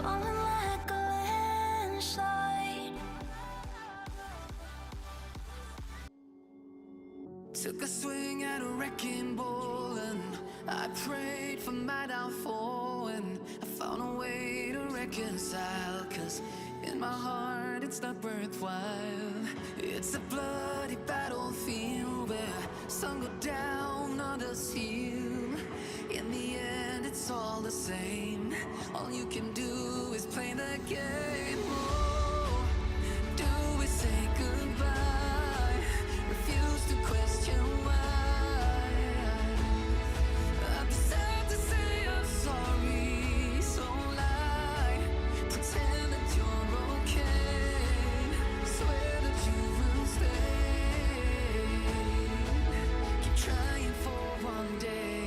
falling like a landslide. Took a swing at a wrecking ball and I prayed for my downfall, and I found a way to reconcile, 'cause in my heart it's not worthwhile. It's a bloody battlefield where some go down, others heal. In the end it's all the same. All you can do is play the game. Oh, do we say goodbye? Refuse to question why. I'm sad to say I'm sorry, so lie. Pretend that you're okay. Swear that you will stay. Keep trying for one day.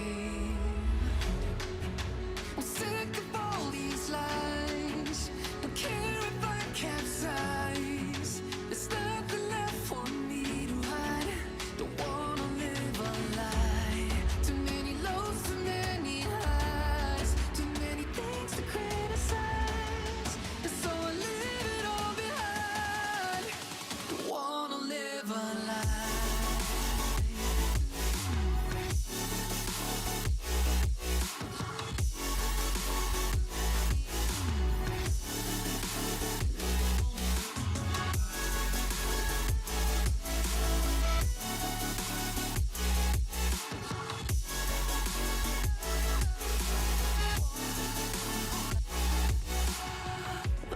I'm sick of all these lies. Don't care if I capsize. There's nothing left for me to hide. Don't wanna live a lie. Too many lows, too many highs. Too many things to criticize. And so I leave it all behind. Don't wanna live a lie.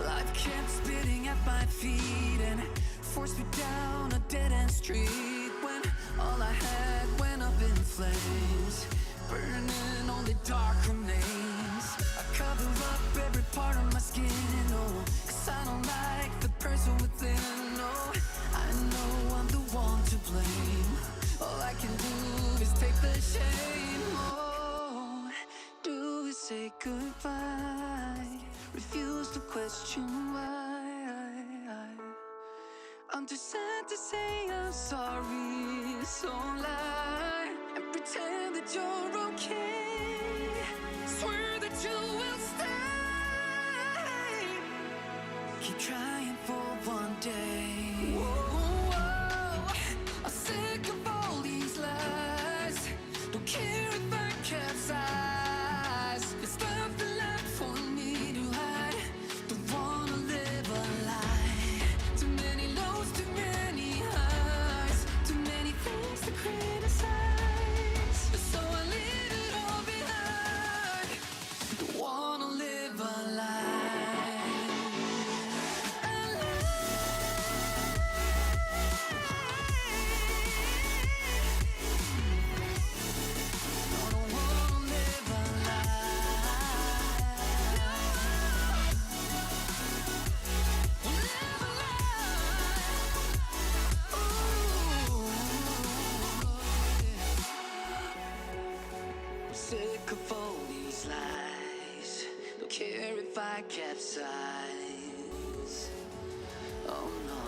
Life kept spitting at my feet and forced me down a dead-end street, when all I had went up in flames, burning only dark remains. I cover up every part of my skin, oh, 'cause I don't like the person within. Oh, I know I'm the one to blame. All I can do is take the shame. Oh, do we say goodbye? Refuse to question why. I'm too sad to say I'm sorry, so lie and pretend that you're okay. Swear that you will stay. Keep trying for one day. Whoa, I'm sick of all these lies. Don't care if I capsize. There's nothing left for me to hide. Don't wanna live a lie. Too many lows, too many highs. Too many things to criticize. So I leave it all behind. Don't wanna live a lie. A lie. Don't wanna live a lie. Live a lie. Ooh, yeah. I'm sick of all these lies. Don't care if I capsize. Oh no.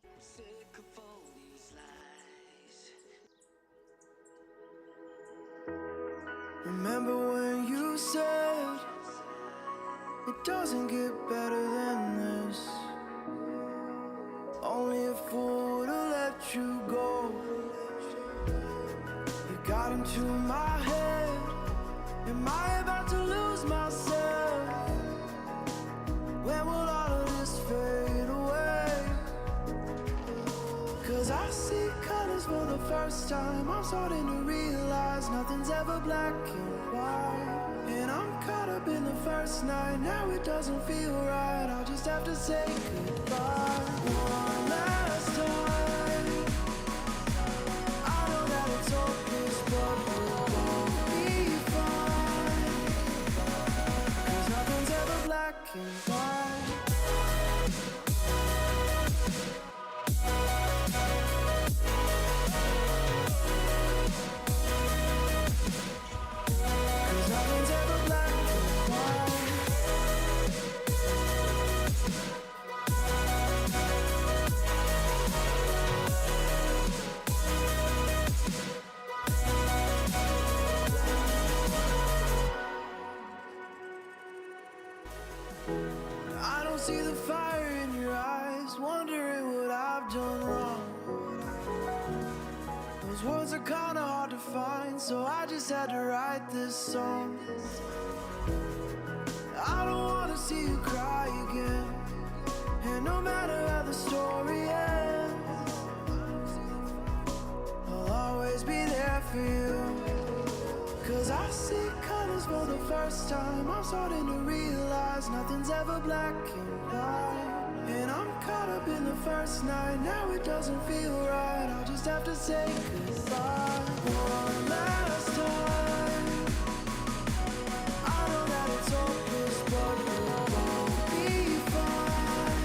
I'm sick of all these lies. Remember when you said it doesn't get better than this? Only a fool would've let you go. You got into my head. Am I about to lose myself? When will all of this fade away? 'Cause I see colors for the first time. I'm starting to realize nothing's ever black and white. And I'm caught up in the first night. Now it doesn't feel right. I'll just have to say goodbye one last time. I know that it's hopeless, but we'll both be fine. 'Cause nothing's ever black and white. Nothing's ever black and white. see the fire in your eyes, wondering what I've done wrong. Those words are kinda hard to find, so I just had to write this song. I don't wanna see you cry again, and no matter how the story ends, I'll always be there for you. Cause I see colors for the first time. I'm starting to realize nothing's ever black and white. And I'm caught up in the first night. Now it doesn't feel right. I'll just have to say goodbye one last time. I know that it's hopeless, but we'll be fine.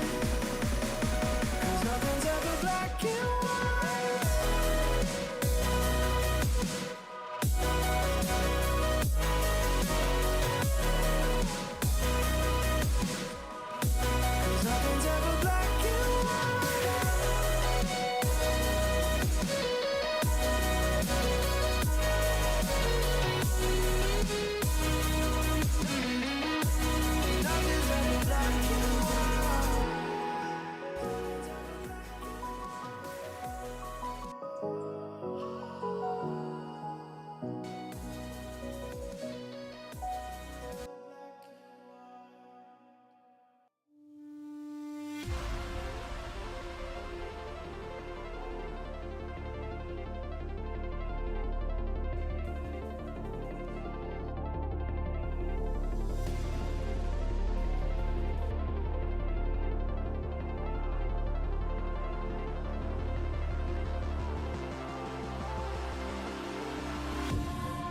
Cause nothing's ever black and white. Cause nothing's ever black and white. Nothing's ever black and white.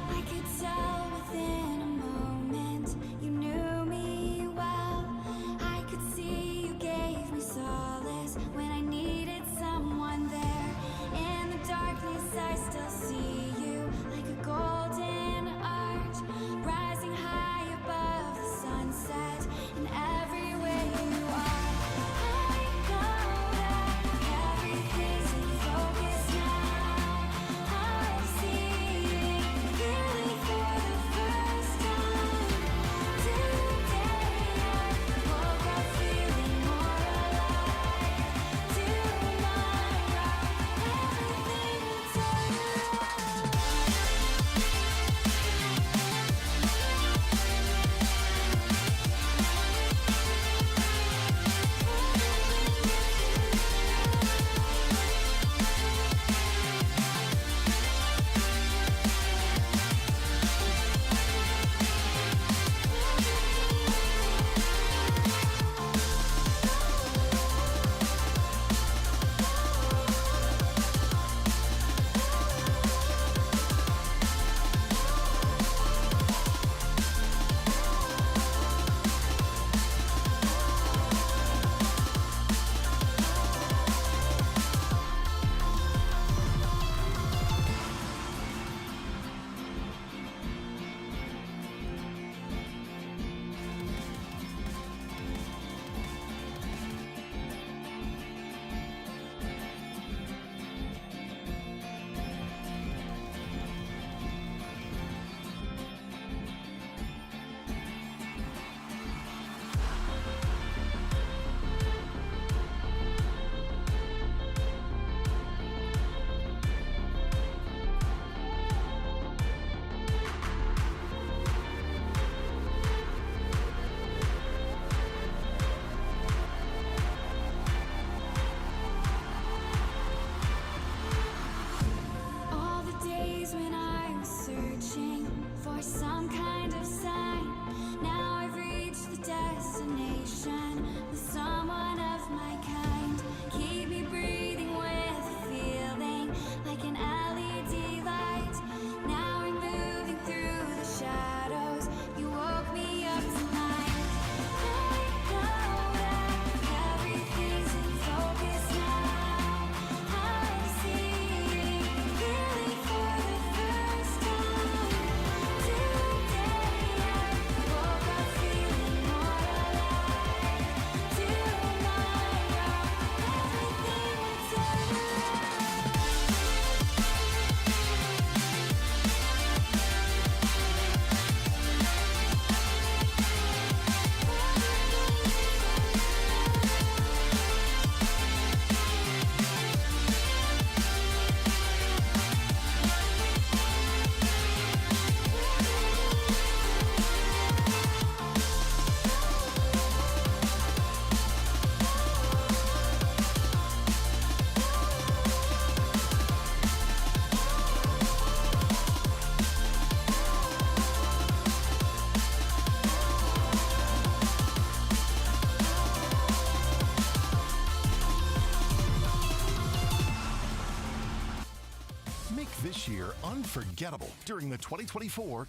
I could tell within a moment you knew me well. I could see you gave me solace when I needed someone there. In the darkness I still see you like a golden arch rising high above the sunset and everywhere you are. I know that everything's in focus now. I'm seeing clearly for the first time. Today I woke up feeling more alive. Tomorrow everything will turn around. All the days when I was searching for some kind of sign, now I've reached the destination with someone of my kind. Keep me breathing with a feeling like an LED light. Now I'm moving through the shadows. You woke me up tonight. I know that everything's in focus now. I'm seeing clearly for the first time. Today unforgettable during the 2024All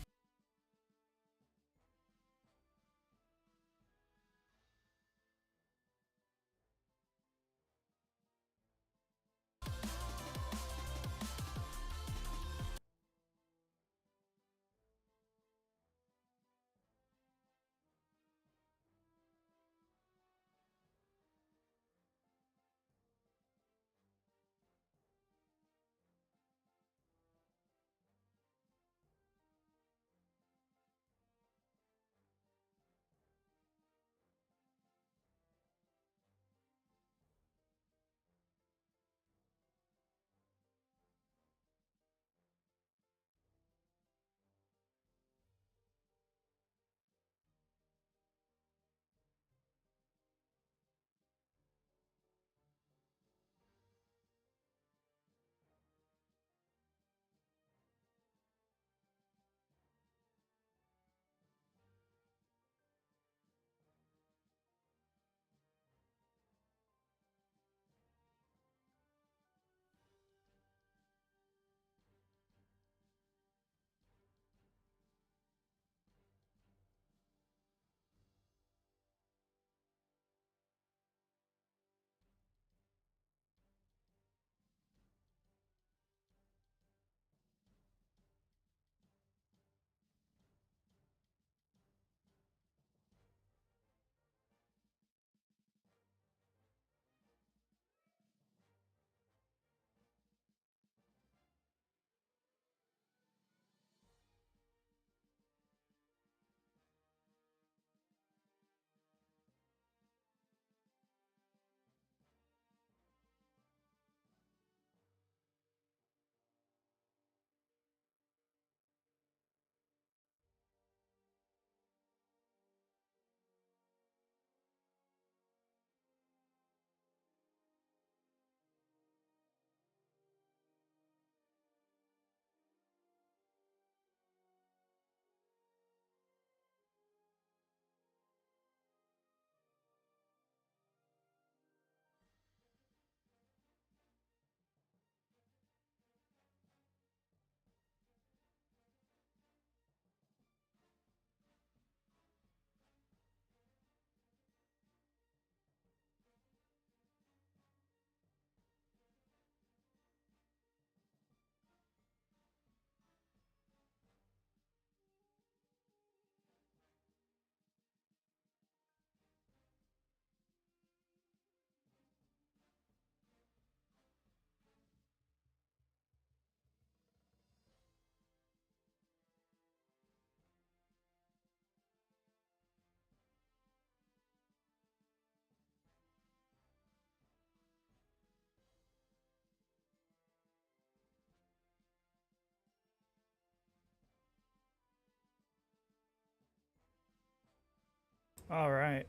right.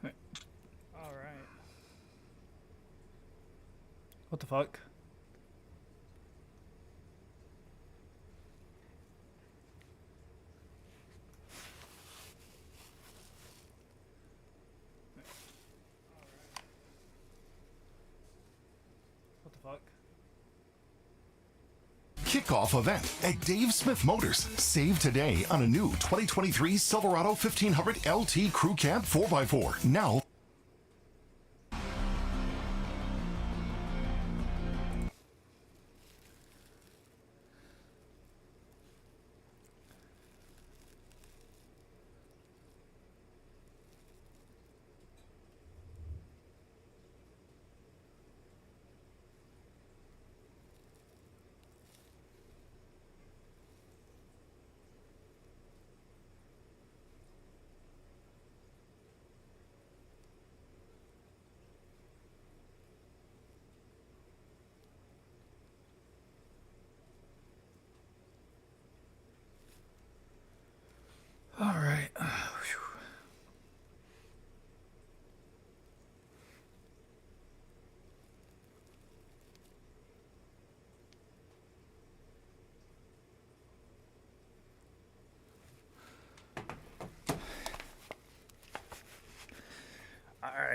All right. What the fuck? What the fuck? Kickoff event at Dave Smith Motors. Save today on a new 2023 Silverado 1500 LT Crew Cab 4x4. Now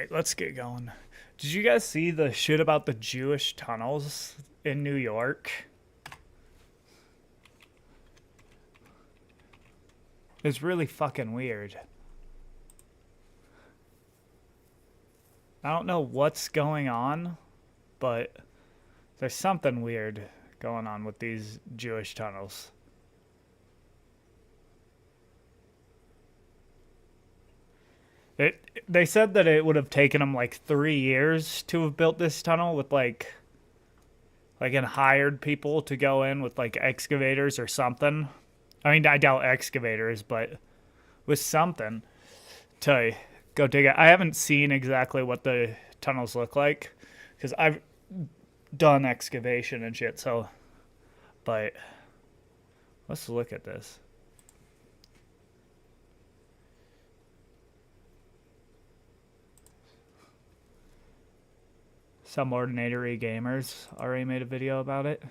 Alright, let's get going. Did you guys see the shit about the Jewish tunnels in New York? It's really fucking weird. I don't know what's going on, but there's something weird going on with these Jewish tunnels. They said that it would have taken them like 3 years to have built this tunnel with like and hired people to go in with like excavators or something. I mean, I doubt excavators, but with something to go dig it. I haven't seen exactly what the tunnels look like because I've done excavation and shit. So, but let's look at this. Some Ordinary Gamers already made a video about it.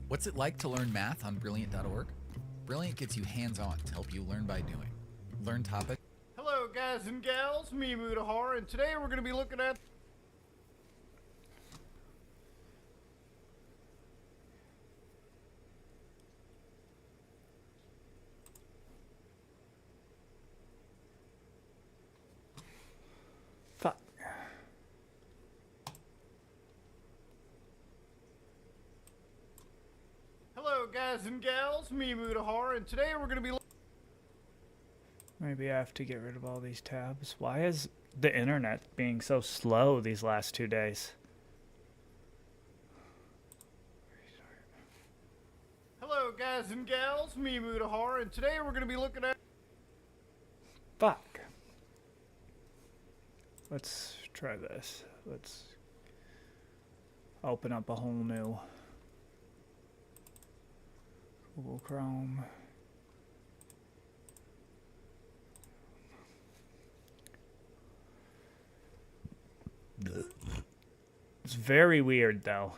What's it like to learn math on Brilliant.org? Brilliant gets you hands-on to help you learn by doing. Learn topics. Hello guys and gals, me Mutahar, and today we're going to be looking at Fuck. Hello guys and gals, me Mutahar, and today we're going to be Maybe I have to get rid of all these tabs. Why is the internet being so slow these last 2 days? Hello guys and gals, me Mutahar, and today we're going to be looking at Fuck. Let's try this. Let's open up a whole new Google Chrome. It's very weird though.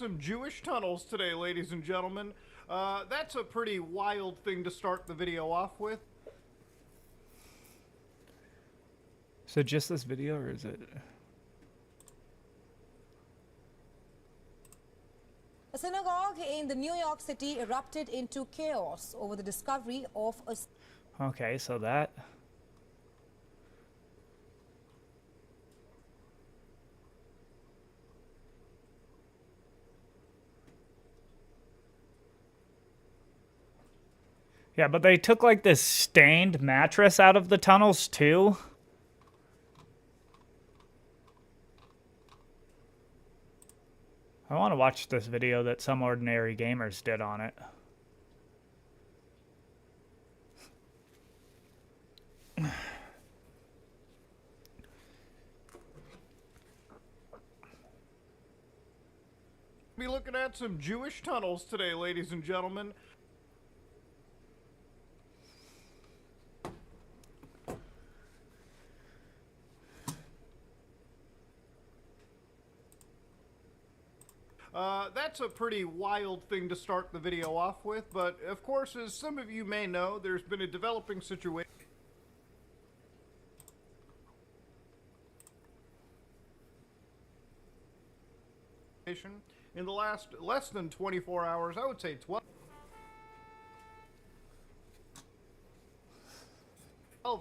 some Jewish tunnels today, ladies and gentlemen. That's a pretty wild thing to start the video off with. So just this video, or is it? A synagogue in the New York City erupted into chaos over the discovery of a... Okay, so that. Yeah, but they took like this stained mattress out of the tunnels too. I want to watch this video that Some Ordinary Gamers did on it. Be looking at some Jewish tunnels today, ladies and gentlemen. That's a pretty wild thing to start the video off with, but of course, as some of you may know, there's been a developing situation in the last less than 24 hours, I would say 12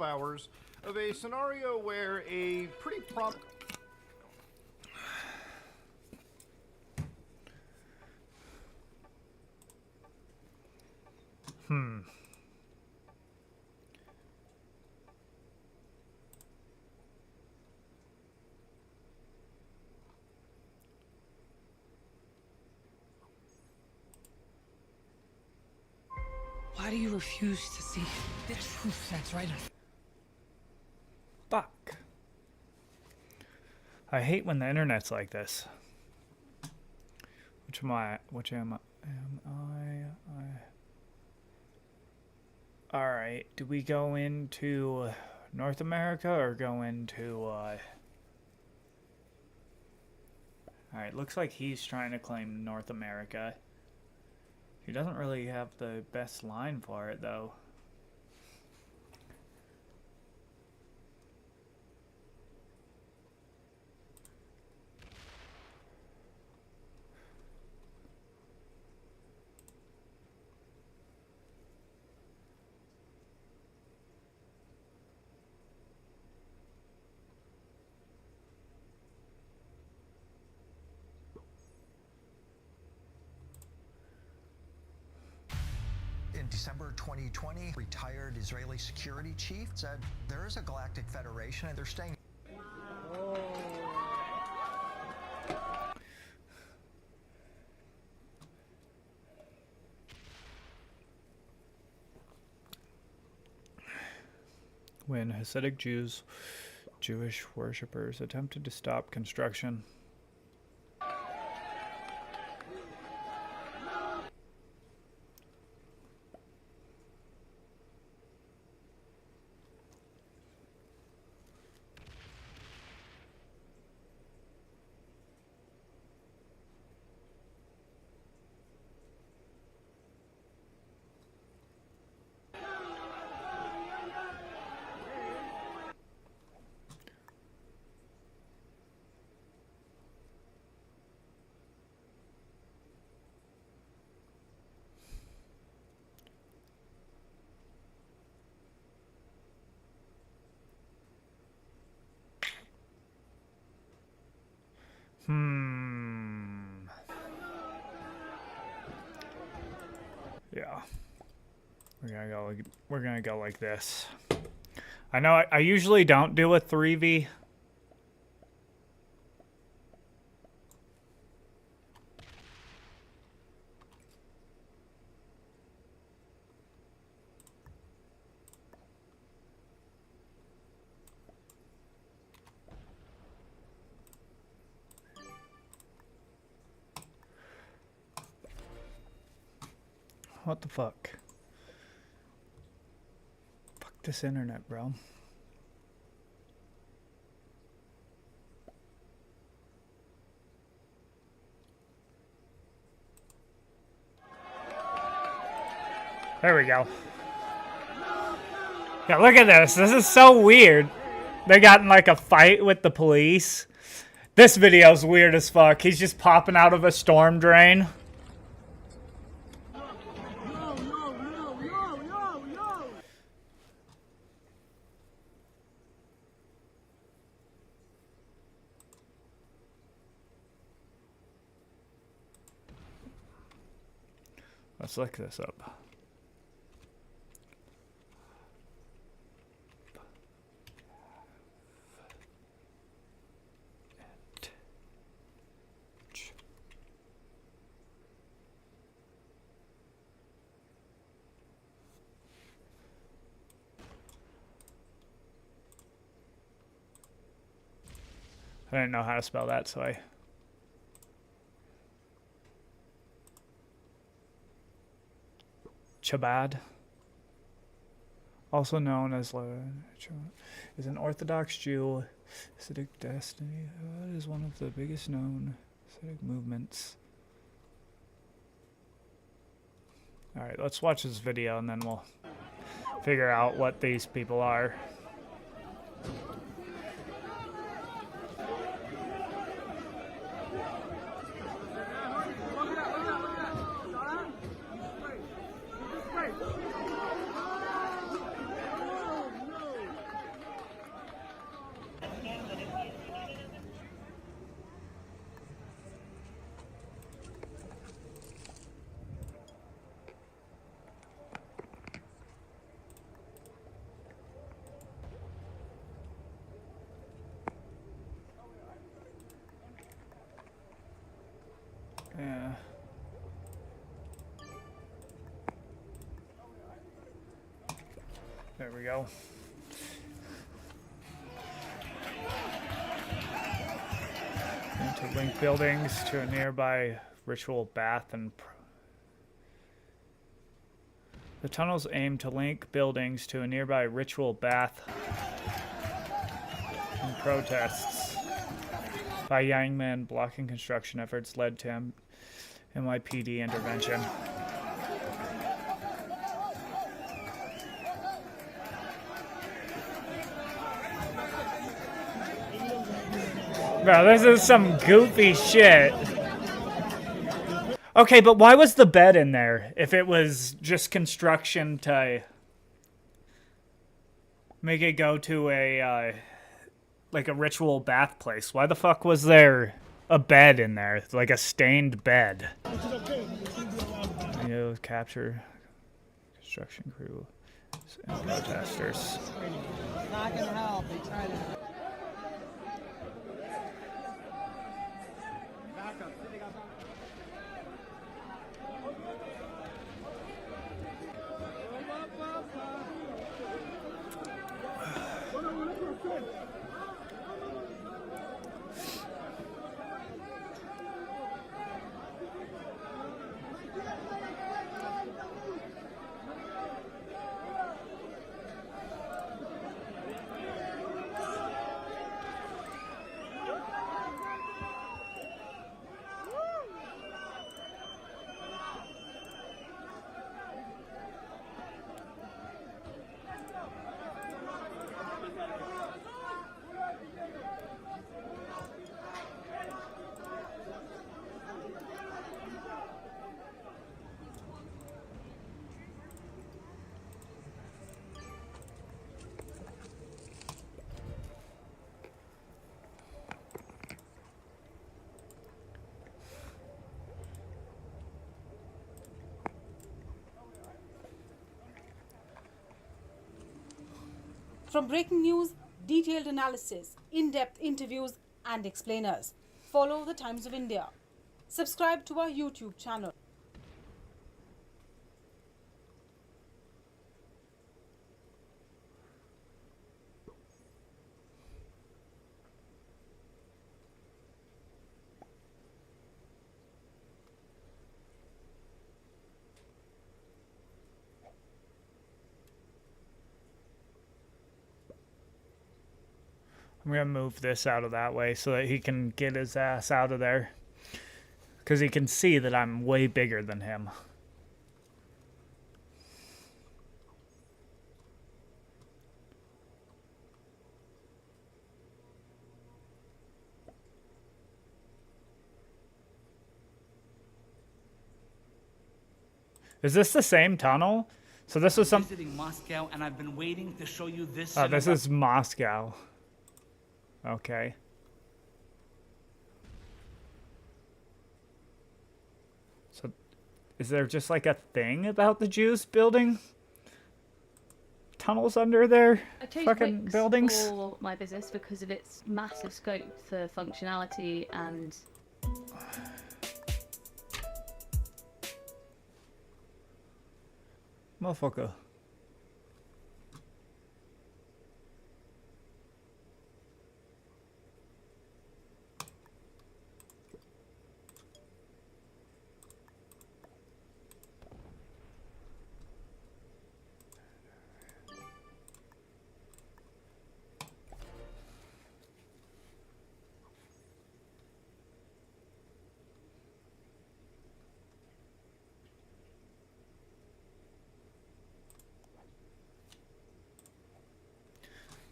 hours, of a scenario where a pretty prompt Why do you refuse to see the truth that's right? Fuck. I hate when the internet's like this. Which am I? Which am I? All right. Do we go into North America or go into? All right. Looks like he's trying to claim North America. He doesn't really have the best line for it, though. In December 2020, retired Israeli security chief said there is a galactic federation and they're staying. When Hasidic Jewish worshippers attempted to stop construction. Yeah. We're gonna go like this. I know I usually don't do a 3v. What the fuck? Fuck this internet, bro. There we go. Yeah, look at this. This is so weird. They got in like a fight with the police. This video's weird as fuck. He's just popping out of a storm drain. Let's look this up. I didn't know how to spell that, so I... Chabad, also known as is an Orthodox Jew. Hasidic destiny is one of the biggest known Hasidic movements. Alright, let's watch this video and then we'll figure out what these people are. Yeah. There we go. To link buildings to a nearby ritual bath and the tunnels aim to link buildings to a nearby ritual bath and protests by young men blocking construction efforts led to NYPD intervention. Bro, this is some goofy shit. Okay, but why was the bed in there if it was just construction to make it go to a like a ritual bath place? Why the fuck was there a bed in there, like a stained bed? You capture construction crew and protesters. Not gonna help. They try to. From breaking news, detailed analysis, in-depth interviews and explainers, follow the Times of India. Subscribe to our YouTube channel. I'm gonna move this out of that way so that he can get his ass out of there. Because he can see that I'm way bigger than him. Is this the same tunnel? So this was some. Visiting Moscow, and I've been waiting to show you this. Oh, this is Moscow. Okay. So, is there just like a thing about the Jews building tunnels under their fucking buildings? For my business because of its massive scope for functionality and. Motherfucker.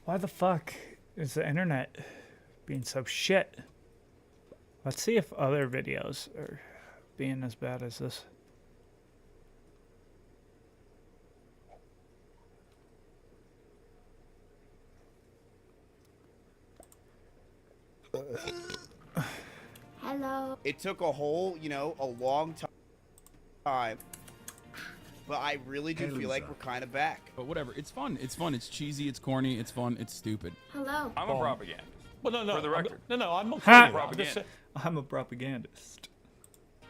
Why the fuck is the internet being so shit? Let's see if other videos are being as bad as this. Hello. It took a whole, a long time. But I really do feel like we're kind of back. But whatever, it's fun. It's fun. It's cheesy. It's corny. It's fun. It's stupid. Hello. I'm a propagandist. Well, no, For the record. I'm I'm a propagandist.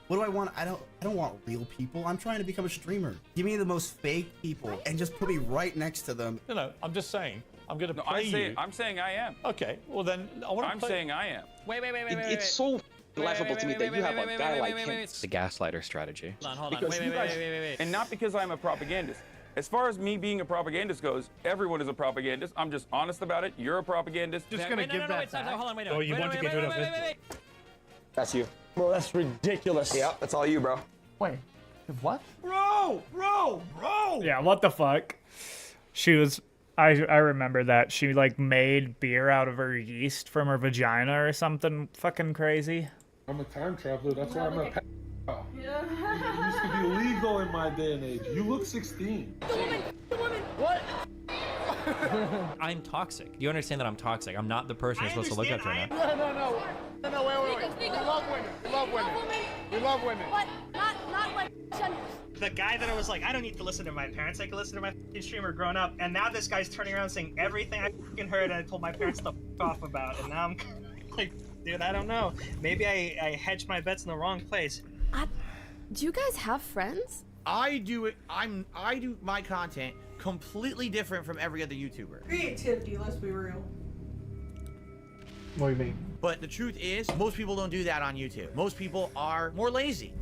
What do I want? I don't want real people. I'm trying to become a streamer. Give me the most fake people and just put me right next to them. No, I'm just saying. I'm going to play you. I'm saying I am. Okay, well then I want to I'm saying I am. Wait. It's so laughable to me that you have a guy like him. It's the gaslighter strategy. Hold on. Wait. And not because I'm a propagandist. As far as me being a propagandist goes, everyone is a propagandist. I'm just honest about it. You're a propagandist. Just gonna give that back. Hold on, wait. Oh, you want to get rid of it? That's you. Bro, that's ridiculous. Yeah, that's all you, bro. Wait, what? Bro! Yeah, what the fuck? She was. I remember that she like made beer out of her yeast from her vagina or something fucking crazy. I'm a time traveler. That's why I'm a pedophile. It used to be illegal in my day and age. You look 16. The woman. What? I'm toxic. You understand that I'm toxic? I'm not the person you're supposed to look up to right now. No, wait. We love women. We love women. But not like the guy that I was like, I don't need to listen to my parents. I can listen to my f***ing streamer growing up. And now this guy's turning around saying everything I f***ing heard and I told my parents to f*** off about. And now I'm like, dude, I don't know. Maybe I hedged my bets in the wrong place. Do you guys have friends? I do it. I do my content completely different from every other YouTuber. Creativity, let's be real. What do you mean? But the truth is, most people don't do that on YouTube. Most people are more lazy.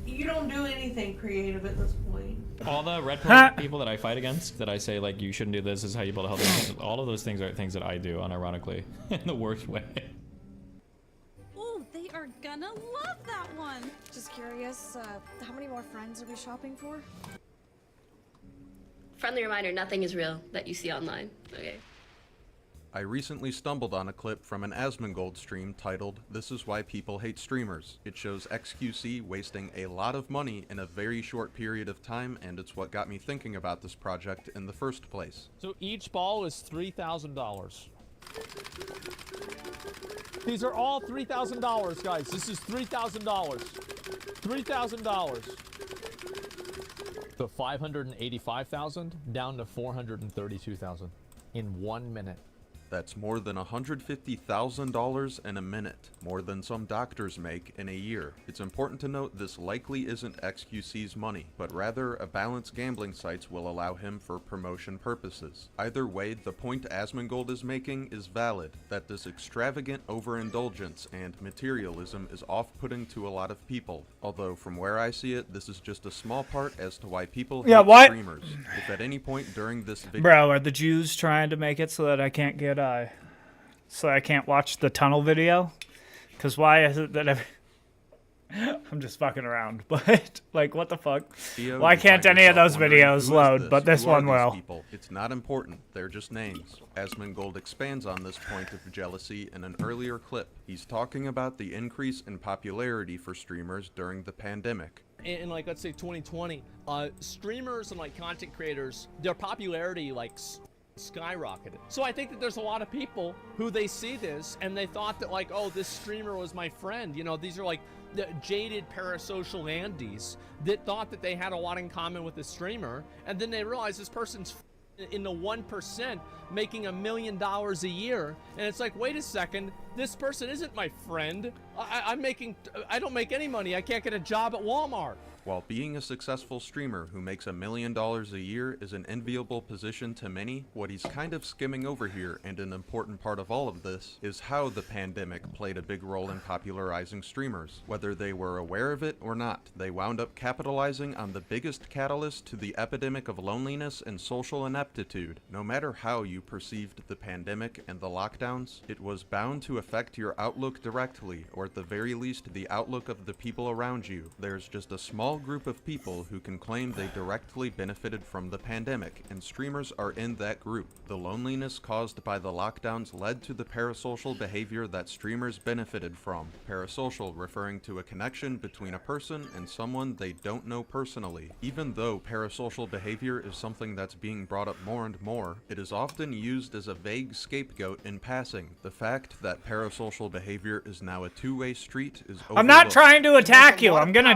You don't do anything creative at this point. All the red pill people that I fight against, that I say like you shouldn't do this, is how you build a healthy. All of those things are things that I do, unironically, in the worst way. Oh, they are gonna love that one. Just curious, how many more friends are we shopping for? Friendly reminder, nothing is real that you see online. Okay. I recently stumbled on a clip from an Asmongold stream titled, "This is why people hate streamers." It shows XQC wasting a lot of money in a very short period of time, and it's what got me thinking about this project in the first place. So each ball is $3,000. These are all $3,000, guys. This is $3,000. $3,000. So 585,000 down to 432,000 in 1 minute. That's more than $150,000 in a minute, more than some doctors make in a year. It's important to note this likely isn't XQC's money, but rather a balanced gambling sites will allow him for promotion purposes. Either way, the point Asmongold is making is valid, that this extravagant overindulgence and materialism is off-putting to a lot of people. Although from where I see it, this is just a small part as to why people hate streamers. If at any point during this video— Bro, are the Jews trying to make it so that I can't get so I can't watch the tunnel video? Because why is it that I'm just fucking around, but like, what the fuck? Why can't any of those videos load, but this one will? It's not important, they're just names. Asmongold expands on this point of jealousy in an earlier clip. He's talking about the increase in popularity for streamers during the pandemic. In like, let's say 2020, streamers and like content creators, their popularity like skyrocketed. So I think that there's a lot of people who they see this and they thought that like, oh, this streamer was my friend. You know, these are like the jaded parasocial Andes that thought that they had a lot in common with the streamer, and then they realize this person's in the 1% making $1 million a year, and it's like, wait a second, this person isn't my friend. I don't make any money. I can't get a job at Walmart. While being a successful streamer who makes $1 million a year is an enviable position to many, what he's kind of skimming over here, and an important part of all of this, is how the pandemic played a big role in popularizing streamers. Whether they were aware of it or not, they wound up capitalizing on the biggest catalyst to the epidemic of loneliness and social ineptitude. No matter how you perceived the pandemic and the lockdowns, it was bound to affect your outlook directly, or at the very least the outlook of the people around you. There's just a small group of people who can claim they directly benefited from the pandemic, and streamers are in that group. The loneliness caused by the lockdowns led to the parasocial behavior that streamers benefited from. Parasocial referring to a connection between a person and someone they don't know personally. Even though parasocial behavior is something that's being brought up more and more, it is often used as a vague scapegoat in passing. The fact that parasocial behavior is now a two-way street is overlooked. I'm not trying to attack you. I'm gonna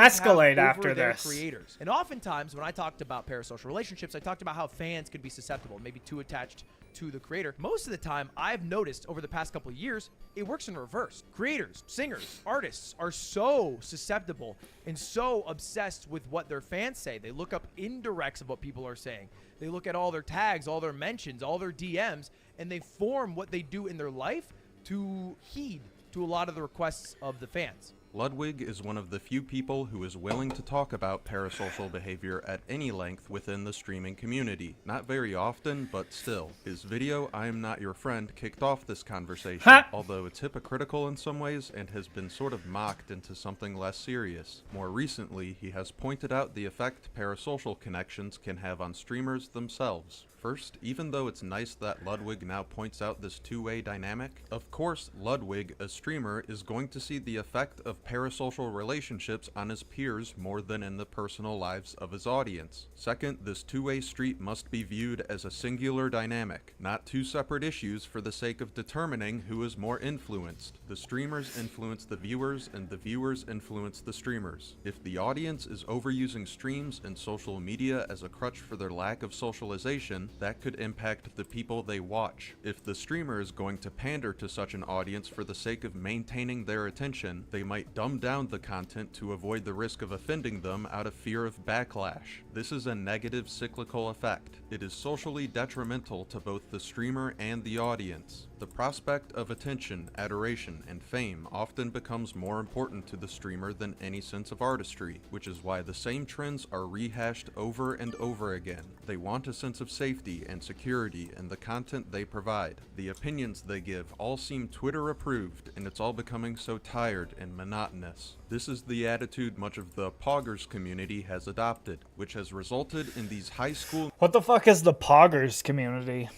escalate after this. Creators. And oftentimes when I talked about parasocial relationships, I talked about how fans could be susceptible, maybe too attached to the creator. Most of the time, I've noticed over the past couple of years, it works in reverse. Creators, singers, artists are so susceptible and so obsessed with what their fans say. They look up indirects of what people are saying. They look at all their tags, all their mentions, all their DMs, and they form what they do in their life to heed, to a lot of the requests of the fans. Ludwig is one of the few people who is willing to talk about parasocial behavior at any length within the streaming community. Not very often, but still. His video, I Am Not Your Friend, kicked off this conversation, although it's hypocritical in some ways and has been sort of mocked into something less serious. More recently, he has pointed out the effect parasocial connections can have on streamers themselves. First, even though it's nice that Ludwig now points out this two-way dynamic, of course Ludwig, a streamer, is going to see the effect of parasocial relationships on his peers more than in the personal lives of his audience. Second, this two-way street must be viewed as a singular dynamic, not two separate issues for the sake of determining who is more influenced. The streamers influence the viewers, and the viewers influence the streamers. If the audience is overusing streams and social media as a crutch for their lack of socialization, that could impact the people they watch. If the streamer is going to pander to such an audience for the sake of maintaining their attention, they might dumb down the content to avoid the risk of offending them out of fear of backlash. This is a negative cyclical effect. It is socially detrimental to both the streamer and the audience. The prospect of attention, adoration, and fame often becomes more important to the streamer than any sense of artistry, which is why the same trends are rehashed over and over again. They want a sense of safety and security in the content they provide. The opinions they give all seem Twitter approved, and it's all becoming so tired and monotonous. This is the attitude much of the Poggers community has adopted, which has resulted in these high school What the fuck is the Poggers community?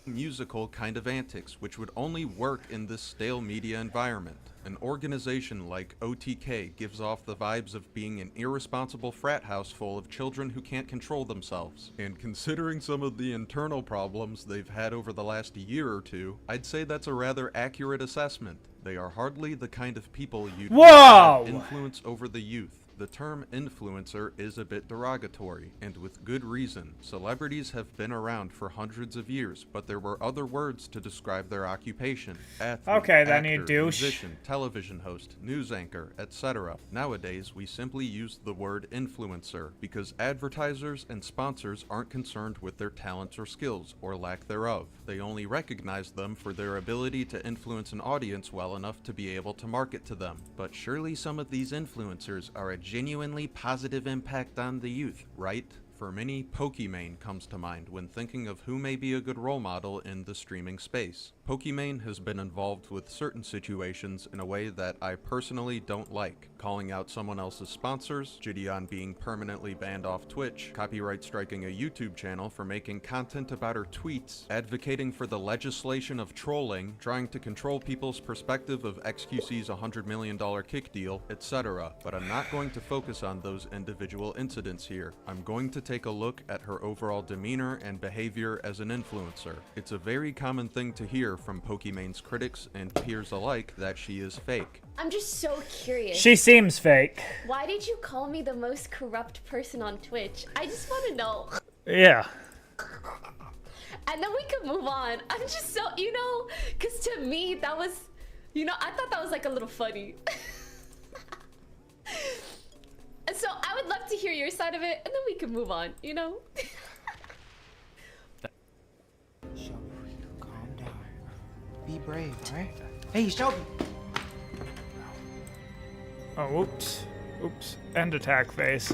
musical kind of antics, which would only work in this stale media environment. An organization like OTK gives off the vibes of being an irresponsible frat house full of children who can't control themselves. And considering some of the internal problems they've had over the last year or two, I'd say that's a rather accurate assessment. They are hardly the kind of people you'd want to have influence over the youth. The term influencer is a bit derogatory, and with good reason. Celebrities have been around for hundreds of years, but there were other words to describe their occupation. Athlete, Okay, then you actor, douche. musician, television host, news anchor, etc. Nowadays, we simply use the word influencer because advertisers and sponsors aren't concerned with their talents or skills, or lack thereof. They only recognize them for their ability to influence an audience well enough to be able to market to them. But surely some of these influencers are a genuinely positive impact on the youth, right? For many, Pokimane comes to mind when thinking of who may be a good role model in the streaming space. Pokimane has been involved with certain situations in a way that I personally don't like, calling out someone else's sponsors, Gideon being permanently banned off Twitch, copyright striking a YouTube channel for making content about her tweets, advocating for the legislation of trolling, trying to control people's perspective of XQC's $100 million kick deal, etc. But I'm not going to focus on those individual incidents here. I'm going to take a look at her overall demeanor and behavior as an influencer. It's a very common thing to hear from Pokimane's critics and peers alike that she is fake. I'm just so curious. She seems fake. Why did you call me the most corrupt person on Twitch? I just want to know. Yeah. And then we could move on. I'm just so, because to me, that was, I thought that was like a little funny. And so I would love to hear your side of it, and then we can move on, Shelby, calm down. Be brave, alright? Hey, Shelby! Oh, oops. Oops. End attack phase.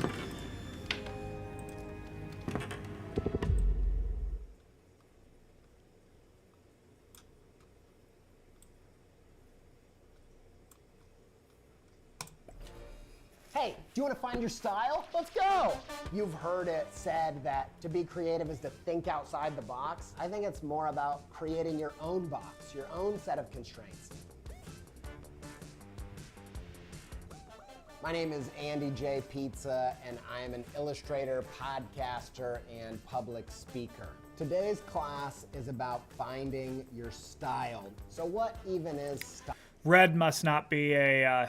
Hey, do you want to find your style? Let's go! You've heard it said that to be creative is to think outside the box. I think it's more about creating your own box, your own set of constraints. My name is Andy J. Pizza, and I am an illustrator, podcaster, and public speaker. Today's class is about finding your style. So what even is style? Red must not be a,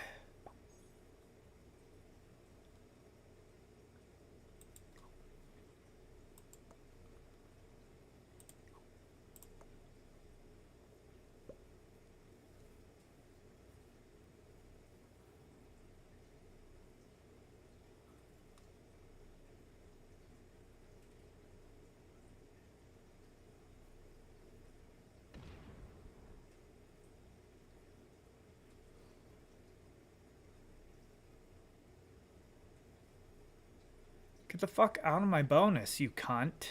Get the fuck out of my bonus, you cunt.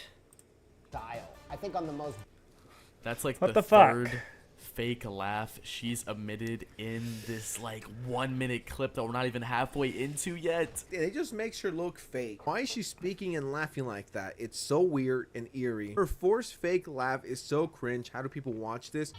Style. I think on the most. That's like What the the fuck? third fake laugh she's emitted in this like 1 minute clip that we're not even halfway into yet. It just makes her look fake. Why is she speaking and laughing like that? It's so weird and eerie. Her forced fake laugh is so cringe. How do people watch this?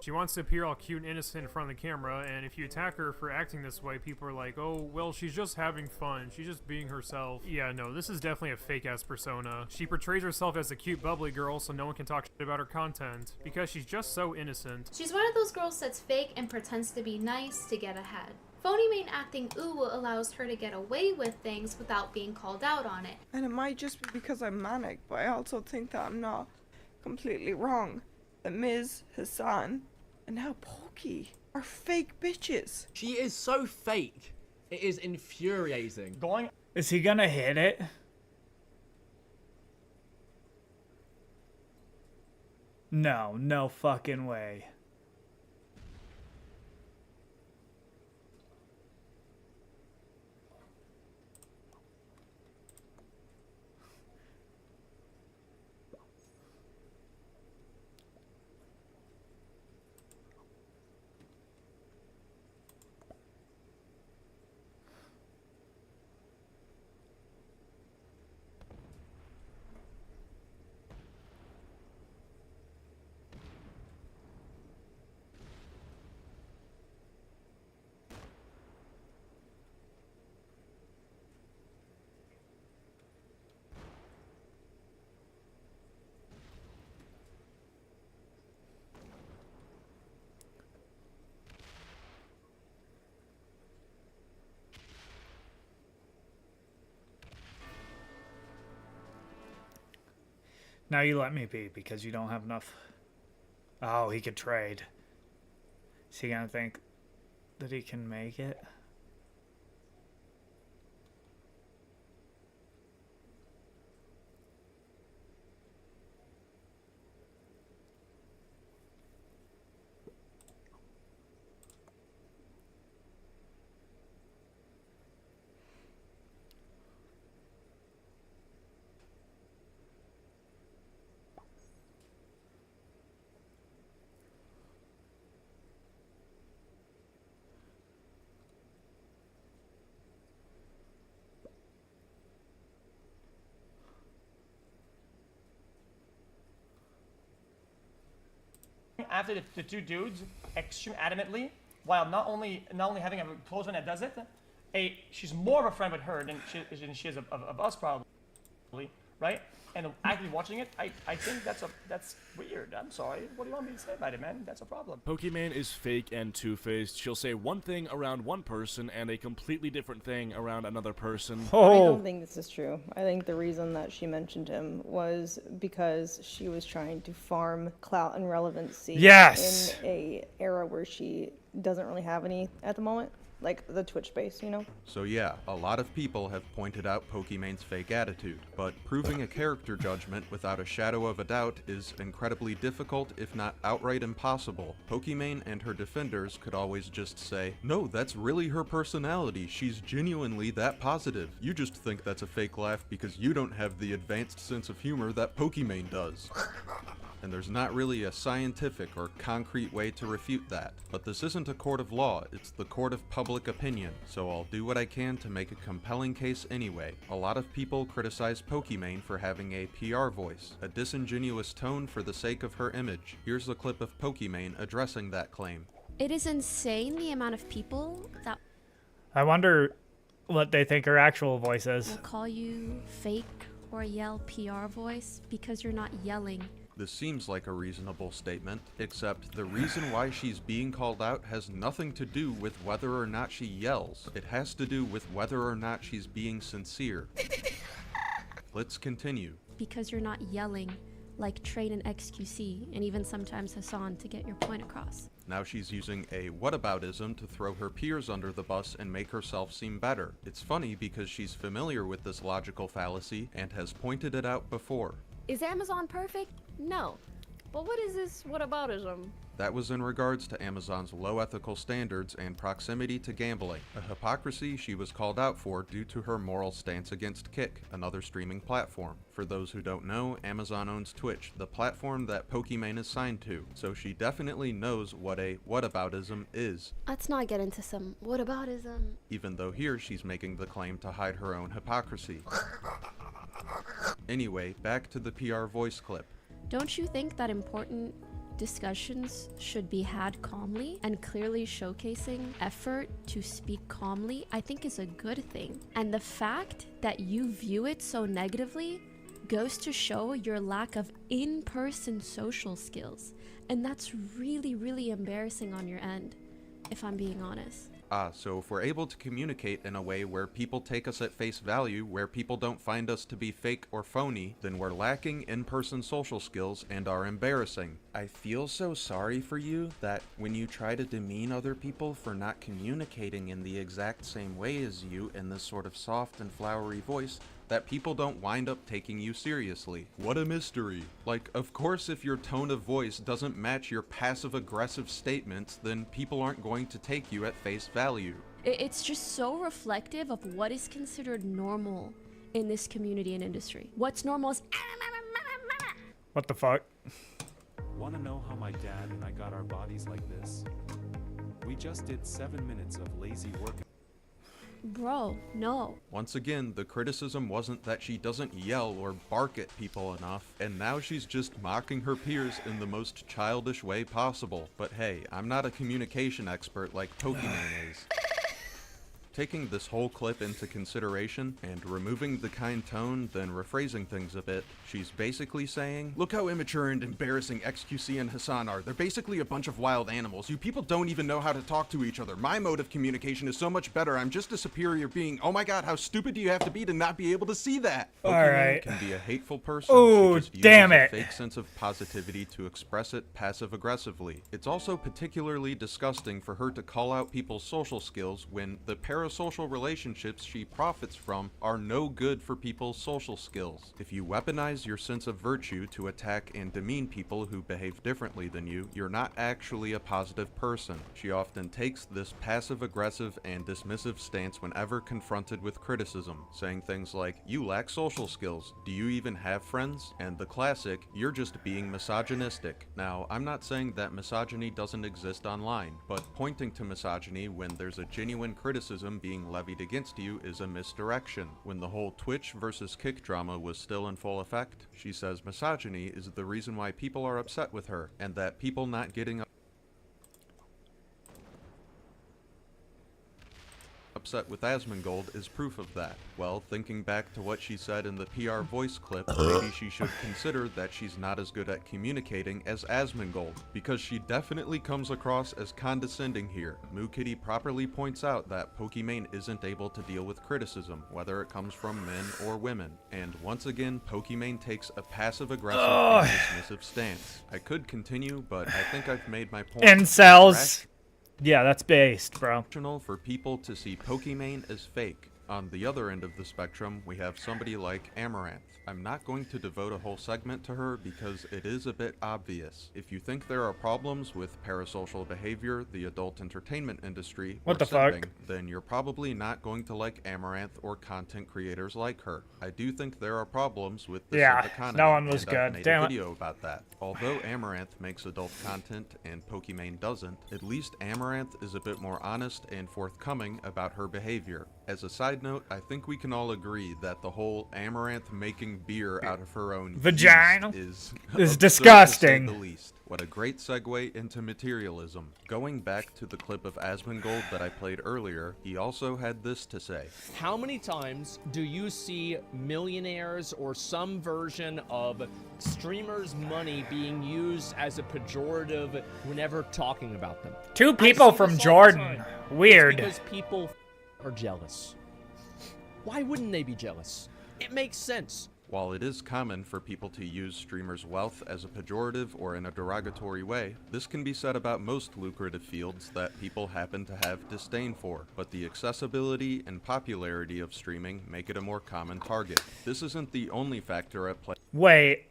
She wants to appear all cute and innocent in front of the camera, and if you attack her for acting this way, people are like, oh, well, she's just having fun. She's just being herself. Yeah, no, this is definitely a fake-ass persona. She portrays herself as a cute, bubbly girl so no one can talk shit about her content, because she's just so innocent. She's one of those girls that's fake and pretends to be nice to get ahead. Phony main acting uwu allows her to get away with things without being called out on it. And it might just be because I'm manic, but I also think that I'm not completely wrong. That Miz, Hassan, and now Pokey are fake bitches. She is so fake. It is infuriating. Is he gonna hit it? No, no fucking way. Now you let me be because you don't have enough. Oh, he could trade. Is he gonna think that he can make it? After the two dudes extreme adamantly, while not only having a close one that does it, she's more of a friend with her than she is of us probably, right? And actively watching it, I think that's weird. I'm sorry. What do you want me to say about it, man? That's a problem. Pokimane is fake and two-faced. She'll say one thing around one person and a completely different thing around another person. I don't think this is true. I think the reason that she mentioned him was because she was trying to farm clout and relevancy Yes! in a era where she doesn't really have any at the moment. Like the Twitch space, you know? So yeah, a lot of people have pointed out Pokimane's fake attitude, but proving a character judgment without a shadow of a doubt is incredibly difficult, if not outright impossible. Pokimane and her defenders could always just say, no, that's really her personality, she's genuinely that positive. You just think that's a fake laugh because you don't have the advanced sense of humor that Pokimane does. And there's not really a scientific or concrete way to refute that. But this isn't a court of law, it's the court of public opinion, so I'll do what I can to make a compelling case anyway. A lot of people criticize Pokimane for having a PR voice, a disingenuous tone for the sake of her image. Here's a clip of Pokimane addressing that claim. It is insane the amount of people that I wonder what they think her actual voice is. will call you fake or yell PR voice because you're not yelling. This seems like a reasonable statement, except the reason why she's being called out has nothing to do with whether or not she yells. It has to do with whether or not she's being sincere. Let's continue. Because you're not yelling like Train and XQC, and even sometimes Hassan, to get your point across. Now she's using a whataboutism to throw her peers under the bus and make herself seem better. It's funny because she's familiar with this logical fallacy and has pointed it out before. Is Amazon perfect? No. But what is this whataboutism? That was in regards to Amazon's low ethical standards and proximity to gambling, a hypocrisy she was called out for due to her moral stance against Kick, another streaming platform. For those who don't know, Amazon owns Twitch, the platform that Pokimane is signed to, so she definitely knows what a whataboutism is. Let's not get into some whataboutism. Even though here she's making the claim to hide her own hypocrisy. Anyway, back to the PR voice clip. Don't you think that important discussions should be had calmly, and clearly showcasing effort to speak calmly, I think is a good thing. And the fact that you view it so negatively goes to show your lack of in-person social skills. And that's really, really embarrassing on your end, if I'm being honest. So if we're able to communicate in a way where people take us at face value, where people don't find us to be fake or phony, then we're lacking in-person social skills and are embarrassing. I feel so sorry for you that when you try to demean other people for not communicating in the exact same way as you in this sort of soft and flowery voice, that people don't wind up taking you seriously. What a mystery. Like, of course if your tone of voice doesn't match your passive-aggressive statements, then people aren't going to take you at face value. It's just so reflective of what is considered normal in this community and industry. What's normal is What the fuck? Want to know how my dad and I got our bodies like this? We just did 7 minutes of lazy work. Bro, no. Once again, the criticism wasn't that she doesn't yell or bark at people enough, and now she's just mocking her peers in the most childish way possible. But hey, I'm not a communication expert like Pokimane is. Taking this whole clip into consideration and removing the kind tone, then rephrasing things a bit, she's basically saying, look how immature and embarrassing XQC and Hassan are. They're basically a bunch of wild animals. You people don't even know how to talk to each other. My mode of communication is so much better. I'm just a superior being. Oh my god, how stupid do you have to be to not be able to see that? Alright. Can be a hateful person. Oh, she just damn uses it. a fake sense of positivity to express it passive-aggressively. It's also particularly disgusting for her to call out people's social skills when the parasocial relationships she profits from are no good for people's social skills. If you weaponize your sense of virtue to attack and demean people who behave differently than you, you're not actually a positive person. She often takes this passive-aggressive and dismissive stance whenever confronted with criticism, saying things like, you lack social skills, do you even have friends? And the classic, you're just being misogynistic. Now, I'm not saying that misogyny doesn't exist online, but pointing to misogyny when there's a genuine criticism being levied against you is a misdirection. When the whole Twitch versus Kick drama was still in full effect, she says misogyny is the reason why people are upset with her, and that people not getting upset with Asmongold is proof of that. Well, thinking back to what she said in the PR voice clip, maybe she should consider that she's not as good at communicating as Asmongold, because she definitely comes across as condescending here. Moo Kitty properly points out that Pokimane isn't able to deal with criticism, whether it comes from men or women. And once again, Pokimane takes a passive-aggressive and dismissive stance. I could continue, but I think I've made my point. Incels. Yeah, that's based, bro. For people to see Pokimane as fake. On the other end of the spectrum, we have somebody like Amaranth. I'm not going to devote a whole segment to her because it is a bit obvious. If you think there are problems with parasocial behavior, the adult entertainment industry, what or the simping, fuck? then you're probably not going to like Amaranth or content creators like her. I do think there are problems with the economy, no one was and good. I've made Damn a it. video about that. Although Amaranth makes adult content and Pokimane doesn't, at least Amaranth is a bit more honest and forthcoming about her behavior. As a side note, I think we can all agree that the whole Amaranth making beer out of her own vagina is disgusting. To say the least. What a great segue into materialism. Going back to the clip of Asmongold that I played earlier, he also had this to say. How many times do you see millionaires or some version of streamers' money being used as a pejorative whenever talking about them? Two people from Jordan. Weird. It's because people are jealous. Why wouldn't they be jealous? It makes sense. While it is common for people to use streamers' wealth as a pejorative or in a derogatory way, this can be said about most lucrative fields that people happen to have disdain for, but the accessibility and popularity of streaming make it a more common target. This isn't the only factor at play. Wait.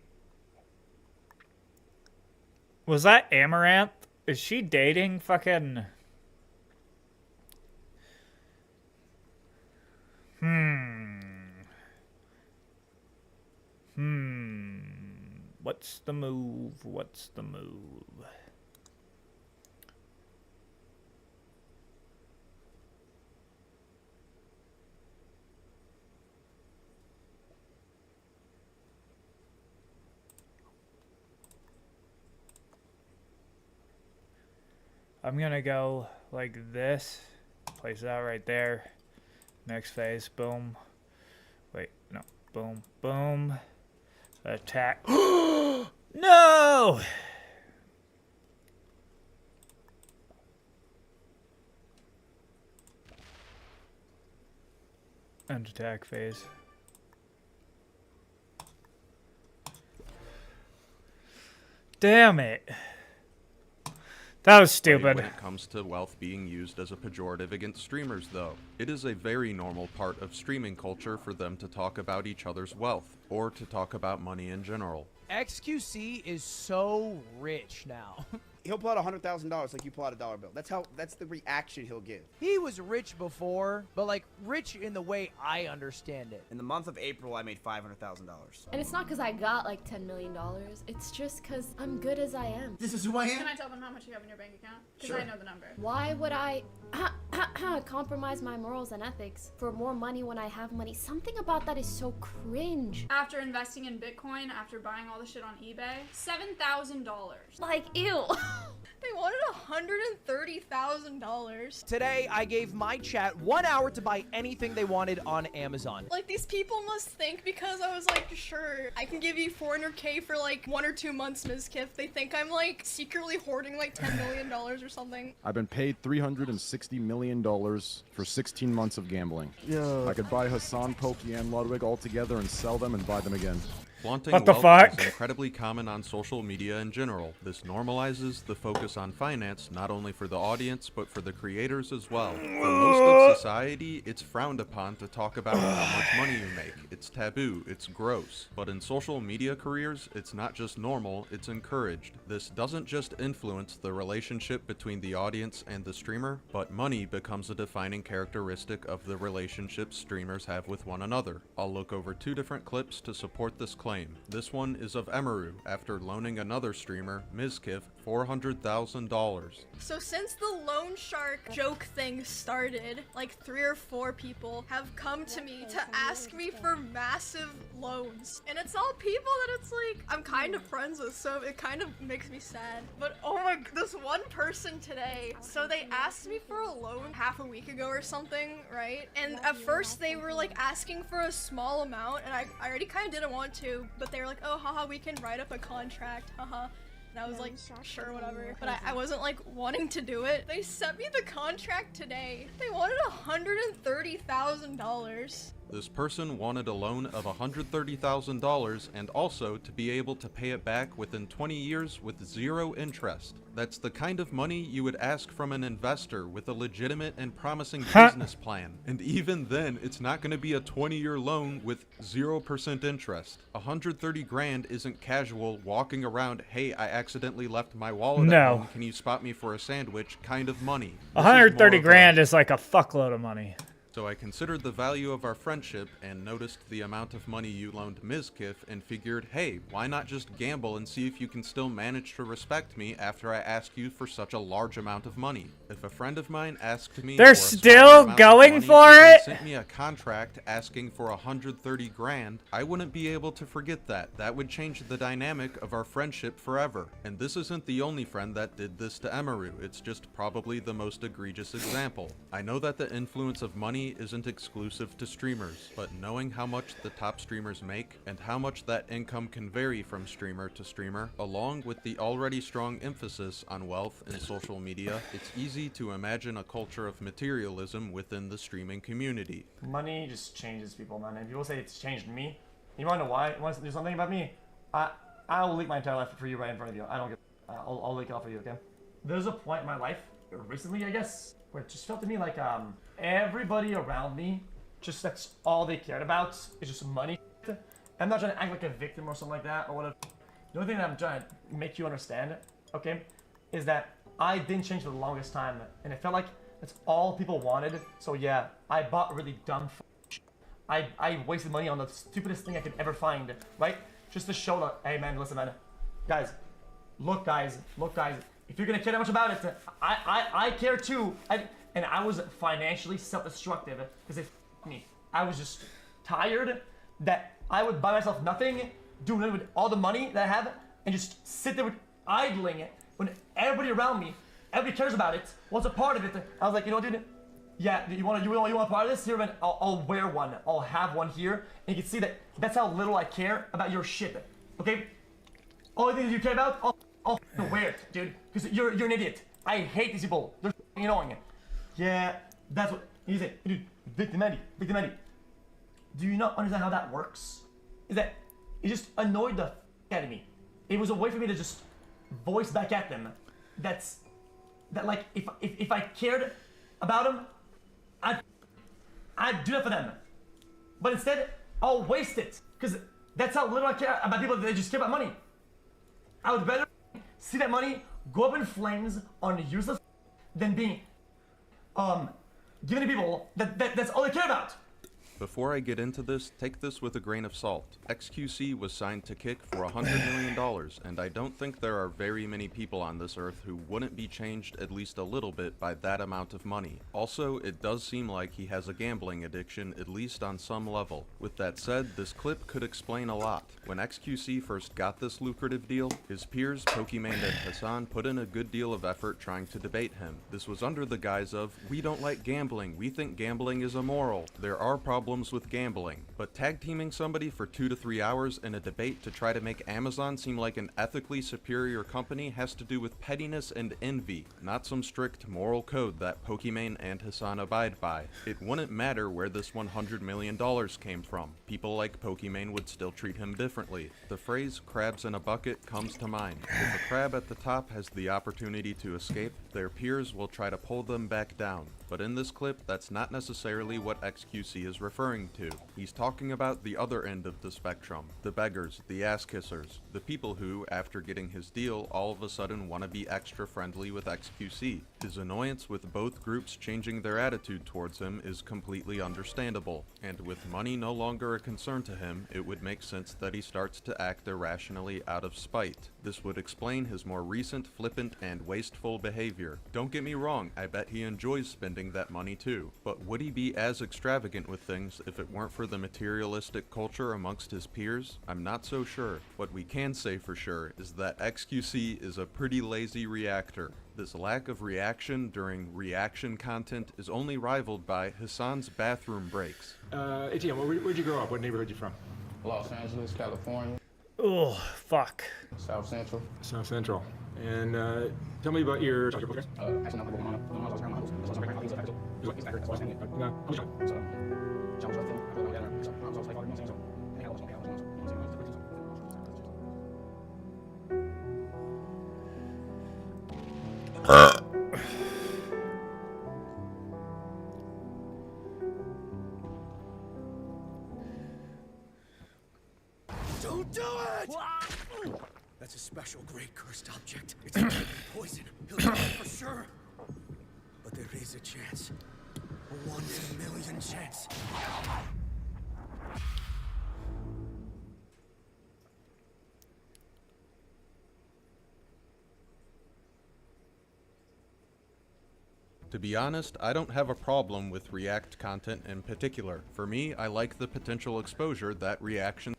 Was that Amaranth Is she dating fucking... What's the move? What's the move? I'm gonna go like this. Place that right there. Next phase. Boom. Wait, no. Boom. Boom. Attack. No! And attack phase. Damn it. That was stupid. When it comes to wealth being used as a pejorative against streamers, though, it is a very normal part of streaming culture for them to talk about each other's wealth, or to talk about money in general. XQC is so rich now. He'll pull out $100,000 like you pull out a dollar bill. That's the reaction he'll give. He was rich before, but like rich in the way I understand it. In the month of April, I made $500,000. And it's not because I got like $10 million. It's just because I'm good as I am. This is who I am? Can I tell them how much you have in your bank account? Because Sure. I know the number. Why would I compromise my morals and ethics for more money when I have money? Something about that is so cringe. After investing in Bitcoin, after buying all the shit on eBay, $7,000. Like, ew. They wanted $130,000. Today, I gave my chat 1 hour to buy anything they wanted on Amazon. Like, these people must think because I was like, sure, I can give you $400K for like 1 or 2 months, Ms. Kiff. They think I'm like secretly hoarding like $10 million or something. I've been paid $360 million for 16 months of gambling. Yeah. I could buy Hassan, Pokey, and Ludwig all together and sell them and buy them again. Flaunting What the wealth fuck? is incredibly common on social media in general. This normalizes the focus on finance, not only for the audience, but for the creators as well. For most of society, it's frowned upon to talk about how much money you make. It's taboo, it's gross. But in social media careers, it's not just normal, it's encouraged. This doesn't just influence the relationship between the audience and the streamer, but money becomes a defining characteristic of the relationships streamers have with one another. I'll look over 2 different clips to support this claim. This one is of Emaru after loaning another streamer, Mizkif, $400,000. So since the loan shark joke thing started, like 3 or 4 people have come to me to ask me for massive loans. And it's all people that it's like, I'm kind of friends with, so it kind of makes me sad. But oh my, this one person today, so they asked me for a loan half a week ago or something, right? And at first they were like asking for a small amount, and I already kind of didn't want to, but they were like, oh, haha, we can write up a contract, haha. And I was like, sure, whatever. But I wasn't like wanting to do it. They sent me the contract today. They wanted $130,000. This person wanted a loan of $130,000 and also to be able to pay it back within 20 years with 0 interest. That's the kind of money you would ask from an investor with a legitimate and promising business plan. And even then, it's not going to be a 20-year loan with 0% interest. 130 grand isn't casual walking around, hey, I accidentally left my wallet at home, can you spot me for a sandwich kind of money. 130 grand is like a fuckload of money. So I considered the value of our friendship and noticed the amount of money you loaned Mizkif and figured, hey, why not just gamble and see if you can still manage to respect me after I ask you for such a large amount of money. If a friend of mine asked me They're for a still small amount of going money for and it? sent me a contract asking for 130 grand, I wouldn't be able to forget that. That would change the dynamic of our friendship forever. And this isn't the only friend that did this to Emaru, it's just probably the most egregious example. I know that the influence of money isn't exclusive to streamers, but knowing how much the top streamers make and how much that income can vary from streamer to streamer, along with the already strong emphasis on wealth in social media, it's easy to imagine a culture of materialism within the streaming community. Money just changes people, man. And people say it's changed me. You wanna know why? You wanna do something about me? I'll leak my entire life for you right in front of you. I don't give. I'll leak it all for you, okay? There's a point in my life, recently I guess, where it just felt to me like everybody around me, just that's all they cared about is just money. I'm not trying to act like a victim or something like that or whatever. The only thing that I'm trying to make you understand, okay, is that I didn't change for the longest time, and it felt like that's all people wanted. So yeah, I bought really dumb shit. I wasted money on the stupidest thing I could ever find, right? Just to show that, hey man, listen man, guys, look guys, if you're gonna care that much about it, I care too. And I was financially self-destructive because they f***ed me. I was just tired that I would buy myself nothing, do nothing with all the money that I have, and just sit there with idling it when everybody around me, everybody cares about it, wants a part of it. I was like, you know, dude, yeah, you want a part of this? Here, man, I'll wear one. I'll have one here, and you can see that that's how little I care about your shit. Okay? Only thing that you care about, I'll wear it, dude, because you're an idiot. I hate these people. They're annoying. Yeah, that's what you say, dude. Victimity. Do you not understand how that works? Is that it just annoyed the out of me. It was a way for me to just voice back at them. That like if I cared about them, I'd do that for them. But instead, I'll waste it because that's how little I care about people that just care about money. I would rather see that money go up in flames on useless than being given to people that's all they care about. Before I get into this, take this with a grain of salt. XQC was signed to Kick for $100 million, and I don't think there are very many people on this earth who wouldn't be changed at least a little bit by that amount of money. Also, it does seem like he has a gambling addiction, at least on some level. With that said, this clip could explain a lot. When XQC first got this lucrative deal, his peers, Pokimane and Hassan, put in a good deal of effort trying to debate him. This was under the guise of, we don't like gambling, we think gambling is immoral. There are problems with gambling, but tag teaming somebody for 2 to 3 hours in a debate to try to make Amazon seem like an ethically superior company has to do with pettiness and envy, not some strict moral code that Pokimane and Hassan abide by. It wouldn't matter where this $100 million came from. People like Pokimane would still treat him differently. The phrase crabs in a bucket comes to mind. If a crab at the top has the opportunity to escape, their peers will try to pull them back down. But in this clip, that's not necessarily what XQC is referring to. He's talking about the other end of the spectrum. The beggars, the ass kissers, the people who, after getting his deal, all of a sudden want to be extra friendly with XQC. His annoyance with both groups changing their attitude towards him is completely understandable, and with money no longer a concern to him, it would make sense that he starts to act irrationally out of spite. This would explain his more recent flippant and wasteful behavior. Don't get me wrong, I bet he enjoys spending that money too, but would he be as extravagant with things if it weren't for the materialistic culture amongst his peers? I'm not so sure. What we can say for sure is that XQC is a pretty lazy reactor. This lack of reaction during reaction content is only rivaled by Hassan's bathroom breaks. ATM, where'd you grow up? What neighborhood you from? Los Angeles, California. Oh, fuck. South Central. South Central. And tell me about your... Don't do it! That's a special grade cursed object. It's a poison. He'll die for sure. But there is a chance. A 1 in a million chance. To be honest, I don't have a problem with React content in particular. For me, I like the potential exposure that reactions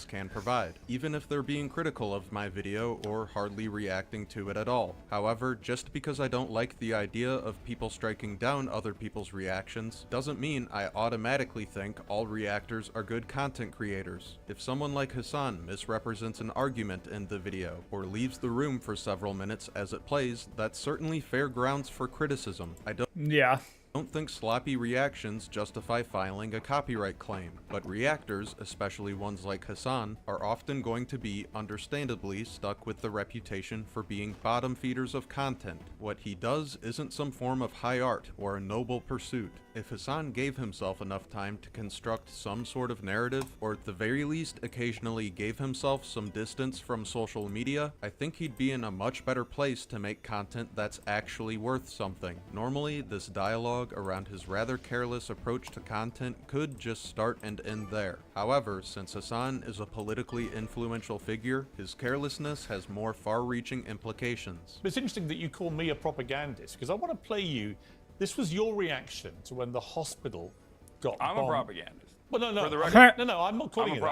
can provide, even if they're being critical of my video or hardly reacting to it at all. However, just because I don't like the idea of people striking down other people's reactions doesn't mean I automatically think all reactors are good content creators. If someone like Hassan misrepresents an argument in the video or leaves the room for several minutes as it plays, that's certainly fair grounds for criticism. Yeah. don't think sloppy reactions justify filing a copyright claim, but reactors, especially ones like Hassan, are often going to be, understandably, stuck with the reputation for being bottom feeders of content. What he does isn't some form of high art or a noble pursuit. If Hassan gave himself enough time to construct some sort of narrative, or at the very least occasionally gave himself some distance from social media, I think he'd be in a much better place to make content that's actually worth something. Normally, this dialogue around his rather careless approach to content could just start and end there. However, since Hassan is a politically influential figure, his carelessness has more far-reaching implications. It's interesting that you call me a propagandist, because I want to play you. This was your reaction to when the hospital got I'm bombed. a propagandist. Well, no, For the no, record. no, I'm not calling I'm a you that.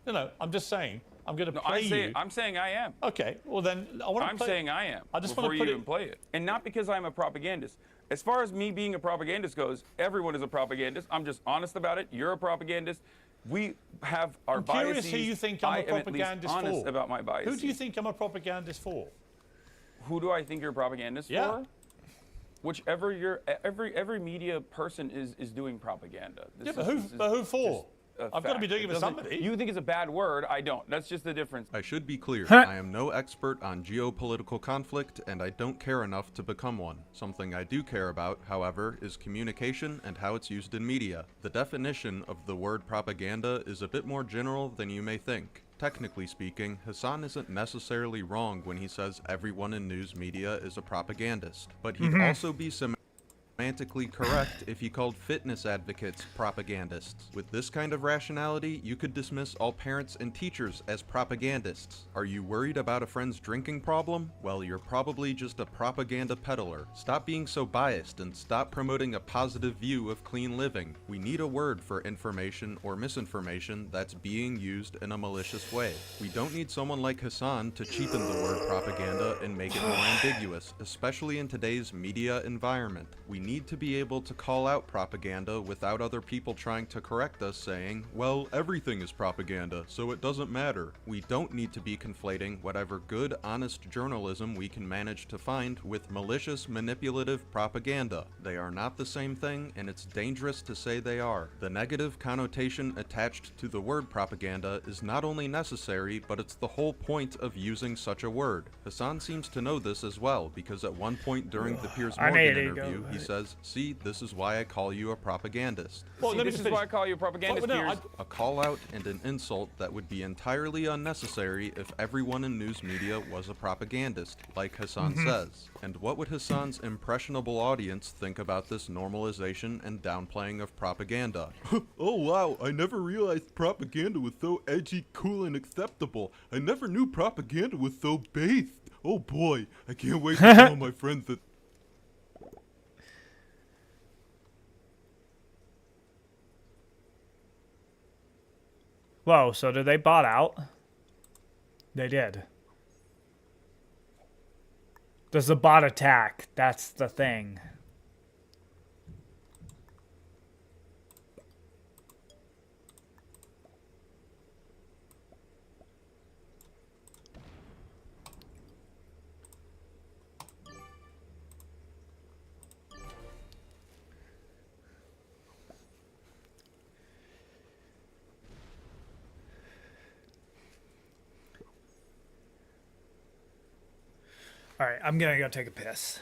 propagandist. I'm just saying. I'm going to No, play you. I'm saying I am. Okay, well then I want to. I'm saying I am. I just before want to you put even it. play it, and not because I'm a propagandist. As far as me being a propagandist goes, everyone is a propagandist. I'm just honest about it. You're a propagandist. We have our I'm biases. curious who you think I'm a I am at least propagandist honest for. about my biases. Who do you think I'm a propagandist for? Who do I think you're a propagandist for? Whichever every media person is doing propaganda. Yeah, but who for? I've got to be doing it for doesn't- somebody. You think it's a bad word? I don't. That's just the difference. I should be clear, I am no expert on geopolitical conflict, and I don't care enough to become one. Something I do care about, however, is communication and how it's used in media. The definition of the word propaganda is a bit more general than you may think. Technically speaking, Hassan isn't necessarily wrong when he says everyone in news media is a propagandist, but he'd also be semantically correct if he called fitness advocates propagandists. With this kind of rationality, you could dismiss all parents and teachers as propagandists. Are you worried about a friend's drinking problem? Well, you're probably just a propaganda peddler. Stop being so biased and stop promoting a positive view of clean living. We need a word for information or misinformation that's being used in a malicious way. We don't need someone like Hassan to cheapen the word propaganda and make it more ambiguous, especially in today's media environment. We need to be able to call out propaganda without other people trying to correct us saying, well, everything is propaganda, so it doesn't matter. We don't need to be conflating whatever good, honest journalism we can manage to find with malicious, manipulative propaganda. They are not the same thing, and it's dangerous to say they are. The negative connotation attached to the word propaganda is not only necessary, but it's the whole point of using such a word. Hassan seems to know this as well, because at one point during the Piers Morgan interview, he says, see, this is why I call you a propagandist. Well, this is why I call you a propagandist. A call out and an insult that would be entirely unnecessary if everyone in news media was a propagandist, like Hassan says. And what would Hassan's impressionable audience think about this normalization and downplaying of propaganda? Oh wow, I never realized propaganda was so edgy, cool, and acceptable. I never knew propaganda was so based. Oh boy, I can't wait to tell my friends that. Whoa, so did they bot out? They did. Does the bot attack? That's the thing. All right, I'm gonna go take a piss.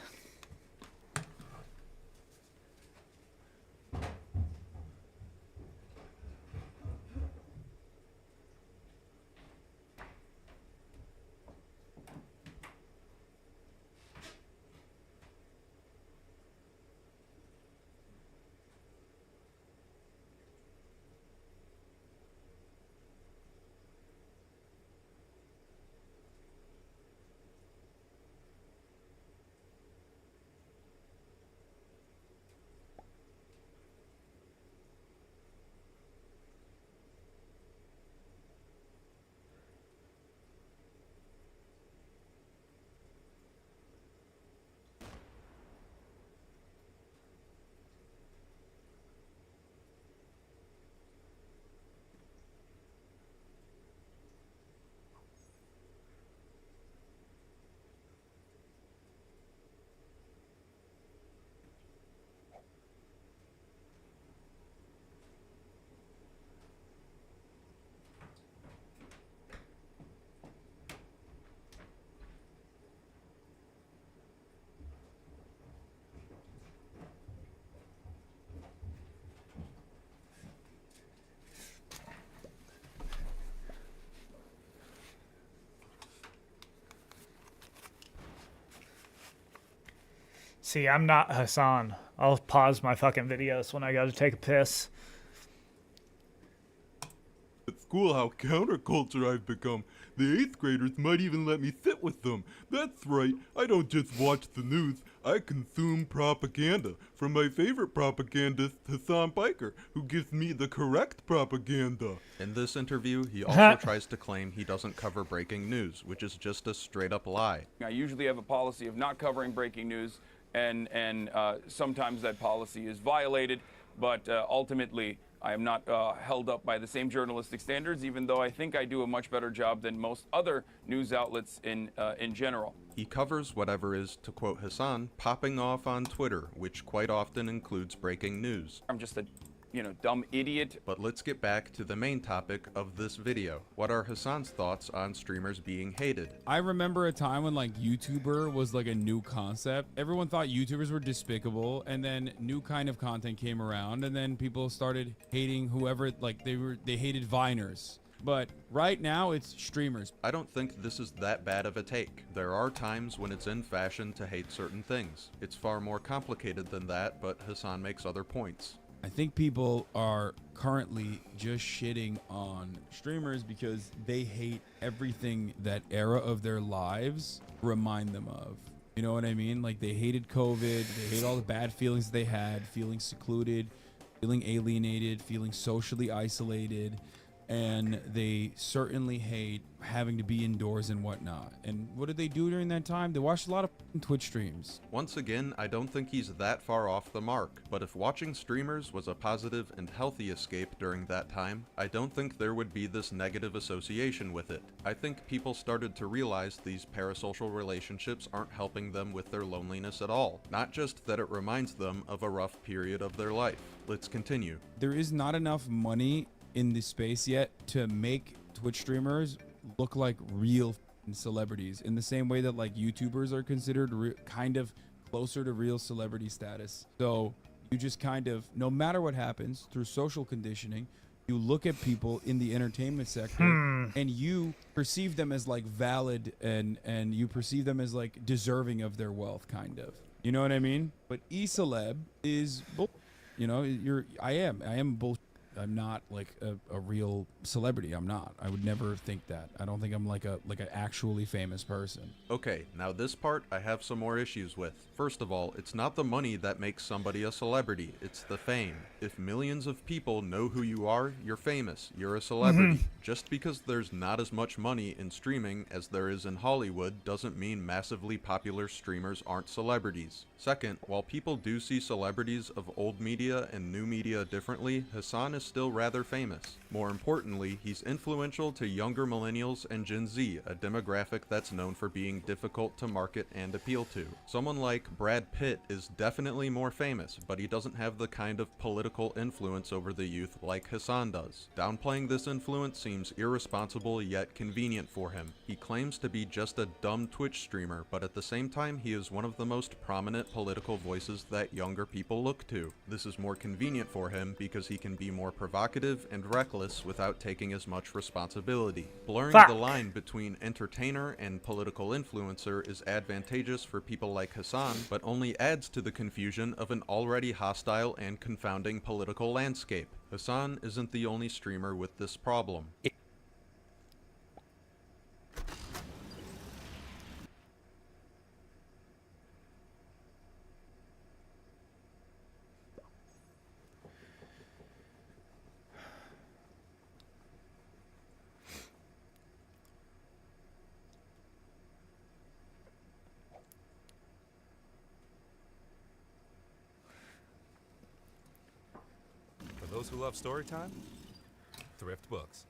See, I'm not Hassan. I'll pause my fucking videos when I go to take a piss. At school, how counterculture I've become. The 8th graders might even let me sit with them. That's right, I don't just watch the news, I consume propaganda from my favorite propagandist, Hassan Biker, who gives me the correct propaganda. In this interview, he also tries to claim he doesn't cover breaking news, which is just a straight-up lie. I usually have a policy of not covering breaking news, and sometimes that policy is violated, but ultimately I am not held up by the same journalistic standards, even though I think I do a much better job than most other news outlets in general. He covers whatever is, to quote Hassan, popping off on Twitter, which quite often includes breaking news. I'm just a dumb idiot. But let's get back to the main topic of this video. What are Hassan's thoughts on streamers being hated? I remember a time when like YouTuber was like a new concept. Everyone thought YouTubers were despicable, and then new kind of content came around, and then people started hating whoever, like they hated Viners. But right now it's streamers. I don't think this is that bad of a take. There are times when it's in fashion to hate certain things. It's far more complicated than that, but Hassan makes other points. I think people are currently just shitting on streamers because they hate everything that era of their lives remind them of. You know what I mean? Like they hated COVID, they hate all the bad feelings they had, feeling secluded, feeling alienated, feeling socially isolated, and they certainly hate having to be indoors and whatnot. And what did they do during that time? They watched a lot of Twitch streams. Once again, I don't think he's that far off the mark, but if watching streamers was a positive and healthy escape during that time, I don't think there would be this negative association with it. I think people started to realize these parasocial relationships aren't helping them with their loneliness at all, not just that it reminds them of a rough period of their life. Let's continue. There is not enough money in this space yet to make Twitch streamers look like real celebrities in the same way that like YouTubers are considered kind of closer to real celebrity status. So you just kind of, no matter what happens through social conditioning, you look at people in the entertainment sector and you perceive them as like valid and you perceive them as like deserving of their wealth, kind of. You know what I mean? But e-celeb is bull. You know, I am bull. I'm not like a real celebrity. I'm not. I would never think that. I don't think I'm like an actually famous person. Okay, now this part I have some more issues with. First of all, it's not the money that makes somebody a celebrity, it's the fame. If millions of people know who you are, you're famous, you're a celebrity. Just because there's not as much money in streaming as there is in Hollywood doesn't mean massively popular streamers aren't celebrities. Second, while people do see celebrities of old media and new media differently, Hassan is still rather famous. More importantly, he's influential to younger millennials and Gen Z, a demographic that's known for being difficult to market and appeal to. Someone like Brad Pitt is definitely more famous, but he doesn't have the kind of political influence over the youth like Hassan does. Downplaying this influence seems irresponsible yet convenient for him. He claims to be just a dumb Twitch streamer, but at the same time he is one of the most prominent political voices that younger people look to. This is more convenient for him because he can be more provocative and reckless without taking as much responsibility. Blurring the line between entertainer and political influencer is advantageous for people like Hassan, but only adds to the confusion of an already hostile and confounding political landscape. Hassan isn't the only streamer with this problem. For those who love story time, Thrift Books.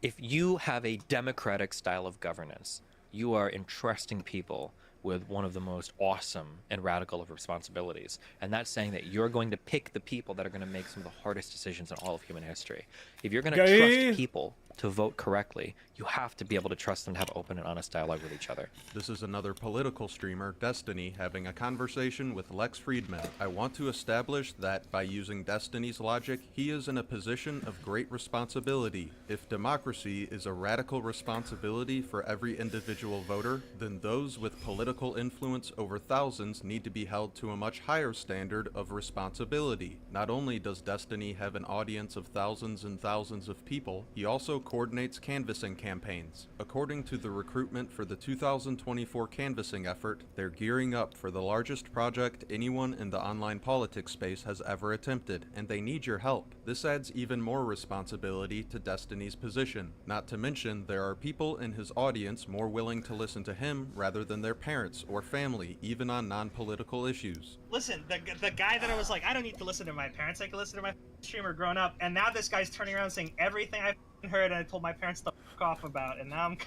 If you have a democratic style of governance, you are entrusting people with one of the most awesome and radical of responsibilities. And that's saying that you're going to pick the people that are going to make some of the hardest decisions in all of human history. If you're going to trust people to vote correctly, You have to be able to trust them to have open and honest dialogue with each other. This is another political streamer, Destiny, having a conversation with Lex Friedman. I want to establish that by using Destiny's logic, he is in a position of great responsibility. If democracy is a radical responsibility for every individual voter, then those with political influence over thousands need to be held to a much higher standard of responsibility. Not only does Destiny have an audience of thousands and thousands of people, he also coordinates canvassing campaigns. According to the recruitment for the 2024 canvassing effort, they're gearing up for the largest project anyone in the online politics space has ever attempted, and they need your help. This adds even more responsibility to Destiny's position. Not to mention, there are people in his audience more willing to listen to him rather than their parents or family, even on non-political issues. Listen, the guy that I was like, I don't need to listen to my parents, I can listen to my streamer growing up, and now this guy's turning around saying everything I've heard and I told my parents to fuck off about, and now I'm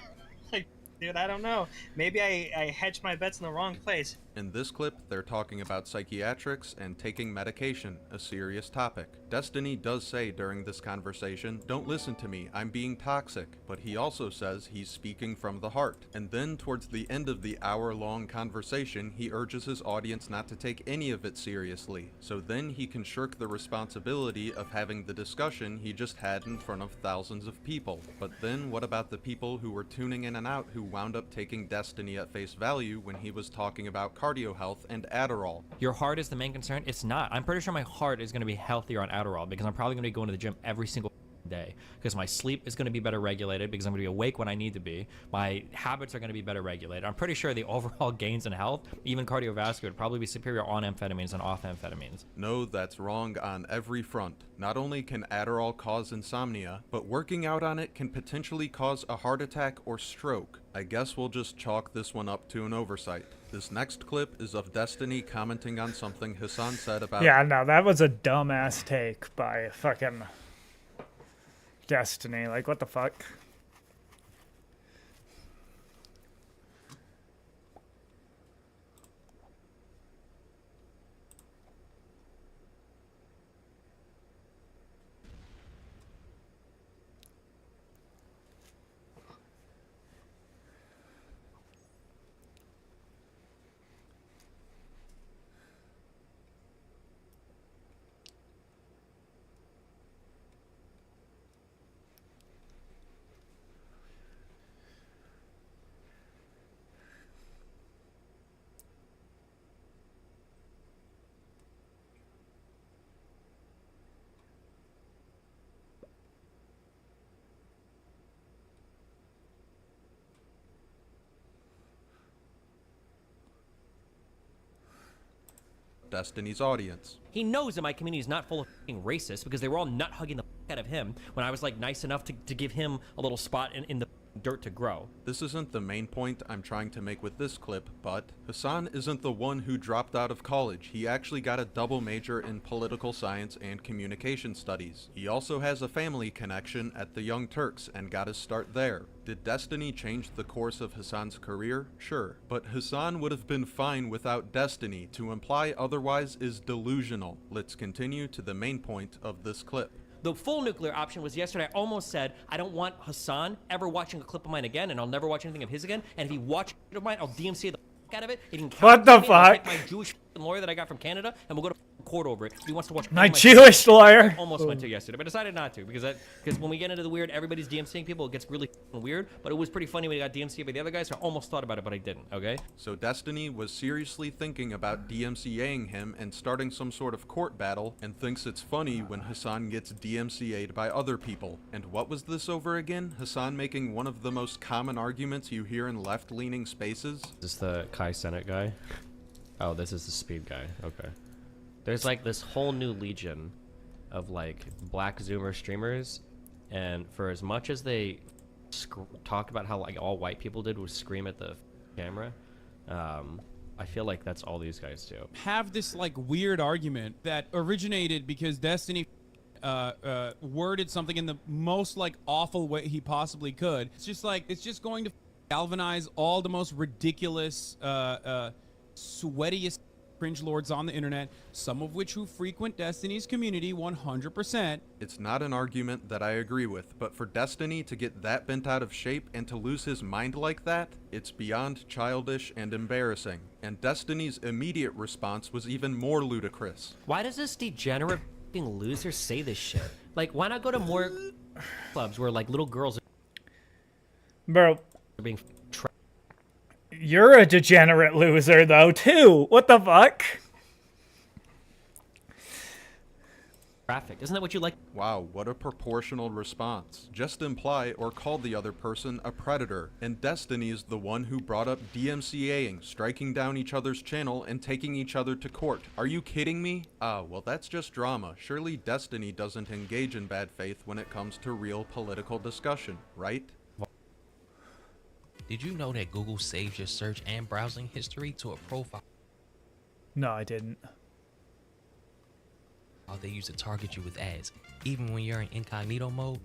like, dude, I don't know. Maybe I hedged my bets in the wrong place. In this clip, they're talking about psychiatrics and taking medication, a serious topic. Destiny does say during this conversation, "Don't listen to me, I'm being toxic," but he also says he's speaking from the heart. And then towards the end of the hour-long conversation, he urges his audience not to take any of it seriously, so then he can shirk the responsibility of having the discussion he just had in front of thousands of people. But then what about the people who were tuning in and out who wound up taking Destiny at face value when he was talking about cardio health and Adderall? Your heart is the main concern? It's not. I'm pretty sure my heart is going to be healthier on Adderall because I'm probably going to be going to the gym every single day because my sleep is going to be better regulated because I'm going to be awake when I need to be. My habits are going to be better regulated. I'm pretty sure the overall gains in health, even cardiovascular, would probably be superior on amphetamines than off amphetamines. No, that's wrong on every front. Not only can Adderall cause insomnia, but working out on it can potentially cause a heart attack or stroke. I guess we'll just chalk this one up to an oversight. This next clip is of Destiny commenting on something Hassan said about— Yeah, no, that was a dumbass take by fucking Destiny. Like, what the fuck? Destiny's audience. He knows that my community is not full of f***ing racists because they were all nut hugging the f*** out of him when I was like nice enough to give him a little spot in the dirt to grow. This isn't the main point I'm trying to make with this clip, but Hassan isn't the one who dropped out of college. He actually got a double major in political science and communication studies. He also has a family connection at the Young Turks and got his start there. Did Destiny change the course of Hassan's career? Sure. But Hassan would have been fine without Destiny. To imply otherwise is delusional. Let's continue to the main point of this clip. The full nuclear option was yesterday. I almost said, I don't want Hassan ever watching a clip of mine again, and I'll never watch anything of his again. And if he watches of mine, I'll DMCA the f*** out of it. He can What the me, and I'll fuck? take my Jewish lawyer that I got from Canada, and we'll go to court over it. If he wants to watch My my Jewish lawyer. I almost went to yesterday, but decided not to because when we get into the weird, everybody's DMCAing people, it gets really weird. But it was pretty funny when he got DMCA'd by the other guys, so I almost thought about it, but I didn't. Okay. So Destiny was seriously thinking about DMCAing him and starting some sort of court battle, and thinks it's funny when Hassan gets DMCA'd by other people. And what was this over again? Hassan making one of the most common arguments you hear in left-leaning spaces? Is this the Kai Cenat guy? Oh, this is the Speed guy. Okay. There's like this whole new legion of like black Zoomer streamers, and for as much as they talk about how like all white people did was scream at the camera, I feel like that's all these guys do. Have this like weird argument that originated because Destiny worded something in the most like awful way he possibly could. It's just like, it's just going to galvanize all the most ridiculous, sweatiest cringe lords on the internet, some of which who frequent Destiny's community 100%. It's not an argument that I agree with, but for Destiny to get that bent out of shape and to lose his mind like that, it's beyond childish and embarrassing. And Destiny's immediate response was even more ludicrous. Why does this degenerate f***ing loser say this shit? Like, why not go to more clubs where like little girls Bro, are being you're a degenerate loser though too. What the fuck? trafficked? Isn't that what you like? Wow, what a proportional response. Just imply or call the other person a predator. And Destiny's the one who brought up DMCAing, striking down each other's channel, and taking each other to court. Are you kidding me? Ah, well that's just drama. Surely Destiny doesn't engage in bad faith when it comes to real political discussion, right? Did you know that Google saves your search and browsing history to a profile No, I didn't. they use to target you with ads, even when you're in incognito mode?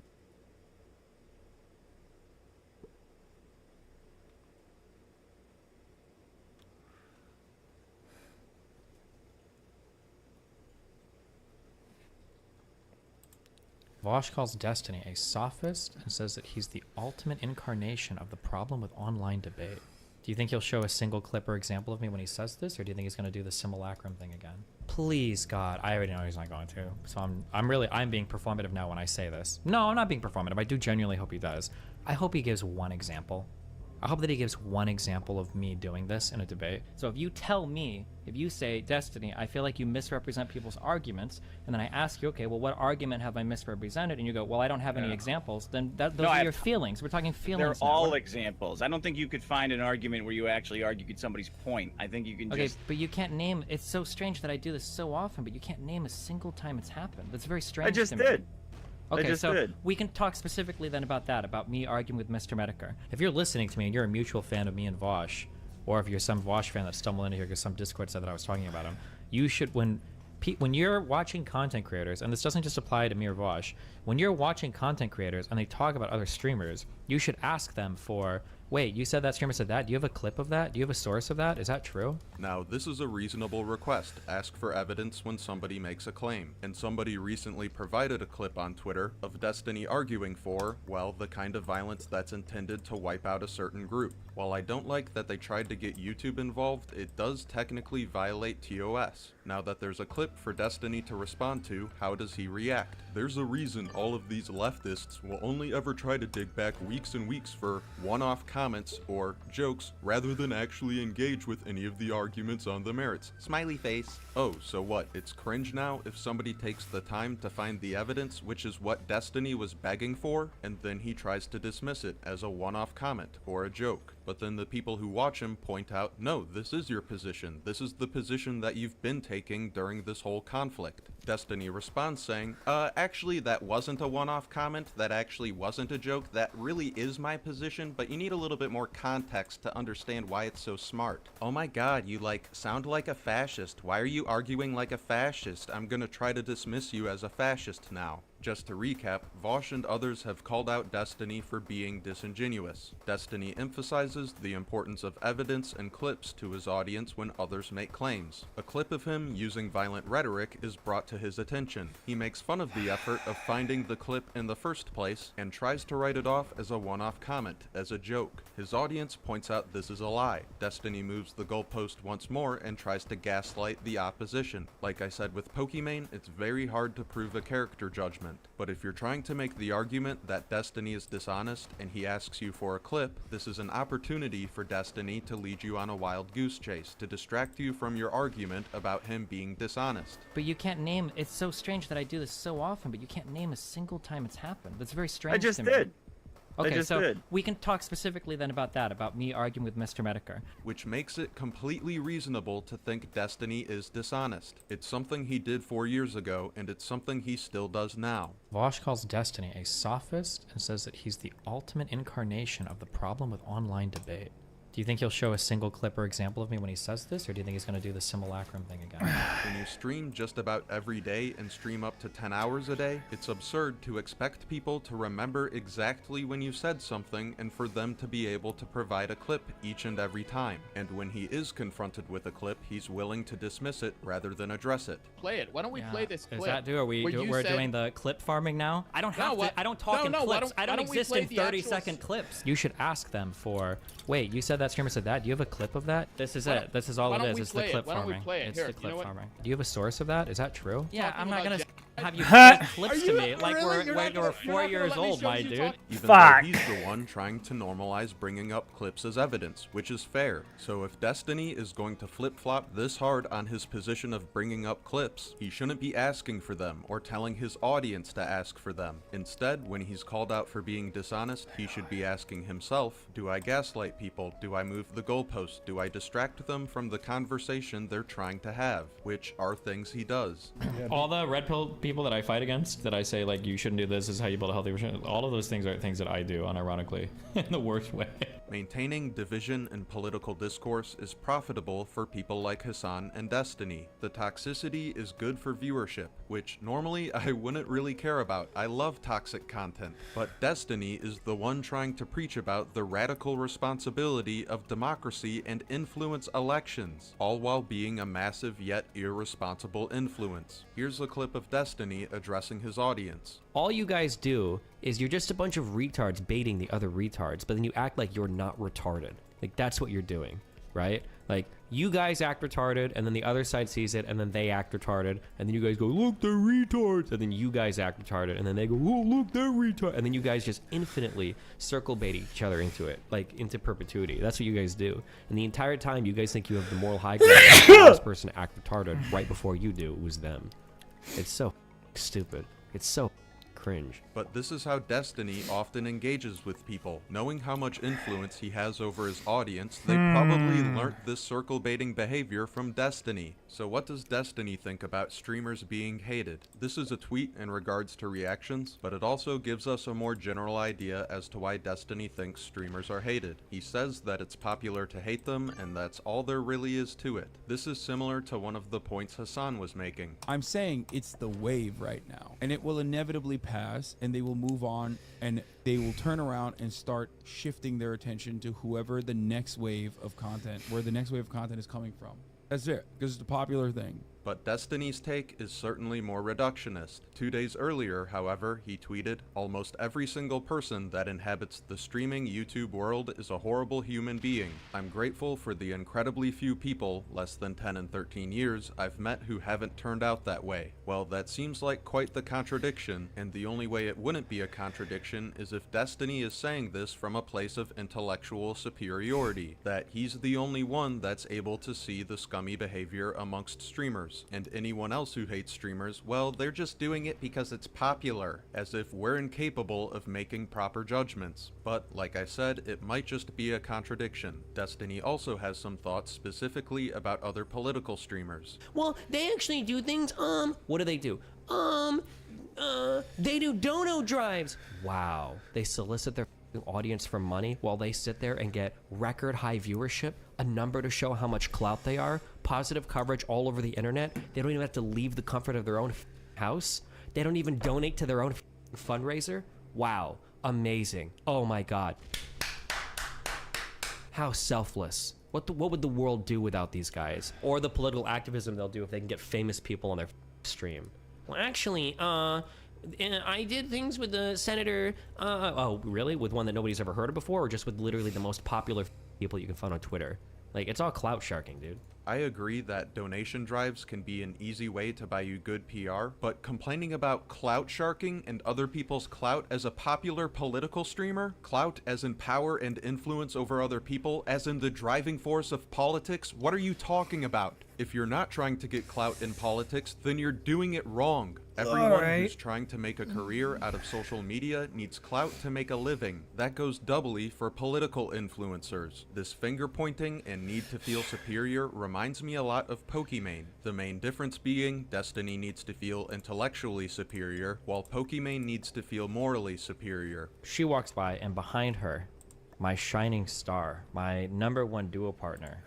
Vosh calls Destiny a sophist and says that he's the ultimate incarnation of the problem with online debate. Do you think he'll show a single clip or example of me when he says this, or do you think he's going to do the simulacrum thing again? Please, God. I already know he's not going to. So I'm being performative now when I say this. No, I'm not being performative. I do genuinely hope he does. I hope he gives one example. I hope that he gives one example of me doing this in a debate. So if you tell me, if you say, Destiny, I feel like you misrepresent people's arguments, and then I ask you, okay, well, what argument have I misrepresented? And you go, well, I don't have any examples, then those are your feelings. We're talking feelings. They're all examples. I don't think you could find an argument where you actually argued somebody's point. I think you can Okay, just... but you can't name, it's so strange that I do this so often, but you can't name a single time it's happened. That's very strange I just to me. did. Okay, so we can talk specifically then about that, about me arguing with Mr. Medicare. If you're listening to me and you're a mutual fan of me and Vosh, or if you're some Vosh fan that stumbled into here because some Discord said that I was talking about him, you should, when you're watching content creators, and this doesn't just apply to me or Vosh, when you're watching content creators and they talk about other streamers, you should ask them for, wait, you said that streamer said that? Do you have a clip of that? Do you have a source of that? Is that true? Now, this is a reasonable request. Ask for evidence when somebody makes a claim. And somebody recently provided a clip on Twitter of Destiny arguing for, well, the kind of violence that's intended to wipe out a certain group. While I don't like that they tried to get YouTube involved, it does technically violate TOS. Now that there's a clip for Destiny to respond to, how does he react? There's a reason all of these leftists will only ever try to dig back weeks and weeks for one-off comments or jokes rather than actually engage with any of the arguments on the merits. Smiley face. Oh, so what? It's cringe now if somebody takes the time to find the evidence, which is what Destiny was begging for, and then he tries to dismiss it as a one-off comment or a joke. But then the people who watch him point out, no, this is your position. This is the position that you've been taking during this whole conflict. Destiny responds saying, actually that wasn't a one-off comment, that actually wasn't a joke, that really is my position, but you need a little bit more context to understand why it's so smart. Oh my god, you sound like a fascist. Why are you arguing like a fascist? I'm gonna try to dismiss you as a fascist now. Just to recap, Vosh and others have called out Destiny for being disingenuous. Destiny emphasizes the importance of evidence and clips to his audience when others make claims. A clip of him using violent rhetoric is brought to his attention. He makes fun of the effort of finding the clip in the first place and tries to write it off as a one-off comment, as a joke. His audience points out this is a lie. Destiny moves the goalpost once more and tries to gaslight the opposition. Like I said with Pokimane, it's very hard to prove a character judgment. But if you're trying to make the argument that Destiny is dishonest and he asks you for a clip, this is an opportunity for Destiny to lead you on a wild goose chase, to distract you from your argument about him being dishonest. But you can't name, it's so strange that I do this so often, but you can't name a single time it's happened. That's very strange to me. Okay, so we can talk specifically then about that, about me arguing with Mr. Medicare. Which makes it completely reasonable to think Destiny is dishonest. It's something he did 4 years ago, and it's something he still does now. Vosh calls Destiny a sophist and says that he's the ultimate incarnation of the problem with online debate. Do Do you think he'll show a single clip or example of me when he says this, or do you think he's going to do the simulacrum thing again? When you stream just about every day and stream up to 10 hours a day, it's absurd to expect people to remember exactly when you said something and for them to be able to provide a clip each and every time. And when he is confronted with a clip, he's willing to dismiss it rather than address it. Play it. Why don't we play this clip? Is that do? Are we? We're doing the clip farming now. I don't have to. I don't talk in clips. I don't exist in 30-second clips. You should ask them for. Wait, you said that streamer said that. Do you have a clip of that? This is it. This is all it is. It's the clip farming. It's the clip farming. Do you have a source of that? Is that true? Yeah, I'm not gonna have you play clips to me like we're 4 years old, my dude. Even though he's the one trying to normalize bringing up clips as evidence, which is fair. So if Destiny is going to flip-flop this hard on his position of bringing up clips, he shouldn't be asking for them or telling his audience to ask for them. Instead, when he's called out for being dishonest, he should be asking himself, do I gaslight people? Do I move the goalpost? Do I distract them from the conversation they're trying to have? Which are things he does. All the red pill people that I fight against, that I say like you shouldn't do this, is how you build a healthy relationship, all of those things are things that I do unironically in the worst way. Maintaining division in political discourse is profitable for people like Hassan and Destiny. The toxicity is good for viewership, which normally I wouldn't really care about. I love toxic content. But Destiny is the one trying to preach about the radical responsibility of democracy and influence elections, all while being a massive yet irresponsible influence. Here's a clip of Destiny addressing his audience. All you guys do is you're just a bunch of retards baiting the other retards, but then you act like you're not retarded. Like, that's what you're doing, right? Like, you guys act retarded, and then the other side sees it, and then they act retarded, and then you guys go, look, they're retards, and then you guys act retarded, and then they go, oh, look, they're retards, and then you guys just infinitely circle bait each other into it, like, into perpetuity. That's what you guys do. And the entire time, you guys think you have the moral high ground. The last person to act retarded right before you do was them. It's so stupid. It's so cringe. But this is how Destiny often engages with people. Knowing how much influence he has over his audience, they probably learnt this circle baiting behavior from Destiny. So what does Destiny think about streamers being hated? This is a tweet in regards to reactions, but it also gives us a more general idea as to why Destiny thinks streamers are hated. He says that it's popular to hate them, and that's all there really is to it. This is similar to one of the points Hassan was making. I'm saying it's the wave right now, and it will inevitably pass, and they will move on, and they will turn around and start shifting their attention to whoever the next wave of content, where the next wave of content is coming from. That's it, because it's a popular thing. But Destiny's take is certainly more reductionist. 2 days earlier, however, he tweeted, almost every single person that inhabits the streaming YouTube world is a horrible human being. I'm grateful for the incredibly few people, less than 10 and 13 years, I've met who haven't turned out that way. Well, that seems like quite the contradiction, and the only way it wouldn't be a contradiction is if Destiny is saying this from a place of intellectual superiority, that he's the only one that's able to see the scummy behavior amongst streamers. And anyone else who hates streamers, well, they're just doing it because it's popular, as if we're incapable of making proper judgments. But, like I said, it might just be a contradiction. Destiny also has some thoughts specifically about other political streamers. Well, they actually do things, what do? They do dono drives. Wow. They solicit their audience for money while they sit there and get record high viewership, a number to show how much clout they are, positive coverage all over the internet. They don't even have to leave the comfort of their own house. They don't even donate to their own fundraiser. Wow. Amazing. Oh my God. How selfless. What would the world do without these guys? Or the political activism they'll do if they can get famous people on their stream. Well, actually, I did things with the senator. Oh, really? With one that nobody's ever heard of before, or just with literally the most popular people you can find on Twitter? Like, it's all clout sharking, dude. I agree that donation drives can be an easy way to buy you good PR, but complaining about clout sharking and other people's clout as a popular political streamer, clout as in power and influence over other people, as in the driving force of politics, what are you talking about? If you're not trying to get clout in politics, then you're doing it wrong. Everyone who's trying to make a career out of social media needs clout to make a living. That goes doubly for political influencers. This finger pointing and need to feel superior reminds me a lot of Pokimane. The main difference being Destiny needs to feel intellectually superior, while Pokimane needs to feel morally superior. She walks by, and behind her, my shining star, my #1 duo partner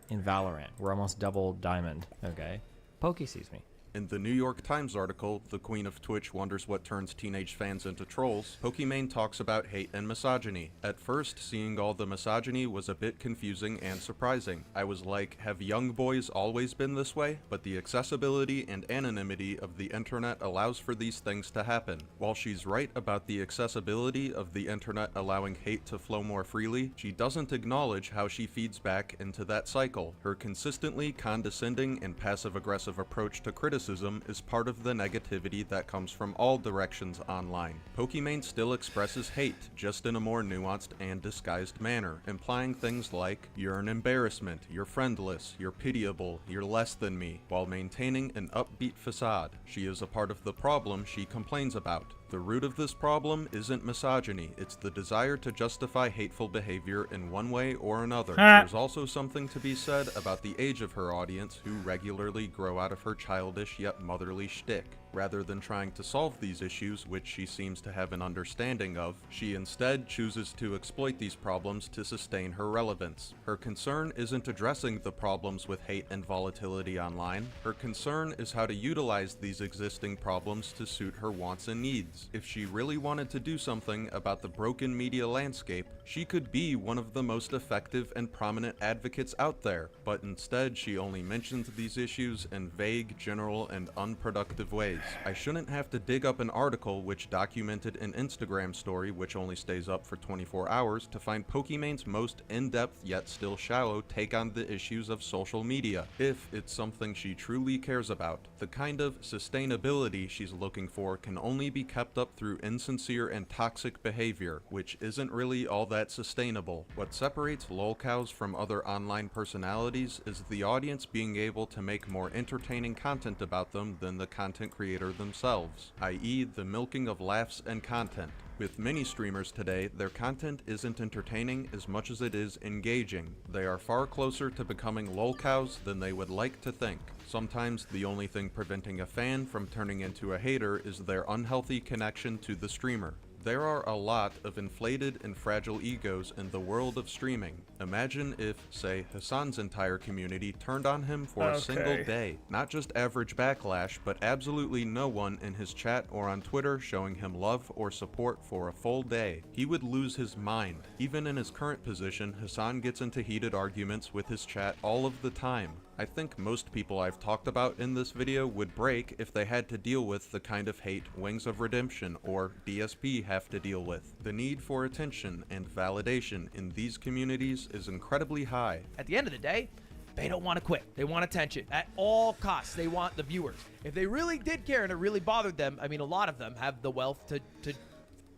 in Valorant. We're almost double diamond, okay? Pokey sees me. In the New York Times article, The Queen of Twitch Wonders What Turns Teenage Fans into Trolls, Pokimane talks about hate and misogyny. At first, seeing all the misogyny was a bit confusing and surprising. I was like, have young boys always been this way? But the accessibility and anonymity of the internet allows for these things to happen. While she's right about the accessibility of the internet allowing hate to flow more freely, she doesn't acknowledge how she feeds back into that cycle. Her consistently condescending and passive-aggressive approach to criticism is part of the negativity that comes from all directions online. Pokimane still expresses hate, just in a more nuanced and disguised manner, implying things like, "You're an embarrassment, you're friendless, you're pitiable, you're less than me," while maintaining an upbeat facade. She is a part of the problem she complains about. The root of this problem isn't misogyny, it's the desire to justify hateful behavior in one way or another. There's also something to be said about the age of her audience, who regularly grow out of her childish yet motherly shtick. Rather than trying to solve these issues, which she seems to have an understanding of, she instead chooses to exploit these problems to sustain her relevance. Her concern isn't addressing the problems with hate and volatility online. Her concern is how to utilize these existing problems to suit her wants and needs. If she really wanted to do something about the broken media landscape, she could be one of the most effective and prominent advocates out there, but instead she only mentions these issues in vague, general, and unproductive ways. I shouldn't have to dig up an article which documented an Instagram story which only stays up for 24 hours to find Pokimane's most in-depth yet still shallow take on the issues of social media, if it's something she truly cares about. The kind of sustainability she's looking for can only be kept up through insincere and toxic behavior, which isn't really all that sustainable. What separates lolcows from other online personalities is the audience being able to make more entertaining content about them than the content creator themselves, i.e. the milking of laughs and content. With many streamers today, their content isn't entertaining as much as it is engaging. They are far closer to becoming lolcows than they would like to think. Sometimes the only thing preventing a fan from turning into a hater is their unhealthy connection to the streamer. There are a lot of inflated and fragile egos in the world of streaming. Imagine if, say, Hassan's entire community turned on him for a single day. Not just average backlash, but absolutely no one in his chat or on Twitter showing him love or support for a full day. He would lose his mind. Even in his current position, Hassan gets into heated arguments with his chat all of the time. I think most people I've talked about in this video would break if they had to deal with the kind of hate Wings of Redemption or DSP have to deal with. The need for attention and validation in these communities is incredibly high. At the end of the day, they don't want to quit. They want attention at all costs. They want the viewers. If they really did care and it really bothered them, I mean, a lot of them have the wealth to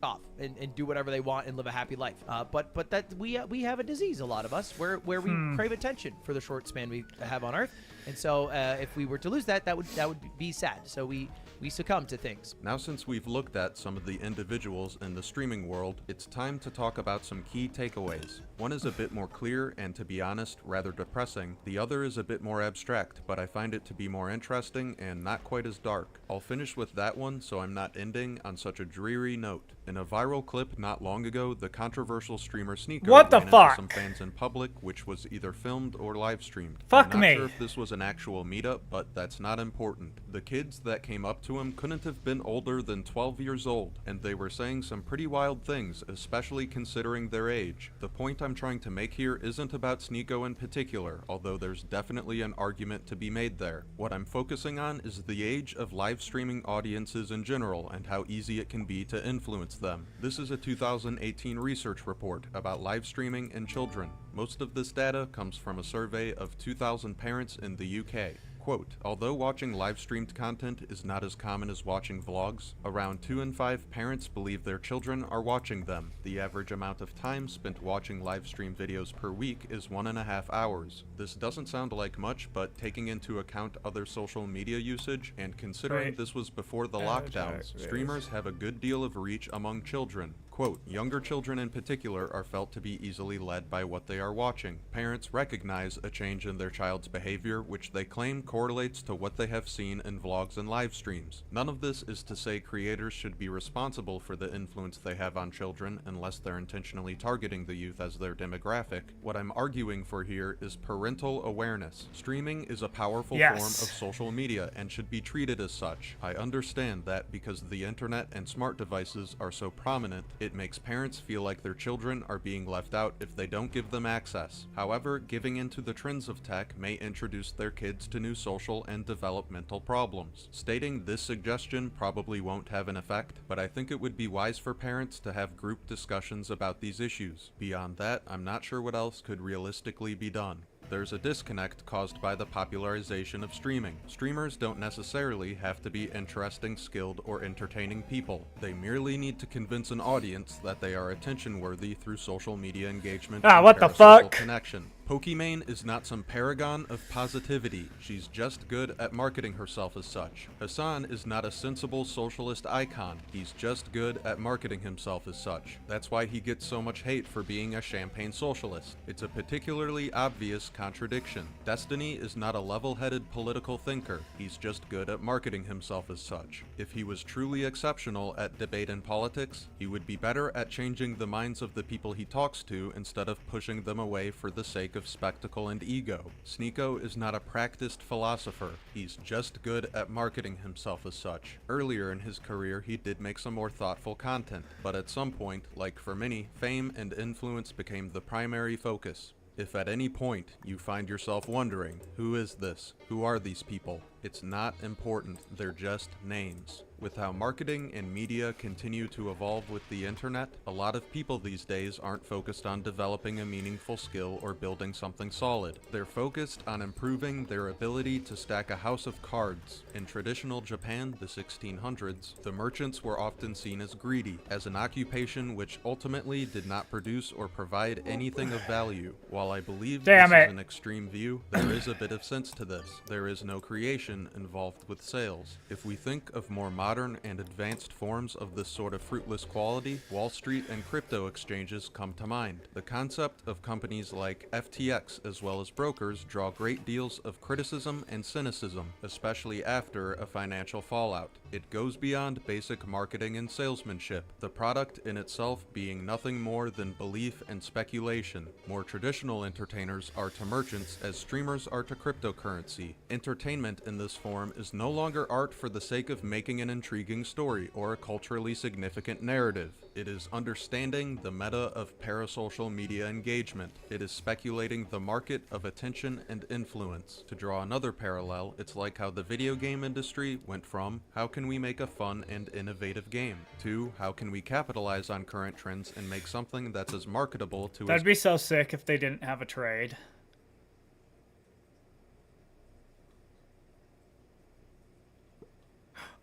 off and do whatever they want and live a happy life. But that we have a disease, a lot of us, where we crave attention for the short span we have on Earth. And so if we were to lose that, that would be sad. So we succumb to things. Now, since we've looked at some of the individuals in the streaming world, it's time to talk about some key takeaways. One is a bit more clear and, to be honest, rather depressing. The other is a bit more abstract, but I find it to be more interesting and not quite as dark. I'll finish with that one so I'm not ending on such a dreary note. In a viral clip not long ago, the controversial streamer Sneako ran into some fans in public, which was either filmed or live streamed. I'm not sure if this was an actual meetup, but that's not important. The kids that came up to him couldn't have been older than 12 years old, and they were saying some pretty wild things, especially considering their age. The point I'm trying to make here isn't about Sneako in particular, although there's definitely an argument to be made there. What I'm focusing on is the age of live streaming audiences in general and how easy it can be to influence them. This is a 2018 research report about live streaming and children. Most of this data comes from a survey of 2,000 parents in the UK. Quote, although watching live-streamed content is not as common as watching vlogs, around 2 in 5 parents believe their children are watching them. The average amount of time spent watching live-stream videos per week is 1.5 hours. This doesn't sound like much, but taking into account other social media usage, and considering this was before the lockdowns, streamers have a good deal of reach among children. Quote, younger children in particular are felt to be easily led by what they are watching. Parents recognize a change in their child's behavior, which they claim correlates to what they have seen in vlogs and live streams. None of this is to say creators should be responsible for the influence they have on children unless they're intentionally targeting the youth as their demographic. What I'm arguing for here is parental awareness. Streaming is a powerful form of social media and should be treated as such. I understand that because the internet and smart devices are so prominent, it makes parents feel like their children are being left out if they don't give them access. However, giving into the trends of tech may introduce their kids to new social and developmental problems. Stating this suggestion probably won't have an effect, but I think it would be wise for parents to have group discussions about these issues. Beyond that, I'm not sure what else could realistically be done. There's a disconnect caused by the popularization of streaming. Streamers don't necessarily have to be interesting, skilled, or entertaining people. They merely need to convince an audience that they are attention-worthy through social media engagement and what the parasocial fuck? connection. Pokimane is not some paragon of positivity. She's just good at marketing herself as such. Hassan is not a sensible socialist icon. He's just good at marketing himself as such. That's why he gets so much hate for being a champagne socialist. It's a particularly obvious contradiction. Destiny is not a level-headed political thinker. He's just good at marketing himself as such. If he was truly exceptional at debate and politics, he would be better at changing the minds of the people he talks to instead of pushing them away for the sake of spectacle and ego. Sneeko is not a practiced philosopher. He's just good at marketing himself as such. Earlier in his career, he did make some more thoughtful content, but at some point, like for many, fame and influence became the primary focus. If at any point you find yourself wondering, who is this? Who are these people? It's not important, they're just names. With how marketing and media continue to evolve with the internet, a lot of people these days aren't focused on developing a meaningful skill or building something solid. They're focused on improving their ability to stack a house of cards. In traditional Japan, the 1600s, the merchants were often seen as greedy, as an occupation which ultimately did not produce or provide anything of value. While I believe this is an extreme view, there is a bit of sense to this. There is no creation involved with sales. If we think of more modern and advanced forms of this sort of fruitless quality, Wall Street and crypto exchanges come to mind. The concept of companies like FTX as well as brokers draw great deals of criticism and cynicism, especially after a financial fallout. It goes beyond basic marketing and salesmanship, the product in itself being nothing more than belief and speculation. More traditional entertainers are to merchants as streamers are to cryptocurrency. Entertainment in this form is no longer art for the sake of making an intriguing story or a culturally significant narrative. It is understanding the meta of parasocial media engagement. It is speculating the market of attention and influence. To draw another parallel, it's like how the video game industry went from, how can we make a fun and innovative game, to, how can we capitalize on current trends and make something that's as marketable to That'd be so sick if they didn't have a trade.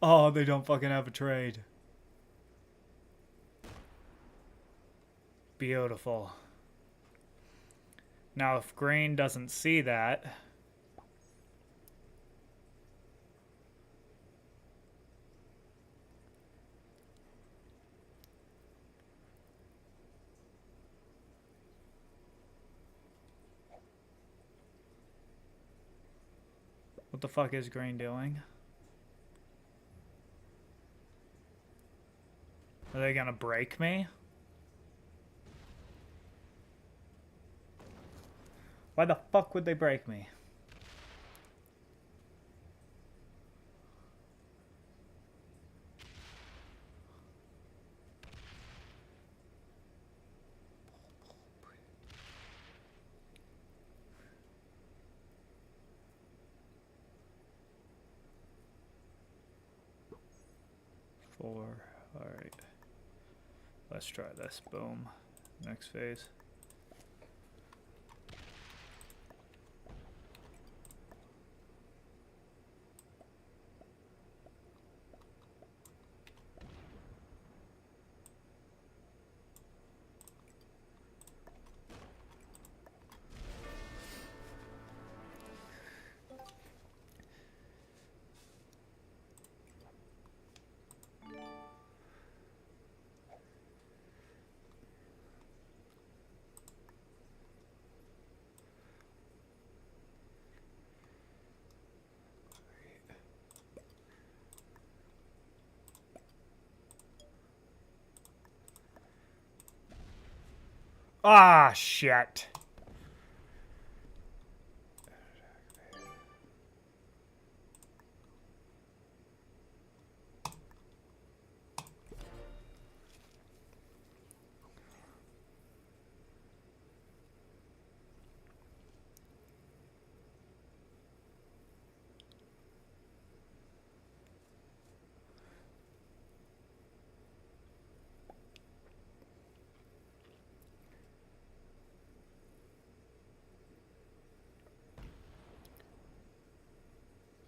Oh, they don't fucking have a trade. Beautiful. Now, if green doesn't see that... What the fuck is green doing? Are they gonna break me? Why the fuck would they break me? Four. Alright. Let's try this. Boom. Next phase. Ah, shit.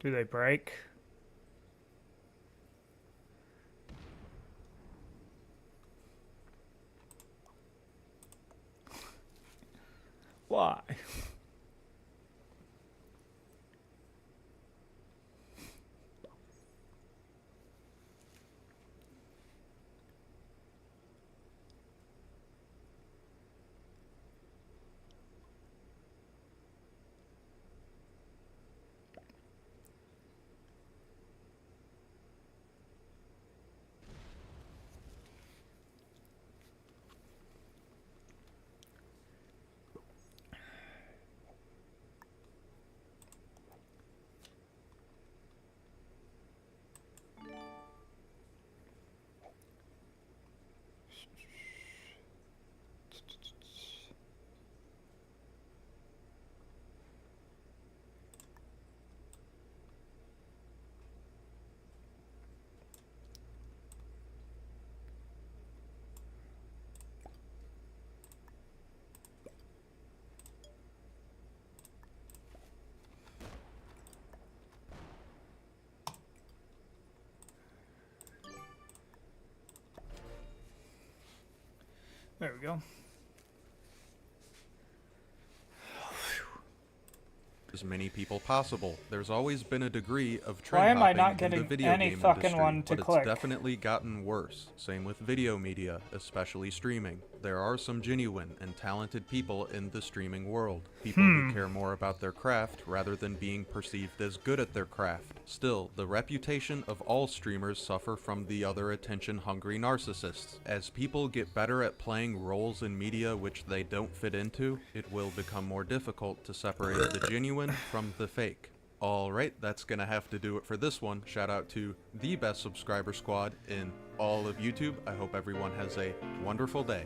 Do they break? Why? There we go. As many people possible. There's always been a degree of Why trend am I hopping not in getting the video any game fucking industry, one to but click? it's definitely gotten worse. Same with video media, especially streaming. There are some genuine and talented people in the streaming world. People who care more about their craft rather than being perceived as good at their craft. Still, the reputation of all streamers suffer from the other attention-hungry narcissists. As people get better at playing roles in media which they don't fit into, it will become more difficult to separate the genuine from the fake. Alright, that's gonna have to do it for this one. Shout out to the best subscriber squad in all of YouTube. I hope everyone has a wonderful day.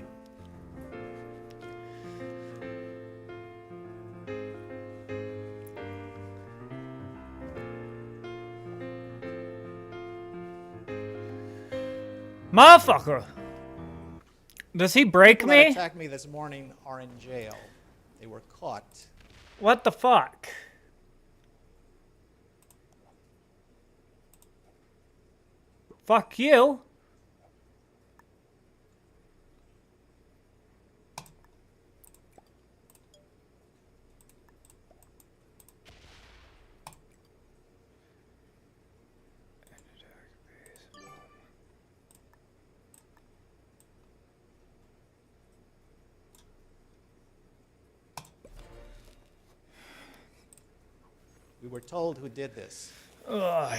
Motherfucker! Does he break People that me? attacked me this morning are in jail. They were caught. What the fuck? Fuck you. We were told who did this. Ugh.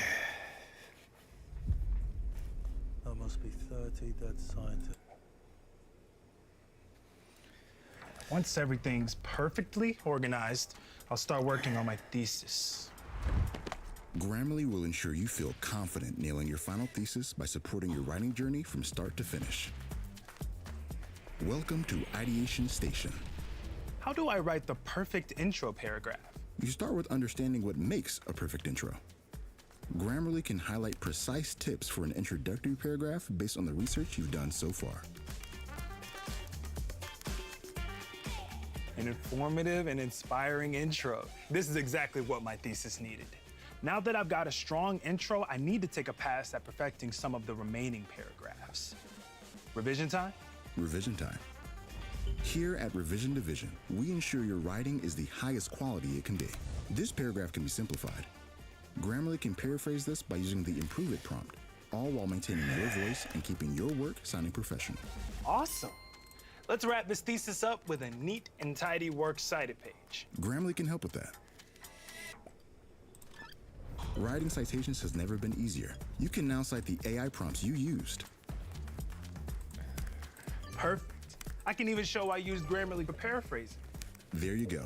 There must be 30 dead scientists. Once everything's perfectly organized, I'll start working on my thesis. Grammarly will ensure you feel confident nailing your final thesis by supporting your writing journey from start to finish. Welcome to Ideation Station. How do I write the perfect intro paragraph? You start with understanding what makes a perfect intro. Grammarly can highlight precise tips for an introductory paragraph based on the research you've done so far. An informative and inspiring intro. This is exactly what my thesis needed. Now that I've got a strong intro, I need to take a pass at perfecting some of the remaining paragraphs. Revision time? Revision time. Here at Revision Division, we ensure your writing is the highest quality it can be. This paragraph can be simplified. Grammarly can paraphrase this by using the Improve It prompt, all while maintaining your voice and keeping your work sounding professional. Awesome. Let's wrap this thesis up with a neat and tidy works cited page. Grammarly can help with that. Writing citations has never been easier. You can now cite the AI prompts you used. Perfect. I can even show I used Grammarly for paraphrasing. There you go.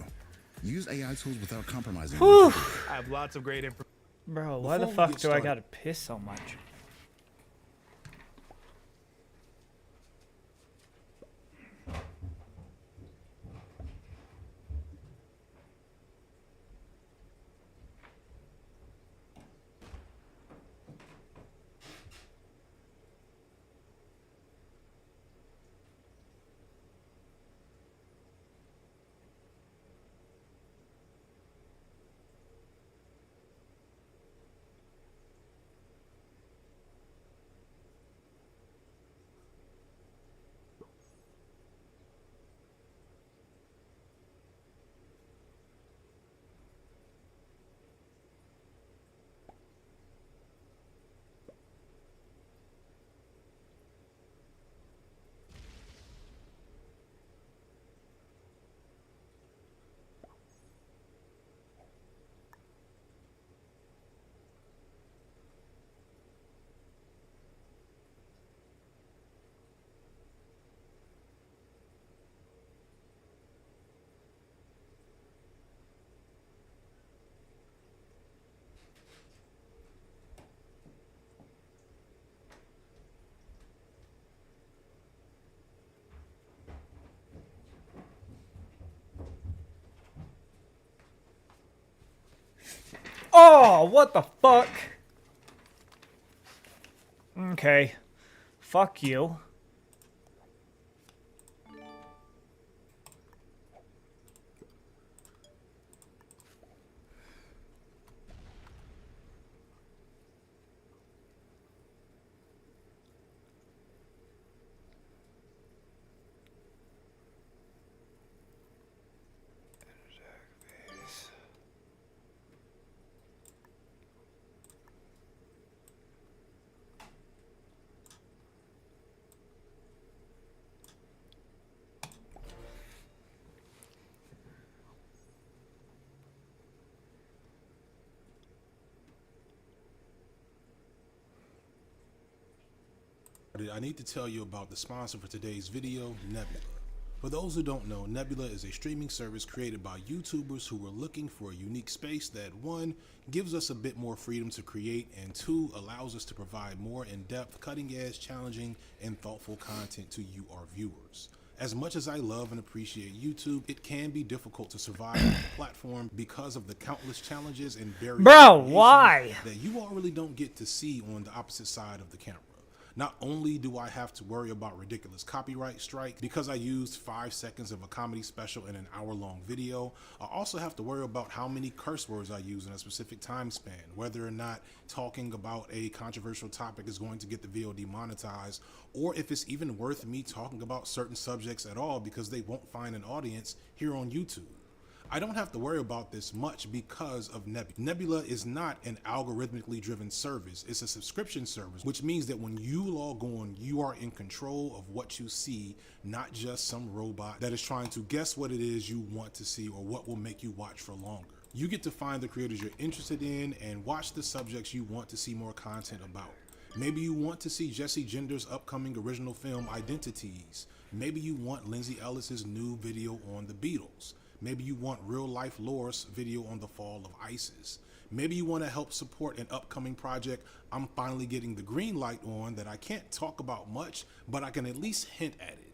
Use AI tools without compromising. Whew. I have lots of great information. Bro, why the Before we fuck get do I started- gotta piss so much? Oh, what the fuck? Okay. Fuck you. I need to tell you about the sponsor for today's video, Nebula. For those who don't know, Nebula is a streaming service created by YouTubers who were looking for a unique space that, one, gives us a bit more freedom to create, and two, allows us to provide more in-depth, cutting-edge, challenging, and thoughtful content to you, our viewers. As much as I love and appreciate YouTube, it can be difficult to survive on the platform because of the countless challenges and barriers why? that you all really don't get to see on the opposite side of the camera. Not only do I have to worry about ridiculous copyright strike because I used 5 seconds of a comedy special in an hour-long video, I also have to worry about how many curse words I use in a specific time span, whether or not talking about a controversial topic is going to get the video demonetized, or if it's even worth me talking about certain subjects at all because they won't find an audience here on YouTube. I don't have to worry about this much because of Nebula. Nebula is not an algorithmically driven service. It's a subscription service, which means that when you log on, you are in control of what you see, not just some robot that is trying to guess what it is you want to see or what will make you watch for longer. You get to find the creators you're interested in and watch the subjects you want to see more content about. Maybe you want to see Jesse Gender's upcoming original film Identities. Maybe you want Lindsay Ellis's new video on the Beatles. Maybe you want Real Life Lore's video on the fall of ISIS. Maybe you want to help support an upcoming project I'm finally getting the green light on that I can't talk about much, but I can at least hint at it.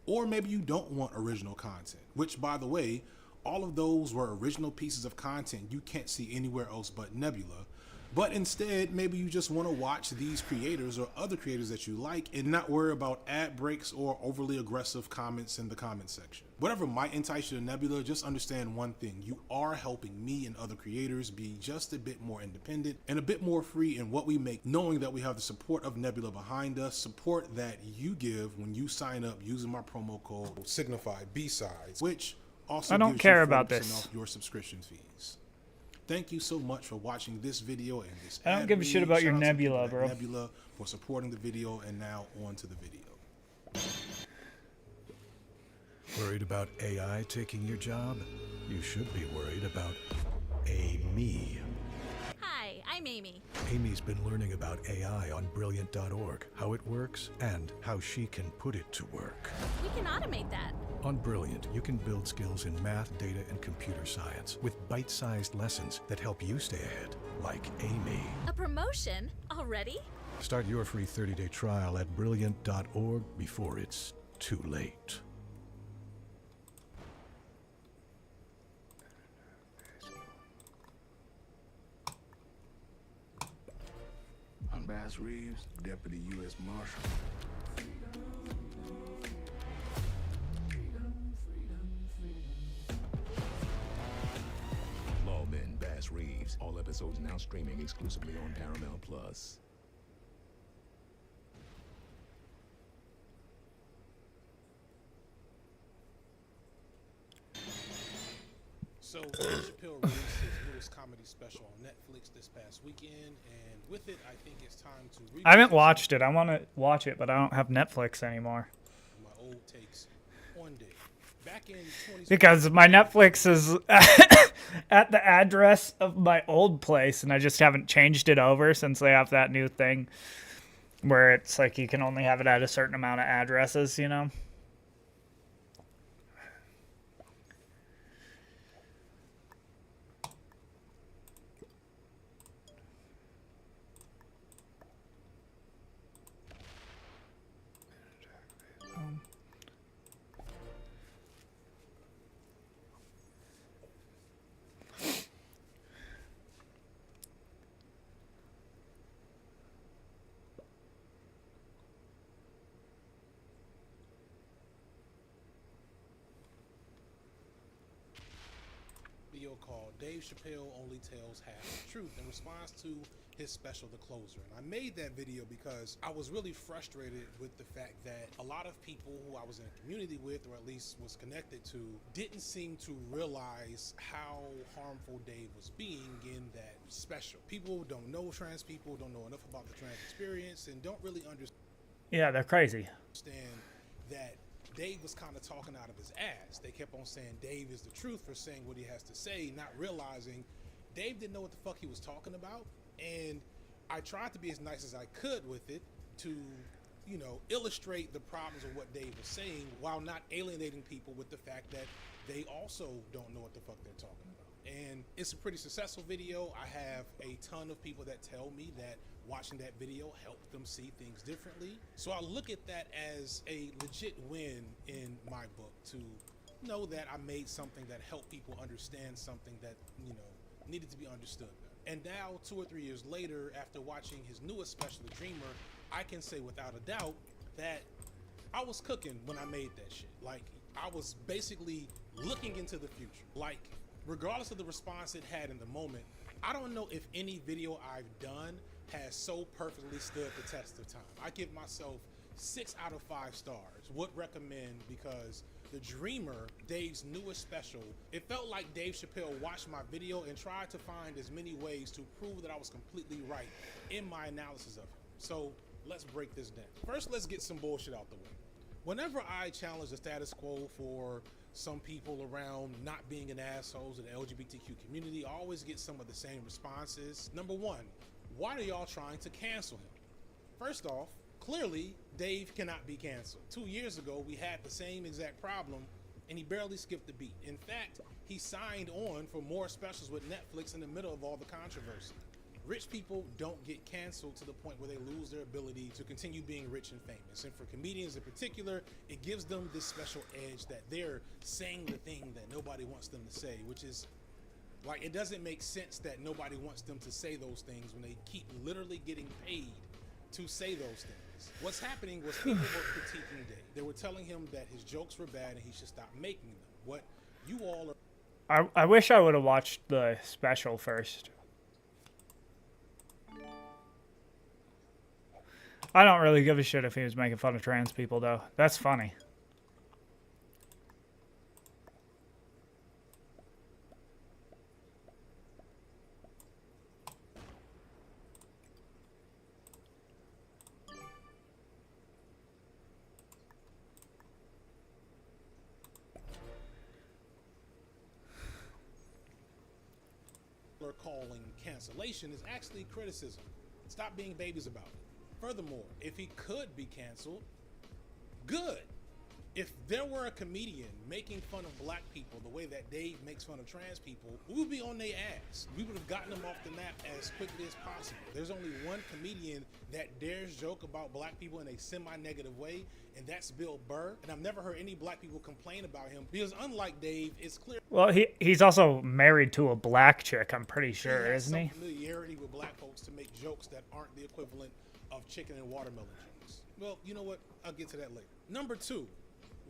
Or maybe you don't want original content, which, by the way, all of those were original pieces of content you can't see anywhere else but Nebula. But instead, maybe you just want to watch these creators or other creators that you like and not worry about ad breaks or overly aggressive comments in the comment section. Whatever might entice you to Nebula, just understand one thing. You are helping me and other creators be just a bit more independent and a bit more free in what we make, knowing that we have the support of Nebula behind us, support that you give when you sign up using my promo code Signified B-Sides, which also I don't gives care you about 40% this. off your subscription fees. Thank you so much for watching this video and this I don't ad give a read. shit about your Shout out to Nebula, people at bro. Nebula for supporting the video, and now on to the video. Worried about AI taking your job? You should be worried about me. Hi, I'm I'm Amy. Amy's been learning about AI on Brilliant.org, how it works, and how she can put it to work. We can automate that. On Brilliant, you can build skills in math, data, and computer science with bite-sized lessons that help you stay ahead, like Amy. A promotion? Already? Start your free 30-day trial at Brilliant.org before it's too late. I'm Bass Reeves, Deputy U.S. Marshal. Lawman Bass Reeves. All episodes now streaming exclusively on Paramount Plus. So, Dave Chappelle released his newest comedy special on Netflix this past weekend, and with it, I think it's time to I haven't watched it. I want to watch it, but I don't have Netflix anymore. my old takes on Dave. Back in 2016, Because my Netflix is at the address of my old place, and I just haven't changed it over since they have that new thing where it's like you can only have it at a certain amount of addresses, you know? video called Dave Chappelle Only Tells Half the Truth in response to his special, The Closer. And I made that video because I was really frustrated with the fact that a lot of people who I was in a community with, or at least was connected to, didn't seem to realize how harmful Dave was being in that special. People don't know trans people, don't know enough about the trans experience, and don't really understand Yeah, they're crazy. that Dave was kind of talking out of his ass. They kept on saying Dave is the truth for saying what he has to say, not realizing Dave didn't know what the fuck he was talking about. And I tried to be as nice as I could with it to, you know, illustrate the problems of what Dave was saying while not alienating people with the fact that they also don't know what the fuck they're talking about. And it's a pretty successful video. I have a ton of people that tell me that watching that video helped them see things differently. So I look at that as a legit win in my book, to know that I made something that helped people understand something that, you know, needed to be understood. And now, 2 or 3 years later, after watching his newest special, The Dreamer, I can say without a doubt that I was cooking when I made that shit. Like, I was basically looking into the future. Like, regardless of the response it had in the moment, I don't know if any video I've done has so perfectly stood the test of time. I give myself 6 out of 5 stars. Would recommend, because The Dreamer, Dave's newest special, it felt like Dave Chappelle watched my video and tried to find as many ways to prove that I was completely right in my analysis of him. So let's break this down. First, let's get some bullshit out the way. Whenever I challenge the status quo for some people around not being an asshole to the LGBTQ community, I always get some of the same responses. Number one, why are y'all trying to cancel him? First off, clearly, Dave cannot be canceled. 2 years ago, we had the same exact problem, and he barely skipped a beat. In fact, he signed on for more specials with Netflix in the middle of all the controversy. Rich people don't get canceled to the point where they lose their ability to continue being rich and famous. And for comedians in particular, it gives them this special edge that they're saying the thing that nobody wants them to say, which is, like, it doesn't make sense that nobody wants them to say those things when they keep literally getting paid to say those things. What's happening was people were critiquing Dave. They were telling him that his jokes were bad and he should stop making them. What you all are... I wish I would have watched the special first. I don't really give a shit if he was making fun of trans people, though. That's funny. are calling cancellation is actually criticism. Stop being babies about it. Furthermore, if he could be canceled, good. If there were a comedian making fun of black people the way that Dave makes fun of trans people, we would be on their ass. We would have gotten them off the map as quickly as possible. There's only one comedian that dares joke about black people in a semi-negative way, and that's Bill Burr. And I've never heard any black people complain about him because unlike Dave, it's clear. Well, he's also married to a black chick, I'm pretty sure, isn't he? Familiarity with black folks to make jokes that aren't the equivalent of chicken and watermelon jokes. Well, you know what? I'll get to that later. Number 2.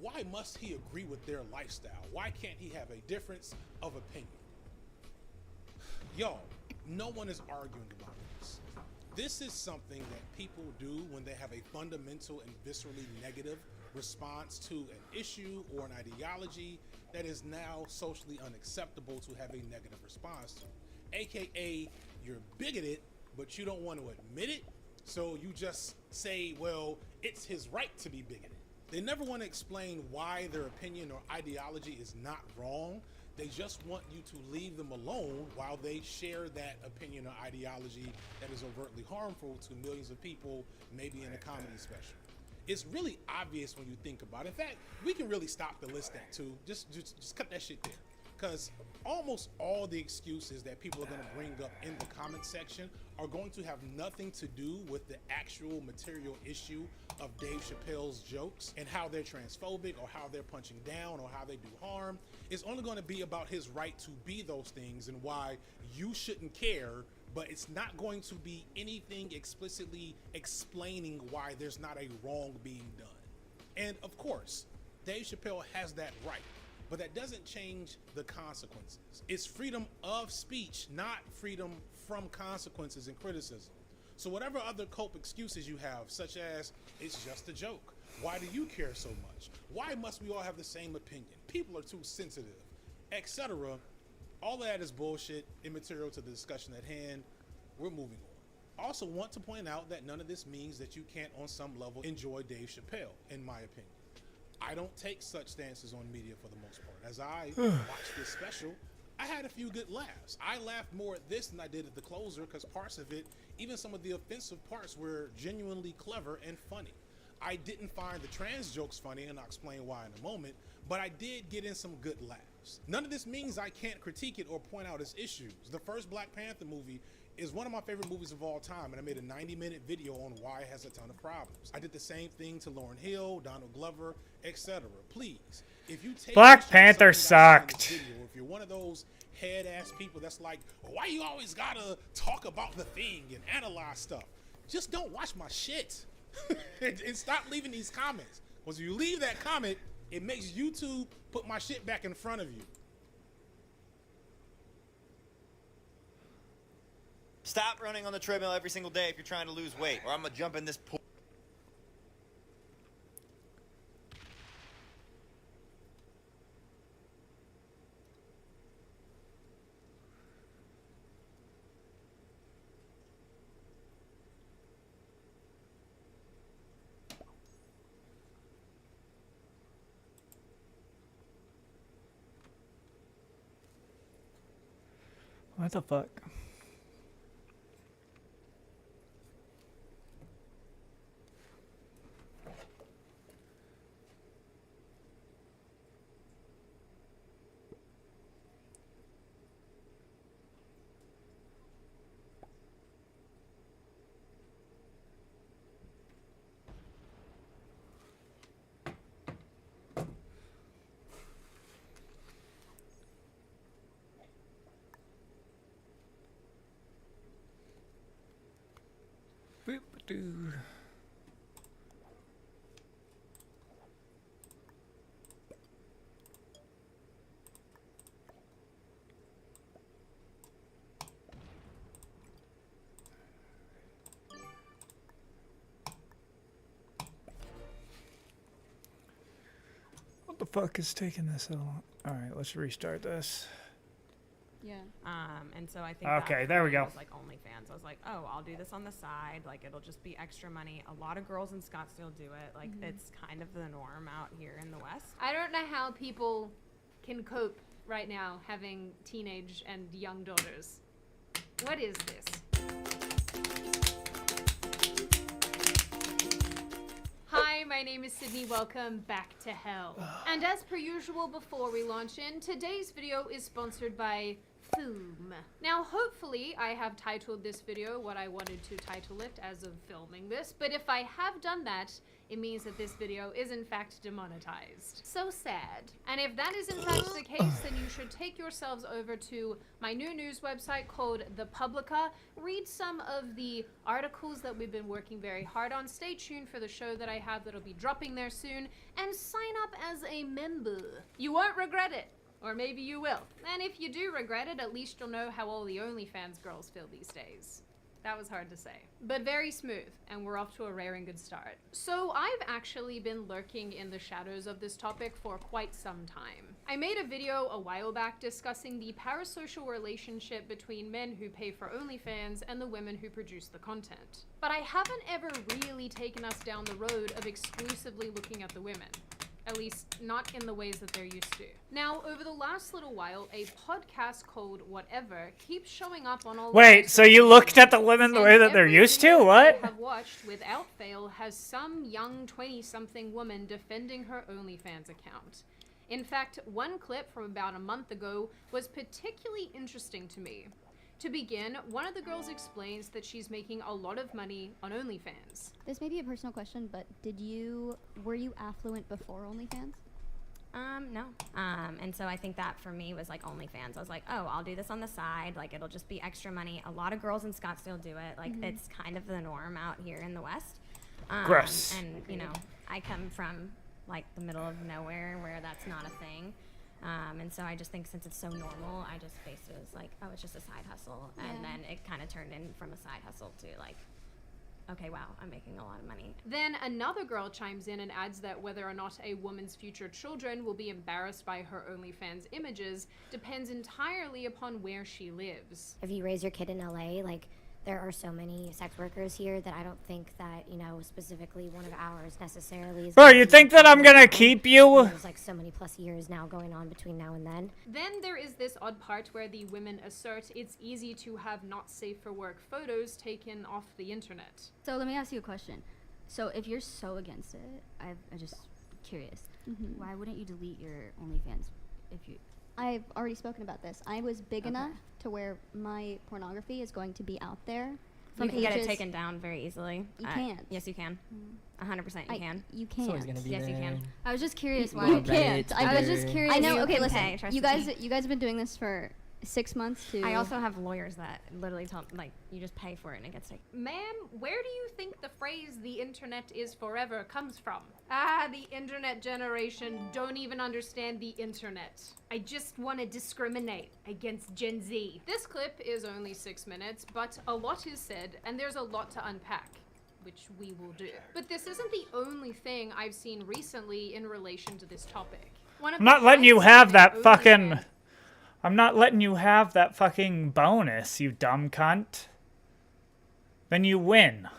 Why must he agree with their lifestyle? Why can't he have a difference of opinion? Y'all, no one is arguing about this. This is something that people do when they have a fundamental and viscerally negative response to an issue or an ideology that is now socially unacceptable to have a negative response to. AKA, you're bigoted, but you don't want to admit it, so you just say, well, it's his right to be bigoted. They never want to explain why their opinion or ideology is not wrong. They just want you to leave them alone while they share that opinion or ideology that is overtly harmful to millions of people, maybe in a comedy special. It's really obvious when you think about it. In fact, we can really stop the list at 2. Just cut that shit there. Because almost all the excuses that people are going to bring up in the comment section are going to have nothing to do with the actual material issue of Dave Chappelle's jokes and how they're transphobic or how they're punching down or how they do harm. It's only going to be about his right to be those things and why you shouldn't care, but it's not going to be anything explicitly explaining why there's not a wrong being done. And of course, Dave Chappelle has that right. But that doesn't change the consequences. It's freedom of speech, not freedom from consequences and criticism. So whatever other cope excuses you have, such as, it's just a joke, why do you care so much? Why must we all have the same opinion? People are too sensitive, etc. All that is bullshit, immaterial to the discussion at hand. We're moving on. Also want to point out that none of this means that you can't on some level enjoy Dave Chappelle, in my opinion. I don't take such stances on media for the most part. As I watched this special, I had a few good laughs. I laughed more at this than I did at the closer because parts of it, even some of the offensive parts, were genuinely clever and funny. I didn't find the trans jokes funny, and I'll explain why in a moment, but I did get in some good laughs. None of this means I can't critique it or point out its issues. The first Black Panther movie is one of my favorite movies of all time, and I made a 90-minute video on why it has a ton of problems. I did the same thing to Lauryn Hill, Donald Glover, etc. Please, if you take Black Panther sucked. video, if you're one of those head-ass people that's like, why you always gotta talk about the thing and analyze stuff? Just don't watch my shit and stop leaving these comments. Because if you leave that comment, it makes YouTube put my shit back in front of you. Stop running on the treadmill every single day if you're trying to lose weight, or I'm gonna jump in this pool. What the fuck? Boop-a-doo. What the fuck is taking this so long? All right, let's restart this. Yeah. And so I think Okay, that there we for me go. was like OnlyFans. I was like, oh, I'll do this on the side. Like it'll just be extra money. A lot of girls in Scottsdale do it. Like it's kind of the norm out here in the West. I don't know how people can cope right now having teenage and young daughters. What is this? Hi, my name is Sydney. Welcome back to hell. And as per usual, before we launch in, today's video is sponsored by Foom. Now, hopefully, I have titled this video what I wanted to title it as of filming this, but if I have done that, it means that this video is in fact demonetized. So sad. And if that is in fact the case, then you should take yourselves over to my new news website called The Publica, read some of the articles that we've been working very hard on, stay tuned for the show that I have that'll be dropping there soon, and sign up as a member. You won't regret it. Or maybe you will. And if you do regret it, at least you'll know how all the OnlyFans girls feel these days. That was hard to say. But very smooth, and we're off to a rare and good start. So I've actually been lurking in the shadows of this topic for quite some time. I made a video a while back discussing the parasocial relationship between men who pay for OnlyFans and the women who produce the content. But I haven't ever really taken us down the road of exclusively looking at the women. At least not in the ways that they're used to. Now, over the last little while, a podcast called Whatever keeps showing up on all. Wait, so you looked at the women the way that they're used to? What? I have watched without fail has some young 20-something woman defending her OnlyFans account. In fact, one clip from about a month ago was particularly interesting to me. To begin, one of the girls explains that she's making a lot of money on OnlyFans. This may be a personal question, but were you affluent before OnlyFans? No. And so I think that for me was like OnlyFans. I was like, oh, I'll do this on the side. Like, it'll just be extra money. A lot of girls in Scottsdale do it. Like, it's kind of the norm out here in the West. Gross. And, you know, I come from, like, the middle of nowhere where that's not a thing. And so I just think since it's so normal, I just based it as like, oh, it's just a side hustle. And then it kind of turned in from a side hustle to like, okay, wow, I'm making a lot of money. Then another girl chimes in and adds that whether or not a woman's future children will be embarrassed by her OnlyFans images depends entirely upon where she lives. If you raise your kid in LA, like, there are so many sex workers here that I don't think that, you know, specifically one of ours necessarily is... Bro, you think that I'm gonna keep you? There's like so many plus years now going on between now and then. Then there is this odd part where the women assert it's easy to have not safe for work photos taken off the internet. So let me ask you a question. So if you're so against it, I'm just curious. Why wouldn't you delete your OnlyFans if you... I've already spoken about this. I was big enough to where my pornography is going to be out there. You can get it taken down very easily. You can't. Yes, you can. 100% you can. You can't. Yes, you can. I was just curious why. You can't. I was just curious. I know. know. Okay, You listen. can pay, trust You me. guys have been doing this for 6 months too. I also have lawyers that literally tell, like, you just pay for it and it gets taken. Ma'am, where do you think the phrase "the internet is forever" comes from? Ah, the internet generation don't even understand the internet. I just want to discriminate against Gen Z. This clip is only 6 minutes, but a lot is said, and there's a lot to unpack, which we will do. But this isn't the only thing I've seen recently in relation to this topic. I'm not letting you have that fucking... I'm not letting you have that fucking bonus, you dumb cunt. Then you win.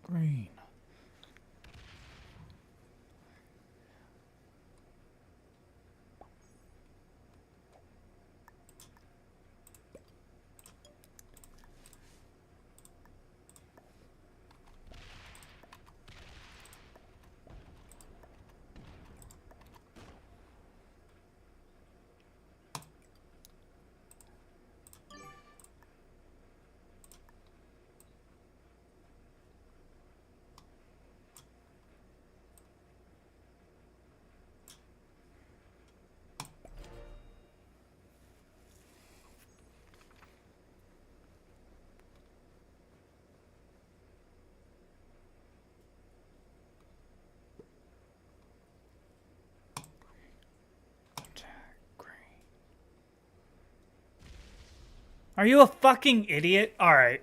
Green. Are you a fucking idiot? All right.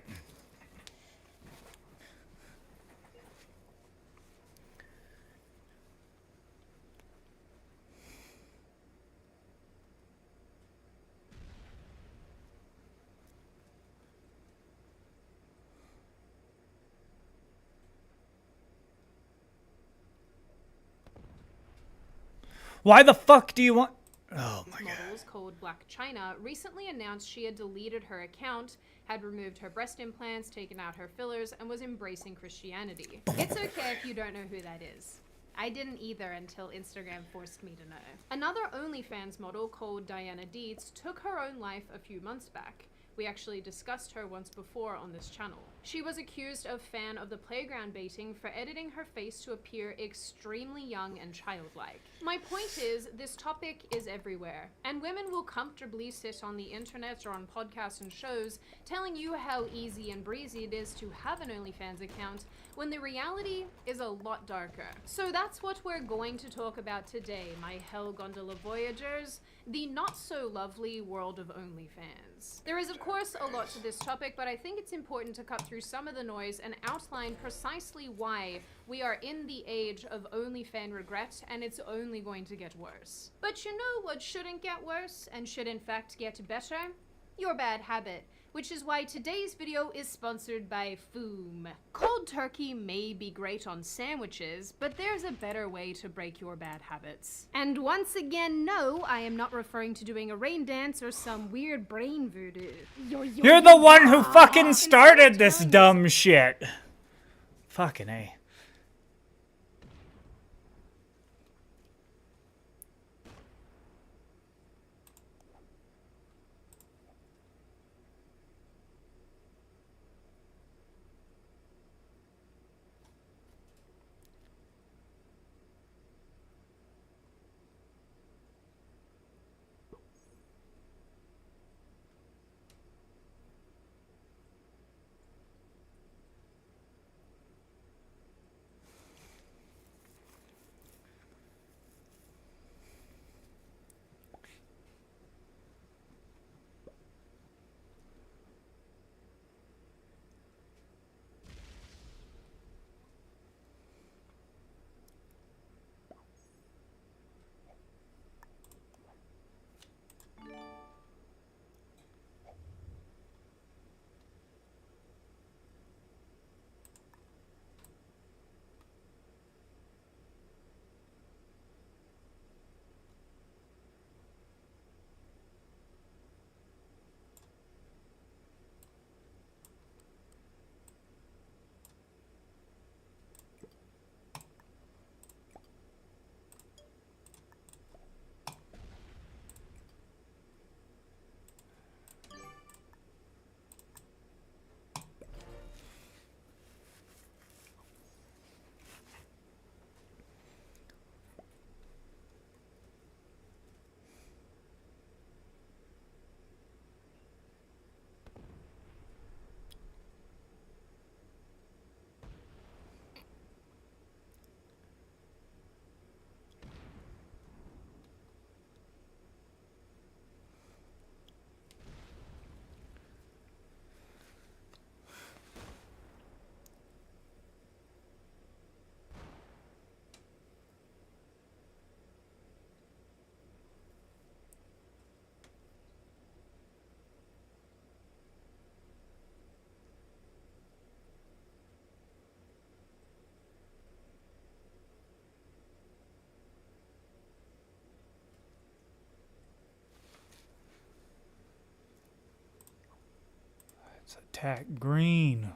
Why the fuck do you want... Oh my god. Models called Black China recently announced she had deleted her account, had removed her breast implants, taken out her fillers, and was embracing Christianity. It's okay if you don't know who that is. I didn't either until Instagram forced me to know. Another OnlyFans model called Diana Dietz took her own life a few months back. We actually discussed her once before on this channel. She was accused of fan of the playground baiting for editing her face to appear extremely young and childlike. My point is, this topic is everywhere, and women will comfortably sit on the internet or on podcasts and shows telling you how easy and breezy it is to have an OnlyFans account, when the reality is a lot darker. So that's what we're going to talk about today, my Hell Gondola Voyagers, the not-so-lovely world of OnlyFans. There is, of course, a lot to this topic, but I think it's important to cut through some of the noise and outline precisely why we are in the age of OnlyFans regret, and it's only going to get worse. But you know what shouldn't get worse, and should in fact get better? Your bad habit. Which is why today's video is sponsored by Foom. Cold turkey may be great on sandwiches, but there's a better way to break your bad habits. And once again, no, I am not referring to doing a rain dance or some weird brain voodoo. You're the one who fucking started this dumb shit. Fucking A. Let's attack green.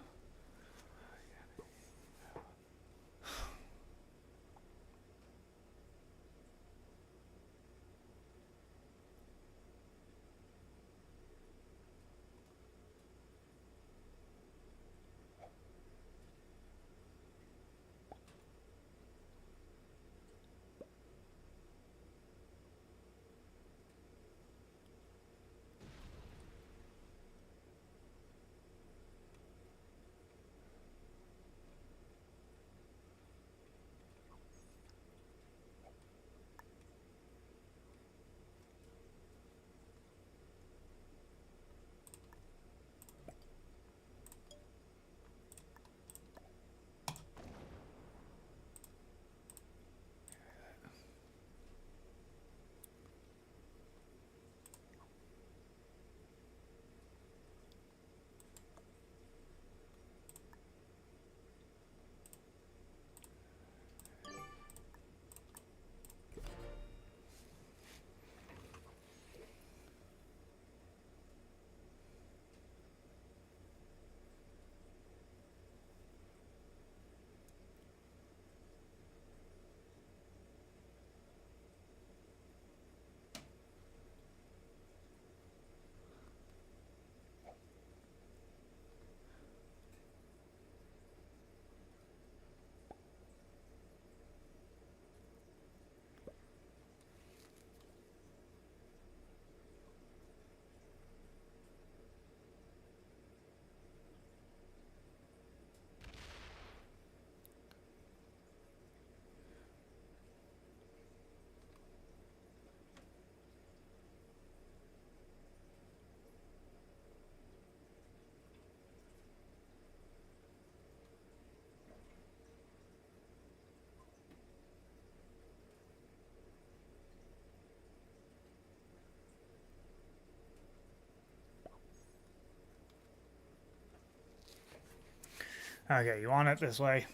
Okay, you want it this way?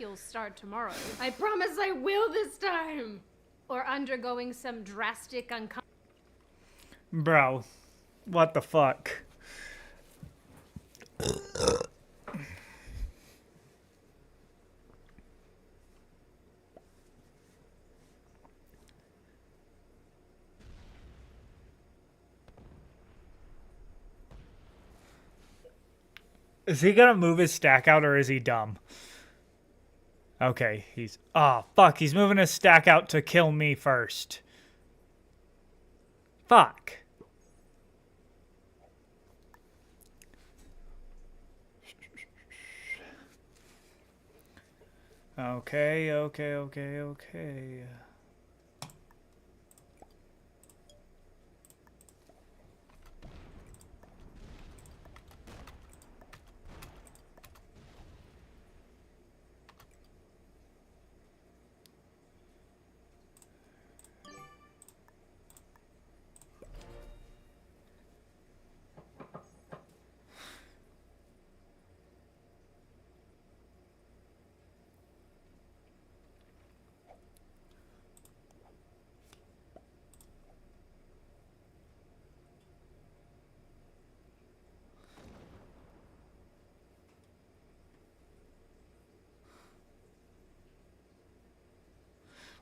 You'll start tomorrow. I promise I will this time. Or undergoing some drastic Bro, what the fuck? Is he gonna move his stack out or is he dumb? Okay, he's... Oh, fuck, he's moving his stack out to kill me first. Fuck. Okay.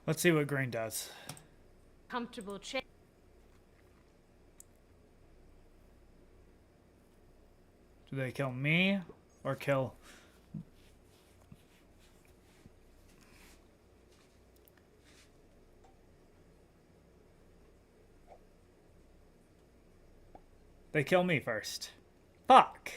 Let's see what green does. comfortable chair. Do they kill me or kill... They kill me first. Fuck.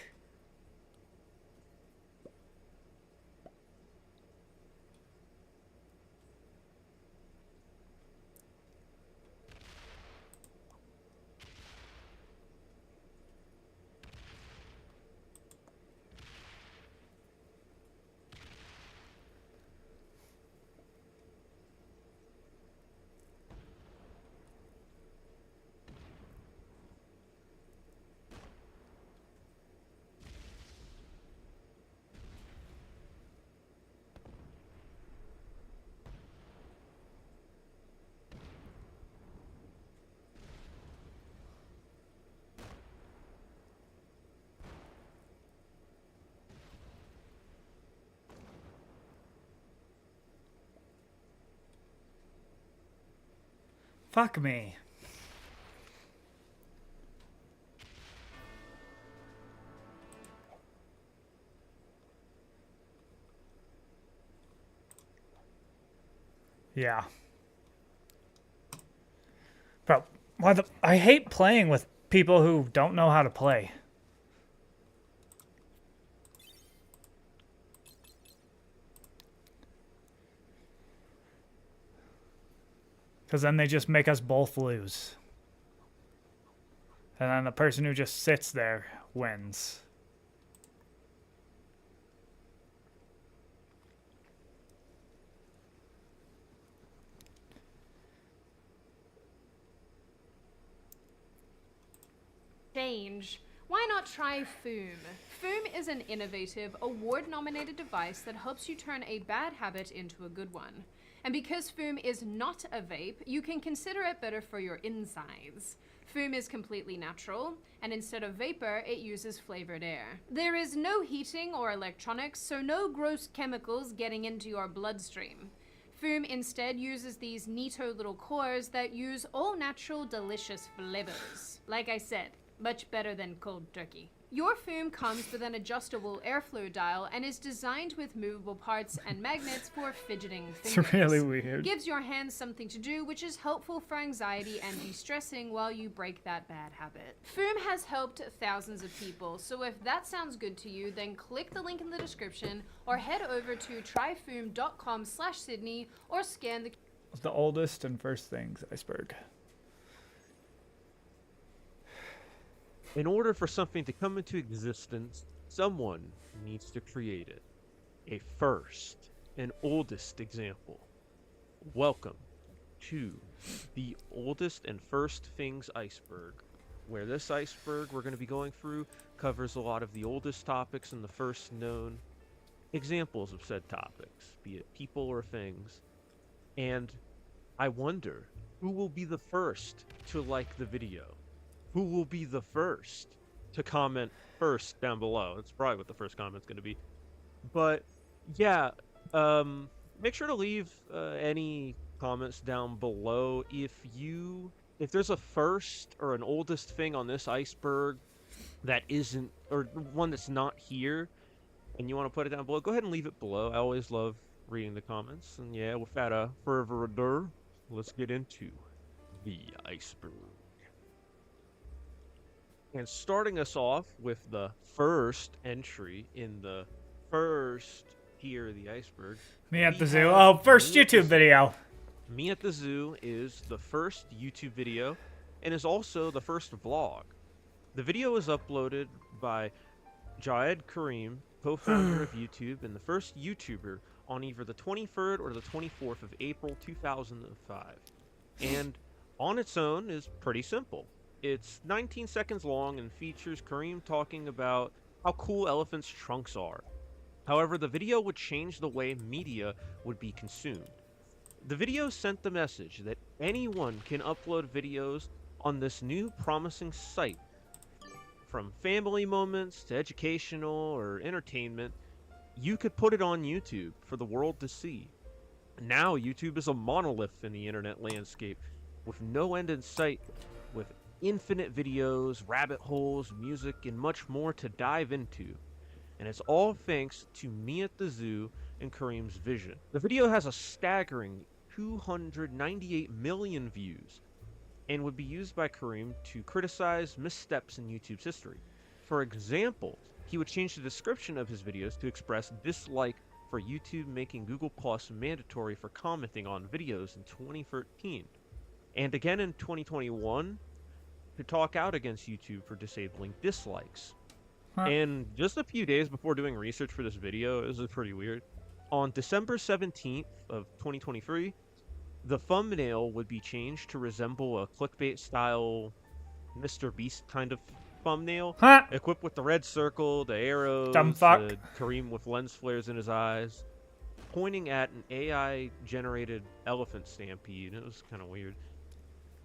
Fuck me. Yeah. Bro, why the... I hate playing with people who don't know how to play. Because then they just make us both lose. And then the person who just sits there wins. change, why not try Foom? Foom is an innovative, award-nominated device that helps you turn a bad habit into a good one. And because Foom is not a vape, you can consider it better for your insides. Foom is completely natural, and instead of vapor, it uses flavored air. There is no heating or electronics, so no gross chemicals getting into your bloodstream. Foom instead uses these neato little cores that use all natural, delicious flavors. Like I said, much better than cold turkey. Your Foom comes with an adjustable airflow dial and is designed with movable parts and magnets for fidgeting fingers. It's really weird. Gives your hands something to do, which is helpful for anxiety and de-stressing while you break that bad habit. Foom has helped thousands of people, so if that sounds good to you, then click the link in the description or head over to tryfoom.com/Sydney or scan The oldest and first things iceberg. In order for something to come into existence, someone needs to create it. A first and oldest example. Welcome to the oldest and first things iceberg, where this iceberg we're going to be going through covers a lot of the oldest topics and the first known examples of said topics, be it people or things. And I wonder, who will be the first to like the video? Who will be the first to comment first down below? That's probably what the first comment's going to be. But yeah, make sure to leave any comments down below if there's a first or an oldest thing on this iceberg that isn't, or one that's not here, and you want to put it down below. Go ahead and leave it below. I always love reading the comments. And yeah, without further ado, let's get into the iceberg. And starting us off with the first entry in the first tier of the iceberg. Me at the zoo. Oh, first YouTube video. Me at the Zoo is the first YouTube video and is also the first vlog. The video was uploaded by Jayed Karim, co-founder of YouTube and the first YouTuber, on either the 23rd or the 24th of April 2005. And on its own is pretty simple. It's 19 seconds long and features Karim talking about how cool elephants' trunks are. However, the video would change the way media would be consumed. The video sent the message that anyone can upload videos on this new promising site. From family moments to educational or entertainment, you could put it on YouTube for the world to see. Now YouTube is a monolith in the internet landscape with no end in sight, with infinite videos, rabbit holes, music, and much more to dive into. And it's all thanks to Me at the Zoo and Karim's vision. The video has a staggering 298 million views and would be used by Karim to criticize missteps in YouTube's history. For example, he would change the description of his videos to express dislike for YouTube making Google Plus mandatory for commenting on videos in 2013. And again in 2021, to talk out against YouTube for disabling dislikes. And just a few days before doing research for this video, this is pretty weird. On December 17th of 2023, the thumbnail would be changed to resemble a clickbait style Mr. Beast kind of thumbnail, equipped with the red circle, the arrows, the Karim with lens flares in his eyes, pointing at an AI generated elephant stampede. It was kind of weird.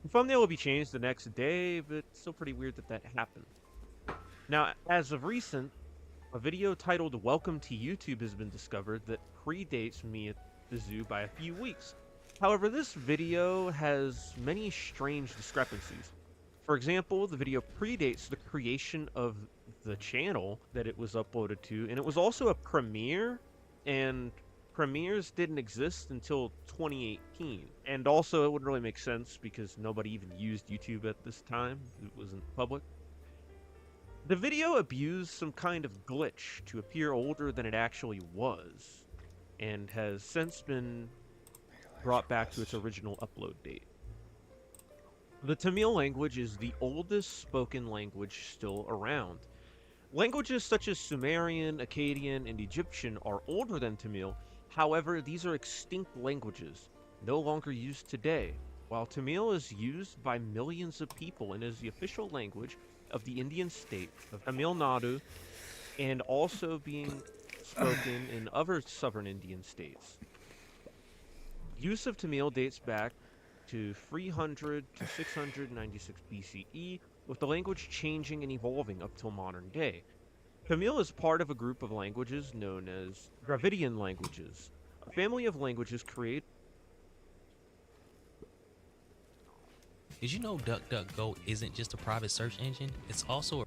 The thumbnail will be changed the next day, but it's still pretty weird that happened. Now, as of recent, a video titled Welcome to YouTube has been discovered that predates Me at the Zoo by a few weeks. However, this video has many strange discrepancies. For example, the video predates the creation of the channel that it was uploaded to, and it was also a premiere, and premieres didn't exist until 2018. And also, it wouldn't really make sense because nobody even used YouTube at this time. It wasn't public. The video abused some kind of glitch to appear older than it actually was, and has since been brought back to its original upload date. The Tamil language is the oldest spoken language still around. Languages such as Sumerian, Akkadian, and Egyptian are older than Tamil. However, these are extinct languages, no longer used today. While Tamil is used by millions of people and is the official language of the Indian state of Tamil Nadu and also being spoken in other southern Indian states. Use of Tamil dates back to 300 to 696 BCE, with the language changing and evolving up till modern day. Tamil is part of a group of languages known as Dravidian languages, a family of languages created. Did you know DuckDuckGo isn't just a private search engine? It's also a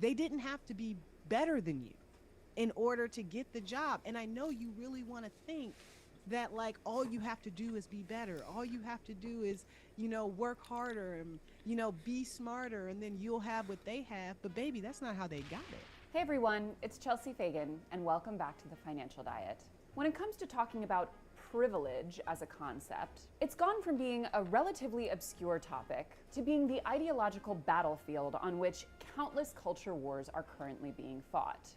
They didn't have to be better than you in order to get the job. And I know you really want to think that like all you have to do is be better. All you have to do is, you know, work harder and, you know, be smarter, and then you'll have what they have. But baby, that's not how they got it. Hey everyone, it's Chelsea Fagan, and welcome back to The Financial Diet. When it comes to talking about privilege as a concept, it's gone from being a relatively obscure topic to being the ideological battlefield on which countless culture wars are currently being fought.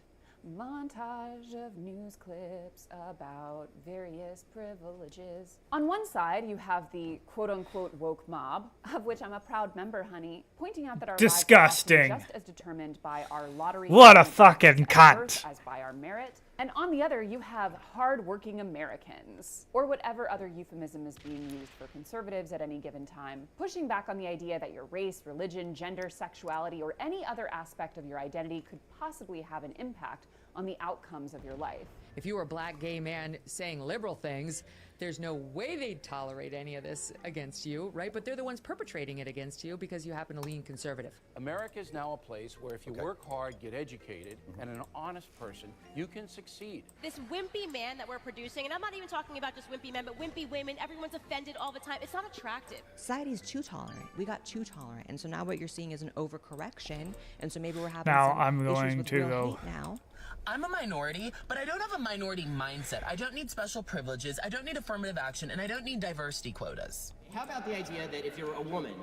Montage of news clips about various privileges. On one side, you have the quote-unquote woke mob, of which I'm a proud member, honey, pointing out that our disgusting. lives are just as determined by our lottery. What a fucking cunt. As by our merit. And on the other, you have hard-working Americans, or whatever other euphemism is being used for conservatives at any given time, pushing back on the idea that your race, religion, gender, sexuality, or any other aspect of your identity could possibly have an impact on the outcomes of your life. If you were a black gay man saying liberal things, there's no way they'd tolerate any of this against you, right? But they're the ones perpetrating it against you because you happen to lean conservative. America is now a place where if you work hard, get educated, and an honest person, you can succeed. This wimpy man that we're producing, and I'm not even talking about just wimpy men, but wimpy women, everyone's offended all the time. It's not attractive. Society is too tolerant. We got too tolerant. And so now what you're seeing is an overcorrection. And so maybe we're having now some I'm issues going with to real go. hate now. I'm a minority, but I don't have a minority mindset. I don't need special privileges, I don't need affirmative action, and I don't need diversity quotas. How about the idea that if you're a woman,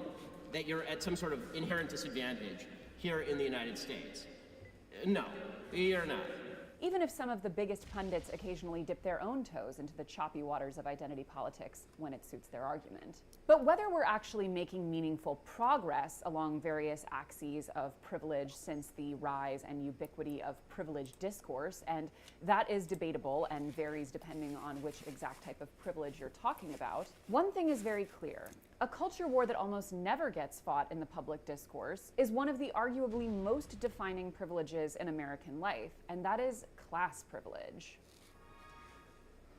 that you're at some sort of inherent disadvantage here in the United States? No, you're not. even if some of the biggest pundits occasionally dip their own toes into the choppy waters of identity politics when it suits their argument. But whether we're actually making meaningful progress along various axes of privilege since the rise and ubiquity of privileged discourse, and that is debatable and varies depending on which exact type of privilege you're talking about, one thing is very clear. A culture war that almost never gets fought in the public discourse is one of the arguably most defining privileges in American life, and that is class privilege.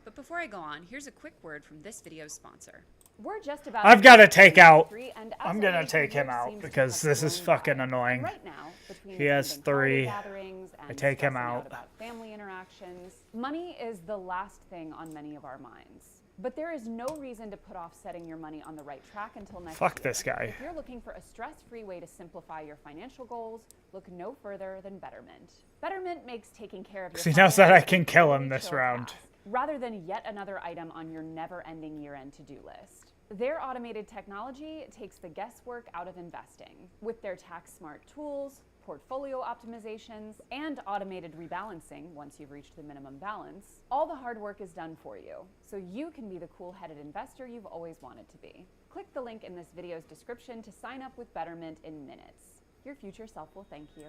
But before I go on, here's a quick word from this video's sponsor. We're just about I've got to take out. and I'm gonna take him out because this is fucking annoying. right now, between He has attending holiday 3. gatherings and I take him stressing out. about family interactions, money is the last thing on many of our minds. But there is no reason to put off setting your money on the right track until next Fuck year. this guy. If you're looking for a stress-free way to simplify your financial goals, look no further than Betterment. Betterment makes taking care of your He knows that I can finances kill a him this chill round. task, rather than yet another item on your never-ending year-end to-do list. Their automated technology takes the guesswork out of investing. With their tax-smart tools, portfolio optimizations, and automated rebalancing once you've reached the minimum balance, all the hard work is done for you, so you can be the cool-headed investor you've always wanted to be. Click the link in this video's description to sign up with Betterment in minutes. Your future self will thank you.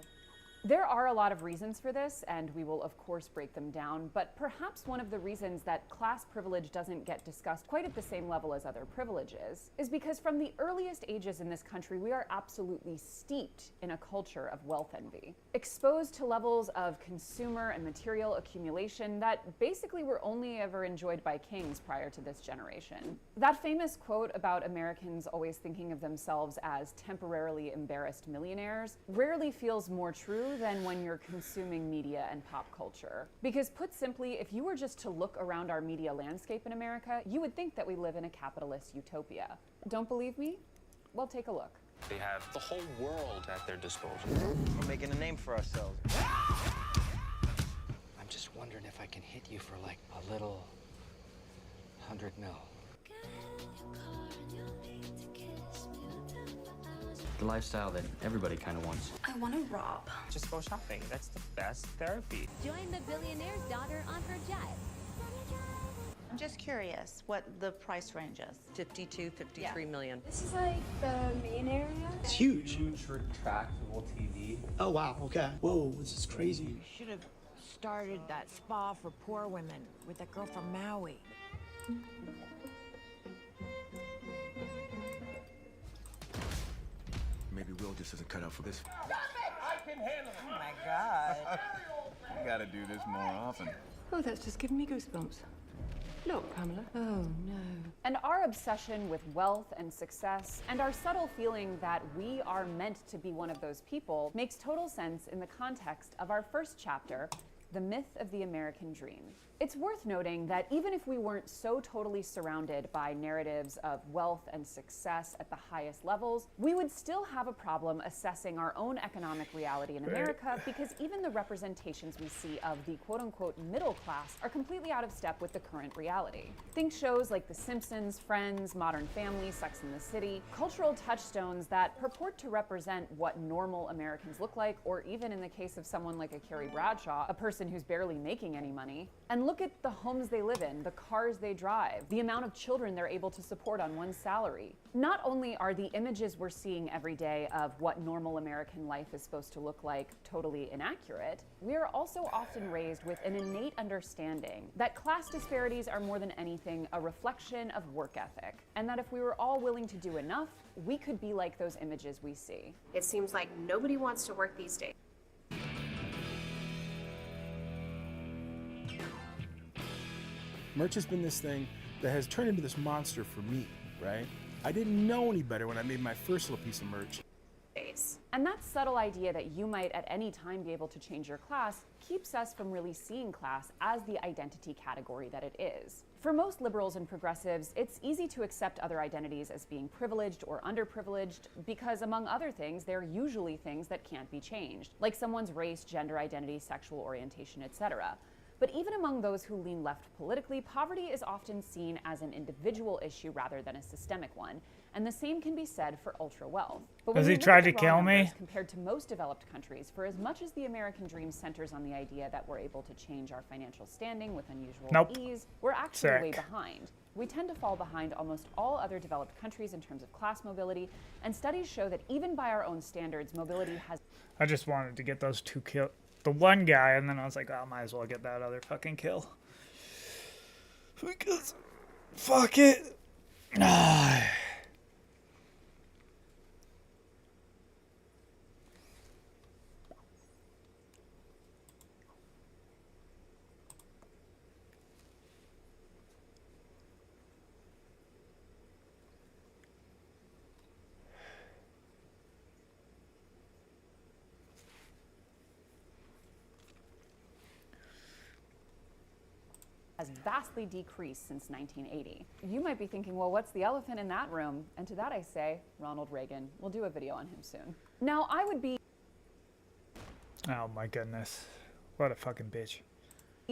There are a lot of reasons for this, and we will of course break them down, but perhaps one of the reasons that class privilege doesn't get discussed quite at the same level as other privileges is because from the earliest ages in this country, we are absolutely steeped in a culture of wealth envy, exposed to levels of consumer and material accumulation that basically were only ever enjoyed by kings prior to this generation. That famous quote about Americans always thinking of themselves as temporarily embarrassed millionaires rarely feels more true than when you're consuming media and pop culture. Because put simply, if you were just to look around our media landscape in America, you would think that we live in a capitalist utopia. Don't believe me? Well, take a look. They have the whole world at their disposal. We're making a name for ourselves. I'm just wondering if I can hit you for like a little 100 mil. The lifestyle that everybody kind of wants. I want to rob. Just go shopping. That's the best therapy. Join the billionaire's daughter on her jet. I'm just curious what the price range is. 52, 53 million. This is like the main area. It's huge. Huge retractable TV. Oh wow, okay. Whoa, this is crazy. You should have started that spa for poor women with that girl from Maui. Maybe Will just isn't cut out for this. I can handle it. Oh my God. You gotta do this more often. Oh, that's just giving me goosebumps. Look, Pamela. Oh no. And our obsession with wealth and success, and our subtle feeling that we are meant to be one of those people, makes total sense in the context of our first chapter, The Myth of the American Dream. It's worth noting that even if we weren't so totally surrounded by narratives of wealth and success at the highest levels, we would still have a problem assessing our own economic reality in America because even the representations we see of the quote-unquote middle class are completely out of step with the current reality. Think shows like The Simpsons, Friends, Modern Family, Sex and the City, cultural touchstones that purport to represent what normal Americans look like, or even in the case of someone like a Carrie Bradshaw, a person who's barely making any money. And look at the homes they live in, the cars they drive, the amount of children they're able to support on one salary. Not only are the images we're seeing every day of what normal American life is supposed to look like totally inaccurate, we are also often raised with an innate understanding that class disparities are more than anything a reflection of work ethic, and that if we were all willing to do enough, we could be like those images we see. It seems like nobody wants to work these days. Merch has been this thing that has turned into this monster for me, right? I didn't know any better when I made my first little piece of merch. And that subtle idea that you might at any time be able to change your class keeps us from really seeing class as the identity category that it is. For most liberals and progressives, it's easy to accept other identities as being privileged or underprivileged because, among other things, they're usually things that can't be changed, like someone's race, gender identity, sexual orientation, etc. But even among those who lean left politically, poverty is often seen as an individual issue rather than a systemic one. and the same can be said for ultra wealth. But Has when he you look tried at the to raw kill me? numbers compared to most developed countries, for as much as the American dream centers on the idea that we're able to change our financial standing with unusual Nope. ease, we're actually way Sick. behind. We tend to fall behind almost all other developed countries in terms of class mobility, and studies show that even by our own standards, mobility has... I just wanted to get those two kill, the one guy, and then I was like, oh, I might as well get that other fucking kill. Because, fuck it. has vastly decreased since 1980. You might be thinking, well, what's the elephant in that room? And to that I say, Ronald Reagan. We'll do a video on him soon. Now, I would be Oh my goodness. What a fucking bitch.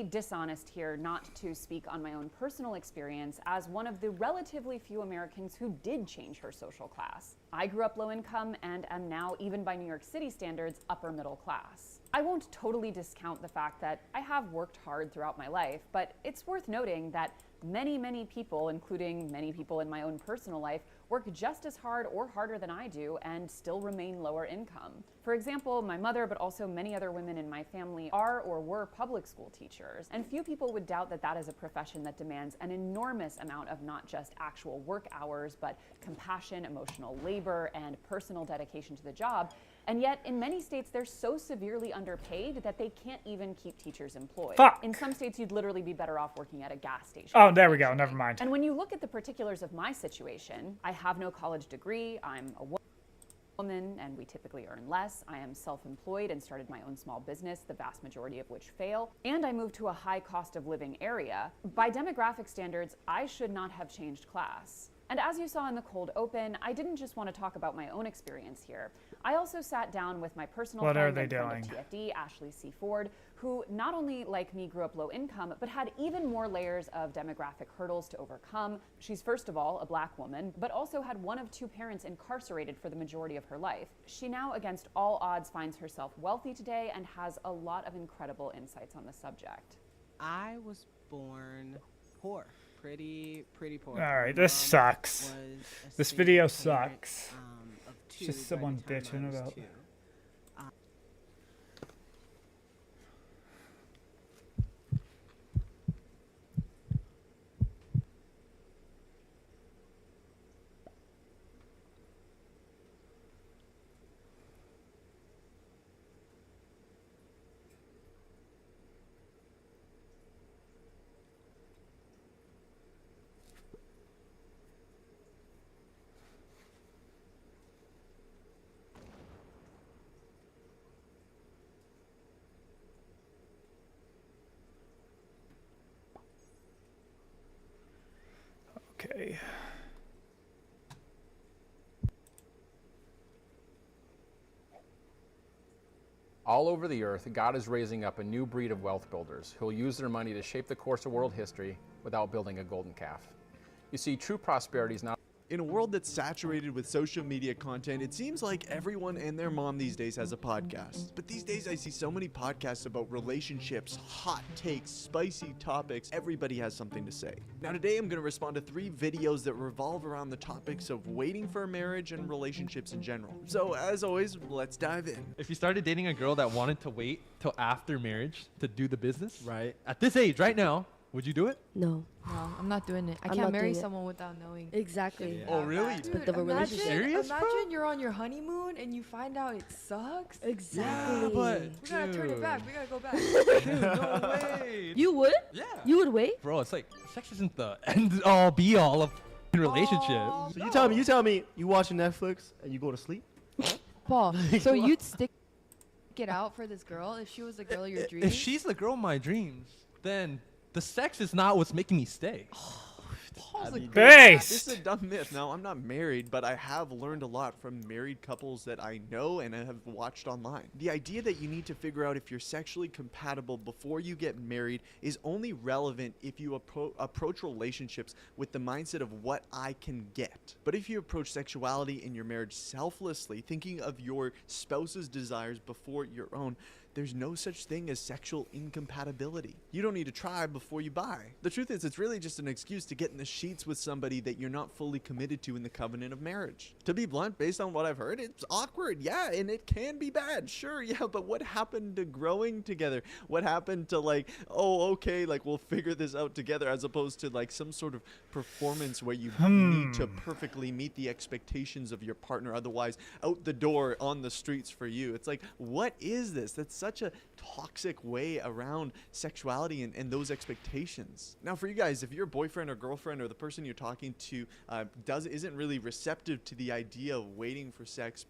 dishonest here not to speak on my own personal experience as one of the relatively few Americans who did change her social class. I grew up low income and am now, even by New York City standards, upper middle class. I won't totally discount the fact that I have worked hard throughout my life, but it's worth noting that many people, including many people in my own personal life, work just as hard or harder than I do and still remain lower income. For example, my mother, but also many other women in my family, are or were public school teachers, and few people would doubt that that is a profession that demands an enormous amount of not just actual work hours, but compassion, emotional labor, and personal dedication to the job. And yet, in many states, they're so severely underpaid that they can't even keep teachers employed. Fuck. In some states, you'd literally be better off working at a gas station. Oh, there we go. Never mind. And when you look at the particulars of my situation, I have no college degree, I'm a woman, and we typically earn less. I am self-employed and started my own small business, the vast majority of which fail. And I moved to a high cost of living area. By demographic standards, I should not have changed class. And as you saw in the cold open, I didn't just want to talk about my own experience here. I also sat down with my personal What are friend they and friend doing? of TFD, Ashley C. Ford, who not only, like me, grew up low income, but had even more layers of demographic hurdles to overcome. She's first of all a black woman, but also had one of two parents incarcerated for the majority of her life. She now, against all odds, finds herself wealthy today and has a lot of incredible insights on the subject. I was born poor. Pretty poor. All right, this sucks. This video sucks. It's just someone bitching about. Okay. All over the earth, God is raising up a new breed of wealth builders who will use their money to shape the course of world history without building a golden calf. You see, true prosperity is not... In a world that's saturated with social media content, it seems like everyone and their mom these days has a podcast. But these days I see so many podcasts about relationships, hot takes, spicy topics. Everybody has something to say. Now today I'm going to respond to 3 videos that revolve around the topics of waiting for a marriage and relationships in general. So as always, let's dive in. If you started dating a girl that wanted to wait till after marriage to do the business, right? At this age, right now, would you do it? No, I'm not doing it. I I'm can't not marry doing it. someone without knowing. Exactly. Oh, really? Aspect of a relationship. Serious, bro? Imagine you're on your honeymoon and you find out it sucks. Exactly. Yeah, but We gotta turn it back. We gotta go back. Dude, no way. You would? Yeah. You would wait? Bro, it's like sex isn't the end all be all of a relationship. Oh. So you tell me you watching Netflix and you go to sleep? Paul, so you'd stick it out for this girl if she was the girl of your dreams? If she's the girl of my dreams, then the sex is not what's making me stay. Paul's a good- Based. This is a dumb myth. Now, I'm not married, but I have learned a lot from married couples that I know and I have watched online. The idea that you need to figure out if you're sexually compatible before you get married is only relevant if you approach relationships with the mindset of what I can get. But if you approach sexuality in your marriage selflessly, thinking of your spouse's desires before your own, there's no such thing as sexual incompatibility. You don't need to try before you buy. The truth is, it's really just an excuse to get in the sheets with somebody that you're not fully committed to in the covenant of marriage. To be blunt, based on what I've heard, it's awkward, yeah, and it can be bad, sure, yeah, but what happened to growing together? What happened to like, oh, okay, like we'll figure this out together, as opposed to like some sort of performance where you need to perfectly meet the expectations of your partner, otherwise out the door on the streets for you. It's like, what is this? That's such a toxic way around sexuality and those expectations. Now, for you guys, if your boyfriend or girlfriend or the person you're talking to isn't really receptive to the idea of waiting for sex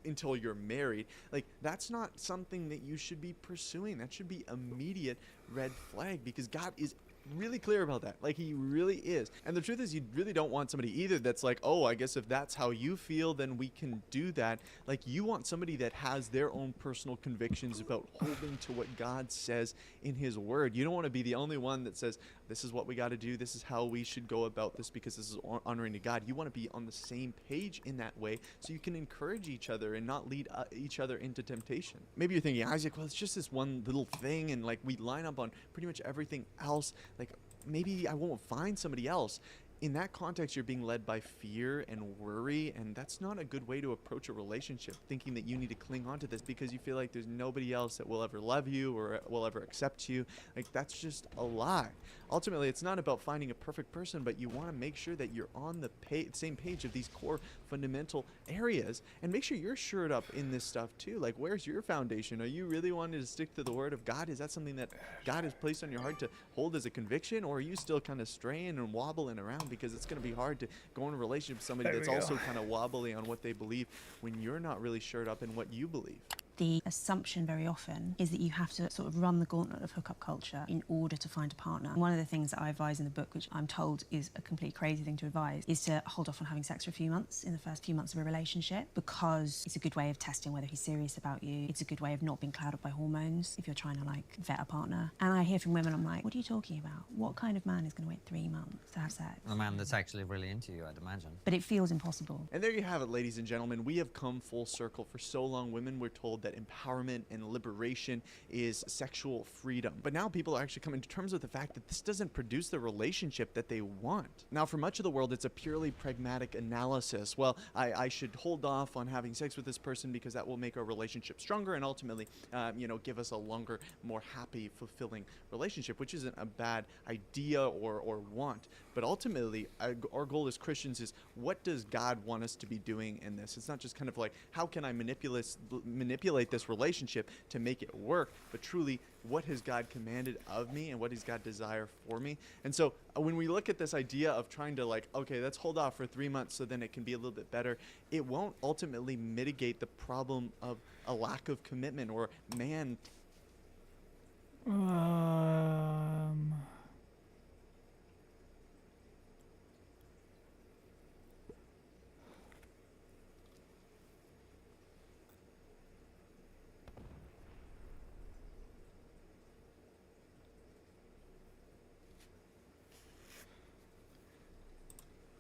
until you're married, like that's not something that you should be pursuing. That should be immediate red flag, because God is really clear about that. Like, he really is. And the truth is, you really don't want somebody either that's like, oh, I guess if that's how you feel, then we can do that. Like, you want somebody that has their own personal convictions about holding to what God says in his word. You don't want to be the only one that says, this is what we got to do, this is how we should go about this because this is honoring to God. You want to be on the same page in that way so you can encourage each other and not lead each other into temptation. Maybe you're thinking, Isaac, well, it's just this one little thing and like we line up on pretty much everything else. Like, maybe I won't find somebody else. In that context, you're being led by fear and worry, and that's not a good way to approach a relationship, thinking that you need to cling on to this because you feel like there's nobody else that will ever love you or will ever accept you. Like, that's just a lie. Ultimately, it's not about finding a perfect person, but you want to make sure that you're on the same page of these core fundamental areas, and make sure you're shored up in this stuff too. Like, where's your foundation? Are you really wanting to stick to the word of God? Is that something that God has placed on your heart to hold as a conviction, or are you still kind of straying and wobbling around? Because it's going to be hard to go in a relationship with somebody that's also kind of wobbly on what they believe when you're not really shored up in what you believe. The assumption very often is that you have to sort of run the gauntlet of hookup culture in order to find a partner. And one of the things that I advise in the book, which I'm told is a complete crazy thing to advise, is to hold off on having sex for a few months in the first few months of a relationship, because it's a good way of testing whether he's serious about you. It's a good way of not being clouded by hormones if you're trying to like vet a partner. And I hear from women, I'm like, what are you talking about? What kind of man is going to wait 3 months to have sex? A man that's actually really into you, I'd imagine. But it feels impossible. And there you have it, ladies and gentlemen. We have come full circle. For so long, women were told that empowerment and liberation is sexual freedom. But now people are actually coming to terms with the fact that this doesn't produce the relationship that they want. Now, for much of the world, it's a purely pragmatic analysis. Well, I should hold off on having sex with this person because that will make our relationship stronger and ultimately, give us a longer, more happy, fulfilling relationship, which isn't a bad idea or want. But ultimately, our goal as Christians is, what does God want us to be doing in this? It's not just kind of like, how can I manipulate this relationship to make it work, but truly, what has God commanded of me and what does God desire for me? And so when we look at this idea of trying to like, okay, let's hold off for 3 months so then it can be a little bit better, it won't ultimately mitigate the problem of a lack of commitment or man.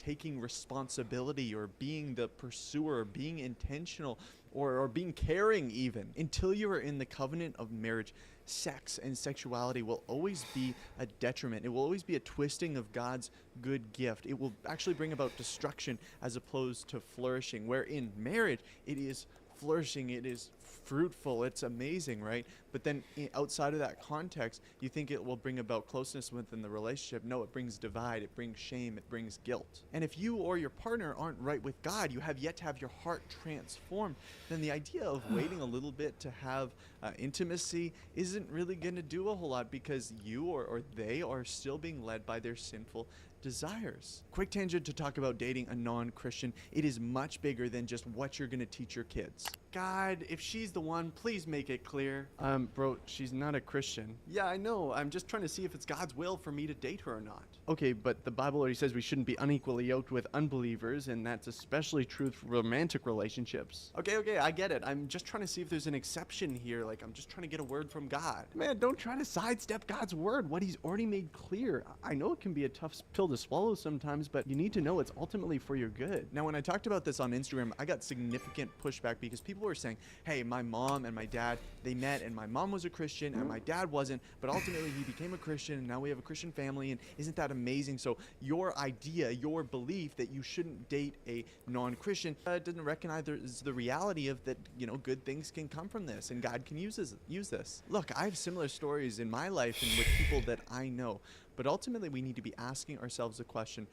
Taking responsibility or being the pursuer, being intentional, or being caring even. Until you are in the covenant of marriage, sex and sexuality will always be a detriment. It will always be a twisting of God's good gift. It will actually bring about destruction as opposed to flourishing, where in marriage it is flourishing, it is fruitful, it's amazing, right? But then outside of that context, you think it will bring about closeness within the relationship. No, it brings divide, it brings shame, it brings guilt. And if you or your partner aren't right with God, you have yet to have your heart transformed, then the idea of waiting a little bit to have intimacy isn't really going to do a whole lot, because you or they are still being led by their sinful desires. Quick tangent to talk about dating a non-Christian. It is much bigger than just what you're going to teach your kids. God, if she's the one, please make it clear. Bro, she's not a Christian. Yeah, I know. I'm just trying to see if it's God's will for me to date her or not. Okay, but the Bible already says we shouldn't be unequally yoked with unbelievers, and that's especially true for romantic relationships. Okay, I get it. I'm just trying to see if there's an exception here. Like, I'm just trying to get a word from God. Man, don't try to sidestep God's word, what he's already made clear. I know it can be a tough pill to swallow sometimes, but you need to know it's ultimately for your good. Now, when I talked about this on Instagram, I got significant pushback because people were saying, hey, my mom and my dad, they met, and my mom was a Christian and my dad wasn't, but ultimately he became a Christian, and now we have a Christian family, and isn't that amazing? So your idea, your belief that you shouldn't date a non-Christian doesn't recognize the reality of that, you know, good things can come from this, and God can use this. Look, I have similar stories in my life and with people that I know, but ultimately we need to be asking ourselves the question,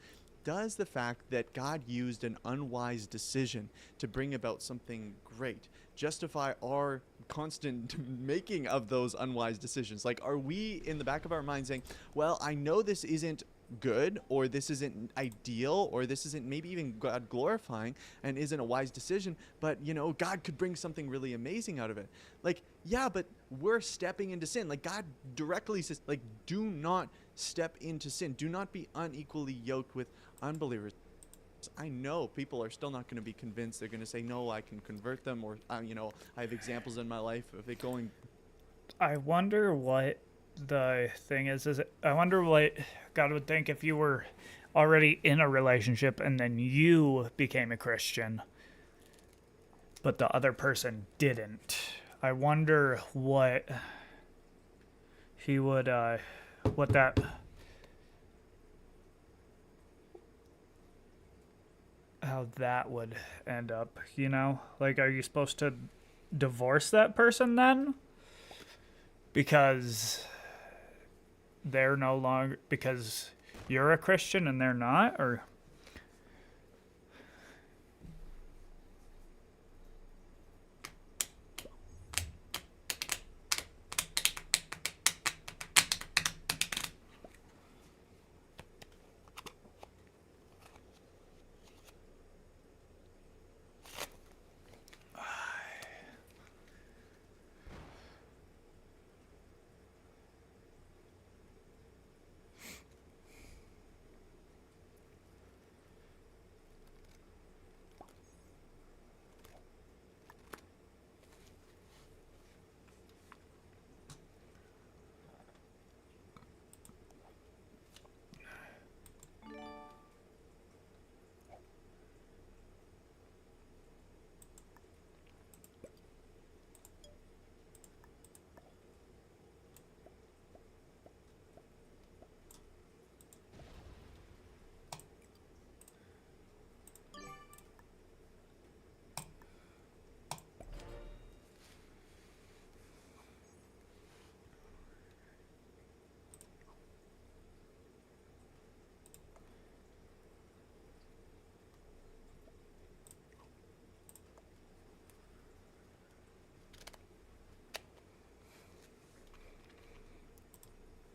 does the fact that God used an unwise decision to bring about something great justify our constant making of those unwise decisions? Like, are we in the back of our mind saying, well, I know this isn't good, or this isn't ideal, or this isn't maybe even God glorifying and isn't a wise decision, but you know, God could bring something really amazing out of it. Like, yeah, but we're stepping into sin. Like, God directly says, like, do not step into sin. Do not be unequally yoked with unbelievers. I know people are still not going to be convinced. They're going to say, no, I can convert them, or you know, I have examples in my life of it going. I wonder what the thing is I wonder what God would think if you were already in a relationship and then you became a Christian, but the other person didn't. I wonder what he would, what that, how that would end up, you know? Like, are you supposed to divorce that person then? Because they're no longer, because you're a Christian and they're not, or?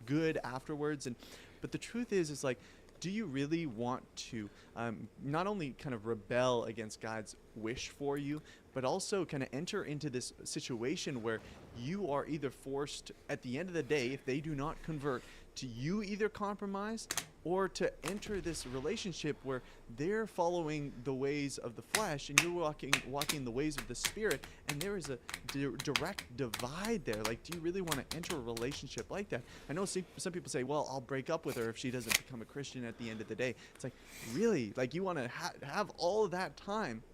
Good afterwards, but the truth is like, do you really want to not only kind of rebel against God's wish for you, but also kind of enter into this situation where you are either forced at the end of the day, if they do not convert, to you either compromise or to enter this relationship where they're following the ways of the flesh and you're walking the ways of the Spirit, and there is a direct divide there. Like, do you really want to enter a relationship like that? I know some people say, well, I'll break up with her if she doesn't become a Christian at the end of the day. It's like, really? Like, you want to have all of that time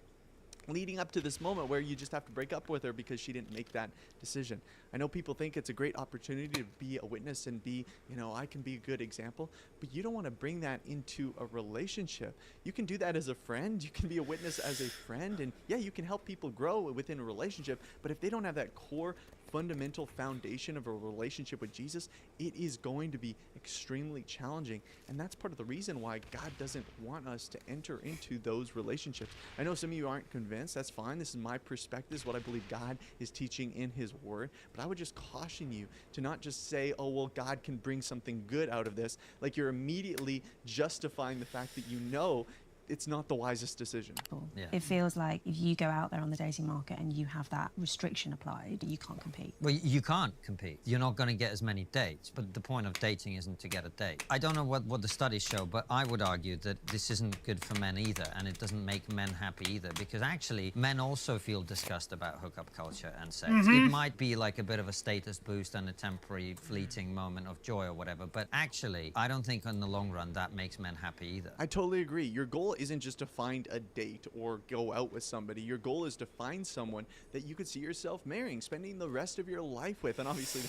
leading up to this moment where you just have to break up with her because she didn't make that decision. I know people think it's a great opportunity to be a witness and be, you know, I can be a good example, but you don't want to bring that into a relationship. You can do that as a friend. You can be a witness as a friend, and yeah, you can help people grow within a relationship, but if they don't have that core fundamental foundation of a relationship with Jesus, it is going to be extremely challenging. And that's part of the reason why God doesn't want us to enter into those relationships. I know some of you aren't convinced. That's fine. This is my perspective. This is what I believe God is teaching in his word. But I would just caution you to not just say, oh, well, God can bring something good out of this. Like, you're immediately justifying the fact that you know it's not the wisest decision. Yeah. It feels like if you go out there on the dating market and you have that restriction applied, you can't compete. Well, you can't compete. You're not going to get as many dates, but the point of dating isn't to get a date. I don't know what the studies show, but I would argue that this isn't good for men either, and it doesn't make men happy either, because actually men also feel disgust about hookup culture and sex. It might be like a bit of a status boost and a temporary fleeting moment of joy or whatever, but actually I don't think in the long run that makes men happy either. I totally agree. Your goal isn't just to find a date or go out with somebody. Your goal is to find someone that you could see yourself marrying, spending the rest of your life with. And obviously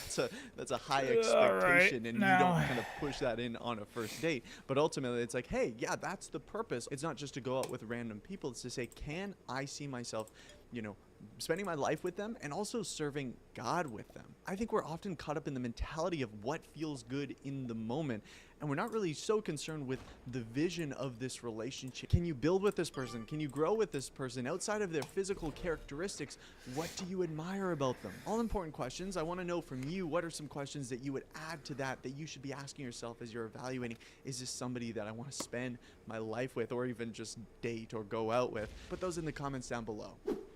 that's a high expectation, and you don't kind of push that in on a first date. But ultimately it's like, hey, yeah, that's the purpose. It's not just to go out with random people. It's to say, can I see myself, spending my life with them and also serving God with them? I think we're often caught up in the mentality of what feels good in the moment, and we're not really so concerned with the vision of this relationship. Can you build with this person? Can you grow with this person? Outside of their physical characteristics, what do you admire about them? All important questions. I want to know from you, what are some questions that you would add to that you should be asking yourself as you're evaluating, is this somebody that I want to spend my life with, or even just date or go out with? Put those in the comments down below.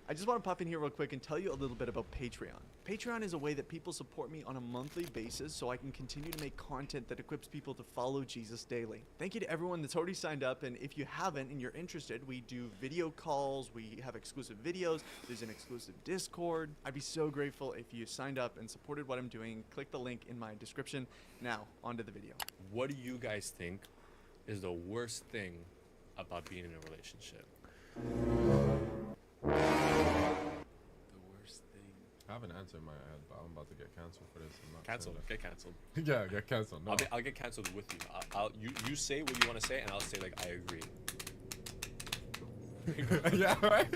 I just want to pop in here real quick and tell you a little bit about Patreon. Patreon is a way that people support me on a monthly basis so I can continue to make content that equips people to follow Jesus daily. Thank you to everyone that's already signed up, and if you haven't and you're interested, we do video calls, we have exclusive videos, there's an exclusive Discord. I'd be so grateful if you signed up and supported what I'm doing. Click the link in my description. Now, onto the video. What do you guys think is the worst thing about being in a relationship? The worst thing. I have an answer in my head, but I'm about to get canceled for this. I'm not Cancelled. Get cancelled. Yeah, get canceled. No. I'll get cancelled with you. You say what you want to say, and I'll say like I agree. Yeah, right.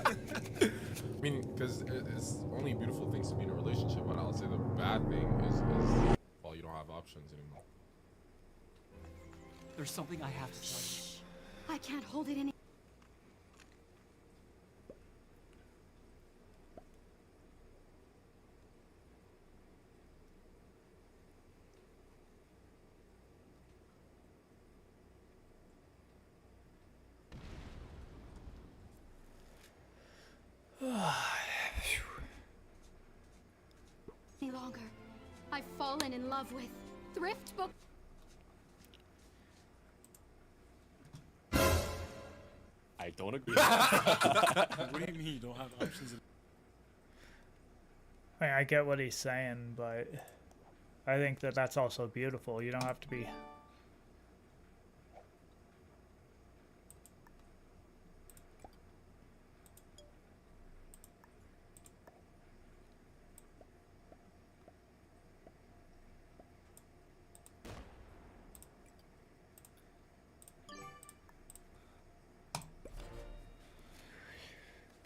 I mean, because it's only beautiful things to be in a relationship, but I'll say the bad thing is well, you don't have options anymore. There's something I have to tell you. I can't hold it any. Any longer. I've fallen in love with thrift book. I don't agree. What do you mean you don't have options? I mean, I get what he's saying, but I think that that's also beautiful. You don't have to be...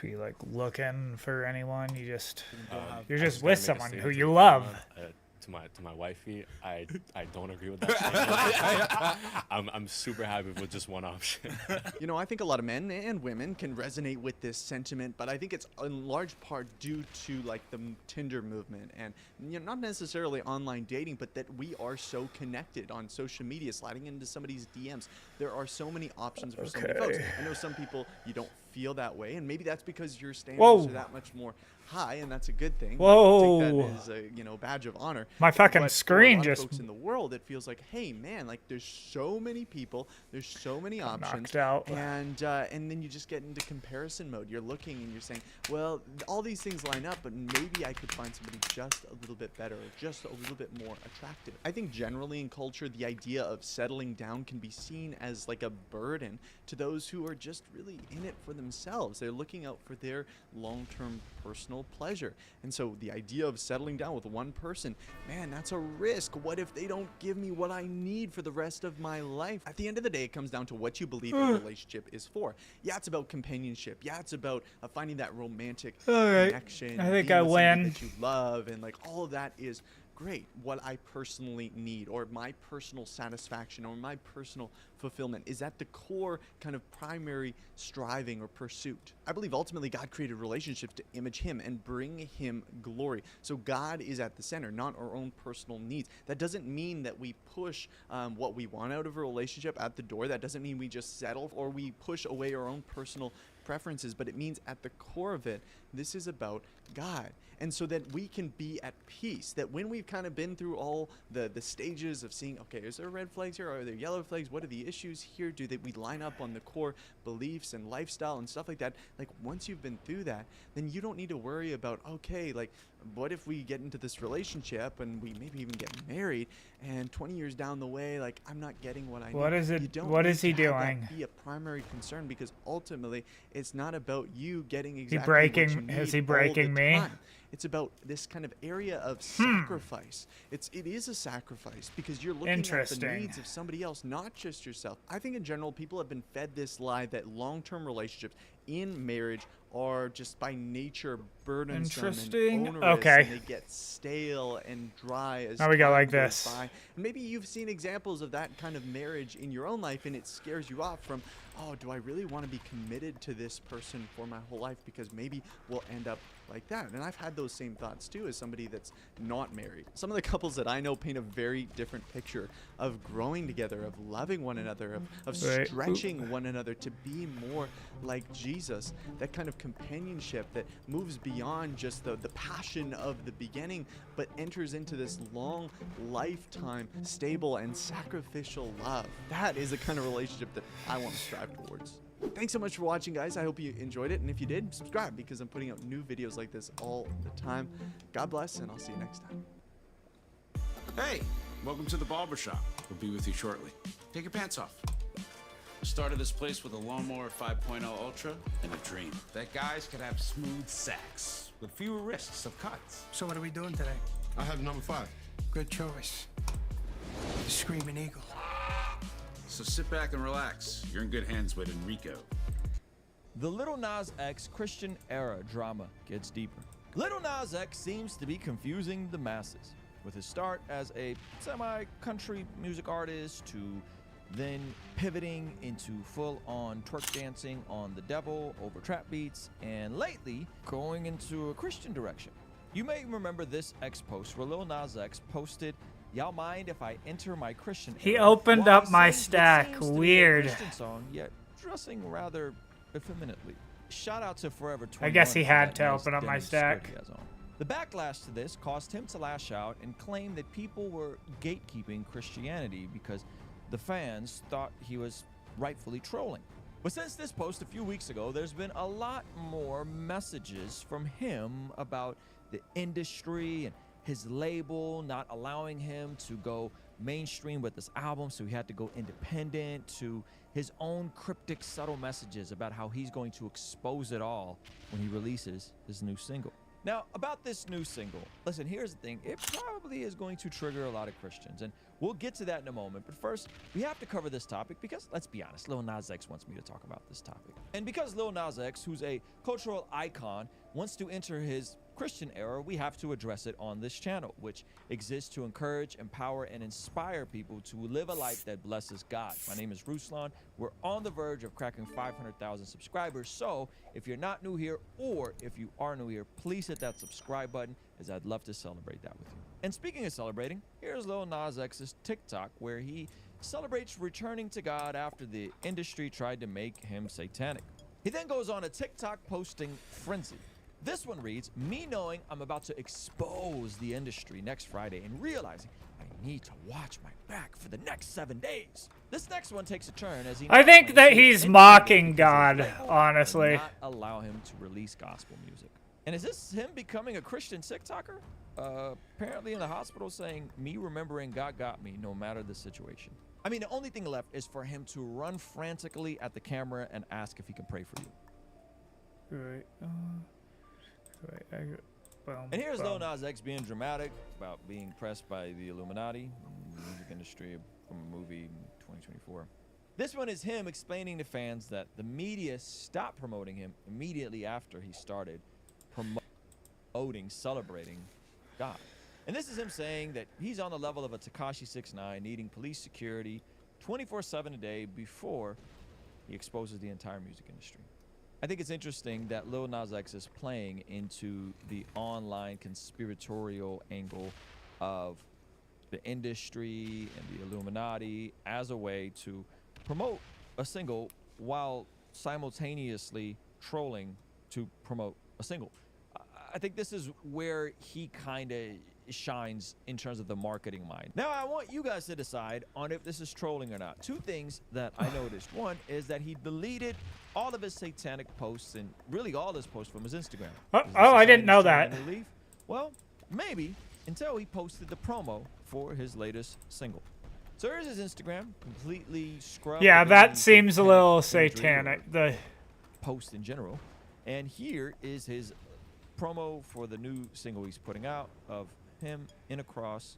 be like looking for anyone. You're just with someone who you love. To my wifey, I don't agree with that. I'm super happy with just one option. I think a lot of men and women can resonate with this sentiment, but I think it's in large part due to like the Tinder movement and not necessarily online dating, but that we are so connected on social media, sliding into somebody's DMs. There are so many options for so many folks. I know some people you don't feel that way, and maybe that's because your standards are that much more high, and that's a good thing. Whoa! Take that as a badge of honor. My fucking but screen for a lot just of folks in the world, it feels like, hey man, like there's so many people, there's so many options, knocked out. and then you just get into comparison mode. You're looking and you're saying, well, all these things line up, but maybe I could find somebody just a little bit better, or just a little bit more attractive. I think generally in culture, the idea of settling down can be seen as like a burden to those who are just really in it for themselves. They're looking out for their long-term personal pleasure. And so the idea of settling down with one person, man, that's a risk. What if they don't give me what I need for the rest of my life? At the end of the day, it comes down to what you believe a relationship is for. Yeah, it's about companionship. Yeah, it's about finding that romantic connection. I think being I with somebody win. that you love, and like all of that is great, what I personally need, or my personal satisfaction, or my personal fulfillment is at the core kind of primary striving or pursuit. I believe ultimately God created relationships to image him and bring him glory. So God is at the center, not our own personal needs. That doesn't mean that we push what we want out of a relationship at the door. That doesn't mean we just settle or we push away our own personal preferences, but it means at the core of it, this is about God. And so that we can be at peace, that when we've kind of been through all the stages of seeing, okay, is there red flags here? Are there yellow flags? What are the issues here? Do we line up on the core beliefs and lifestyle and stuff like that? Like, once you've been through that, then you don't need to worry about, okay, like, what if we get into this relationship and we maybe even get married and 20 years down the way, like, I'm not getting what I need. What is it? You don't What need is he to have doing? that be a primary concern, because ultimately it's not about you getting exactly Is he what you need breaking all the me? time. It's about this kind of area of sacrifice. It is a sacrifice because you're looking at the Interesting. needs of somebody else, not just yourself. I think in general, people have been fed this lie that long-term relationships in marriage are just by nature burdensome Interesting. and onerous, Okay. and they get stale and dry as Now we go time like goes this. by. And maybe you've seen examples of that kind of marriage in your own life, and it scares you off from, oh, do I really want to be committed to this person for my whole life? Because maybe we'll end up like that. And I've had those same thoughts too as somebody that's not married. Some of the couples that I know paint a very different picture of growing together, of loving one another, of Right. stretching one another to be more like Jesus. That kind of companionship that moves beyond just the passion of the beginning, but enters into this long lifetime stable and sacrificial love. That is the kind of relationship that I want to strive towards. Thanks so much for watching, guys. I hope you enjoyed it, and if you did, subscribe, because I'm putting out new videos like this all the time. God bless, and I'll see you next time. Hey, welcome to the barbershop. We'll be with you shortly. Take your pants off. I started this place with a lawnmower 5.0 Ultra and a dream that guys could have smooth sacks with fewer risks of cuts. So what are we doing today? I have number 5. Good choice. The Screaming Eagle. So sit back and relax. You're in good hands with Enrico. The Lil Nas X Christian era drama gets deeper. Lil Nas X seems to be confusing the masses, with his start as a semi-country music artist to then pivoting into full-on twerk dancing on the devil over trap beats, and lately going into a Christian direction. You may remember this X post where Lil Nas X posted, "Y'all mind if I enter my Christian He era opened while up my singing what stack. seems to be a Weird. Christian song, yet dressing rather effeminately." Shout out to Forever 21. I guess he for had that to nice open up my denim skirt stack. he has on. The backlash to this caused him to lash out and claim that people were gatekeeping Christianity because the fans thought he was rightfully trolling. But since this post a few weeks ago, there's been a lot more messages from him about the industry and his label not allowing him to go mainstream with this album, so he had to go independent, to his own cryptic, subtle messages about how he's going to expose it all when he releases his new single. Now, about this new single, listen, here's the thing. It probably is going to trigger a lot of Christians, and we'll get to that in a moment. But first, we have to cover this topic because, let's be honest, Lil Nas X wants me to talk about this topic. And because Lil Nas X, who's a cultural icon, wants to enter his Christian era, we have to address it on this channel, which exists to encourage, empower, and inspire people to live a life that blesses God. My name is Ruslan. We're on the verge of cracking 500,000 subscribers, so if you're not new here, or if you are new here, please hit that subscribe button, as I'd love to celebrate that with you. And speaking of celebrating, here's Lil Nas X's TikTok, where he celebrates returning to God after the industry tried to make him satanic. He then goes on a TikTok posting frenzy. This one reads, "Me knowing I'm about to expose the industry next Friday and realizing I need to watch my back for the next 7 days." This next one takes a turn as he I now think claims that he he's is mocking because his God, label will honestly. not allow him to release gospel music. And is this him becoming a Christian TikToker? Apparently in the hospital saying, "Me remembering God got me no matter the situation." I mean, the only thing left is for him to run frantically at the camera and ask if he can pray for you. Right. And here's Lil Nas X being dramatic about being pressed by the Illuminati, the music industry, from a movie in 2024. This one is him explaining to fans that the media stopped promoting him immediately after he started promoting, celebrating God. And this is him saying that he's on the level of a Tekashi 6ix9ine, needing police security 24/7 a day before he exposes the entire music industry. I think it's interesting that Lil Nas X is playing into the online conspiratorial angle of the industry and the Illuminati as a way to promote a single while simultaneously trolling to promote a single. I think this is where he kind of shines in terms of the marketing mind. Now, I want you guys to decide on if this is trolling or not. Two things that I noticed. One is that he deleted all of his satanic posts and really all his posts from his Instagram. Oh, I didn't know that. Well, maybe until he posted the promo for his latest single. So here's his Instagram, completely scrubbed. Yeah, that seems a little imagery satanic. or The post in general. And here is his promo for the new single he's putting out of him in a cross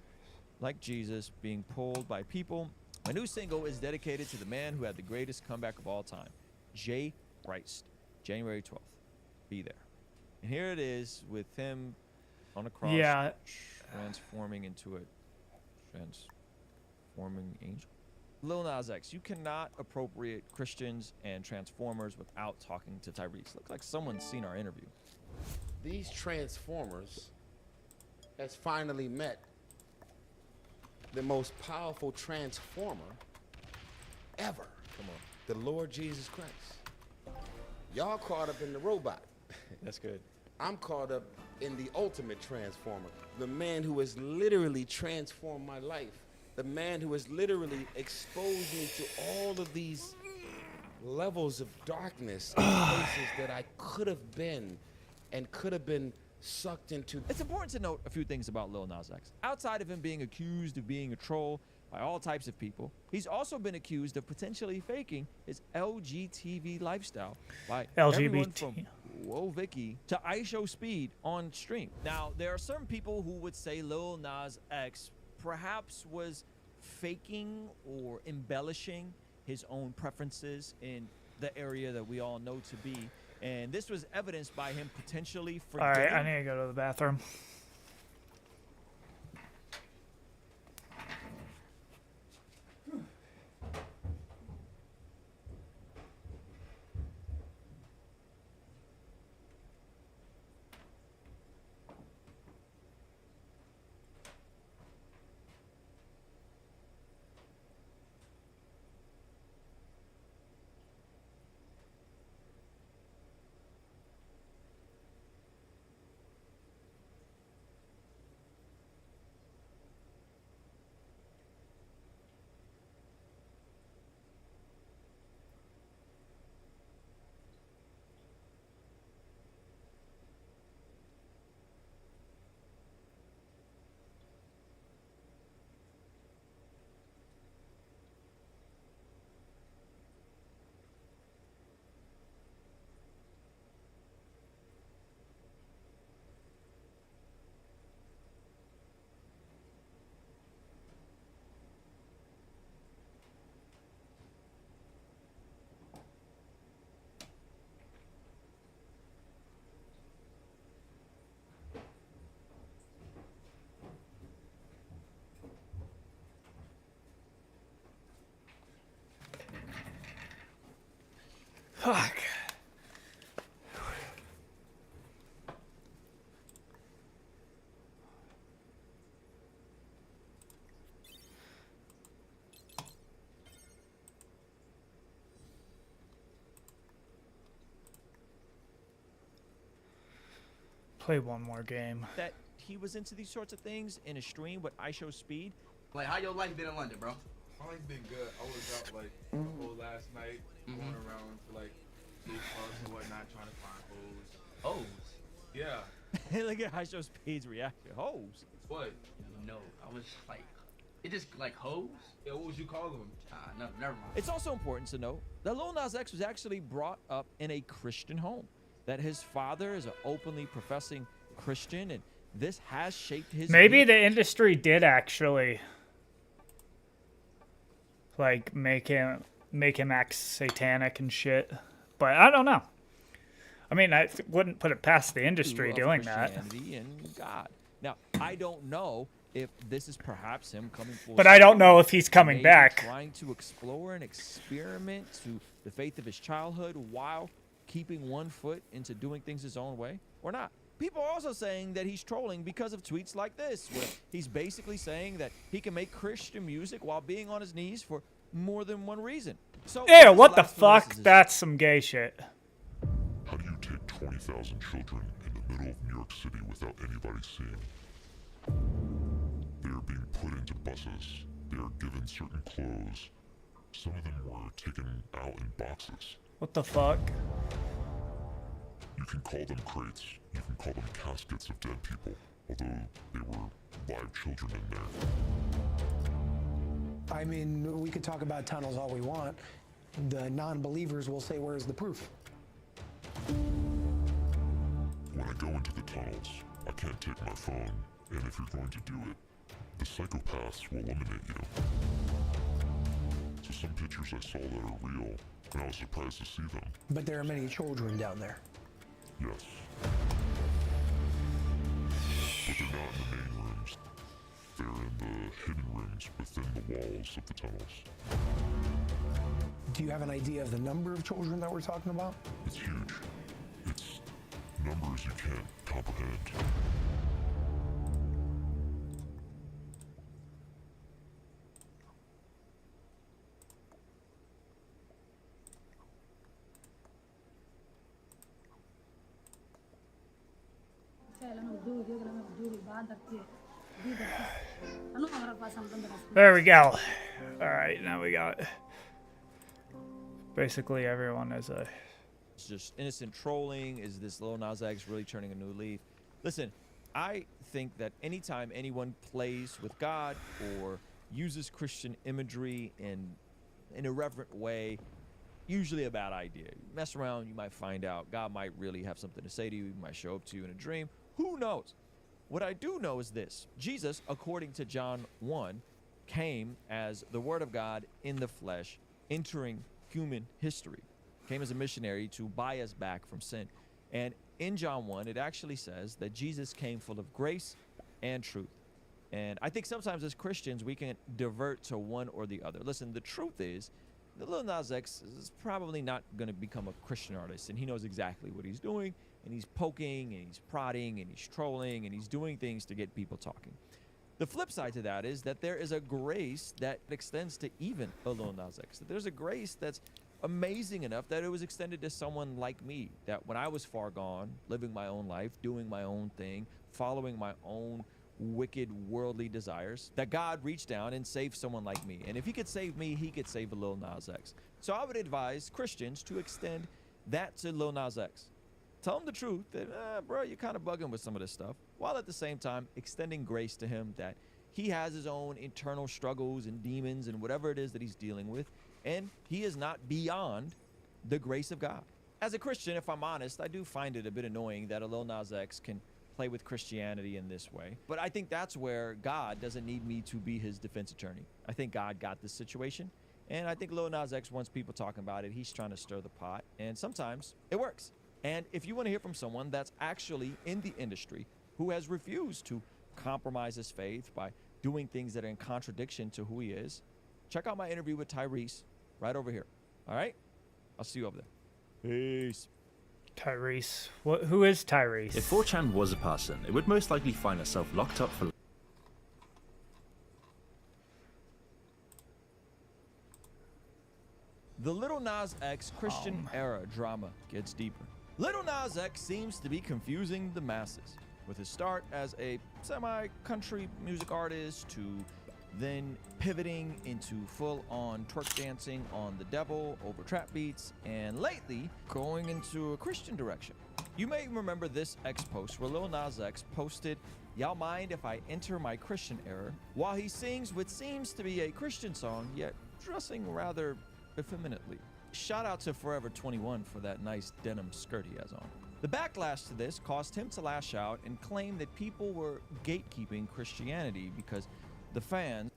like Jesus being pulled by people. My new single is dedicated to the man who had the greatest comeback of all time, Jay Christ, January 12th. Be there. And here it is with him on a cross, Yeah. transforming into a transforming angel. Lil Nas X, you cannot appropriate Christians and Transformers without talking to Tyrese. Looks like someone's seen our interview. These Transformers has finally met the most powerful Transformer ever. Come on. The Lord Jesus Christ. Y'all caught up in the robot. That's good. I'm caught up in the ultimate Transformer. The man who has literally transformed my life. The man who has literally exposed me to all of these levels of darkness and places that I could have been and could have been sucked into. It's important to note a few things about Lil Nas X. Outside of him being accused of being a troll by all types of people, he's also been accused of potentially faking his LGTV lifestyle by everyone from Whoa Vicky to IShowSpeed on stream. Now, there are some people who would say Lil Nas X perhaps was faking or embellishing his own preferences in the area that we all know to be. And this was evidenced by him potentially all right, forgetting. I need to go to the bathroom. Fuck. Play one more game. That he was into these sorts of things in a stream with IShowSpeed. Like, how your life been in London, bro? My life been good. I was out like the whole last night, going around to like gay clubs and whatnot, trying to find hoes. Hoes? Look Yeah. at IShowSpeed's reaction. Hoes? What? No, I was like, it just like hoes? Yeah, what would you call them? No, never mind. It's also important to note that Lil Nas X was actually brought up in a Christian home. That his father is an openly professing Christian, and this has shaped his. Maybe the industry did actually like make him act satanic and shit, but I don't know. I mean, I wouldn't put it past the industry of doing that. Christianity and God. Now, I don't know if this is perhaps him coming full But I don't circle, know if he's coming maybe back. trying to explore and experiment to the faith of his childhood while keeping one foot into doing things his own way, or not. People are also saying that he's trolling because of tweets like this, where he's basically saying that he can make Christian music while being on his knees for more than one reason. So Ew, what the fuck? That's some gay shit. How do you take 20,000 children in the middle of New York City without anybody seeing? They are being put into buses. They are given certain clothes. Some of them were taken out in boxes. What the fuck? You can call them crates. You can call them caskets of dead people, although they were live children in there. I mean, we could talk about tunnels all we want. The non-believers will say, where's the proof? When I go into the tunnels, I can't take my phone, and if you're going to do it, the psychopaths will eliminate you. So some pictures I saw that are real, and I was surprised to see them. But there are many children down there. Yes. But they're not in the main rooms. They're in the hidden rooms within the walls of the tunnels. Do you have an idea of the number of children that we're talking about? It's huge. It's numbers you can't comprehend. There we go. Alright, now we got... Basically everyone is a... It's just innocent trolling. Is this Lil Nas X really turning a new leaf? Listen, I think that anytime anyone plays with God or uses Christian imagery in an irreverent way, usually a bad idea. You mess around, you might find out God might really have something to say to you. He might show up to you in a dream. Who knows? What I do know is this. Jesus, according to John 1, came as the Word of God in the flesh, entering human history. Came as a missionary to buy us back from sin. And in John 1, it actually says that Jesus came full of grace and truth. And I think sometimes as Christians, we can divert to one or the other. Listen, the truth is, that Lil Nas X is probably not going to become a Christian artist, and he knows exactly what he's doing, and he's poking, and he's prodding, and he's trolling, and he's doing things to get people talking. The flip side to that is that there is a grace that extends to even a Lil Nas X. That there's a grace that's amazing enough that it was extended to someone like me, that when I was far gone, living my own life, doing my own thing, following my own wicked worldly desires, that God reached down and saved someone like me. And if he could save me, he could save a Lil Nas X. So I would advise Christians to extend that to Lil Nas X. Tell him the truth that, bro, you're kind of bugging with some of this stuff, while at the same time extending grace to him, that he has his own internal struggles and demons and whatever it is that he's dealing with, and he is not beyond the grace of God. As a Christian, if I'm honest, I do find it a bit annoying that a Lil Nas X can play with Christianity in this way. But I think that's where God doesn't need me to be his defense attorney. I think God got this situation, and I think Lil Nas X wants people talking about it. He's trying to stir the pot, and sometimes it works. And if you want to hear from someone that's actually in the industry who has refused to compromise his faith by doing things that are in contradiction to who he is, check out my interview with Tyrese right over here. All right? I'll see you over there. Peace. Tyrese. Who is Tyrese? If 4chan was a person, it would most likely find itself locked up for... The Lil Nas X Christian era drama gets deeper. Lil Nas X seems to be confusing the masses, with his start as a semi-country music artist to then pivoting into full-on twerk dancing on the devil over trap beats, and lately going into a Christian direction. You may remember this X post where Lil Nas X posted, "Y'all mind if I enter my Christian era?" while he sings what seems to be a Christian song, yet dressing rather effeminately. Shout out to Forever 21 for that nice denim skirt he has on. The backlash to this caused him to lash out and claim that people were gatekeeping Christianity because the fans...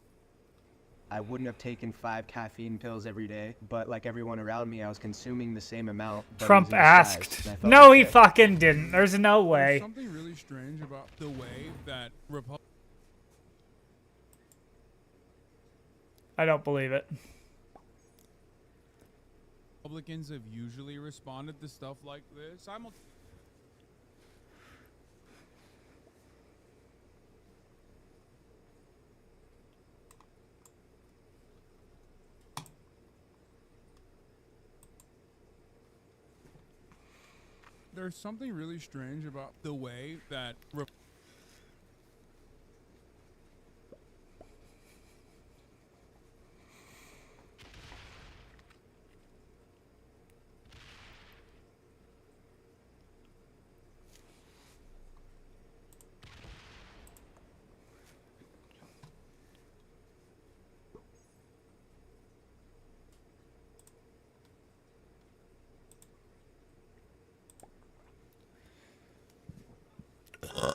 I wouldn't have taken 5 caffeine pills every day, but like everyone around me, I was consuming the same amount. But Trump it was in disguise, asked. and I felt No, like he shit. fucking didn't. There's no way. There's something really strange about the way that I don't believe it. Republicans have usually responded to stuff like this. There's something really strange about the way that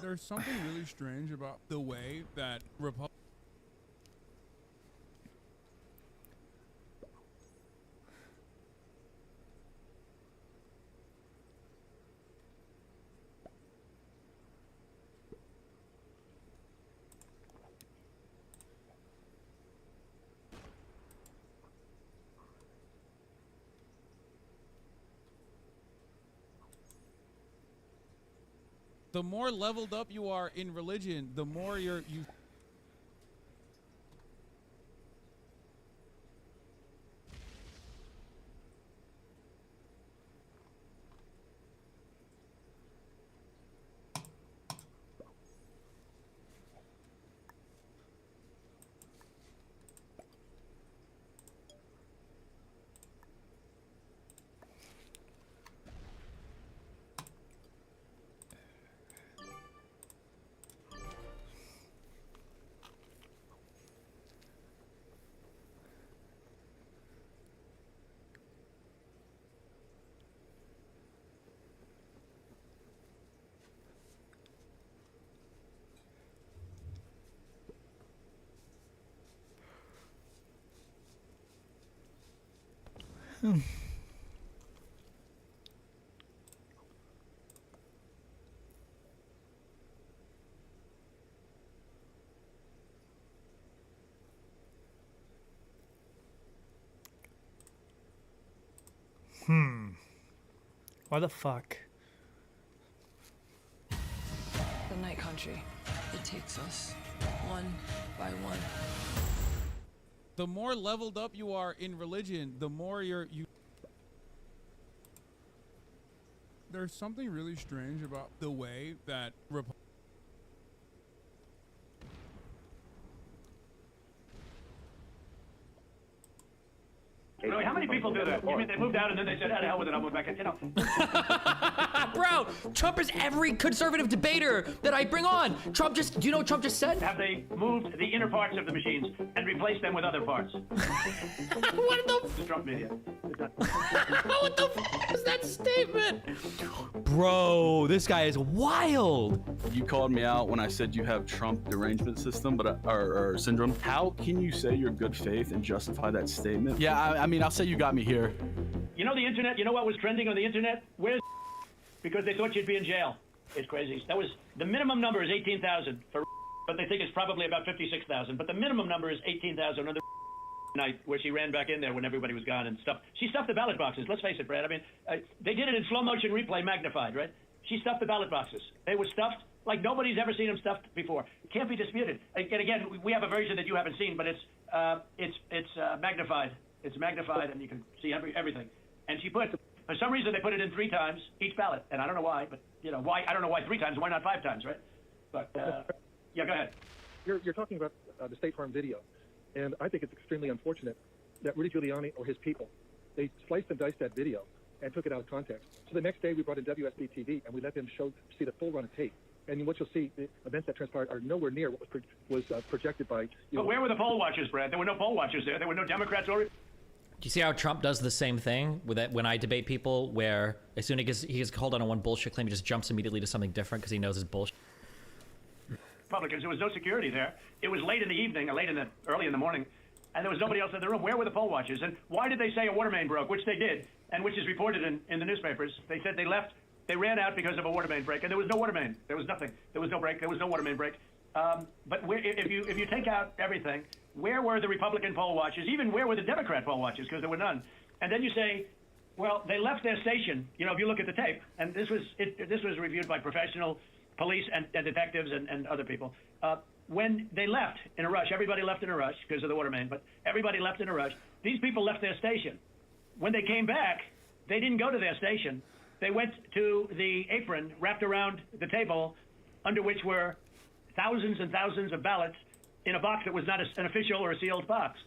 there's something really strange about the way that the more leveled up you are in religion, the more you Why the fuck? The night country. It takes us one by one. the more leveled up you are in religion, the more there's something really strange about the way that Really, how many people do that? You mean they moved out and then they said, "Oh, the hell with it, I'll move back in." You know. Bro, Trump is every conservative debater that I bring on. Trump just, do you know what Trump just said? Have they moved the inner parts of the machines and replaced them with other parts? What the Trump media. What the f is that statement? Bro, this guy is wild. You called me out when I said you have Trump derangement system, but or syndrome. How can you say you're good faith and justify that statement? Yeah, I mean, I'll say you got me here. You know the internet? You know what was trending on the internet? Where's because they thought you'd be in jail. It's crazy. That was the minimum number is 18,000 for, but they think it's probably about 56,000. But the minimum number is 18,000 on the night where she ran back in there when everybody was gone and stuffed. She stuffed the ballot boxes. Let's face it, Brad. I mean, they did it in slow motion replay, magnified, right? She stuffed the ballot boxes. They were stuffed like nobody's ever seen them stuffed before. It can't be disputed. And again, we have a version that you haven't seen, but it's magnified. It's magnified, and you can see everything. And she put, for some reason, they put it in 3 times each ballot, and I don't know why, but you know why? I don't know why 3 times. Why not 5 times, right? But yeah, go ahead. You're talking about the State Farm video, and I think it's extremely unfortunate that Rudy Giuliani or his people, they sliced and diced that video and took it out of context. So the next day we brought in WSB TV and we let them see the full run of tape. And what you'll see, the events that transpired are nowhere near what was projected by. But where were the poll watchers, Brad? There were no poll watchers there. There were no Democrats or. Do you see how Trump does the same thing with that when I debate people, where as soon as he gets called on one bullshit claim, he just jumps immediately to something different because he knows his bullshit. Republicans, there was no security there. It was late in the evening, or early in the morning, and there was nobody else in the room. Where were the poll watchers? And why did they say a water main broke, which they did, and which is reported in the newspapers? They said they left, they ran out because of a water main break, and there was no water main. There was nothing. There was no break. There was no water main break. But if you take out everything, where were the Republican poll watchers? Even where were the Democrat poll watchers? Because there were none. And then you say, well, they left their station. You know, if you look at the tape, and this was reviewed by professional police and detectives and other people. When they left in a rush, everybody left in a rush because of the water main, but everybody left in a rush. These people left their station. When they came back, they didn't go to their station. They went to the apron wrapped around the table under which were thousands and thousands of ballots in a box that was not an official or a sealed box.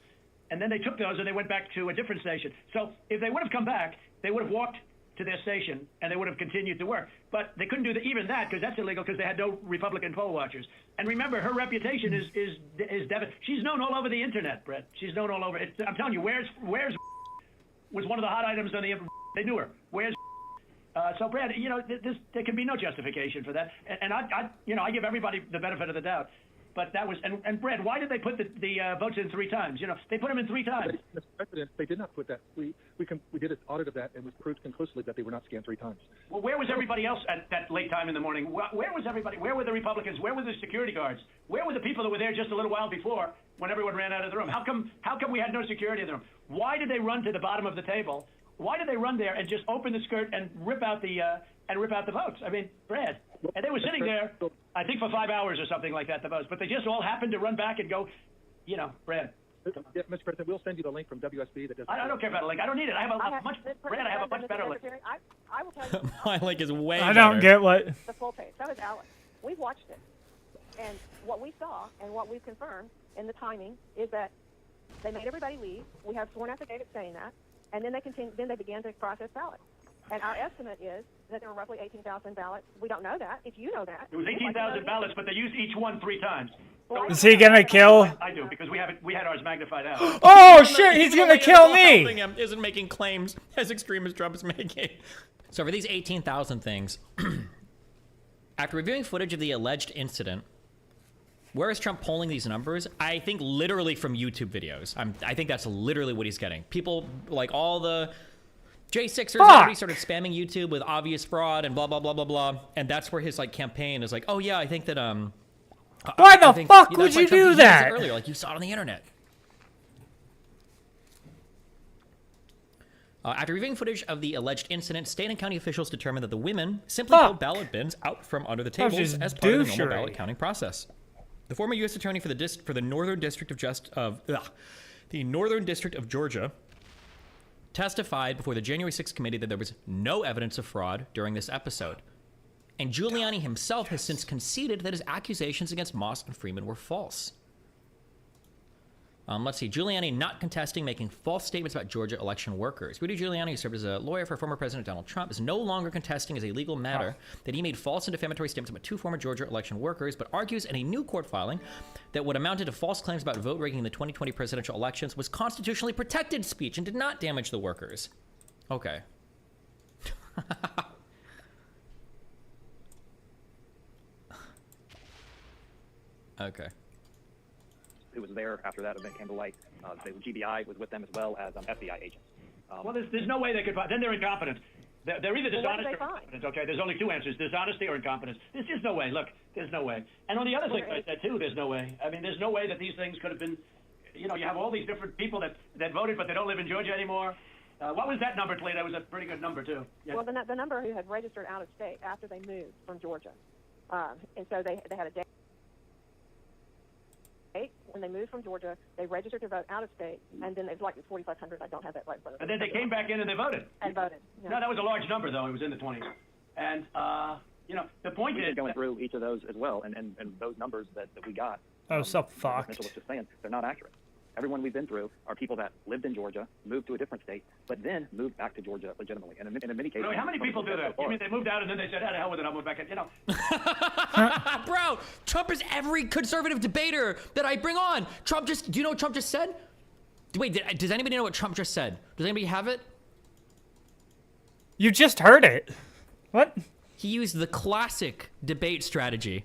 And then they took those and they went back to a different station. So if they would have come back, they would have walked to their station and they would have continued to work. But they couldn't do even that because that's illegal because they had no Republican poll watchers. And remember, her reputation is devastating. She's known all over the internet, Brett. She's known all over. I'm telling you, where's was one of the hot items on the internet. They knew her. Where's so Brad, you know, there can be no justification for that. And I give everybody the benefit of the doubt. But that was, and Brad, why did they put the votes in 3 times? You know, they put them in 3 times. Mr. President, they did not put that. We did an audit of that, and it was proved conclusively that they were not scanned 3 times. Well, where was everybody else at that late time in the morning? Where was everybody? Where were the Republicans? Where were the security guards? Where were the people that were there just a little while before when everyone ran out of the room? How come we had no security in the room? Why did they run to the bottom of the table? Why did they run there and just open the skirt and rip out the votes? I mean, Brad, and they were sitting there, I think for 5 hours or something like that, the votes. But they just all happened to run back and go, you know, Brad. Yeah, Mr. President, we'll send you the link from WSB that does. I don't care about a link. I don't need it. I have a much better link. I will tell you. My link is way I don't get what. The full page. So is Alex. We've watched it, and what we saw and what we've confirmed in the timing is that they made everybody leave. We have sworn affidavits saying that, and then they began to process ballots. And our estimate is that there were roughly 18,000 ballots. We don't know that. If you know that. It was 18,000 ballots, but they used each one 3 times. Is he gonna kill? I do, because we had ours magnified out. Oh shit, he's gonna kill me! Isn't making claims as extreme as Trump is making. So for these 18,000 things, after reviewing footage of the alleged incident, where is Trump polling these numbers? I think literally from YouTube videos. I think that's literally what he's getting. People, like all the J6ers already started spamming YouTube with obvious fraud and blah, blah, blah, blah, blah. And that's where his like campaign is like, oh yeah, I think that, why the fuck would you do that? Earlier, like you saw it on the internet. After reviewing footage of the alleged incident, state and county officials determined that the women simply pulled ballot bins out from under the tables as part of the normal ballot counting process. The former U.S. attorney for the Northern District of Georgia testified before the January 6th committee that there was no evidence of fraud during this episode. And Giuliani himself has since conceded that his accusations against Moss and Freeman were false. Let's see. Giuliani not contesting making false statements about Georgia election workers. Rudy Giuliani, who served as a lawyer for former President Donald Trump, is no longer contesting as a legal matter that he made false and defamatory statements about 2 former Georgia election workers, but argues in a new court filing that what amounted to false claims about vote rigging in the 2020 presidential elections was constitutionally protected speech and did not damage the workers. Okay. Okay. It was there after that event came to light. GBI was with them as well as FBI agents. Well, there's no way they could. Then they're incompetent. They're either dishonest or incompetent. Okay, there's only 2 answers: dishonesty or incompetence. There's just no way. Look, there's no way. And on the other thing I said too, there's no way. I mean, there's no way that these things could have been. You know, you have all these different people that voted, but they don't live in Georgia anymore. What was that number, Toledo? That was a pretty good number too. Yeah. Well, the number who had registered out of state after they moved from Georgia, and so they had a day. When they moved from Georgia, they registered to vote out of state, and then it was like 4,500. I don't have that right. And then they came back in and they voted. And voted. Yeah. No, that was a large number, though. It was in the 20s. And, you know, the point is... going through each of those as well, and those numbers that we got... Oh, so fucked. Mitchell was just saying, they're not accurate. Everyone we've been through are people that lived in Georgia, moved to a different state, but then moved back to Georgia legitimately. And in many cases... Really? How many people do that? I mean, they moved out and then they said, the hell with it, I'll move back in, you know. Bro, Trump is every conservative debater that I bring on. Do you know what Trump just said? Wait, does anybody know what Trump just said? Does anybody have it? You just heard it. What? He used the classic debate strategy.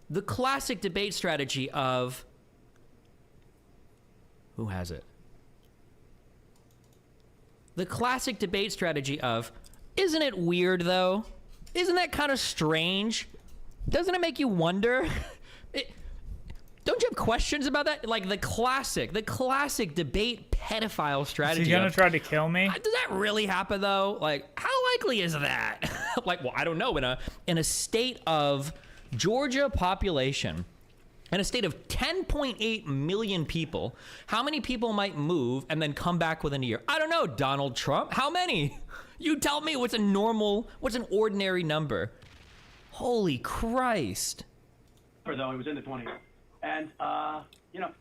The classic debate strategy of... Who has it? The classic debate strategy of, isn't it weird though? Isn't that kind of strange? Doesn't it make you wonder? Don't you have questions about that? Like the classic debate pedophile strategy. Is he gonna try to kill me? Does that really happen though? Like, how likely is that? Like, well, I don't know. In a state of Georgia population, in a state of 10.8 million people, how many people might move and then come back within a year? I don't know, Donald Trump. How many? You tell me what's an ordinary number. Holy Christ. Though it was in the 20s. And,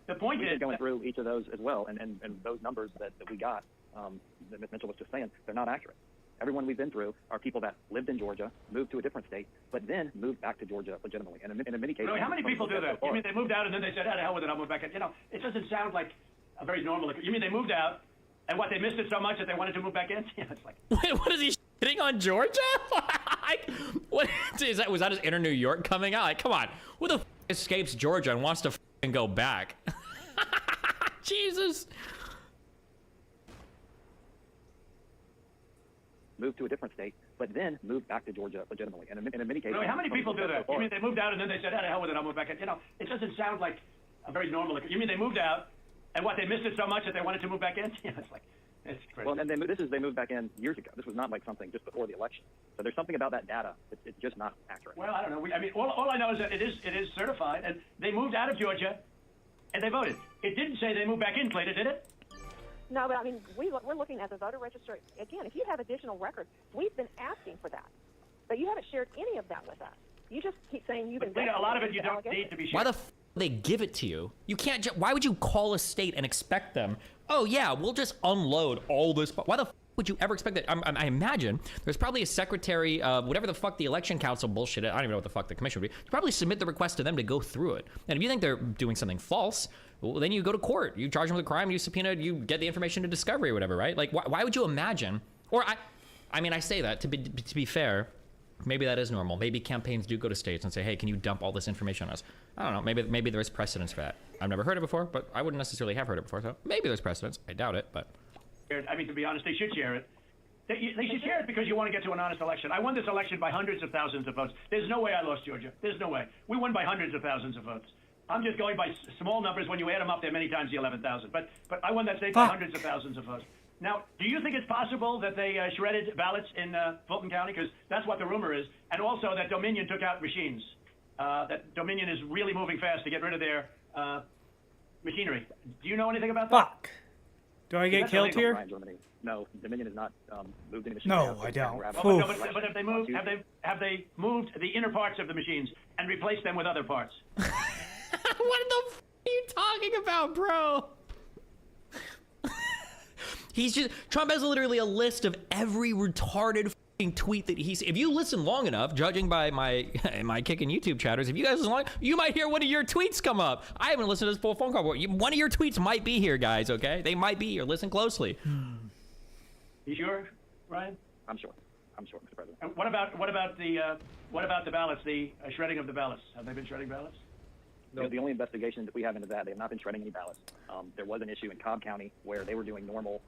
the point is going through each of those as well, and those numbers that we got, that Ms. Mitchell was just saying, they're not accurate. Everyone we've been through are people that lived in Georgia, moved to a different state, but then moved back to Georgia legitimately. And in many cases... Really, how many people do that? You mean they moved out and then they said, "Ah, the hell with it, I'll move back in"? It doesn't sound like a very normal... You mean they moved out, and what, they missed it so much that they wanted to move back in? It's like... Wait, what is he shitting on Georgia? What is that? Was that his inner New York coming out? Like, come on. Who the f escapes Georgia and wants to f***ing go back? Jesus. Moved to a different state, but then moved back to Georgia legitimately. And in many cases... Really, how many people do that? You mean they moved out and then they said, "Ah, the hell with it, I'll move back in"? It doesn't sound like a very normal... You mean they moved out, and what, they missed it so much that they wanted to move back in? It's like... It's crazy. Well, and they moved back in years ago. This was not like something just before the election. So there's something about that data. It's just not accurate. Well, I don't know. All I know is that it is certified, and they moved out of Georgia, and they voted. It didn't say they moved back in, Clayton, did it? No, but I mean, we're looking at the voter register. Again, if you have additional records, we've been asking for that. But you haven't shared any of that with us. You just keep saying you've been... A lot of it you don't need to be shared. Why the f would they give it to you? You can't why would you call a state and expect them, oh yeah, we'll just unload all this... Why the f would you ever expect that? I imagine there's probably a secretary of whatever the fuck the election council bullshit is. I don't even know what the fuck the commission would be. You probably submit the request to them to go through it. And if you think they're doing something false, well, then you go to court. You charge them with a crime, you subpoena, you get the information to discovery or whatever, right? Like, why would you imagine? Or I mean, I say that to be fair. Maybe that is normal. Maybe campaigns do go to states and say, "Hey, can you dump all this information on us?" I don't know. Maybe there is precedence for that. I've never heard it before, but I wouldn't necessarily have heard it before. So maybe there's precedence. I doubt it, but. I mean, to be honest, they should share it. They should share it because you want to get to an honest election. I won this election by hundreds of thousands of votes. There's no way I lost Georgia. There's no way. We won by hundreds of thousands of votes. I'm just going by small numbers. When you add them up, they're many times the 11,000. But I won that state by hundreds of thousands of votes. Now, do you think it's possible that they shredded ballots in Fulton County? Because that's what the rumor is. And also that Dominion took out machines. That Dominion is really moving fast to get rid of their machinery. Do you know anything about that? Fuck. Do I get killed here? No, Dominion has not moved any machines. No, I don't. No, but have they moved? Have they moved the inner parts of the machines and replaced them with other parts? What the f are you talking about, bro? Trump has literally a list of every retarded f***ing tweet that he's... If you listen long enough, judging by my kicking YouTube chatters, if you guys listen long, you might hear one of your tweets come up. I haven't listened to this full phone call. One of your tweets might be here, guys, okay? They might be here. Listen closely. You sure, Ryan? I'm sure, Mr. President. And what about the ballots, the shredding of the ballots? Have they been shredding ballots? No, the only investigation that we have into that, they have not been shredding any ballots. There was an issue in Cobb County where they were doing normal,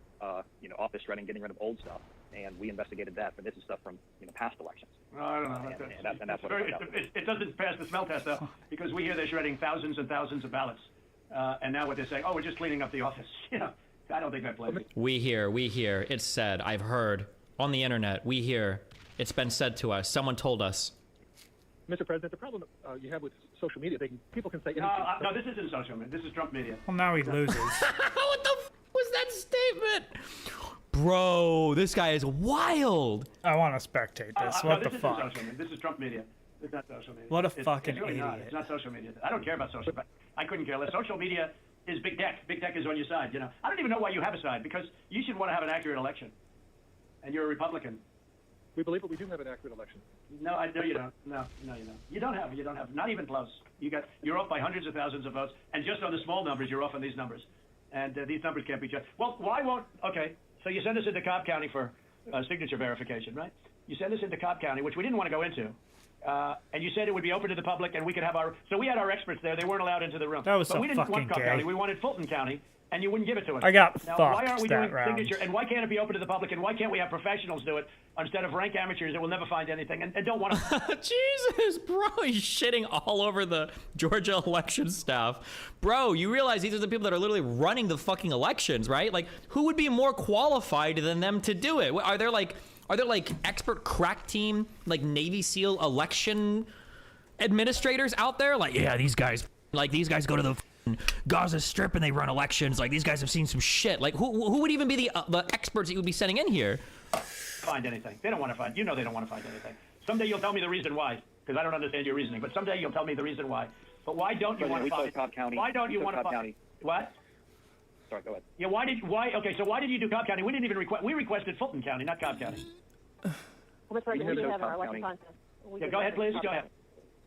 office shredding, getting rid of old stuff, and we investigated that. But this is stuff from past elections. No, I don't know. And that's what it doesn't pass the smell test, though, because we hear they're shredding thousands and thousands of ballots, and now what they're saying, oh, we're just cleaning up the office. I don't think that plays. We hear. It's said. I've heard on the internet. We hear. It's been said to us. Someone told us. Mr. President, the problem you have with social media, people can say anything. No, this isn't social media. This is Trump media. Well, now he loses. What the f was that statement? Bro, this guy is wild. I want to spectate this. What the fuck? Isn't social media. This is Trump media. It's not social media. What a fucking really idiot. Not. It's not social media. I don't care about social media. I couldn't care less. Social media is big tech. Big tech is on your side, I don't even know why you have a side, because you should want to have an accurate election. And you're a Republican. We believe that we do have an accurate election. No, I know you don't. No, you don't. You don't have. Not even close. You're off by hundreds of thousands of votes, and just on the small numbers, you're off on these numbers. And these numbers can't be judged. Well, why won't... Okay, so you send us into Cobb County for signature verification, right? You send us into Cobb County, which we didn't want to go into. And you said it would be open to the public, and we could have our... So we had our experts there. They weren't allowed into the room. That was but so we didn't want fucking Cobb gay. County. We wanted Fulton County. and you wouldn't give it to us. I got now, why fucked aren't we that doing round. signature? And why can't it be open to the public? And why can't we have professionals do it instead of rank amateurs that will never find anything and don't want to? Jesus, bro, he's shitting all over the Georgia election staff. Bro, you realize these are the people that are literally running the fucking elections, right? Like, who would be more qualified than them to do it? Are there like expert crack team, like Navy SEAL election administrators out there? Like, yeah, these guys go to the Gaza Strip and they run elections. Like, these guys have seen some shit. Like, who would even be the experts that you would be sending in here? Find anything. They don't want to find. You know they don't want to find anything. Someday you'll tell me the reason why, because I don't understand your reasoning. But someday you'll tell me the reason why. But why don't you want to find? Cobb County. Why don't you want to find? County. What? Sorry, go ahead. Yeah. Okay. So why did you do Cobb County? We didn't even request. We requested Fulton County, not Cobb County. Well, that's right. We We chose have our Cobb election County. contest. Yeah. Go ahead, please. Go ahead.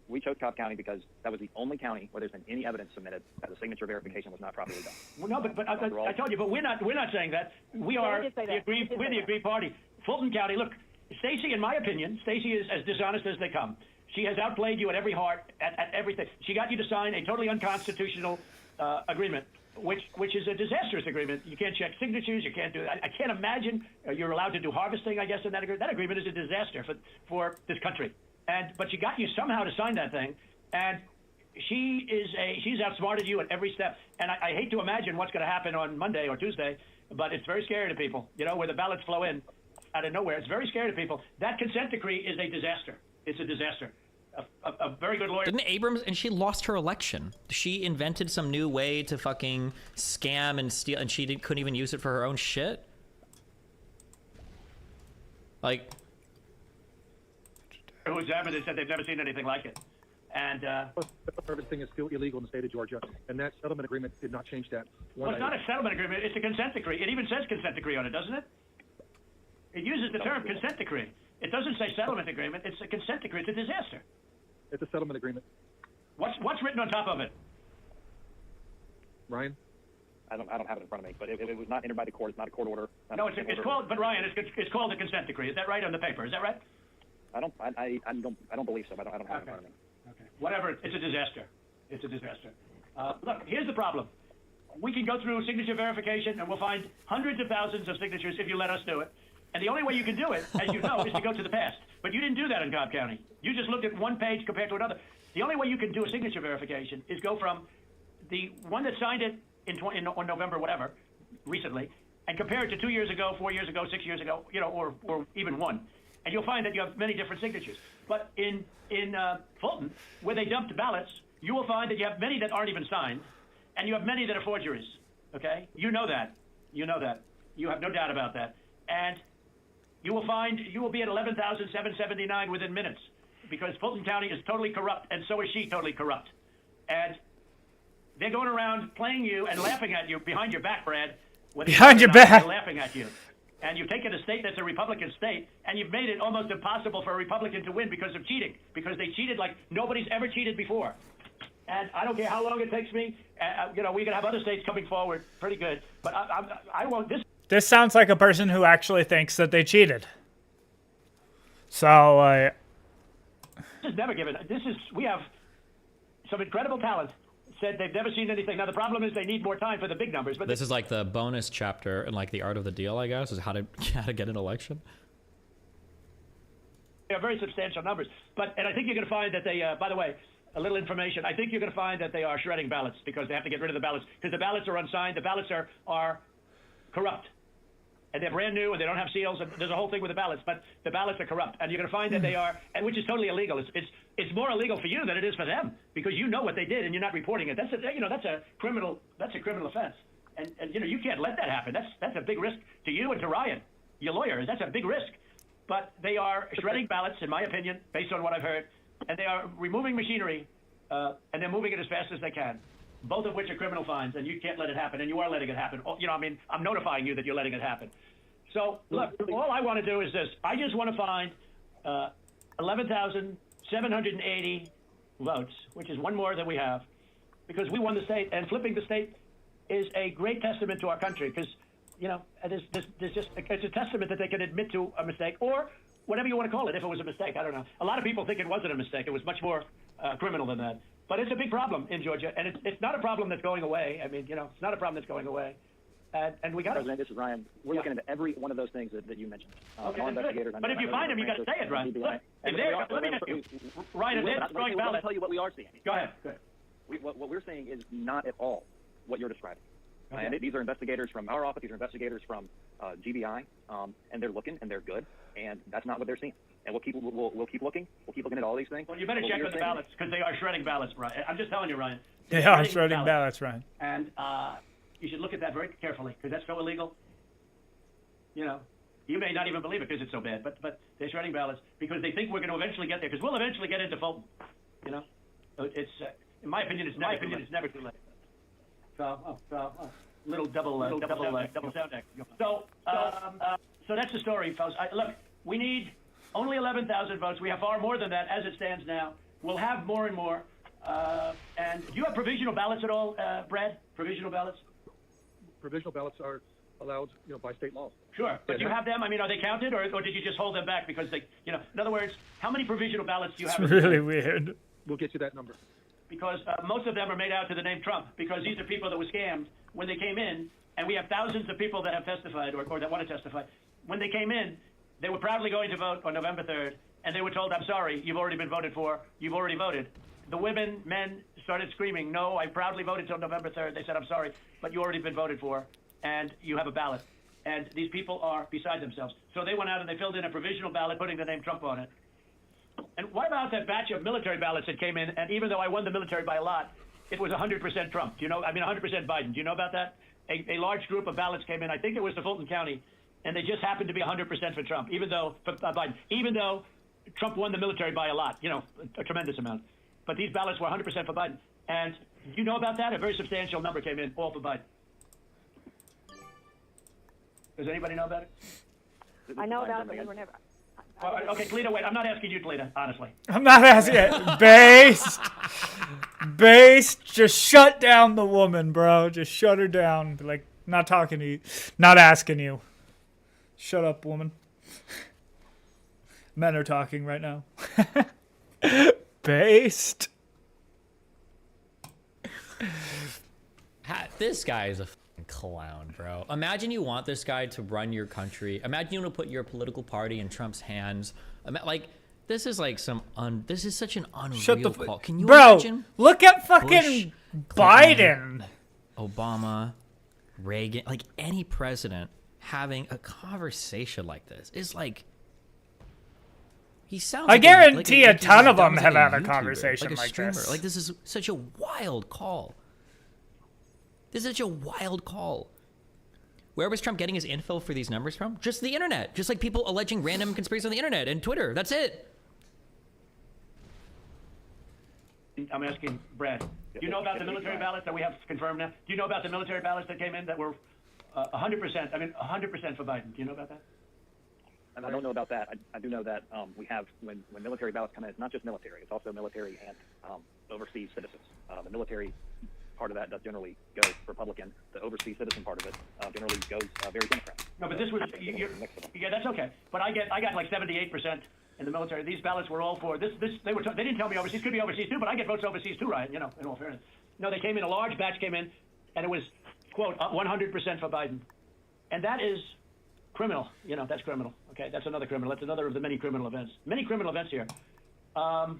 We chose Cobb County because that was the only county where there's been any evidence submitted that the signature verification was not properly done. Well, no, but I told you, but we're not saying that. We are the agreed party. Fulton County. Look, Stacey, in my opinion, Stacey is as dishonest as they come. She has outplayed you at every at everything. She got you to sign a totally unconstitutional agreement, which is a disastrous agreement. You can't check signatures. You can't do that. I can't imagine you're allowed to do harvesting, I guess, in that agreement. That agreement is a disaster for this country. But she got you somehow to sign that thing, and she's outsmarted you at every step. And I hate to imagine what's going to happen on Monday or Tuesday, but it's very scary to people. You know, where the ballots flow in out of nowhere. It's very scary to people. That consent decree is a disaster. It's a disaster. A very good lawyer. Didn't Abrams, and she lost her election. She invented some new way to fucking scam and steal, and she couldn't even use it for her own shit. Like, who examined it said they've never seen anything like it. And harvesting is still illegal in the state of Georgia, and that settlement agreement did not change that. Well, it's not a settlement agreement. It's a consent decree. It even says consent decree on it, doesn't it? It uses the term consent decree. It doesn't say settlement agreement. It's a consent decree. It's a disaster. It's a settlement agreement. What's written on top of it? Ryan? I don't have it in front of me, but it was not entered by the court. It's not a court order. No, it's called. But Ryan, it's called a consent decree. Is that right on the paper? Is that right? I don't believe so. But I don't have it in front of me. Okay. Whatever. It's a disaster. It's a disaster. Look, here's the problem. We can go through signature verification, and we'll find hundreds of thousands of signatures if you let us do it. And the only way you can do it, as you know, is to go to the past. But you didn't do that in Cobb County. You just looked at one page compared to another. The only way you can do a signature verification is go from the one that signed it on November, whatever, recently, and compare it to 2 years ago, 4 years ago, 6 years ago, you know, or even one. And you'll find that you have many different signatures. But in Fulton, where they dumped ballots, you will find that you have many that aren't even signed, and you have many that are forgeries. Okay? You know that. You know that. You have no doubt about that. And you will be at 11,779 within minutes, because Fulton County is totally corrupt, and so is she totally corrupt. And they're going around playing you and laughing at you behind your back, Brad. Behind your back. They're laughing at you. And you've taken a state that's a Republican state, and you've made it almost impossible for a Republican to win because of cheating, because they cheated like nobody's ever cheated before. And I don't care how long it takes me. You know, we can have other states coming forward pretty good, but I won't. This sounds like a person who actually thinks that they cheated. So, This is never given. We have some incredible talent. Said they've never seen anything. Now the problem is they need more time for the big numbers. But this is like the bonus chapter in like the art of the deal, I guess, is how to get an election. They are very substantial numbers. And I think you're going to find that they, by the way, a little information. I think you're going to find that they are shredding ballots because they have to get rid of the ballots because the ballots are unsigned. The ballots are corrupt. And they're brand new, and they don't have seals, and there's a whole thing with the ballots, but the ballots are corrupt, and you're going to find that they are, and which is totally illegal. It's more illegal for you than it is for them, because you know what they did, and you're not reporting it. That's a criminal offense, and you can't let that happen. That's a big risk to you and to Ryan, your lawyer. That's a big risk. But they are shredding ballots, in my opinion, based on what I've heard, and they are removing machinery, and they're moving it as fast as they can. Both of which are criminal fines, and you can't let it happen, and you are letting it happen. I'm notifying you that you're letting it happen. So, look, all I want to do is this. I just want to find 11,780 votes, which is one more than we have, because we won the state, and flipping the state is a great testament to our country, because, it's a testament that they can admit to a mistake, or whatever you want to call it, if it was a mistake. I don't know. A lot of people think it wasn't a mistake. It was much more criminal than that. But it's a big problem in Georgia, and it's not a problem that's going away. I mean, it's not a problem that's going away. And we got President, this is Ryan. We're looking into every one of those things that you mentioned. Okay, Our good. investigators, But if you find them, you got to say it, Ryan. Look, if they're, let me ask you, Ryan, if they're throwing Let me ballots. tell you what we are seeing. Go ahead. Go ahead. What we're saying is not at all what you're describing. Okay. And these are investigators from our office. These are investigators from GBI, and they're looking and they're good. And that's not what they're seeing. And we'll keep looking. We'll keep looking at all these things. Well, you better check on the ballots because they are shredding ballots, Ryan. I'm just telling you, Ryan. They are shredding ballots, Ryan. And you should look at that very carefully because that's so illegal. You may not even believe it because it's so bad, but they're shredding ballots because they think we're going to eventually get there because we'll eventually get into Fulton. It's in my opinion, it's never too late. So, little double sound deck. So that's the story, folks. Look, we need only 11,000 votes. We have far more than that as it stands now. We'll have more and more. And do you have provisional ballots at all, Brad? Provisional ballots? Provisional ballots are allowed, by state law. Sure, but do you have them? I mean, are they counted, or did you just hold them back because they, in other words, how many provisional ballots do you have? It's really weird. We'll get you that number. Because most of them are made out to the name Trump, because these are people that were scammed when they came in, and we have thousands of people that have testified or that want to testify. When they came in, they were proudly going to vote on November 3rd, and they were told, I'm sorry, you've already been voted for, you've already voted. The women, men started screaming, no, I proudly voted till November 3rd. They said, I'm sorry, but you already been voted for, and you have a ballot. And these people are beside themselves. So they went out and they filled in a provisional ballot, putting the name Trump on it. And what about that batch of military ballots that came in? And even though I won the military by a lot, it was 100% Trump. 100% Biden. Do you know about that? A large group of ballots came in. I think it was to Fulton County, and they just happened to be 100% for Trump, for Biden. Even though Trump won the military by a lot, a tremendous amount. But these ballots were 100% for Biden. And you know about that? A very substantial number came in, all for Biden. Does anybody know about it? I know about it, but we were never. Okay, Toledo, wait. I'm not asking you, Toledo, honestly. I'm not asking it. Based, just shut down the woman, bro. Just shut her down. Like, not talking to you. Not asking you. Shut up, woman. Men are talking right now. Based. This guy is a clown, bro. Imagine you want this guy to run your country. Imagine you want to put your political party in Trump's hands. This is like this is such an unreal call. Can you imagine? Look at fucking Bush, Biden, Obama, Reagan, like any president having a conversation like this is like. He sounds. I guarantee a ton of them have had a conversation like this. Like this is such a wild call. This is such a wild call. Where was Trump getting his info for these numbers from? Just the internet. Just like people alleging random conspiracies on the internet and Twitter. That's it. I'm asking Brad. Do you know about the military ballots that we have confirmed now? Do you know about the military ballots that came in that were 100%? I mean, 100% for Biden. Do you know about that? I don't know about that. I do know that we have, when military ballots come in, it's not just military. It's also military and overseas citizens. The military part of that does generally go Republican. The overseas citizen part of it generally goes very Democrat. No, but this was yeah, that's okay. But I got like 78% in the military. These ballots were all for this. They didn't tell me overseas. Could be overseas too, but I get votes overseas too, Ryan. In all fairness. No, they came in. A large batch came in, and it was quote 100% for Biden, and that is criminal. That's criminal. Okay, that's another criminal. That's another of the many criminal events. Many criminal events here. I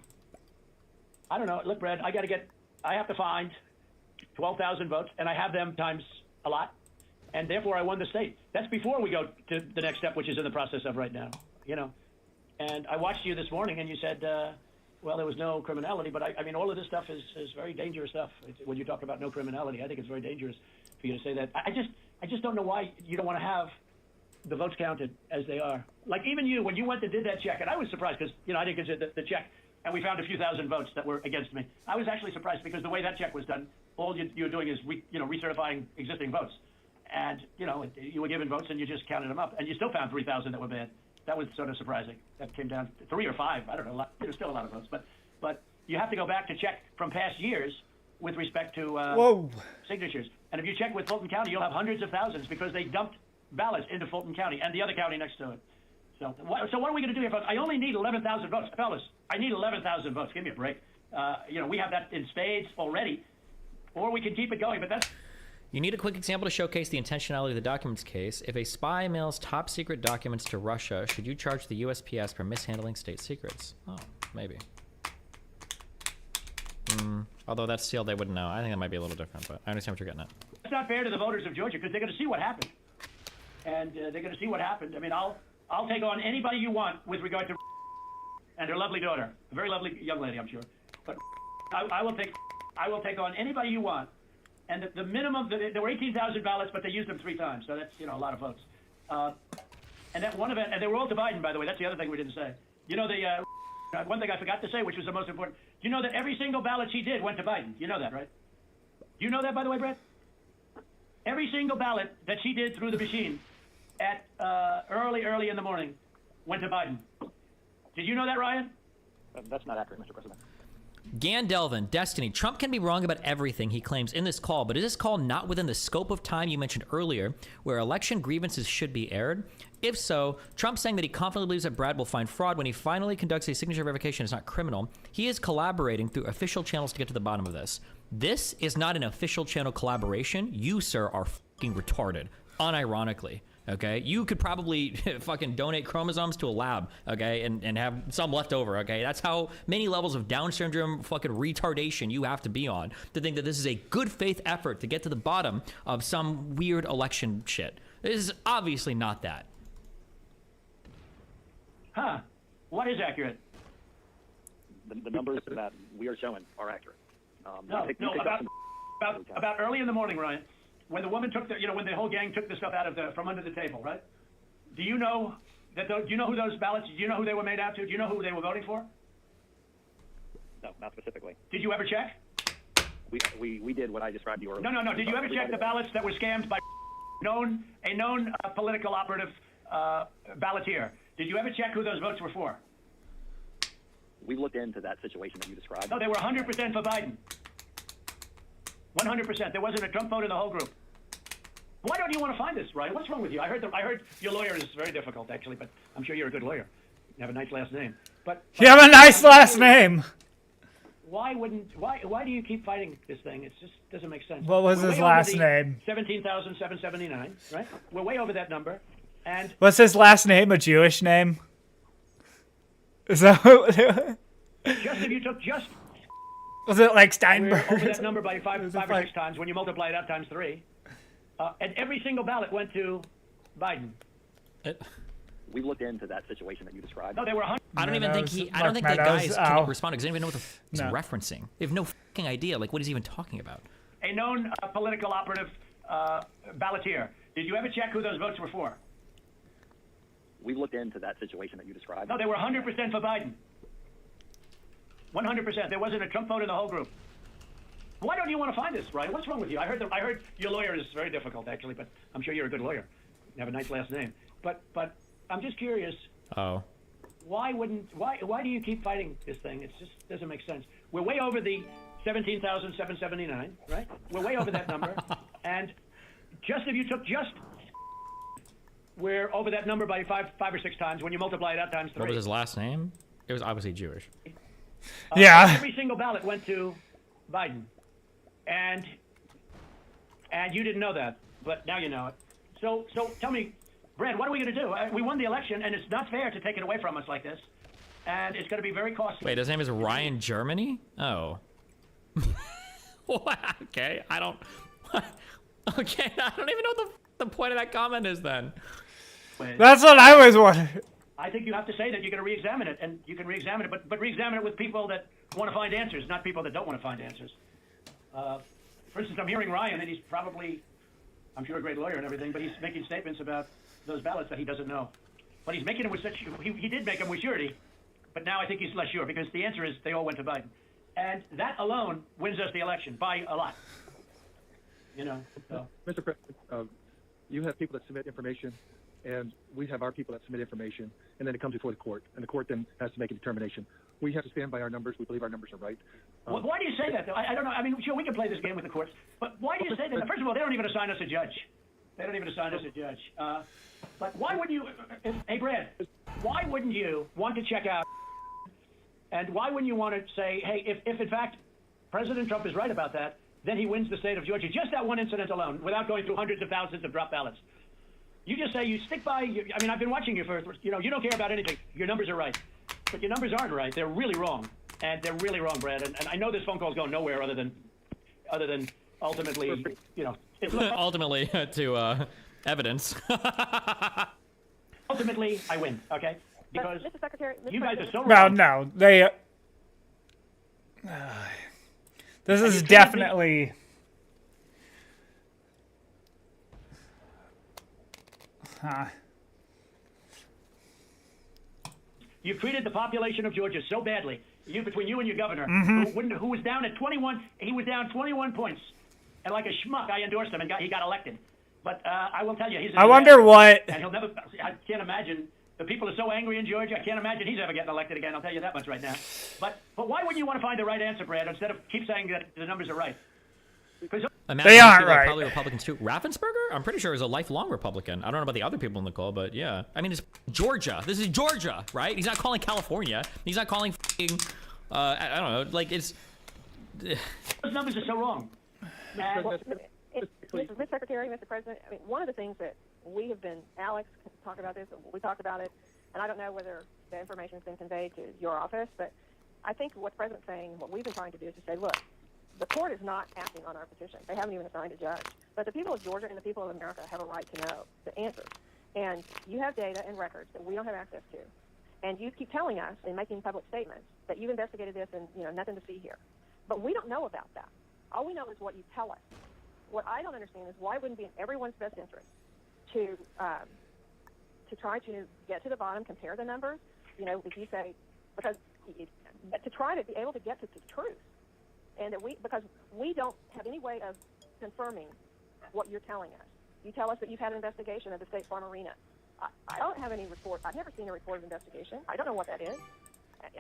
don't know. Look, Brad, I have to find 12,000 votes, and I have them times a lot, and therefore I won the state. That's before we go to the next step, which is in the process of right now, And I watched you this morning, and you said, well, there was no criminality, but I mean, all of this stuff is very dangerous stuff. When you talk about no criminality, I think it's very dangerous for you to say that. I just don't know why you don't want to have the votes counted as they are. Like even you, when you went and did that check, and I was surprised because, I didn't get the check, and we found a few thousand votes that were against me. I was actually surprised because the way that check was done, all you're doing is recertifying existing votes. And, you were given votes and you just counted them up. And you still found 3,000 that were bad. That was sort of surprising. That came down to 3 or 5. I don't know. There's still a lot of votes. But you have to go back to check from past years with respect to signatures. And if you check with Fulton County, you'll have hundreds of thousands because they dumped ballots into Fulton County and the other county next to it. So what are we going to do here, folks? I only need 11,000 votes. Fellas, I need 11,000 votes. Give me a break. We have that in spades already, or we can keep it going. But that's. You need a quick example to showcase the intentionality of the documents case. If a spy mails top secret documents to Russia, should you charge the USPS for mishandling state secrets? Oh, maybe. Although that's sealed, they wouldn't know. I think that might be a little different, but I understand what you're getting at. That's not fair to the voters of Georgia because they're going to see what happened, and they're going to see what happened. I mean, I'll take on anybody you want with regard to and her lovely daughter, a very lovely young lady, I'm sure. But I will take on anybody you want. And the minimum, there were 18,000 ballots, but they used them 3 times, so that's a lot of votes. And that one event, and they were all to Biden, by the way. That's the other thing we didn't say. One thing I forgot to say, which was the most important. You know that every single ballot she did went to Biden. You know that, right? You know that, by the way, Brett? Every single ballot that she did through the machine at early in the morning went to Biden. Did you know that, Ryan? That's not accurate, Mr. President. Gandelvin, Destiny. Trump can be wrong about everything he claims in this call, but is this call not within the scope of time you mentioned earlier, where election grievances should be aired? If so, Trump saying that he confidently believes that Brad will find fraud when he finally conducts a signature verification is not criminal. He is collaborating through official channels to get to the bottom of this. This is not an official channel collaboration. You, sir, are fucking retarded, unironically. Okay, you could probably fucking donate chromosomes to a lab, okay, and have some left over, okay? That's how many levels of Down syndrome fucking retardation you have to be on to think that this is a good faith effort to get to the bottom of some weird election shit. This is obviously not that. Huh. What is accurate? The numbers that we are showing are accurate. About early in the morning, Ryan. When the woman took when the whole gang took the stuff out of from under the table, right? Do you know do you know who those ballots? Do you know who they were made out to? Do you know who they were voting for? No, not specifically. Did you ever check? We did what I described to you earlier. No. Did you ever check the ballots that were scammed by a known political operative balloteer? Did you ever check who those votes were for? We looked into that situation that you described. No, they were 100% for Biden. 100%. There wasn't a Trump vote in the whole group. Why don't you want to find this, Ryan? What's wrong with you? I heard your lawyer is very difficult, actually, but I'm sure you're a good lawyer. You have a nice last name. But you have a nice last name. Why do you keep fighting this thing? It just doesn't make sense. What was his last name? 17,779, right? We're way over that number. And what's his last name? A Jewish name? Is that what if you took just was it like Steinberg? Over that number by five or 6 times when you multiply it out times 3. And every single ballot went to Biden. We looked into that situation that you described. No, they were 100. I don't even think the guys can respond because they don't even know what the he's referencing. They have no fucking idea like what he's even talking about. A known political operative balloteer. Did you ever check who those votes were for? We looked into that situation that you described. No, they were 100% for Biden. 100%. There wasn't a Trump vote in the whole group. Why don't you want to find this, Ryan? What's wrong with you? I heard your lawyer is very difficult, actually, but I'm sure you're a good lawyer. You have a nice last name. But I'm just curious. Oh. Why do you keep fighting this thing? It just doesn't make sense. We're way over the 17,779, right? We're way over that number. And just if you took we're over that number by five or 6 times when you multiply it out times 3. What was his last name? It was obviously Jewish. Yeah. Every single ballot went to Biden. And you didn't know that, but now you know it. So tell me, Brad, what are we going to do? We won the election, and it's not fair to take it away from us like this. And it's going to be very costly. Wait, his name is Ryan Germany? Oh. Okay, I don't even know what the point of that comment is then. That's what I was wondering. I think you have to say that you're going to re-examine it, and you can re-examine it, but re-examine it with people that want to find answers, not people that don't want to find answers. For instance, I'm hearing Ryan, and he's probably, I'm sure, a great lawyer and everything, but he's making statements about those ballots that he doesn't know. But he's making them with such, he did make them with surety, but now I think he's less sure, because the answer is they all went to Biden. And that alone wins us the election by a lot. You know, so. Mr. President, you have people that submit information, and we have our people that submit information, and then it comes before the court, and the court then has to make a determination. We have to stand by our numbers. We believe our numbers are right. Why do you say that, though? I don't know. I mean, sure, we can play this game with the courts, but why do you say that? First of all, they don't even assign us a judge. They don't even assign us a judge. But why wouldn't you, hey, Brad, why wouldn't you want to check out And why wouldn't you want to say, hey, if in fact President Trump is right about that, then he wins the state of Georgia. Just that one incident alone, without going through hundreds of thousands of drop ballots. You just say you stick by. I mean, I've been watching you for. You know, you don't care about anything. Your numbers are right, but your numbers aren't right. They're really wrong, and they're really wrong, Brad. And I know this phone call's going nowhere other than ultimately, you know, ultimately to evidence. Ultimately, I win. Okay, because Mr. Secretary, you guys are so Well, wrong. no, they. This is definitely. You've treated the population of Georgia so badly. Between you and your governor, Mhm. who was down at 21. He was down 21 points, and like a schmuck, I endorsed him and he got elected. But I will tell you, he's. I wonder what. And he'll never. I can't imagine. The people are so angry in Georgia. I can't imagine he's ever getting elected again. I'll tell you that much right now. But why wouldn't you want to find the right answer, Brad, instead of keep saying that the numbers are right? Because Imagine They those aren't people are right. Probably Republicans too. Raffensperger? I'm pretty sure is a lifelong Republican. I don't know about the other people in the call, but yeah. I mean, it's Georgia. This is Georgia, right? He's not calling California. He's not calling I don't know. Like it's. those numbers are so wrong. Mr. Secretary, Mr. President, I mean, one of the things that we have been, Alex talked about this, we talked about it, and I don't know whether the information has been conveyed to your office, but I think what the President's saying, what we've been trying to do is to say, look, the court is not acting on our petition. They haven't even assigned a judge. But the people of Georgia and the people of America have a right to know the answers. And you have data and records that we don't have access to. And you keep telling us and making public statements that you've investigated this and, you know, nothing to see here. But we don't know about that. All we know is what you tell us. What I don't understand is why wouldn't it be in everyone's best interest to try to get to the bottom, compare the numbers, you know, if you say, because to try to be able to get to the truth. And that because we don't have any way of confirming what you're telling us. You tell us that you've had an investigation of the State Farm Arena. I don't have any report. I've never seen a report of investigation. I don't know what that is.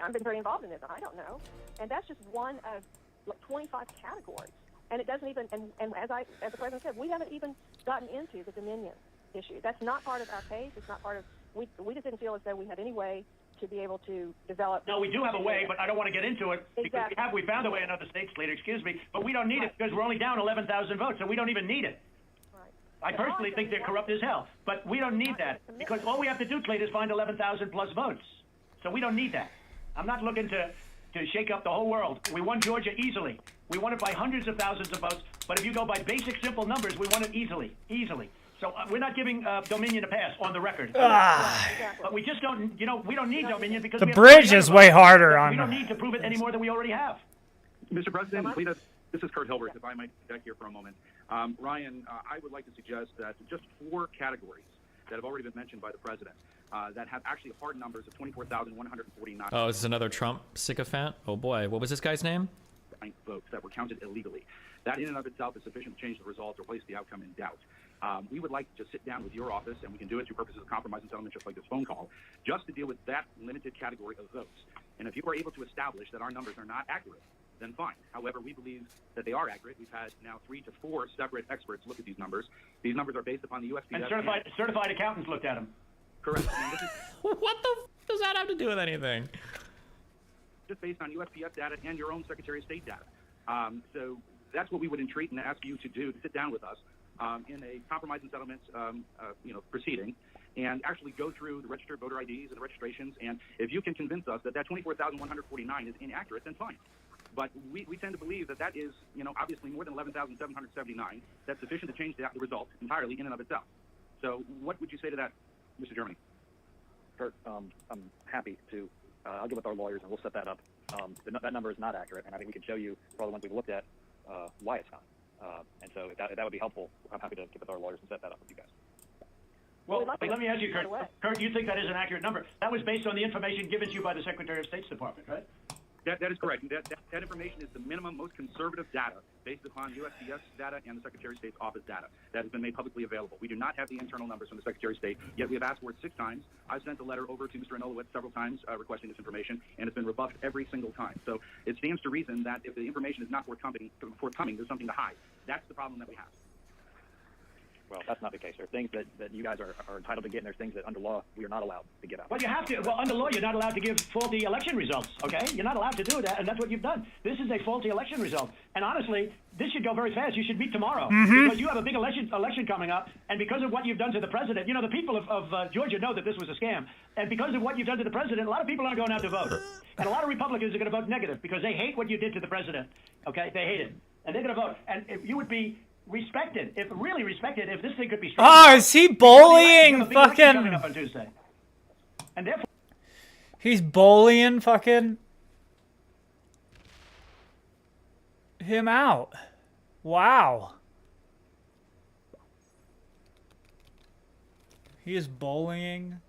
I've been very involved in this. I don't know. And that's just one of like 25 categories. And it doesn't even, and as the President said, we haven't even gotten into the Dominion issue. That's not part of our case. It's not part of, we just didn't feel as though we had any way to be able to develop. No, we do have a way, but I don't want to get into it because Exactly. we found a way in other states, leader. Excuse me, but we don't need it because we're only down 11,000 votes, so we don't even need it. I personally think they're corrupt as hell, but we don't need that because all we have to do, Clay, is find 11,000 plus votes. So we don't need that. I'm not looking to shake up the whole world. We won Georgia easily. We won it by hundreds of thousands of votes, but if you go by basic, simple numbers, we won it easily. So we're not giving Dominion a pass on the record. But we just don't, you know, we don't need Dominion because The we have bridge is way harder We on. don't need to prove it any more than we already have. Mr. President, Lita, this is Kurt Hilbert, if I might back here for a moment. Ryan, I would like to suggest that just 4 categories that have already been mentioned by the President that have actually hard numbers of 24,149 Oh, is this another Trump sycophant? Oh boy, what was this guy's name? votes that were counted illegally. That in and of itself is sufficient to change the results or place the outcome in doubt. We would like to just sit down with your office, and we can do it through purposes of compromise and settlement, just like this phone call, just to deal with that limited category of votes. And if you are able to establish that our numbers are not accurate, then fine. However, we believe that they are accurate. We've had now 3 to 4 separate experts look at these numbers. These numbers are based upon the USPS. And certified accountants looked at them. Correct. I mean, this is What the f does that have to do with anything? just based on USPS data and your own Secretary of State data. So that's what we would entreat and ask you to do, to sit down with us in a compromise and settlement proceeding and actually go through the registered voter IDs and the registrations. And if you can convince us that 24,149 is inaccurate, then fine. But we tend to believe that is, obviously more than 11,779. That's sufficient to change the result entirely in and of itself. So what would you say to that, Mr. Germany? Kurt, I'm happy to. I'll get with our lawyers and we'll set that up. That number is not accurate, and I think we can show you, for all the ones we've looked at, why it's not. And so if that would be helpful, I'm happy to get with our lawyers and set that up with you guys. Well, let me ask you, Kurt. Kurt, you think that is an accurate number? That was based on the information given to you by the Secretary of State's Department, right? That is correct. That information is the minimum, most conservative data based upon USPS data and the Secretary of State's office data that has been made publicly available. We do not have the internal numbers from the Secretary of State, yet we have asked for it 6 times. I've sent a letter over to Mr. Anulowicz several times requesting this information, and it's been rebuffed every single time. So it stands to reason that if the information is not forthcoming, there's something to hide. That's the problem that we have. Well, that's not the case. There are things that you guys are entitled to get, and there's things that under law we are not allowed to give out. Well, you have to. Well, under law, you're not allowed to give faulty election results, okay? You're not allowed to do that, and that's what you've done. This is a faulty election result. And honestly, this should go very fast. You should meet tomorrow. Because you have a big election coming up, and because of what you've done to the president, the people of Georgia know that this was a scam. And because of what you've done to the president, a lot of people aren't going out to vote. And a lot of Republicans are going to vote negative because they hate what you did to the president, okay? They hate it. And they're going to vote. And if you would be respected, if this thing could be straightened. Oh, is he bullying fucking? Coming up on Tuesday. And therefore, he's bullying fucking him out. Wow. He is bullying.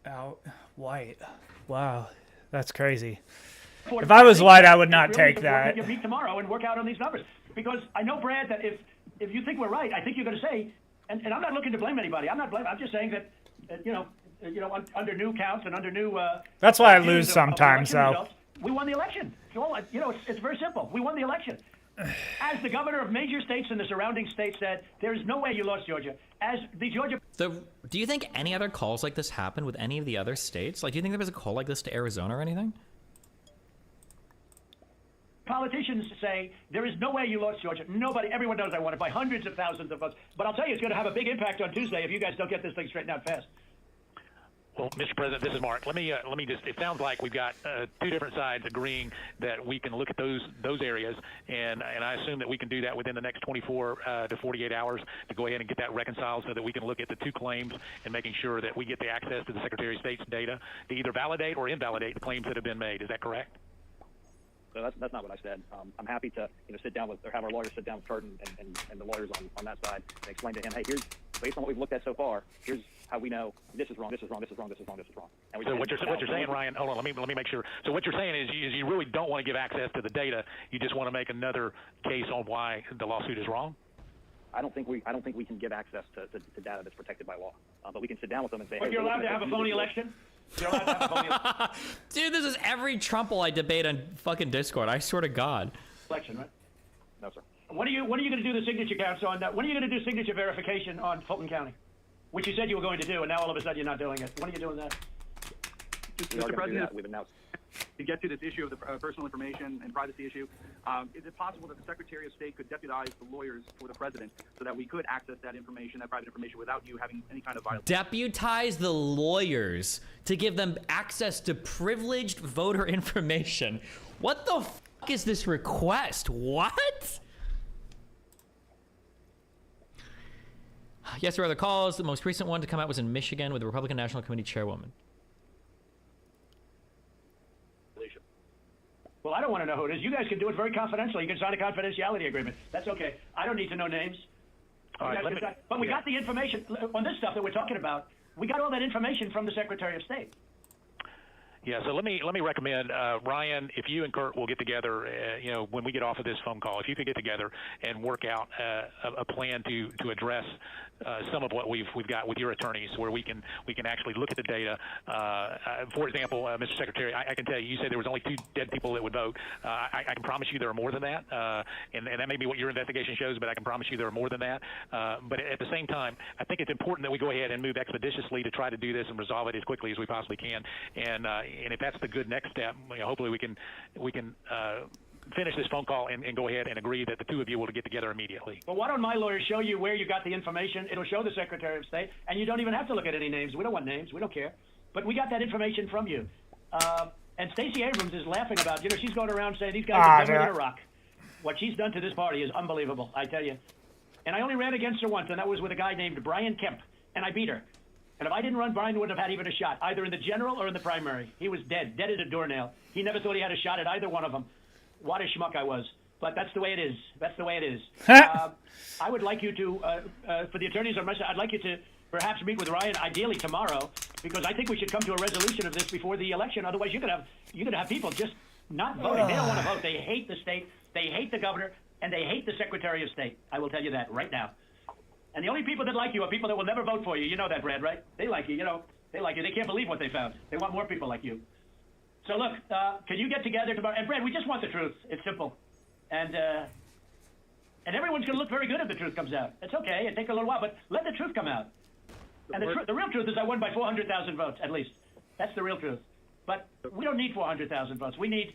Out white. Wow. That's crazy. If I was white, I would not take that. You meet tomorrow and work out on these numbers, because I know, Brad, that if you think we're right, I think you're going to say, and I'm not looking to blame anybody. I'm just saying that under new counts and under new. That's why I lose sometimes, though. Results, we won the election. It's very simple. We won the election. As the governor of major states and the surrounding states said, there is no way you lost Georgia. As the Georgia. So, do you think any other calls like this happen with any of the other states? Like, do you think there was a call like this to Arizona or anything? Politicians say there is no way you lost Georgia. Nobody, everyone knows I won it by hundreds of thousands of votes. But I'll tell you, it's going to have a big impact on Tuesday if you guys don't get this thing straightened out fast. Well, Mr. President, this is Mark. Let me just. It sounds like we've got two different sides agreeing that we can look at those areas, and I assume that we can do that within the next 24 to 48 hours to go ahead and get that reconciled, so that we can look at the two claims and making sure that we get the access to the Secretary of State's data to either validate or invalidate the claims that have been made. Is that correct? So that's not what I said. I'm happy to sit down with, or have our lawyers sit down with Kurt and the lawyers on that side and explain to him, hey, here's, based on what we've looked at so far, here's how we know this is wrong, this is wrong, this is wrong, this is wrong, this is wrong. And so what you're saying, Ryan, hold on, let me make sure. So what you're saying is you really don't want to give access to the data. You just want to make another case on why the lawsuit is wrong? I don't think we can give access to data that's protected by law. But we can sit down with them and say, but hey, you're allowed to have a phony election? You're allowed to have a phony election? Dude, this is every Trump I debate on fucking Discord. I swear to God. Election, right? No, sir. When are you going to do the signature counts on that? When are you going to do signature verification on Fulton County? Which you said you were going to do, and now all of a sudden you're not doing it. When are you doing that? Mr. President, to get to this issue of the personal information and privacy issue, is it possible that the Secretary of State could deputize the lawyers for the president so that we could access that information, that private information, without you having any kind of violation? Deputize the lawyers to give them access to privileged voter information. What the fuck is this request? What? Yes, there are other calls. The most recent one to come out was in Michigan with the Republican National Committee chairwoman. Well, I don't want to know who it is. You guys can do it very confidentially. You can sign a confidentiality agreement. That's okay. I don't need to know names. All right, but we got the information on this stuff that we're talking about. We got all that information from the Secretary of State. Yeah, so let me recommend, Ryan, if you and Kurt will get together, when we get off of this phone call, if you could get together and work out a plan to address some of what we've got with your attorneys, where we can actually look at the data. For example, Mr. Secretary, I can tell you, you said there was only 2 dead people that would vote. I can promise you there are more than that, and that may be what your investigation shows, but I can promise you there are more than that. But at the same time, I think it's important that we go ahead and move expeditiously to try to do this and resolve it as quickly as we possibly can. And if that's the good next step, hopefully we can finish this phone call and go ahead and agree that the 2 of you will get together immediately. Well, why don't my lawyers show you where you got the information? It'll show the Secretary of State, and you don't even have to look at any names. We don't want names. We don't care. But we got that information from you. And Stacey Abrams is laughing about, she's going around saying these guys are dumber than a rock. What she's done to this party is unbelievable, I tell you. And I only ran against her once, and that was with a guy named Brian Kemp, and I beat her. And if I didn't run, Brian wouldn't have had even a shot, either in the general or in the primary. He was dead as a doornail. He never thought he had a shot at either one of them. What a schmuck I was. But that's the way it is. That's the way it is. I would like you to, for the attorneys on my side, I'd like you to perhaps meet with Ryan, ideally tomorrow, because I think we should come to a resolution of this before the election. Otherwise, you're gonna have people just not voting. They don't want to vote. They hate the state. They hate the governor, and they hate the Secretary of State. I will tell you that right now. And the only people that like you are people that will never vote for you. You know that, Brad, right? They like you. They like you. They can't believe what they found. They want more people like you. So look, can you get together tomorrow? And Brad, we just want the truth. It's simple, and everyone's going to look very good if the truth comes out. It's okay. It takes a little while, but let the truth come out. And the real truth is I won by 400,000 votes at least. That's the real truth. But we don't need 400,000 votes. We need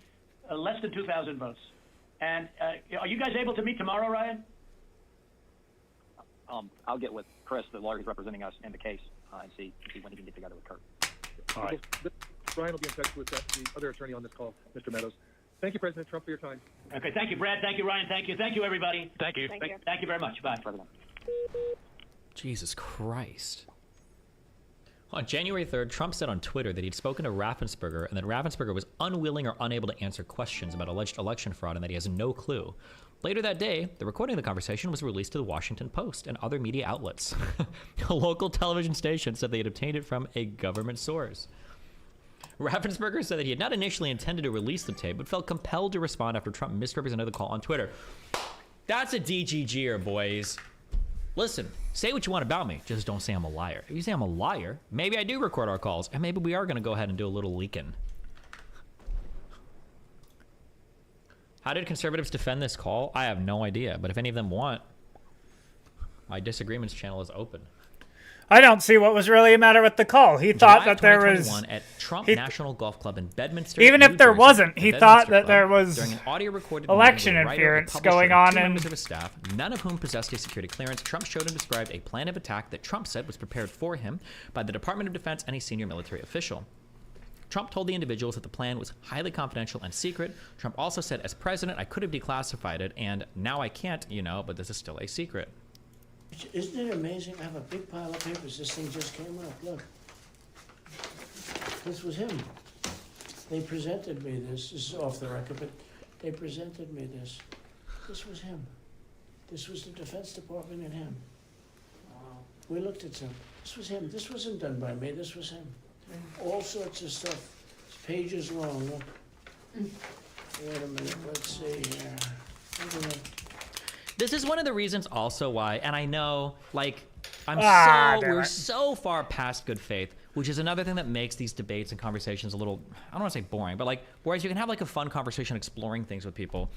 less than 2,000 votes. And are you guys able to meet tomorrow, Ryan? I'll get with Chris, the lawyer who's representing us in the case, and see when he can get together with Kurt. All right. Brian will be in touch with the other attorney on this call, Mr. Meadows. Thank you, President Trump, for your time. Okay, thank you, Brad. Thank you, Ryan. Thank you. Thank you, everybody. Thank you. Thank you very much. Bye. Jesus Christ. On January 3rd, Trump said on Twitter that he'd spoken to Raffensperger and that Raffensperger was unwilling or unable to answer questions about alleged election fraud and that he has no clue. Later that day, the recording of the conversation was released to the Washington Post and other media outlets. A local television station said they had obtained it from a government source. Raffensperger said that he had not initially intended to release the tape, but felt compelled to respond after Trump misrepresented the call on Twitter. That's a DGGer, boys. Listen, say what you want about me, just don't say I'm a liar. If you say I'm a liar, maybe I do record our calls, and maybe we are going to go ahead and do a little leaking. How did conservatives defend this call? I have no idea, but if any of them want, my disagreements channel is open. I don't see what was really the matter with the call. He thought that there was at Trump National Golf Club in Bedminster. Even if there wasn't, he thought that there was during an audio recorded election meeting with a writer, interference a publisher, going on and two in members of his staff, none of whom possessed a security clearance. Trump showed and described a plan of attack that Trump said was prepared for him by the Department of Defense and a senior military official. Trump told the individuals that the plan was highly confidential and secret. Trump also said, as president, I could have declassified it, and now I can't, but this is still a secret. Isn't it amazing? I have a big pile of papers. This thing just came up. Look. This was him. They presented me this. This is off the record, but they presented me this. This was him. This was the Defense Department and him. We looked at him. This was him. This wasn't done by me. This was him. All sorts of stuff. It's pages long. Look. Wait a minute. Let's see here. Look at that. This is one of the reasons also why, and I know, we're so far past good faith, which is another thing that makes these debates and conversations a little, I don't want to say boring, but whereas you can have a fun conversation exploring things with people.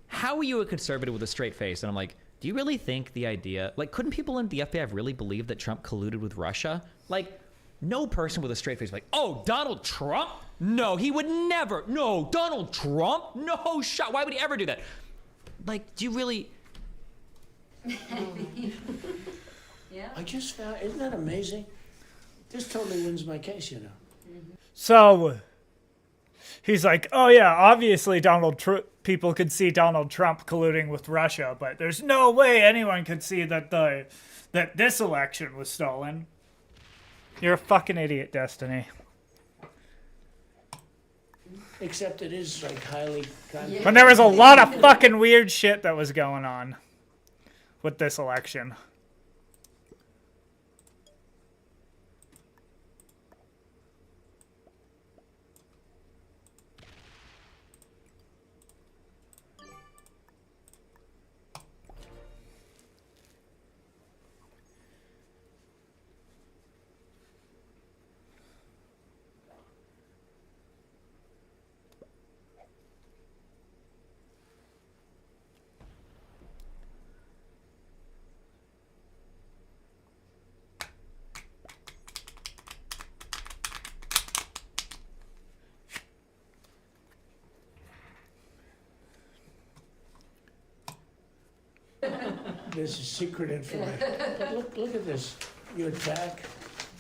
How are you a conservative with a straight face? And I'm like, do you really think the idea, couldn't people in the FBI really believe that Trump colluded with Russia? No person with a straight face oh, Donald Trump? No, he would never. No, Donald Trump? No shot. Why would he ever do that? Do you really? Yeah. I just found, isn't that amazing? This totally wins my case, So, he's like, oh yeah, obviously people could see Donald Trump colluding with Russia, but there's no way anyone could see that that this election was stolen. You're a fucking idiot, Destiny. Except it is highly confidential. When there was a lot of fucking weird shit that was going on with this election. This is secret information. But look at this. You attack,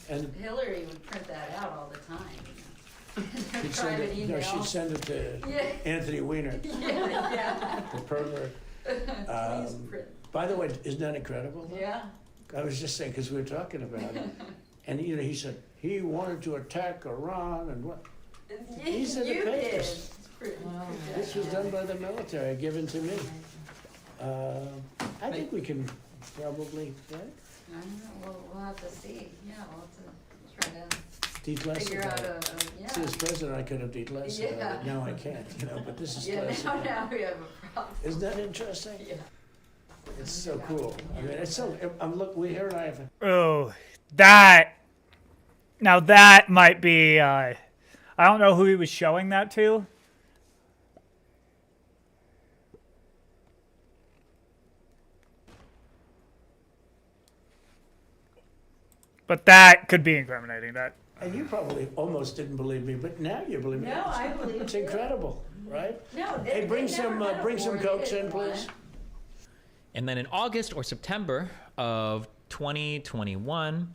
and Hillary would print that out all the time. she'd send it, she'd send it to Anthony Weiner, Yeah. the pervert. By the way, isn't that incredible? Yeah. I was just saying, because we were talking about it, and he said he wanted to attack Iran and what? These are the papers. This was done by the military, given to me. I think we can probably, right? I don't know. We'll have to see. Yeah, we'll have to try to Declassified. figure out yeah. See, as president, I could have declassified it. Now I can't, but this is classified. Now we have a problem. Isn't that interesting? Yeah. It's so cool. I mean, it's so. Look, we here and I have. Oh, that. Now that might be. I don't know who he was showing that to. But that could be incriminating. That. And you probably almost didn't believe me, but now you believe me. No, I believe It's you. incredible, right? No, Hey, bring some Cokes in, please. And then in August or September of 2021,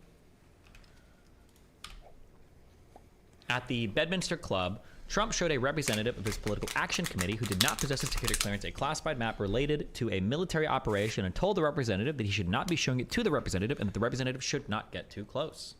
at the Bedminster Club, Trump showed a representative of his political action committee who did not possess a security clearance a classified map related to a military operation and told the representative that he should not be showing it to the representative and that the representative should not get too close.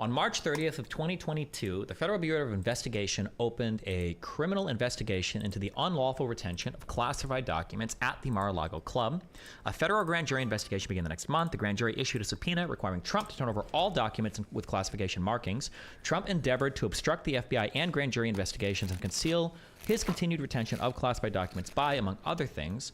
On March 30th of 2022, the Federal Bureau of Investigation opened a criminal investigation into the unlawful retention of classified documents at the Mar-a-Lago Club. A federal grand jury investigation began the next month. The grand jury issued a subpoena requiring Trump to turn over all documents with classification markings. Trump endeavored to obstruct the FBI and grand jury investigations and conceal his continued retention of classified documents by, among other things,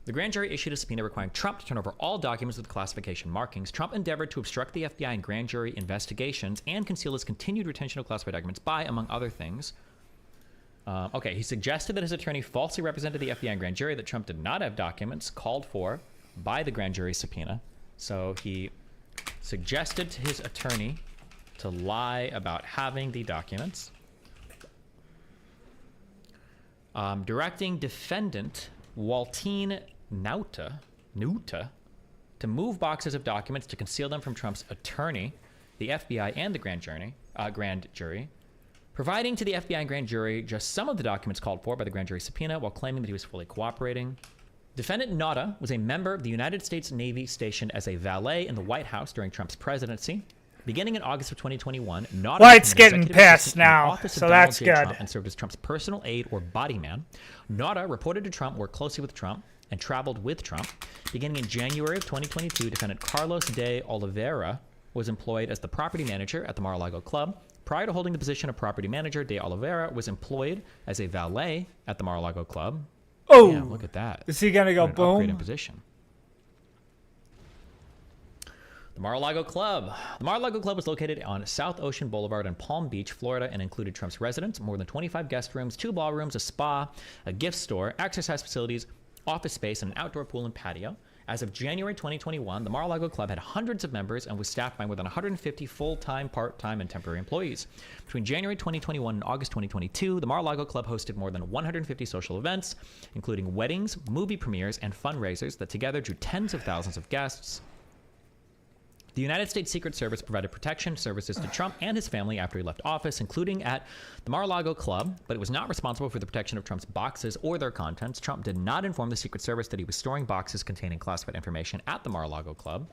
the grand jury issued a subpoena requiring Trump to turn over all documents with classification markings. Trump endeavored to obstruct the FBI and grand jury investigations and conceal his continued retention of classified documents by, among other things. Okay, he suggested that his attorney falsely represented the FBI and grand jury that Trump did not have documents called for by the grand jury subpoena. So he suggested to his attorney to lie about having the documents. Directing defendant Waltine Nauta to move boxes of documents to conceal them from Trump's attorney, the FBI, and the grand jury, providing to the FBI and grand jury just some of the documents called for by the grand jury subpoena while claiming that he was fully cooperating. Defendant Nauta was a member of the United States Navy stationed as a valet in the White House during Trump's presidency. Beginning in August of 2021, Nauta White's became an getting executive pissed assistant in the now, office of so Donald that's J. good. Trump and served as Trump's personal aide or body man. Nauta reported to Trump, worked closely with Trump, and traveled with Trump. Beginning in January of 2022, defendant Carlos de Oliveira was employed as the property manager at the Mar-a-Lago Club. Prior to holding the position of property manager, de Oliveira was employed as a valet at the Mar-a-Lago Club. Oh, damn, look at that. Is he gonna go What an upgrade in boom? position. The Mar-a-Lago Club. The Mar-a-Lago Club was located on South Ocean Boulevard in Palm Beach, Florida, and included Trump's residence, more than 25 guest rooms, 2 ballrooms, a spa, a gift store, exercise facilities, office space, and an outdoor pool and patio. As of January 2021, the Mar-a-Lago Club had hundreds of members and was staffed by more than 150 full-time, part-time, and temporary employees. Between January 2021 and August 2022, the Mar-a-Lago Club hosted more than 150 social events, including weddings, movie premieres, and fundraisers that together drew tens of thousands of guests. The United States Secret Service provided protection services to Trump and his family after he left office, including at the Mar-a-Lago Club, but it was not responsible for the protection of Trump's boxes or their contents. Trump did not inform the Secret Service that he was storing boxes containing classified information at the Mar-a-Lago Club.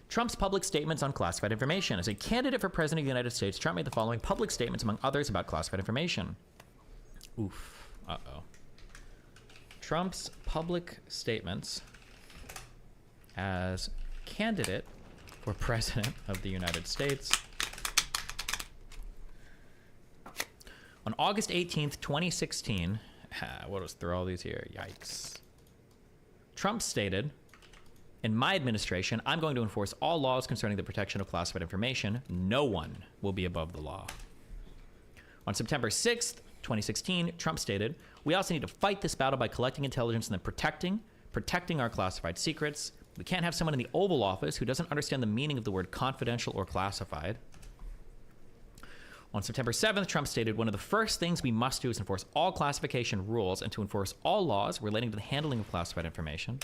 Trump's public statements on classified information. As a candidate for President of the United States, Trump made the following public statements, among others, about classified information. Oof. Uh-oh. Trump's public statements as candidate for President of the United States. On August 18th, 2016, what was through all these here? Yikes. Trump stated, "In my administration, I'm going to enforce all laws concerning the protection of classified information. No one will be above the law." On September 6th, 2016, Trump stated, "We also need to fight this battle by collecting intelligence and then protecting our classified secrets. We can't have someone in the Oval Office who doesn't understand the meaning of the word confidential or classified." On September 7th, Trump stated, "One of the first things we must do is enforce all classification rules and to enforce all laws relating to the handling of classified information."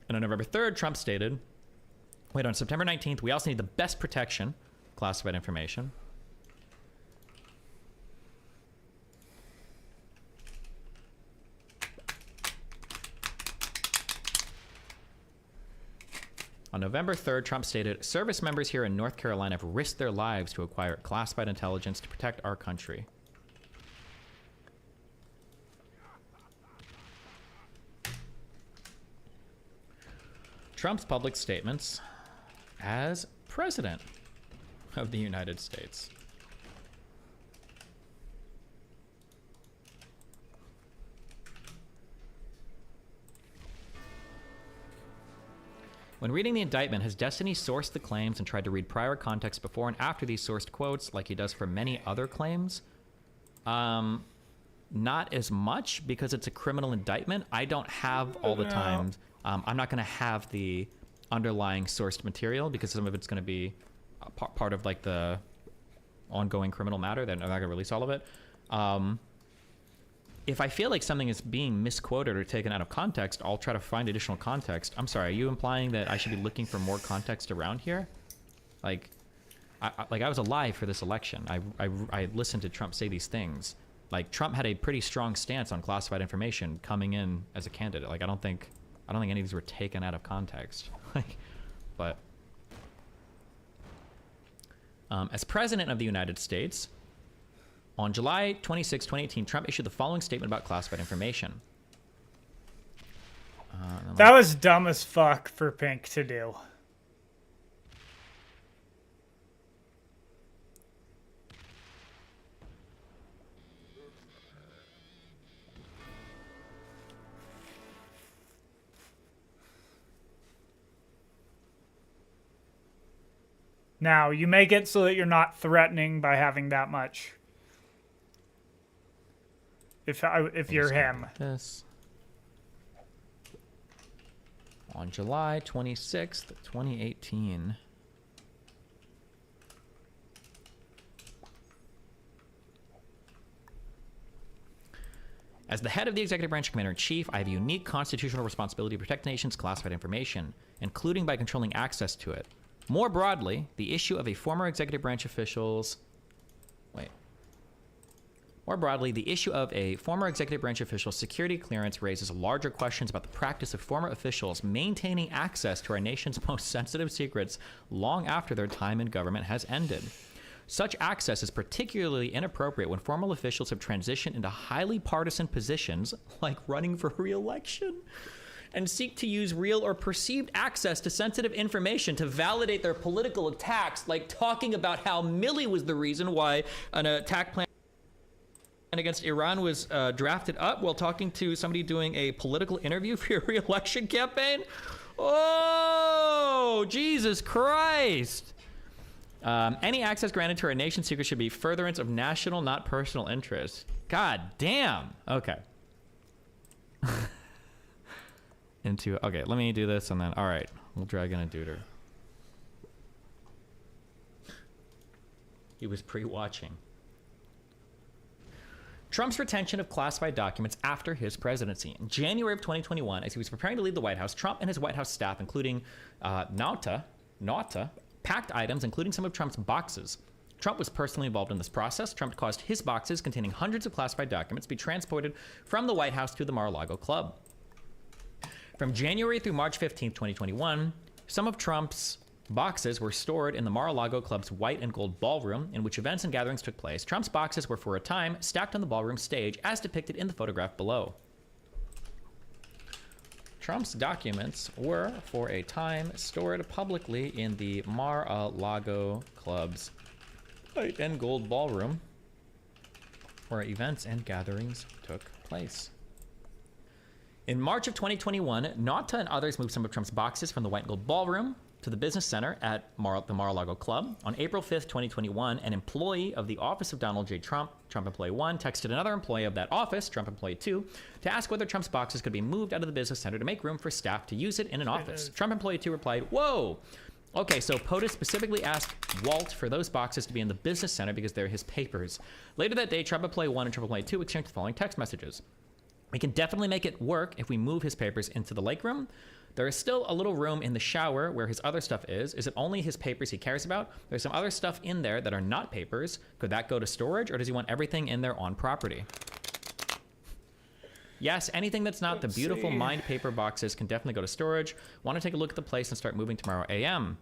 And on November 3rd, Trump stated, on September 19th, "We also need the best protection, classified information." On November 3rd, Trump stated, "Service members here in North Carolina have risked their lives to acquire classified intelligence to protect our country." Trump's public statements as President of the United States. When reading the indictment, has Destiny sourced the claims and tried to read prior context before and after these sourced quotes like he does for many other claims? Not as much, because it's a criminal indictment. I don't have all the time. I'm not going to have the underlying sourced material because some of it's going to be part of like the ongoing criminal matter. They're not going to release all of it. If I feel like something is being misquoted or taken out of context, I'll try to find additional context. I'm sorry, are you implying that I should be looking for more context around here? Like, I was alive for this election. I listened to Trump say these things. Like, Trump had a pretty strong stance on classified information coming in as a candidate. Like, I don't think any of these were taken out of context. But as president of the United States, on July 26, 2018, Trump issued the following statement about classified information. That was dumb as fuck for Pink to do. Now, you make it so that you're not threatening by having that much. If you're him. This. On July 26th, 2018. As the head of the executive branch commander-in-chief, I have a unique constitutional responsibility to protect the nation's classified information, including by controlling access to it. More broadly, the issue of a former executive branch official's... More broadly, the issue of a former executive branch official's security clearance raises larger questions about the practice of former officials maintaining access to our nation's most sensitive secrets long after their time in government has ended. Such access is particularly inappropriate when former officials have transitioned into highly partisan positions, like running for re-election, and seek to use real or perceived access to sensitive information to validate their political attacks, like talking about how Milley was the reason why an attack plan against Iran was drafted up while talking to somebody doing a political interview for your re-election campaign. Oh, Jesus Christ. Any access granted to our nation's secrets should be furtherance of national, not personal interest. God damn. Okay. Okay, let me do this and then, all right, we'll drag in a duder. He was pre-watching. Trump's retention of classified documents after his presidency. In January of 2021, as he was preparing to leave the White House, Trump and his White House staff, including Nauta, packed items, including some of Trump's boxes. Trump was personally involved in this process. Trump caused his boxes containing hundreds of classified documents to be transported from the White House to the Mar-a-Lago Club. From January through March 15, 2021, some of Trump's boxes were stored in the Mar-a-Lago Club's white and gold ballroom in which events and gatherings took place. Trump's boxes were for a time stacked on the ballroom stage as depicted in the photograph below. Trump's documents were for a time stored publicly in the Mar-a-Lago Club's white and gold ballroom where events and gatherings took place. In March of 2021, Nauta and others moved some of Trump's boxes from the white and gold ballroom to the business center at the Mar-a-Lago Club. On April 5th, 2021, an employee of the office of Donald J. Trump, Trump Employee 1, texted another employee of that office, Trump Employee 2, to ask whether Trump's boxes could be moved out of the business center to make room for staff to use it in an office. Trump Employee 2 replied, "Whoa! Okay, so POTUS specifically asked Walt for those boxes to be in the business center because they're his papers." Later that day, Trump Employee 1 and Trump Employee 2 exchanged the following text messages. "We can definitely make it work if we move his papers into the lake room. There is still a little room in the shower where his other stuff is. Is it only his papers he cares about? There's some other stuff in there that are not papers. Could that go to storage, or does he want everything in there on property?" Yes, anything that's not the beautiful mined paper boxes can definitely go to storage. Want to take a look at the place and start moving tomorrow AM.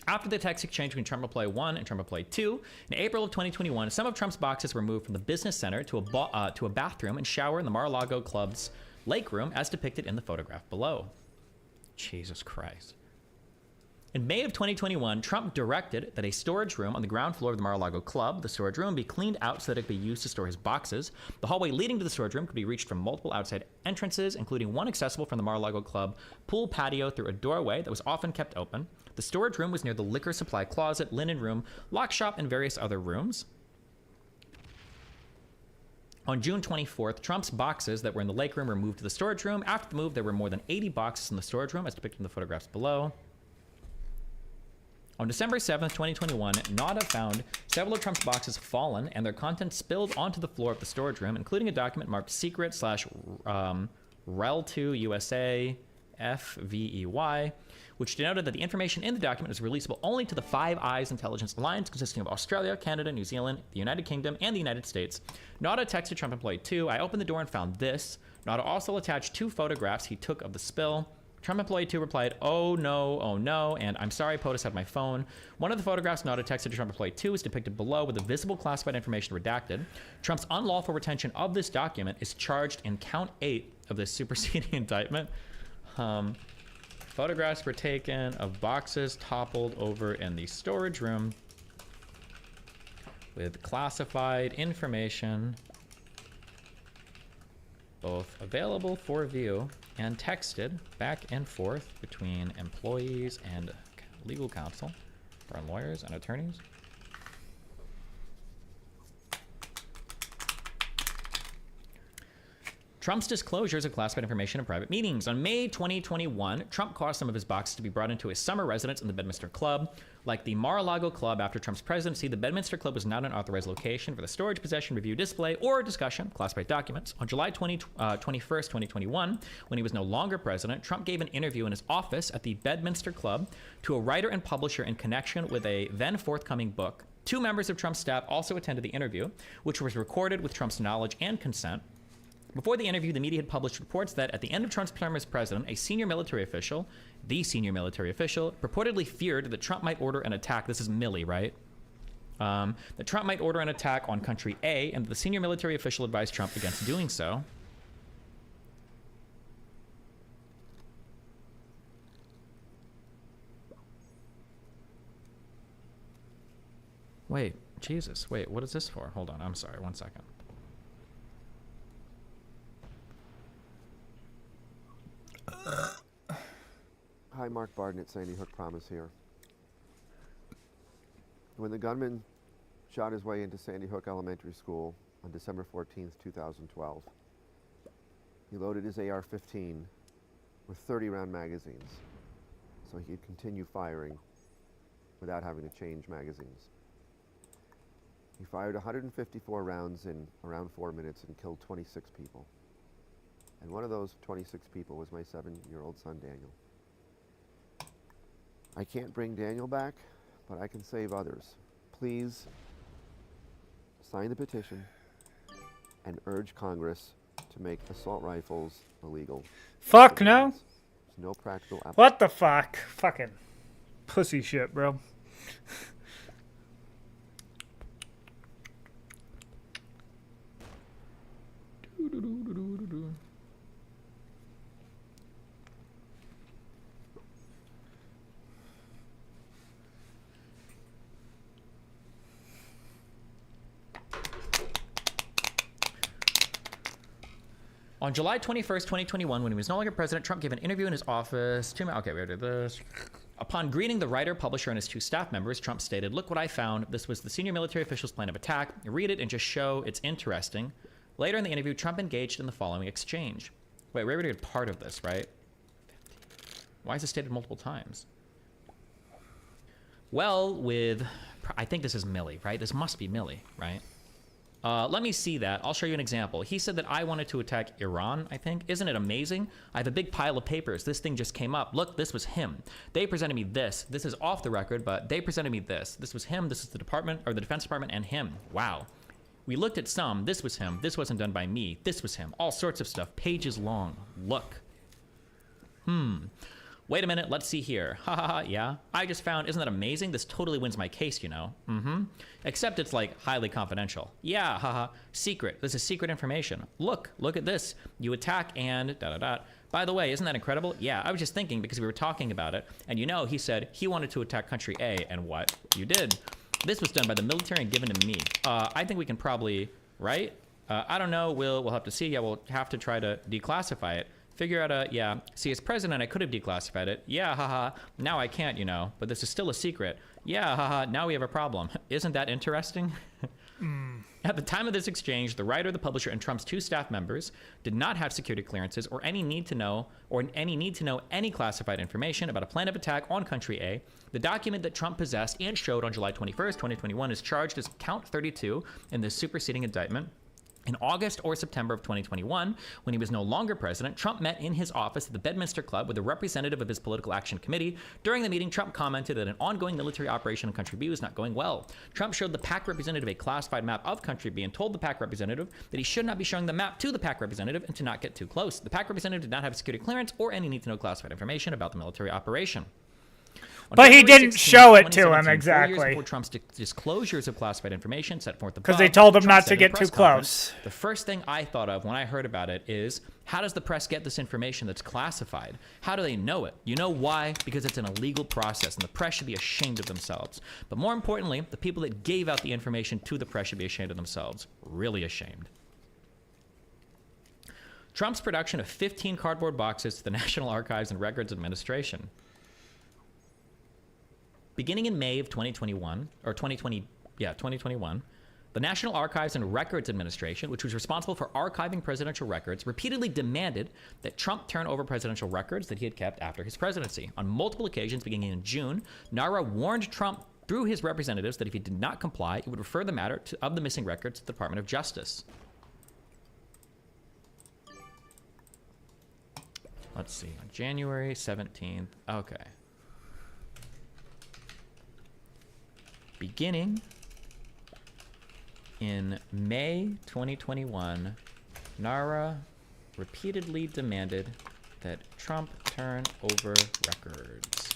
After the text exchange between Trump Employee 1 and Trump Employee 2, in April of 2021, some of Trump's boxes were moved from the business center to a bathroom and shower in the Mar-a-Lago Club's lake room, as depicted in the photograph below. Jesus Christ. In May of 2021, Trump directed that a storage room on the ground floor of the Mar-a-Lago Club, the storage room, be cleaned out so that it could be used to store his boxes. The hallway leading to the storage room could be reached from multiple outside entrances, including one accessible from the Mar-a-Lago Club pool patio through a doorway that was often kept open. The storage room was near the liquor supply closet, linen room, lock shop, and various other rooms. On June 24th, Trump's boxes that were in the lake room were moved to the storage room. After the move, there were more than 80 boxes in the storage room, as depicted in the photographs below. On December 7th, 2021, NADA found several of Trump's boxes fallen and their contents spilled onto the floor of the storage room, including a document marked secret/REL2 USA FVEY, which denoted that the information in the document was releasable only to the Five Eyes Intelligence Alliance, consisting of Australia, Canada, New Zealand, the United Kingdom, and the United States. NADA texted Trump employee 2, "I opened the door and found this." NADA also attached 2 photographs he took of the spill. Trump employee 2 replied, oh no, and I'm sorry, POTUS had my phone. One of the photographs NADA texted to Trump employee 2 is depicted below with the visible classified information redacted. Trump's unlawful retention of this document is charged in count 8 of this superseding indictment. Photographs were taken of boxes toppled over in the storage room with classified information both available for view and texted back and forth between employees and legal counsel, foreign lawyers and attorneys. Trump's disclosures of classified information in private meetings. On May 2021, Trump caused some of his boxes to be brought into his summer residence in the Bedminster Club. Like the Mar-a-Lago Club after Trump's presidency, the Bedminster Club was not an authorized location for the storage, possession, review, display, or discussion of classified documents. On July 21st, 2021, when he was no longer president, Trump gave an interview in his office at the Bedminster Club to a writer and publisher in connection with a then forthcoming book. 2 members of Trump's staff also attended the interview, which was recorded with Trump's knowledge and consent. Before the interview, the media had published reports that at the end of Trump's term as president, the senior military official, purportedly feared that Trump might order an attack. This is Milley, right? That Trump might order an attack on country A, and the senior military official advised Trump against doing so. Wait, Jesus, wait, what is this for? Hold on, I'm sorry, 1 second. Hi, Mark Barden at Sandy Hook Promise here. When the gunman shot his way into Sandy Hook Elementary School on December 14th, 2012, he loaded his AR-15 with 30-round magazines so he could continue firing without having to change magazines. He fired 154 rounds in around 4 minutes and killed 26 people. And one of those 26 people was my 7-year-old son, Daniel. I can't bring Daniel back, but I can save others. Please sign the petition and urge Congress to make assault rifles illegal. Fuck no. There's no practical application. What the fuck? Fucking pussy shit, bro. On July 21st, 2021, when he was no longer president, Trump gave an interview in his office. Okay, we already did this. Upon greeting the writer, publisher, and his 2 staff members, Trump stated, "Look what I found. This was the senior military official's plan of attack. Read it and just show it's interesting." Later in the interview, Trump engaged in the following exchange. Wait, we already did part of this, right? Why is it stated multiple times? Well, I think this is Milley, right? This must be Milley, right? Let me see that. I'll show you an example. He said that I wanted to attack Iran, I think. Isn't it amazing? I have a big pile of papers. This thing just came up. Look, this was him. They presented me this. This is off the record, but they presented me this. This was him. This is the department, or the Defense Department, and him. Wow. We looked at some. This was him. This wasn't done by me. This was him. All sorts of stuff. Pages long. Look. Wait a minute, let's see here. Ha ha ha, yeah. I just found, isn't that amazing? This totally wins my case, you know. Except it's like highly confidential. Yeah, haha. Secret. This is secret information. Look at this. You attack and By the way, isn't that incredible? Yeah, I was just thinking because we were talking about it, and you know, he said he wanted to attack country A, and what? You did. This was done by the military and given to me. I think we can probably, right? I don't know. We'll have to see. Yeah, we'll have to try to declassify it. Figure out yeah. See, as president, I could have declassified it. Yeah, haha. Now I can't, you know. But this is still a secret. Yeah, haha. Now we have a problem. Isn't that interesting? At the time of this exchange, the writer, the publisher, and Trump's 2 staff members did not have security clearances or any need to know any classified information about a plan of attack on country A. The document that Trump possessed and showed on July 21st, 2021 is charged as count 32 in the superseding indictment. In August or September of 2021, when he was no longer president, Trump met in his office at the Bedminster Club with a representative of his political action committee. During the meeting, Trump commented that an ongoing military operation in Country B was not going well. Trump showed the PAC representative a classified map of Country B and told the PAC representative that he should not be showing the map to the PAC representative and to not get too close. The PAC representative did not have security clearance or any need to know classified information about the military operation. But he didn't show it to him exactly. 4 years before Trump's disclosures of classified information set forth above, because they told him Trump not said to in a get press too conference, close. The first thing I thought of when I heard about it is, how does the press get this information that's classified? How do they know it? You know why? Because it's an illegal process, and the press should be ashamed of themselves. But more importantly, the people that gave out the information to the press should be ashamed of themselves. Really ashamed. Trump's production of 15 cardboard boxes to the National Archives and Records Administration. Beginning in May of 2021, the National Archives and Records Administration, which was responsible for archiving presidential records, repeatedly demanded that Trump turn over presidential records that he had kept after his presidency. On multiple occasions, beginning in June, NARA warned Trump through his representatives that if he did not comply, it would refer the matter of the missing records to the Department of Justice. Let's see, on January 17th, okay. Beginning in May 2021, NARA repeatedly demanded that Trump turn over records.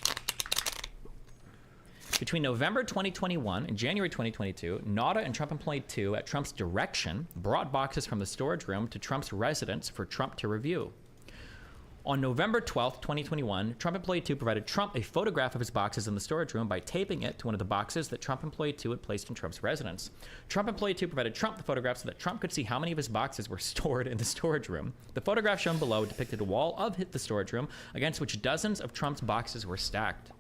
Between November 2021 and January 2022, NADA and Trump Employee 2, at Trump's direction, brought boxes from the storage room to Trump's residence for Trump to review. On November 12th, 2021, Trump Employee 2 provided Trump a photograph of his boxes in the storage room by taping it to one of the boxes that Trump Employee 2 had placed in Trump's residence. Trump Employee 2 provided Trump the photograph so that Trump could see how many of his boxes were stored in the storage room. The photograph shown below depicted a wall of the storage room against which dozens of Trump's boxes were stacked.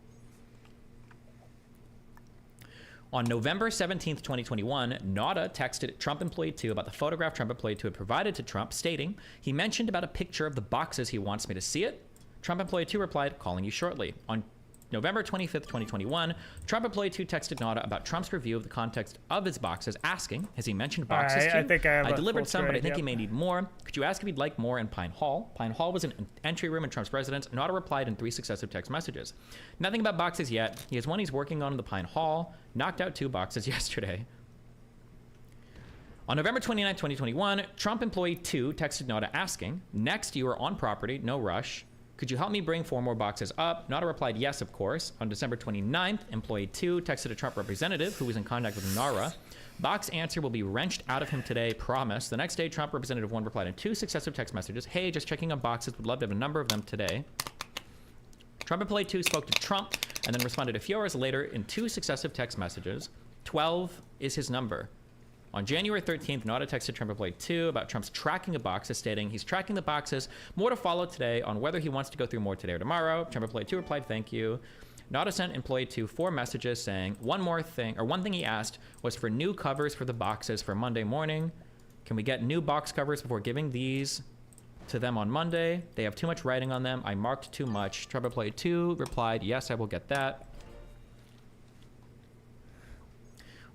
On November 17th, 2021, NADA texted Trump Employee 2 about the photograph Trump Employee 2 had provided to Trump, stating, he mentioned about a picture of the boxes, he wants me to see it. Trump Employee 2 replied, calling you shortly. On November 25th, 2021, Trump Employee 2 texted NADA about Trump's review of the context of his boxes, asking, has he mentioned boxes to you? I think I delivered some, but I think he may need more. Could you ask if he'd like more in Pine Hall? Pine Hall was an entry room in Trump's residence. NADA replied in 3 successive text messages. Nothing about boxes yet. He has one he's working on in the Pine Hall. Knocked out 2 boxes yesterday. On November 29, 2021, Trump Employee 2 texted NADA asking, next, you are on property, no rush. Could you help me bring 4 more boxes up? NADA replied, yes, of course. On December 29th, Employee 2 texted a Trump representative who was in contact with NARA. Box answer will be wrenched out of him today, promise. The next day, Trump Representative 1 replied in 2 successive text messages, hey, just checking on boxes, would love to have a number of them today. Trump Employee 2 spoke to Trump and then responded a few hours later in 2 successive text messages. 12 is his number. On January 13th, NADA texted Trump Employee 2 about Trump's tracking of boxes, stating he's tracking the boxes. More to follow today on whether he wants to go through more today or tomorrow. Trump Employee 2 replied, thank you. NADA sent Employee 2 4 messages saying one thing he asked was for new covers for the boxes for Monday morning. Can we get new box covers before giving these to them on Monday? They have too much writing on them. I marked too much. Trump Employee 2 replied, yes, I will get that.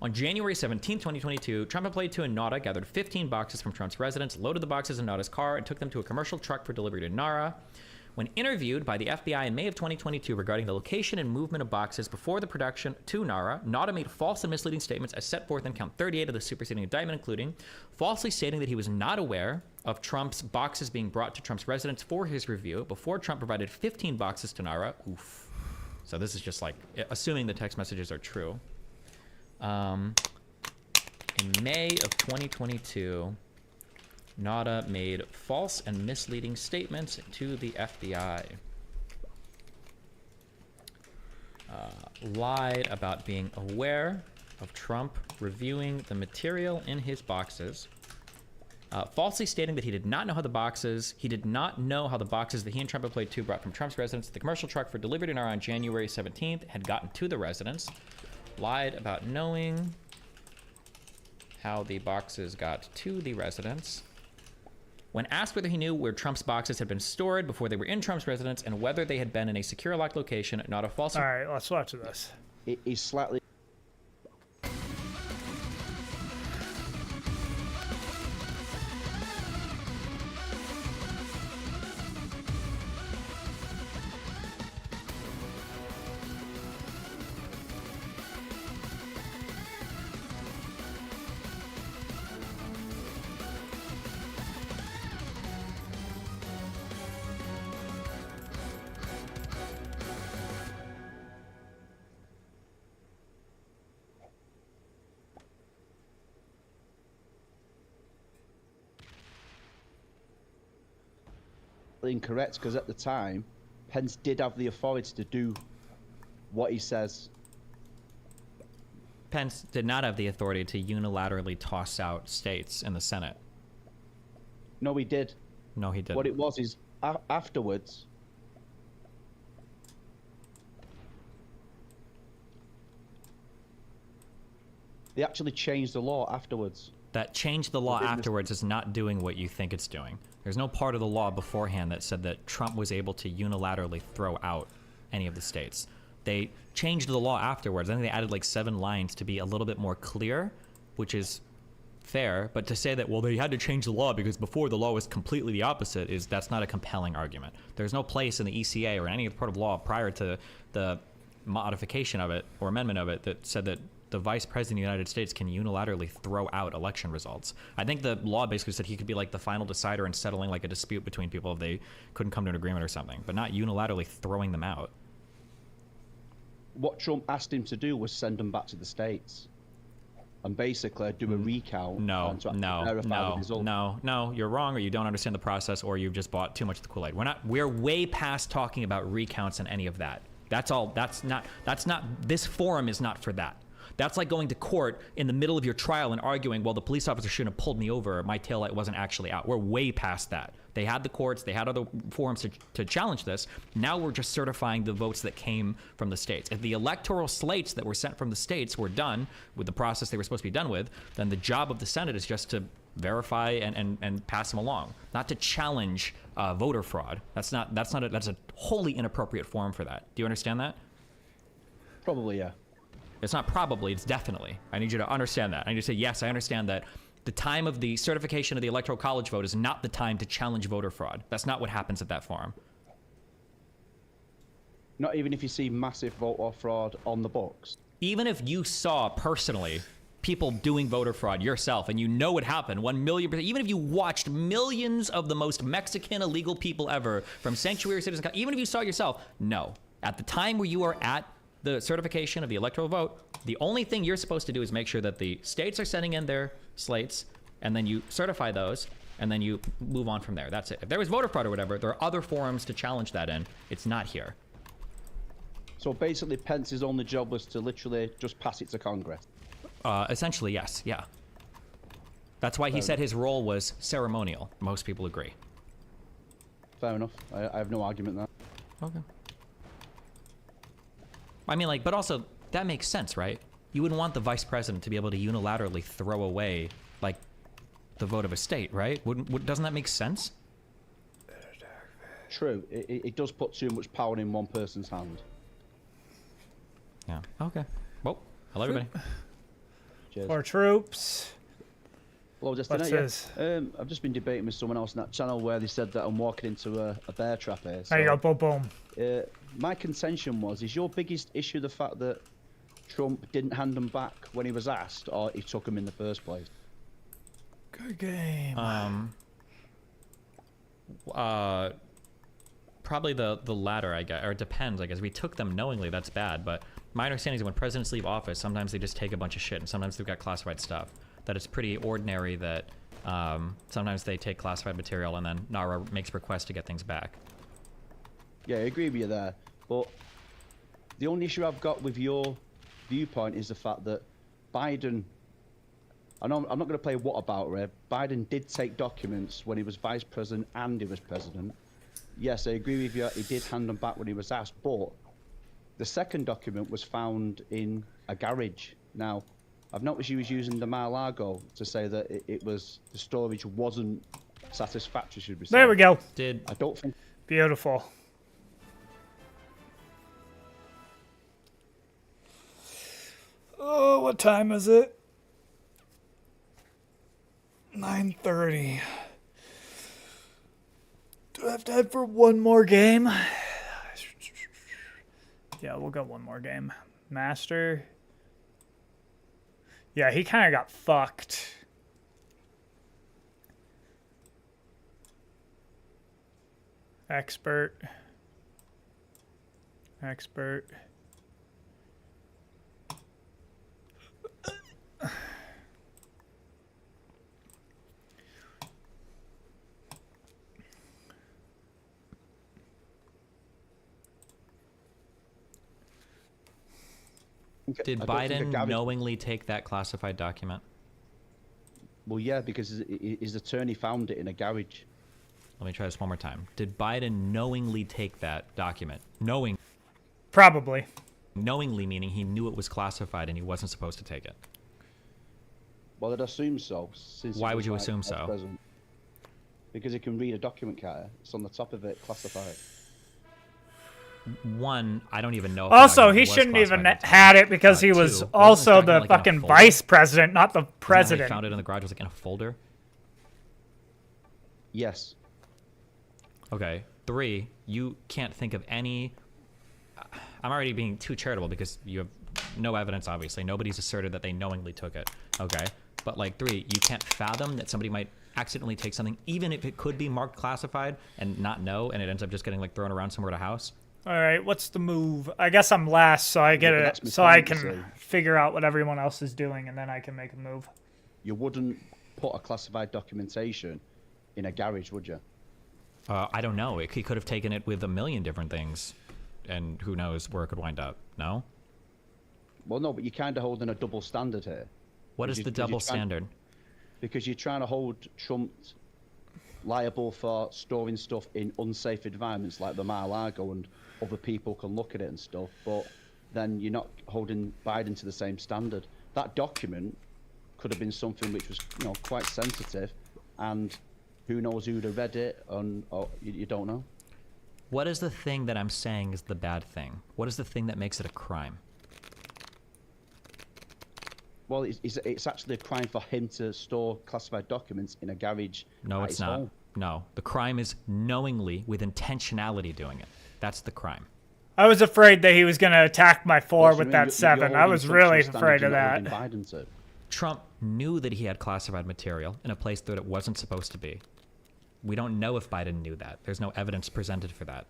On January 17, 2022, Trump Employee 2 and NADA gathered 15 boxes from Trump's residence, loaded the boxes in NADA's car, and took them to a commercial truck for delivery to NARA. When interviewed by the FBI in May of 2022 regarding the location and movement of boxes before the production to NARA, NADA made false and misleading statements as set forth in count 38 of the superseding indictment, including falsely stating that he was not aware of Trump's boxes being brought to Trump's residence for his review before Trump provided 15 boxes to NARA. Oof. So this is just like assuming the text messages are true. In May of 2022, Nauta made false and misleading statements to the FBI. Lied about being aware of Trump reviewing the material in his boxes. Falsely stating that he did not know how the boxes that he and Trump had played to brought from Trump's residence to the commercial truck for delivery to NARA on January 17th had gotten to the residence. Lied about knowing how the boxes got to the residence. When asked whether he knew where Trump's boxes had been stored before they were in Trump's residence and whether they had been in a secure locked location, not a false... All right, let's watch this. He's slightly... incorrect, because at the time Pence did have the authority to do what he says. Pence did not have the authority to unilaterally toss out states in the Senate. No, he did. No, he didn't. What it was is afterwards they actually changed the law afterwards. That changed the law afterwards is not doing what you think it's doing. There's no part of the law beforehand that said that Trump was able to unilaterally throw out any of the states. They changed the law afterwards. I think they added like 7 lines to be a little bit more clear, which is fair. But to say that, well, they had to change the law because before the law was completely the opposite, that's not a compelling argument. There's no place in the ECA or any other part of law prior to the modification of it or amendment of it that said that the vice president of the United States can unilaterally throw out election results. I think the law basically said he could be like the final decider in settling like a dispute between people if they couldn't come to an agreement or something, but not unilaterally throwing them out. What Trump asked him to do was send them back to the States and basically do a recount. No, you're wrong, or you don't understand the process, or you've just bought too much of the Kool-Aid. We're way past talking about recounts and any of that. That's all. This forum is not for that. That's like going to court in the middle of your trial and arguing, well, the police officer shouldn't have pulled me over. My taillight wasn't actually out. We're way past that. They had the courts. They had other forums to challenge this. Now we're just certifying the votes that came from the states. If the electoral slates that were sent from the states were done with the process they were supposed to be done with, then the job of the Senate is just to verify and pass them along, not to challenge voter fraud. That's a wholly inappropriate forum for that. Do you understand that? Probably, yeah. It's not probably, it's definitely. I need you to understand that. I need you to say, yes, I understand that the time of the certification of the Electoral College vote is not the time to challenge voter fraud. That's not what happens at that forum. Not even if you see massive voter fraud on the books? Even if you saw personally people doing voter fraud yourself and you know it happened 1,000,000%, even if you watched millions of the most Mexican illegal people ever from sanctuary citizens, even if you saw it yourself, no. At the time where you are at the certification of the electoral vote, the only thing you're supposed to do is make sure that the states are sending in their slates, and then you certify those, and then you move on from there. That's it. If there was voter fraud or whatever, there are other forums to challenge that in. It's not here. So basically, Pence's only job was to literally just pass it to Congress? Essentially, yes. Yeah. That's why he said his role was ceremonial. Most people agree. Fair enough. I have no argument there. Okay. I mean, like, but also, that makes sense, right? You wouldn't want the vice president to be able to unilaterally throw away, like, the vote of a state, right? Doesn't that make sense? True. It does put too much power in one person's hand. Yeah. Okay. Well, hello, everybody. Cheers. Our troops. Well, just What's this? I've just been debating with someone else on that channel where they said that I'm walking into a bear trap here. There you go, boom, boom. My contention is your biggest issue the fact that Trump didn't hand them back when he was asked, or he took them in the first place? Good game. Probably the latter, I guess, or it depends, I guess. We took them knowingly, that's bad, but my understanding is that when presidents leave office, sometimes they just take a bunch of shit, and sometimes they've got classified stuff. That it's pretty ordinary that Sometimes they take classified material and then NARA makes requests to get things back. Yeah, I agree with you there. But the only issue I've got with your viewpoint is the fact that Biden, I'm not going to play whatabouter. Biden did take documents when he was vice president and he was president. Yes, I agree with you. He did hand them back when he was asked. But the second document was found in a garage. Now, I've noticed you was using the Mar-a-Lago to say that it was the storage wasn't satisfactory. Should we say? There we go. I don't think. Beautiful. Oh, what time is it? 9:30. Do I have time for one more game? Yeah, we'll go one more game. Master. Yeah, he kind of got fucked. Expert. Expert. Did Biden knowingly take that classified document? Well, yeah, because his attorney found it in a garage. Let me try this one more time. Did Biden knowingly take that document? Probably. Knowingly meaning he knew it was classified and he wasn't supposed to take it. Well, I'd assume so. Since Why would you assume so? President. Because he can read a document, Carter. It's on the top of it, classified. One, I don't even know. If Also, he shouldn't even had it because he was two, also wasn't this the document, like, in a fucking folder? vice president, not the Isn't that how he president. found it in the garage, was like in a folder. Yes. Okay. 3, you can't think of any. I'm already being too charitable because you have no evidence. Obviously, nobody's asserted that they knowingly took it. Okay. But like 3, you can't fathom that somebody might accidentally take something, even if it could be marked classified and not know, and it ends up just getting like thrown around somewhere at a house. All right, what's the move? I guess I'm last, so I get Yeah, but it, that's my so I point, can you see. figure out what everyone else is doing, and then I can make a move. You wouldn't put a classified documentation in a garage, would you? I don't know. He could have taken it with a million different things, and who knows where it could wind up. No? Well, no, but you're kind of holding a double standard here. What is the double standard? Because you're trying to hold Trump liable for storing stuff in unsafe environments like the Mar-a-Lago, and other people can look at it and stuff, but then you're not holding Biden to the same standard. That document could have been something which was, you know, quite sensitive, and who knows who'd have read it, and or you don't know. What is the thing that I'm saying is the bad thing? What is the thing that makes it a crime? Well, it's actually a crime for him to store classified documents in a garage. No, at it's his not. home. No, the crime is knowingly, with intentionality, doing it. That's the crime. I was afraid that he was going to attack my 4 Well, so with you that you're 7. I holding was Trump to really a standard afraid you're of not that. holding Biden to. Trump knew that he had classified material in a place that it wasn't supposed to be. We don't know if Biden knew that. There's no evidence presented for that.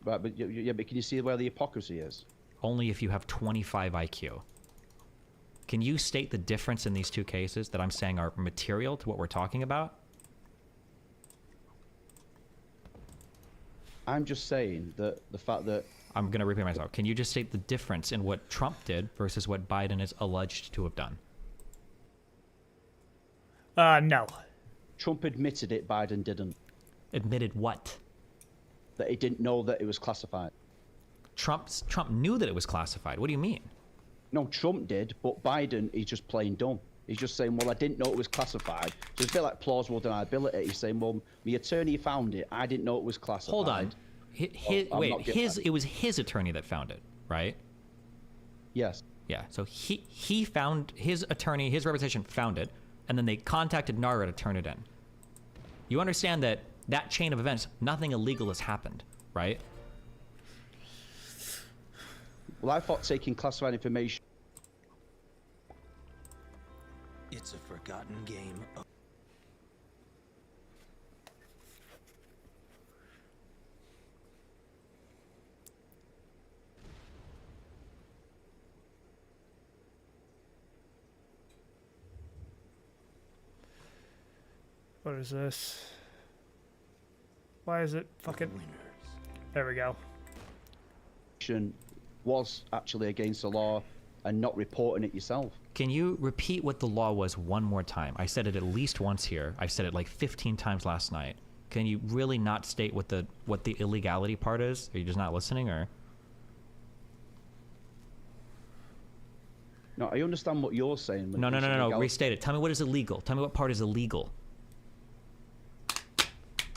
Right, but yeah, but can you see where the hypocrisy is? Only if you have 25 IQ. Can you state the difference in these two cases that I'm saying are material to what we're talking about? I'm just saying that the fact that... I'm going to repeat myself. Can you just state the difference in what Trump did versus what Biden is alleged to have done? No. Trump admitted it, Biden didn't. Admitted what? That he didn't know that it was classified. Trump knew that it was classified. What do you mean? No, Trump did, but Biden, he's just plain dumb. He's just saying, well, I didn't know it was classified. So it's a bit like plausible deniability. He's saying, well, my attorney found it. I didn't know it was classified. Hold on. It was his attorney that found it, right? Yes. Yeah. So he found his attorney, his representation found it, and then they contacted NARA to turn it in. You understand that chain of events, nothing illegal has happened, right? Well, I thought taking classified information... It's a forgotten game. What is this? Why is it fucking... There we go. Was actually against the law and not reporting it yourself. Can you repeat what the law was one more time? I said it at least once here. I said it like 15 times last night. Can you really not state what the illegality part is? Are you just not listening, or? No, I understand what you're saying. No. Restate it. Tell me what is illegal. Tell me what part is illegal.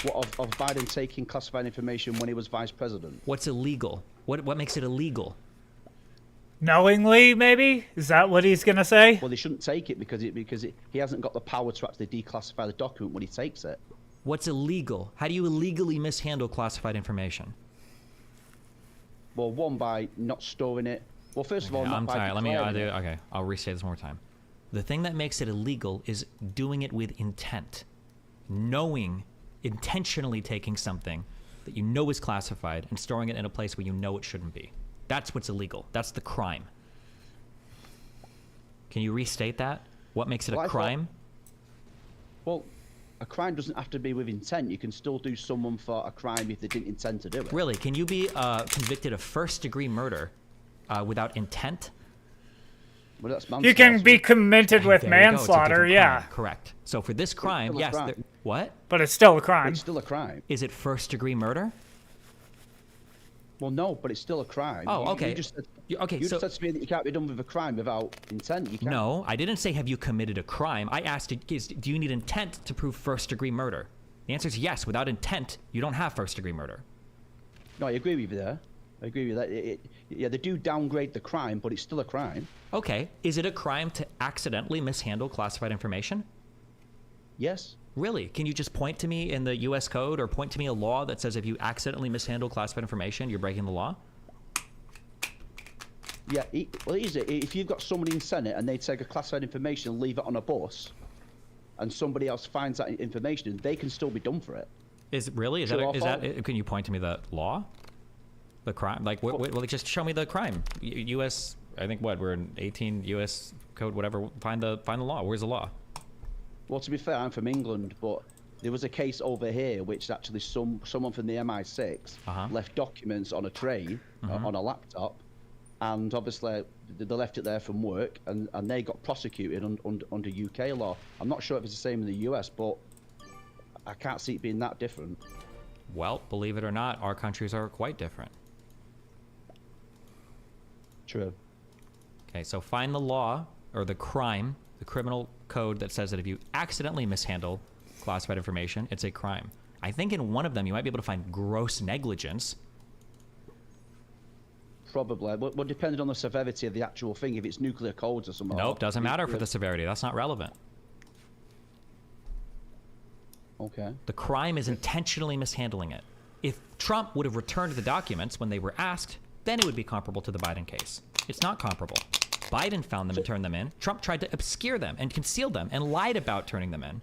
What of Biden taking classified information when he was vice president? What's illegal? What makes it illegal? Knowingly, maybe? Is that what he's gonna say? Well, they shouldn't take it because he hasn't got the power to actually declassify the document when he takes it. What's illegal? How do you illegally mishandle classified information? Well, one, by not storing it. Well, first of all, not I'm by sorry. declaring it. Okay, I'll restate this one more time. The thing that makes it illegal is doing it with intent, intentionally taking something that you know is classified and storing it in a place where you know it shouldn't be. That's what's illegal. That's the crime. Can you restate that? What makes it a crime? Well, a crime doesn't have to be with intent. You can still do someone for a crime if they didn't intend to do it. Really? Can you be convicted of first-degree murder without intent? Well, that's you can be committed with manslaughter, yeah. Correct. So for this crime, yes. What? But it's still a crime. It's still a crime. Is it first-degree murder? Well, no, but it's still a crime. Oh, okay. You just said to me that you can't be done with a crime without intent. You can't. No, I didn't say have you committed a crime. I asked, do you need intent to prove first-degree murder? The answer is yes. Without intent, you don't have first-degree murder. No, I agree with you there. I agree with that. Yeah, they do downgrade the crime, but it's still a crime. Okay. Is it a crime to accidentally mishandle classified information? Yes. Really? Can you just point to me in the U.S. Code or point to me a law that says if you accidentally mishandle classified information, you're breaking the law? Yeah, well, it is. If you've got somebody in Senate and they take a classified information and leave it on a bus, and somebody else finds that information, they can still be done for it. Is that? Can you point to me the law? The crime? Like, well, just show me the crime. U.S. I think we're in 18 U.S. Code, whatever. Find the law. Where's the law? Well, to be fair, I'm from England, but there was a case over here which actually someone from the MI6 left documents on a tray, on a laptop, and obviously they left it there from work, and they got prosecuted under UK law. I'm not sure if it's the same in the US, but I can't see it being that different. Well, believe it or not, our countries are quite different. True. Okay, so find the law, or the crime, the criminal code that says that if you accidentally mishandle classified information, it's a crime. I think in one of them you might be able to find gross negligence. Probably. Well, depending on the severity of the actual thing, if it's nuclear codes or something. Nope, doesn't matter for the severity. That's not relevant. Okay. The crime is intentionally mishandling it. If Trump would have returned the documents when they were asked, then it would be comparable to the Biden case. It's not comparable. Biden found them and turned them in. Trump tried to obscure them and conceal them and lied about turning them in.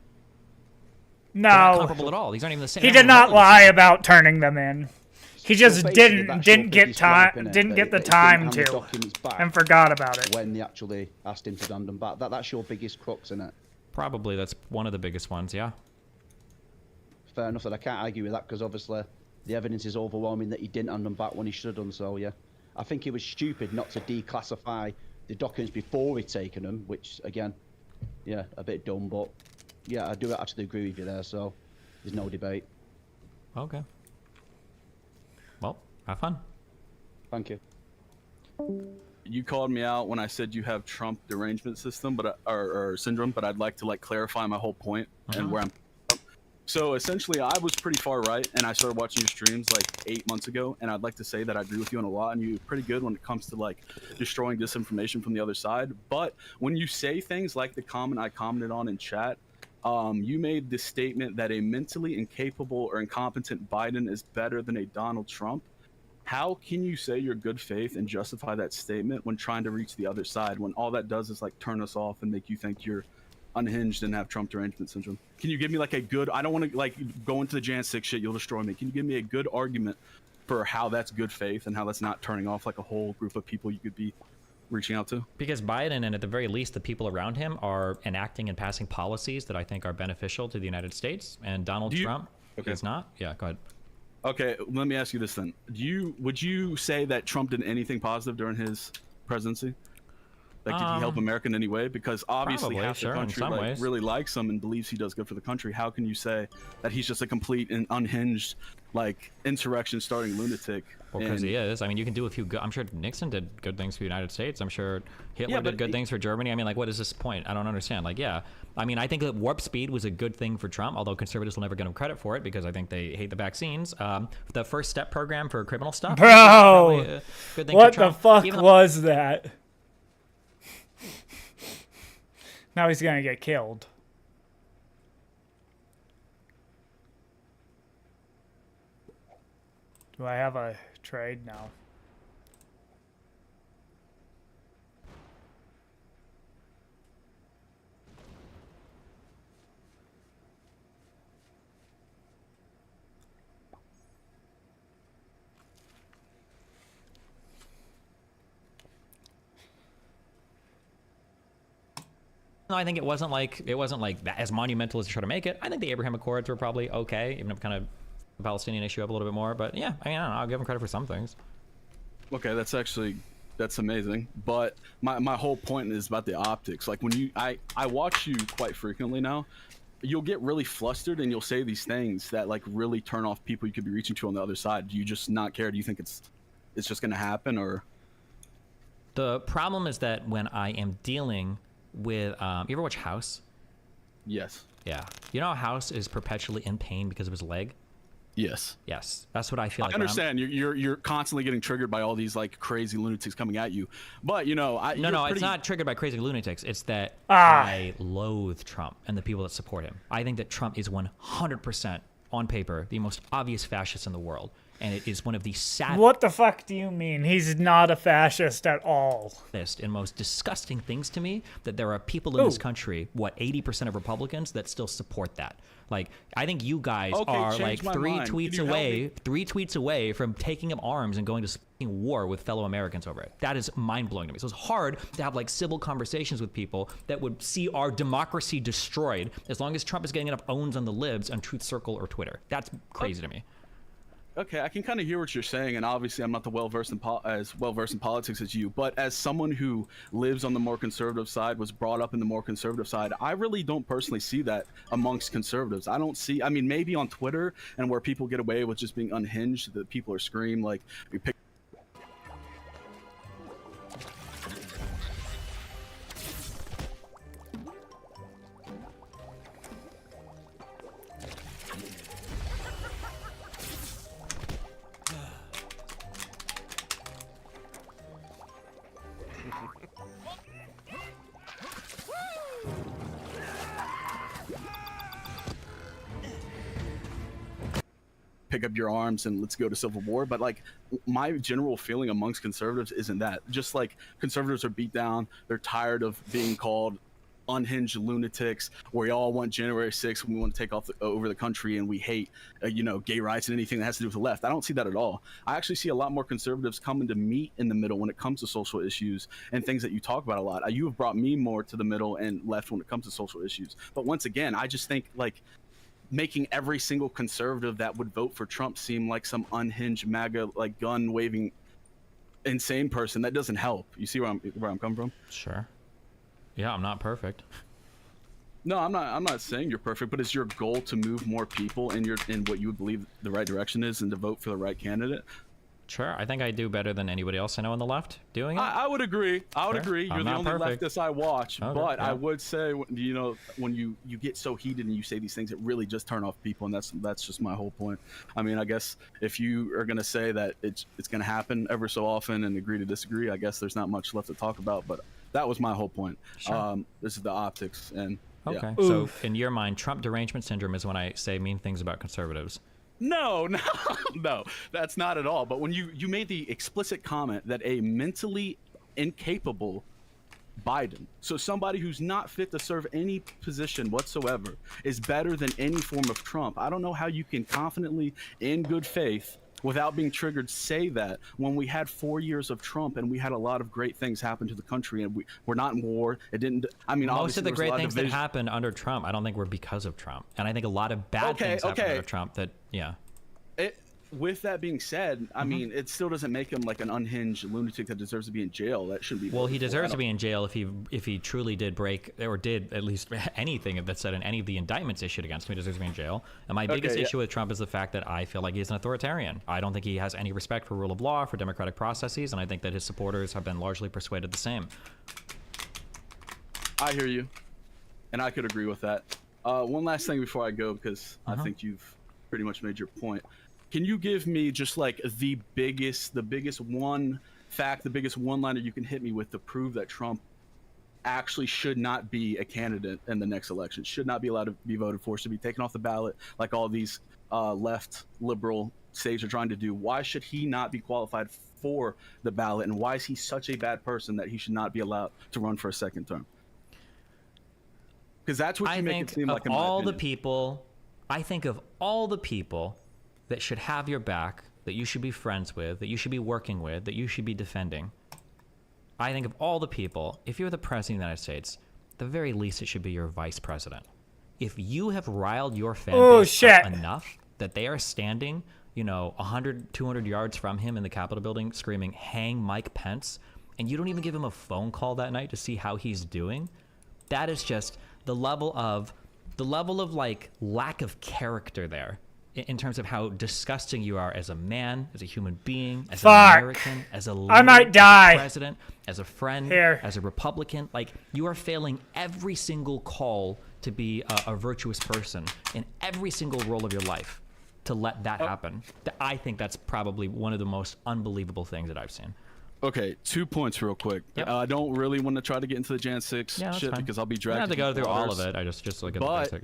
No. They're not comparable at all. These aren't even the same. He did not lie about turning them in. He just didn't get the time to, and forgot about it. When they actually asked him to hand them back. That's your biggest crux, isn't it? Probably. That's one of the biggest ones, yeah. Fair enough, that I can't argue with that, because obviously the evidence is overwhelming that he didn't hand them back when he should have done so, yeah. I think he was stupid not to declassify the documents before he'd taken them, which, again, yeah, a bit dumb, but yeah, I do actually agree with you there, so there's no debate. Okay. Well, have fun. Thank you. You called me out when I said you have Trump derangement system, or syndrome, but I'd like to clarify my whole point and where I'm. So essentially, I was pretty far right, and I started watching your streams 8 months ago, and I'd like to say that I agree with you on a lot, and you're pretty good when it comes to destroying disinformation from the other side. But when you say things like the comment I commented on in chat, you made this statement that a mentally incapable or incompetent Biden is better than a Donald Trump. How can you say your good faith and justify that statement when trying to reach the other side, when all that does is turn us off and make you think you're unhinged and have Trump derangement syndrome? Can you give me a good, I don't want to go into the Jan 6 shit, you'll destroy me. Can you give me a good argument for how that's good faith and how that's not turning off a whole group of people you could be reaching out to? Because Biden, and at the very least, the people around him, are enacting and passing policies that I think are beneficial to the United States, and Donald Trump is not. Yeah, go ahead. Okay, let me ask you this then. Would you say that Trump did anything positive during his presidency? Like, did he help America in any way? Because obviously probably, half the sure, in country some like, ways. really likes him and believes he does good for the country. How can you say that he's just a complete and unhinged, like, insurrection-starting lunatic? Well, because he is. I mean, you can do a few good... I'm sure Nixon did good things for the United States. I'm sure Hitler did good things for Germany. I mean, like, what is this point? I don't understand. Like, yeah. I mean, I think that warp speed was a good thing for Trump, although conservatives will never get him credit for it because I think they hate the vaccines. The First Step program for criminal stuff. Bro! Good thing What for Trump. the fuck Even was that? Now he's gonna get killed. Do I have a trade? No. No, I think it wasn't like that, as monumental as they try to make it. I think the Abraham Accords were probably okay, even if kind of the Palestinian issue up a little bit more. But yeah, I mean, I don't know, I'll give them credit for some things. Okay, that's amazing. But my whole point is about the optics. Like when I watch you quite frequently now, you'll get really flustered and you'll say these things that like really turn off people you could be reaching to on the other side. Do you just not care? Do you think it's just gonna happen, or? The problem is that when I am dealing with, you ever watch House? Yes. Yeah. You know how House is perpetually in pain because of his leg? Yes. Yes. That's what I feel like. I understand. You're constantly getting triggered by all these like crazy lunatics coming at you, but you know, it's not triggered by crazy lunatics. It's that I loathe Trump and the people that support him. I think that Trump is 100% on paper the most obvious fascist in the world, and it is one of the saddest. What the fuck do you mean? He's not a fascist at all. And most disgusting things to me that there are people in this country, 80% of Republicans that still support that. Like, I think you guys are like three tweets away from taking up arms and going to war with fellow Americans over it. That is mind-blowing to me. So it's hard to have like civil conversations with people that would see our democracy destroyed as long as Trump is getting enough owns on the libs on Truth Circle or Twitter. That's crazy to me. Okay, I can kind of hear what you're saying, and obviously I'm not as well versed in politics as you, but as someone who lives on the more conservative side, was brought up in the more conservative side, I really don't personally see that amongst conservatives. I don't see, I mean, maybe on Twitter and where people get away with just being unhinged, that people are screaming like, we pick. Pick up your arms and let's go to civil war. But like, my general feeling amongst conservatives isn't that. Just like conservatives are beat down, they're tired of being called unhinged lunatics, we all want January 6th, we want to take over the country, and we hate gay rights and anything that has to do with the left. I don't see that at all. I actually see a lot more conservatives coming to meet in the middle when it comes to social issues and things that you talk about a lot. You have brought me more to the middle and left when it comes to social issues. But once again, I just think like making every single conservative that would vote for Trump seem like some unhinged MAGA, like gun waving insane person, that doesn't help. You see where I'm coming from? Sure. Yeah, I'm not perfect. No, I'm not saying you're perfect, but is your goal to move more people in what you would believe the right direction is and to vote for the right candidate? Sure, I think I do better than anybody else I know on the left doing it. I would agree. I would agree. You're the only perfect. leftist I watch. Okay, but yeah. I would say, when you get so heated and you say these things, it really just turn off people, and that's just my whole point. I mean, I guess if you are going to say that it's going to happen ever so often and agree to disagree, I guess there's not much left to talk about. But that was my whole point. Sure. This is the optics, and okay. Yeah. So in your mind, Trump derangement syndrome is when I say mean things about conservatives. No, that's not at all. But when you made the explicit comment that a mentally incapable Biden, so somebody who's not fit to serve any position whatsoever, is better than any form of Trump, I don't know how you can confidently, in good faith, without being triggered, say that when we had 4 years of Trump and we had a lot of great things happen to the country and we're not in war? It didn't. I mean, most of the great things that division. happened under Trump, I don't think were because of Trump, and I think a lot of bad things happened under Trump. That With that being said, I mean, it still doesn't make him like an unhinged lunatic that deserves to be in jail. That shouldn't be. Well, he deserves to be in jail if he truly did break or did at least anything that's said in any of the indictments issued against him. He deserves to be in jail. And my biggest issue with Trump is the fact that I feel like he's an authoritarian. I don't think he has any respect for rule of law, for democratic processes, and I think that his supporters have been largely persuaded the same. I hear you, and I could agree with that. One last thing before I go, because I think you've pretty much made your point. Can you give me just like the biggest one fact, the biggest one-liner you can hit me with to prove that Trump actually should not be a candidate in the next election, should not be allowed to be voted for, should be taken off the ballot like all these left liberal states are trying to do? Why should he not be qualified for the ballot, and why is he such a bad person that he should not be allowed to run for a second term? Because that's what you make it seem like in my opinion. I think of all the people that should have your back, that you should be friends with, that you should be working with, that you should be defending. I think of all the people, if you're the president of the United States, at the very least it should be your vice president. If you have riled your fan base up enough that they are standing, 100, 200 yards from him in the Capitol building screaming, "Hang Mike Pence," and you don't even give him a phone call that night to see how he's doing, that is just the level of like lack of character there. In terms of how disgusting you are as a man, as a human being, as an American, as a leader, I might die. as a president, as a friend, as a Republican. Like, you are failing every single call to be a virtuous person in every single role of your life to let that happen. I think that's probably one of the most unbelievable things that I've seen. Okay, 2 points real quick. I don't really want to try to get into the Jan 6 shit because I'll be dragged. I don't have to go through all of it. I just like a basic,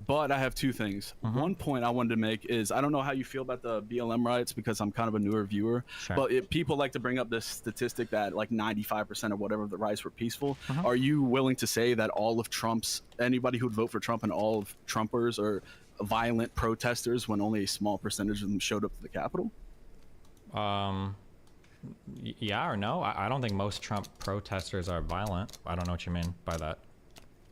But I have two things. One point I wanted to make is, I don't know how you feel about the BLM riots because I'm kind of a newer viewer, but people like to bring up this statistic that like 95% of whatever the riots were peaceful. Are you willing to say that all of anybody who'd vote for Trump and all of Trumpers are violent protesters when only a small percentage of them showed up to the Capitol? Yeah or no? I don't think most Trump protesters are violent. I don't know what you mean by that.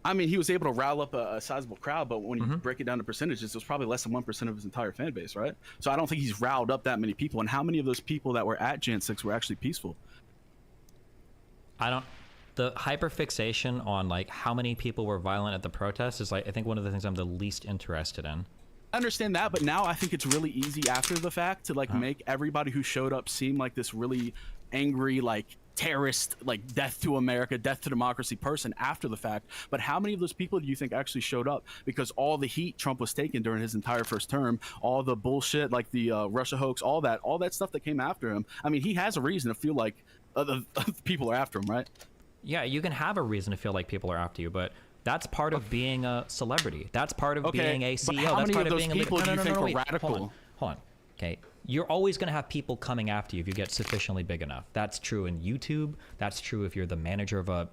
I mean, he was able to rile up a sizable crowd, but when you break it down to percentages, it was probably less than 1% of his entire fan base, right? So I don't think he's riled up that many people. And how many of those people that were at Jan 6 were actually peaceful? The hyperfixation on like how many people were violent at the protest is like, I think one of the things I'm the least interested in. I understand that, but now I think it's really easy after the fact to like make everybody who showed up seem like this really angry, like terrorist, like death to America, death to democracy person after the fact. But how many of those people do you think actually showed up? Because all the heat Trump was taking during his entire first term, all the bullshit, like the Russia hoax, all that stuff that came after him. I mean, he has a reason to feel like other people are after him, right? Yeah, you can have a reason to feel like people are after you, but that's part of being a celebrity. That's part of being a CEO. But how That's many part of of those being people a do you think are radical? Hold on. Okay. You're always going to have people coming after you if you get sufficiently big enough. That's true in YouTube. That's true if you're the manager of a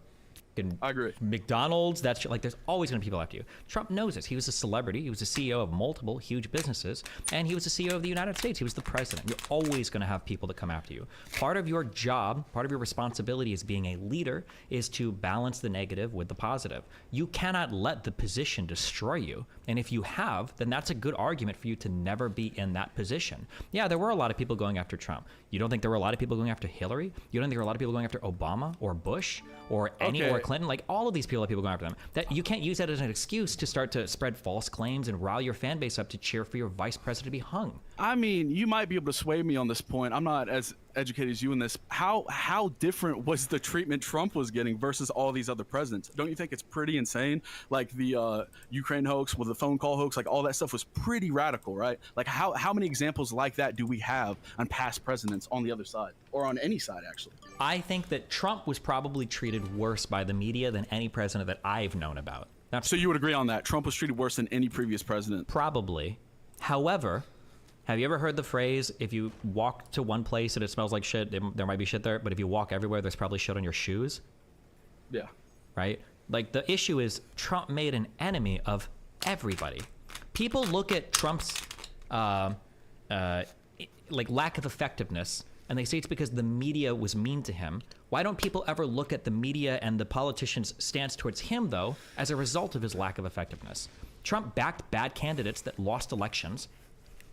I agree. McDonald's. That's like, there's always going to be people after you. Trump knows this. He was a celebrity. He was the CEO of multiple huge businesses, and he was the CEO of the United States. He was the president. You're always going to have people that come after you. Part of your job, part of your responsibility as being a leader is to balance the negative with the positive. You cannot let the position destroy you. And if you have, then that's a good argument for you to never be in that position. Yeah, there were a lot of people going after Trump. You don't think there were a lot of people going after Hillary? You don't think there were a lot of people going after Obama or Bush or or Clinton? Like, all of these people going after them. That you can't use that as an excuse to start to spread false claims and rile your fan base up to cheer for your vice president to be hung. I mean, you might be able to sway me on this point. I'm not as educated as you in this. How different was the treatment Trump was getting versus all these other presidents? Don't you think it's pretty insane? Like the Ukraine hoax with the phone call hoax, like all that stuff was pretty radical, right? Like how many examples like that do we have on past presidents on the other side, or on any side actually? I think that Trump was probably treated worse by the media than any president that I've known about. Now, so you would agree on that? Trump was treated worse than any previous president? Probably. However, have you ever heard the phrase, if you walk to one place and it smells like shit, there might be shit there, but if you walk everywhere, there's probably shit on your shoes? Yeah. Right? Like, the issue is Trump made an enemy of everybody. People look at Trump's like lack of effectiveness, and they say it's because the media was mean to him. Why don't people ever look at the media and the politicians' stance towards him, though, as a result of his lack of effectiveness? Trump backed bad candidates that lost elections.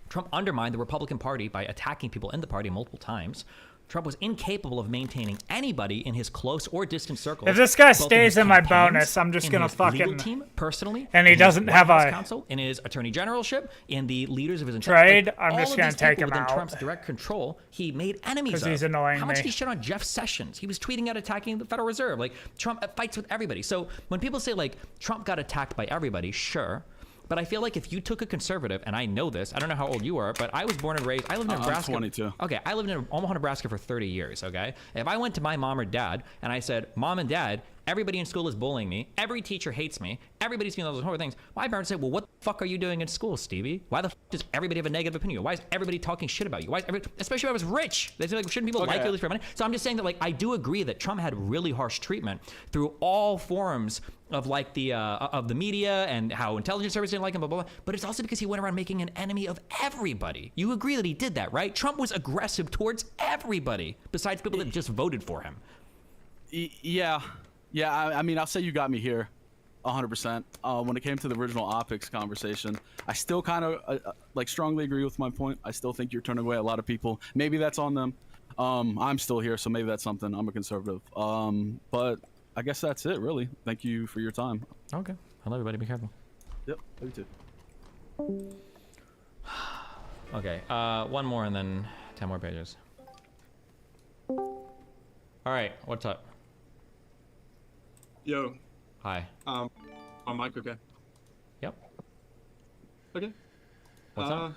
Trump undermined the Republican Party by attacking people in the party multiple times. Trump was incapable of maintaining anybody in his close or distant circles. If this guy both in stays his in my campaigns, bonus, I'm just in gonna his fucking legal team personally, and he in his doesn't White have House a counsel, in his attorney generalship, in the leaders of his trade. like, I'm all just of gonna these take people him within out. Trump's direct control. He made enemies of. Because he's annoying How much me. did he shit on Jeff Sessions? He was tweeting out attacking the Federal Reserve. Like Trump fights with everybody. So when people say like Trump got attacked by everybody, sure. But I feel like if you took a conservative, and I know this, I don't know how old you are, but I was born and raised, I lived in Nebraska. I'm 22. Okay, I lived in Omaha, Nebraska for 30 years, okay? If I went to my mom or dad and I said, Mom and Dad, everybody in school is bullying me, every teacher hates me, everybody's doing all those horrible things, my parents say, well, what the fuck are you doing in school, Stevie? Why the fuck does everybody have a negative opinion? Why is everybody talking shit about you? Why is especially if I was rich? They say, like, shouldn't people like you at least for money? So I'm just saying that, like, I do agree that Trump had really harsh treatment through all forms of like of the media and how intelligence services didn't like him, blah, blah, blah. But it's also because he went around making an enemy of everybody. You agree that he did that, right? Trump was aggressive towards everybody besides people that just voted for him. Yeah. I mean, I'll say you got me here, 100%. When it came to the original optics conversation, I still kind of like strongly agree with my point. I still think you're turning away a lot of people. Maybe that's on them. I'm still here, so maybe that's something. I'm a conservative. But I guess that's it, really. Thank you for your time. Okay. Hello, everybody. Be careful. Yep. You too. Okay. One more and then 10 more pages. All right. What's up? Yo. Hi. My mic okay? Yep. Okay. What's up?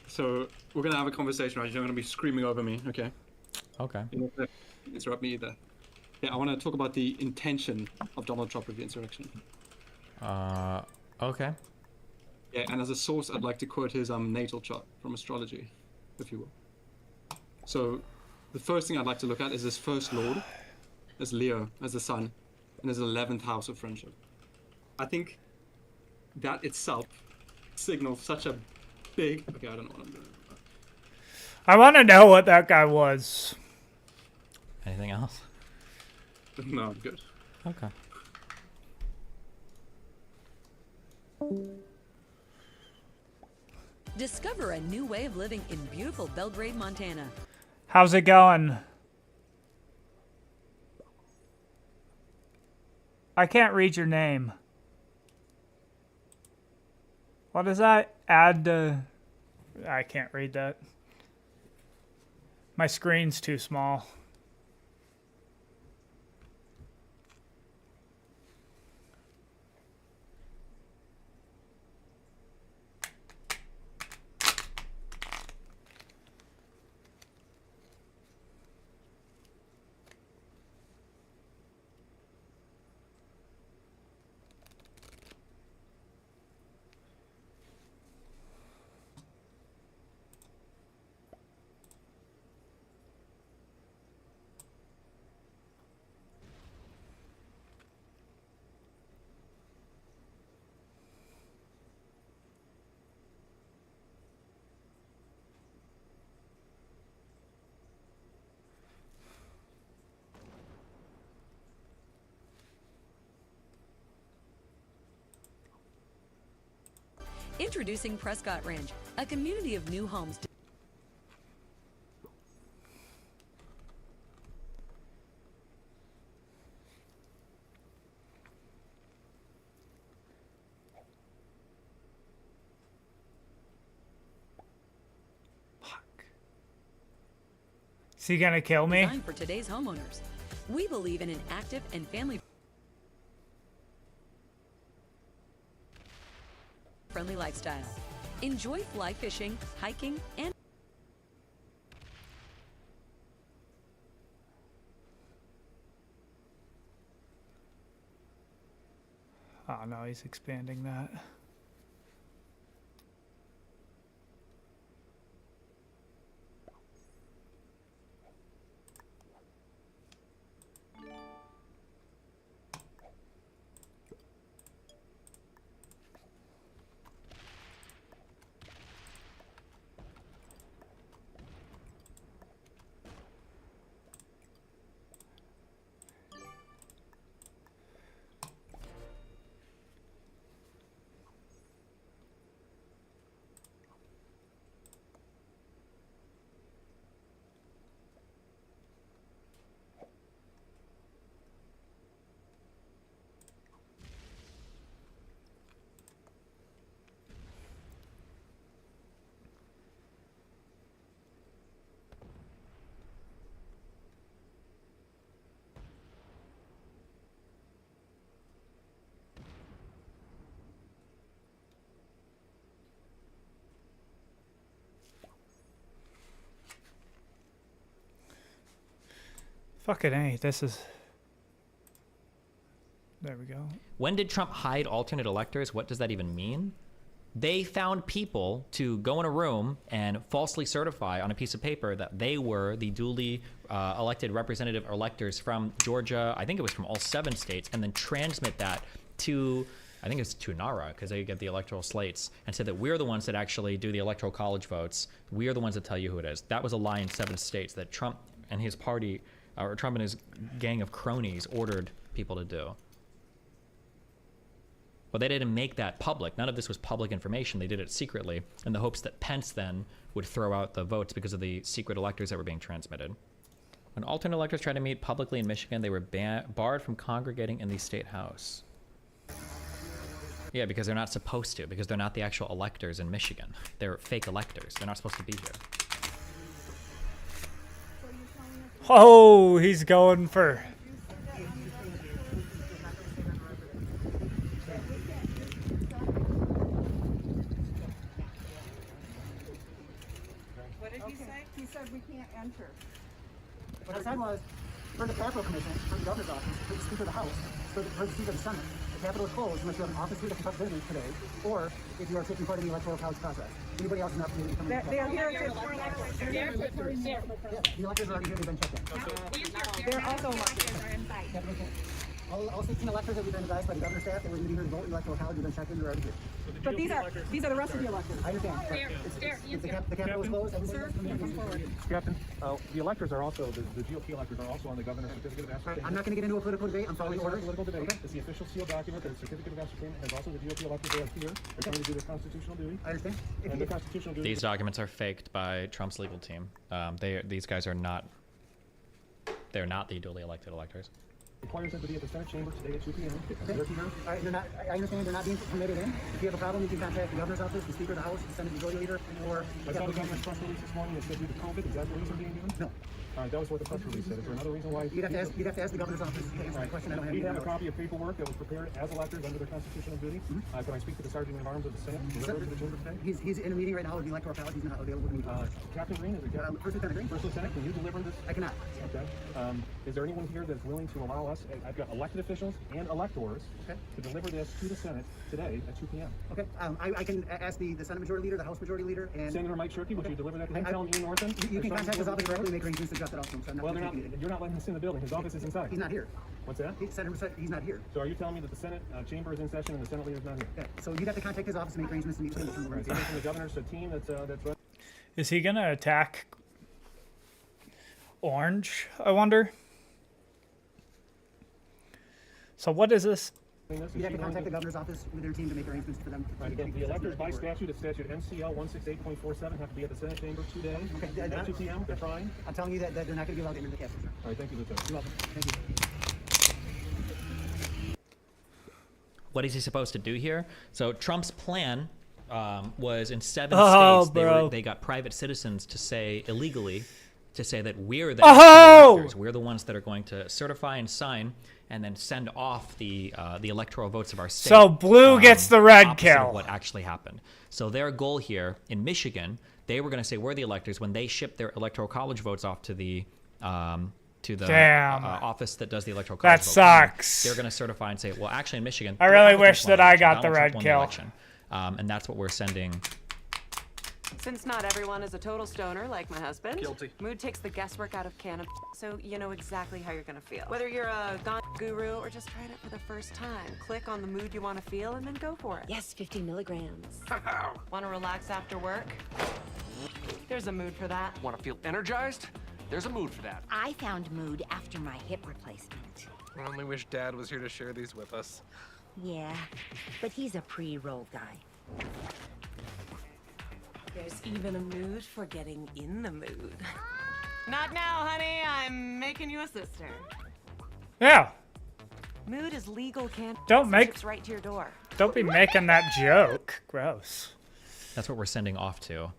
So we're gonna have a conversation, right? You're gonna be screaming over me, okay? Okay. You're not gonna interrupt me either. Yeah, I want to talk about the intention of Donald Trump with the insurrection. Okay. Yeah, and as a source, I'd like to quote his natal chart from astrology, if you will. So, the first thing I'd like to look at is his first lord, as Leo, as the sun, and his 11th house of friendship. I think that itself signals such a big... Okay, I don't know what I'm doing. I want to know what that guy was. Anything else? No, I'm good. Okay. Discover a new way of living in beautiful Belgrade, Montana. How's it going? I can't read your name. What does that add to... I can't read that. My screen's too small. Introducing Prescott Ranch, a community of new homes. Is he gonna kill me? Designed for today's homeowners. We believe in an active and family-friendly lifestyle. Enjoy fly fishing, hiking, and oh no, he's expanding that. Fucking A, this is... There we go. When did Trump hide alternate electors? What does that even mean? They found people to go in a room and falsely certify on a piece of paper that they were the duly elected representative electors from Georgia. I think it was from all 7 states, and then transmit that to, I think it's to NARA, because they get the electoral slates, and said that we're the ones that actually do the electoral college votes. We are the ones that tell you who it is. That was a lie in 7 states that Trump and his party, or Trump and his gang of cronies, ordered people to do. But they didn't make that public. None of this was public information. They did it secretly in the hopes that Pence then would throw out the votes because of the secret electors that were being transmitted. When alternate electors tried to meet publicly in Michigan, they were barred from congregating in the state house. Yeah, because they're not supposed to, because they're not the actual electors in Michigan. They're fake electors. They're not supposed to be here. Oh, he's going for... We can't enter. What I said was, for the Capitol Commission, for the governor's office, for the Speaker of the House, for the Speaker of the Senate, the Capitol is closed unless you have an office here to conduct business today, or if you are taking part in the electoral college process. Anybody else is not permitted to come in. They are here. The electors are already here. They've been checked in. They're also elected. All 16 electors that we've been advised by the governor's staff that we're going to be here to vote in the electoral college. We've been checked in. They're already here. But these are the rest of the electors. I understand. The Capitol is closed. Sir, come forward. Captain, the electors are also, the GOP electors are also on the governor's certificate of ascertainment. I'm not going to get into a political debate. I'm following orders. Political debate. Okay. It's the official sealed document that the certificate of ascertainment has also the GOP electors they have here. They're trying to do their constitutional duty. I understand. And the constitutional duty. These documents are faked by Trump's legal team. These guys are not. They're not the duly elected electors. Requires them to be at the Senate chamber today at 2 p.m. Okay. All right, I understand they're not being permitted in. If you have a problem, you can contact the governor's office, the Speaker of the House, the Senate Majority Leader, or... I saw the governor's press release this morning that said due to COVID. Is that the reason being given? No. All right, that was what the press release said. Is there another reason why? You'd have to ask the governor's office to answer the question. I don't have We have a copy of paperwork that was prepared as electors under their constitutional duty. Can I speak to the Sergeant at Arms of the Senate? Deliver to the chamber today? He's in a meeting right now with the electoral college. He's not available to meet. Captain Green, is it Captain? First Lieutenant Green. First Lieutenant, can you deliver this? I cannot. Okay. Is there anyone here that's willing to allow us? I've got elected officials and electors to deliver this to the Senate today at 2 p.m. Okay. I can ask the Senate Majority Leader, the House Majority Leader, and Senator Mike Shirkey. Would you deliver that to him? Tell him Ian Norton. You can contact his office directly and make arrangements to drop that off to him. So I'm not you're not letting him in the building. His office is inside. He's not here. What's that? He's not here. So are you telling me that the Senate chamber is in session and the Senate leader is not here? Yeah. So you'd have to contact his office and make arrangements to meet with him. Right. So from the governor's team that's. Is he gonna attack Orange? I wonder. So what is this? You'd have to contact the governor's office with their team to make arrangements for them. Right, again, the electors by statute, it's statute MCL 168.47, have to be at the Senate chamber today at 2 p.m. They're trying. I'm telling you that they're not going to be allowed to enter the Capitol. All right, thank you, Lieutenant. You're welcome. Thank you. What is he supposed to do here? So Trump's plan was in 7 states they got private citizens to say illegally to say that we're the electors. We're the ones that are going to certify and sign and then send off the electoral votes of our state. So blue gets the red kill. Of what actually happened. So their goal here in Michigan, they were going to say we're the electors when they shipped their electoral college votes off to the office that does the electoral college votes. That sucks. They're going to certify and say, well, actually in Michigan, I really wish that I got the red kill. And that's what we're sending. Since not everyone is a total stoner like my husband, Guilty. Mood takes the guesswork out of cannabis, so you know exactly how you're gonna feel. Whether you're a guru or just trying it for the first time, click on the mood you want to feel and then go for it. Yes, 50 milligrams. Want to relax after work? There's a mood for that. Want to feel energized? There's a mood for that. I found mood after my hip replacement. I only wish Dad was here to share these with us. Yeah, but he's a pre-roll guy. There's even a mood for getting in the mood. Not now, honey. I'm making you a sister. Yeah. Mood is legal cannabis. Don't make. Ships right to your door. Don't be making that joke. Gross. That's what we're sending off to.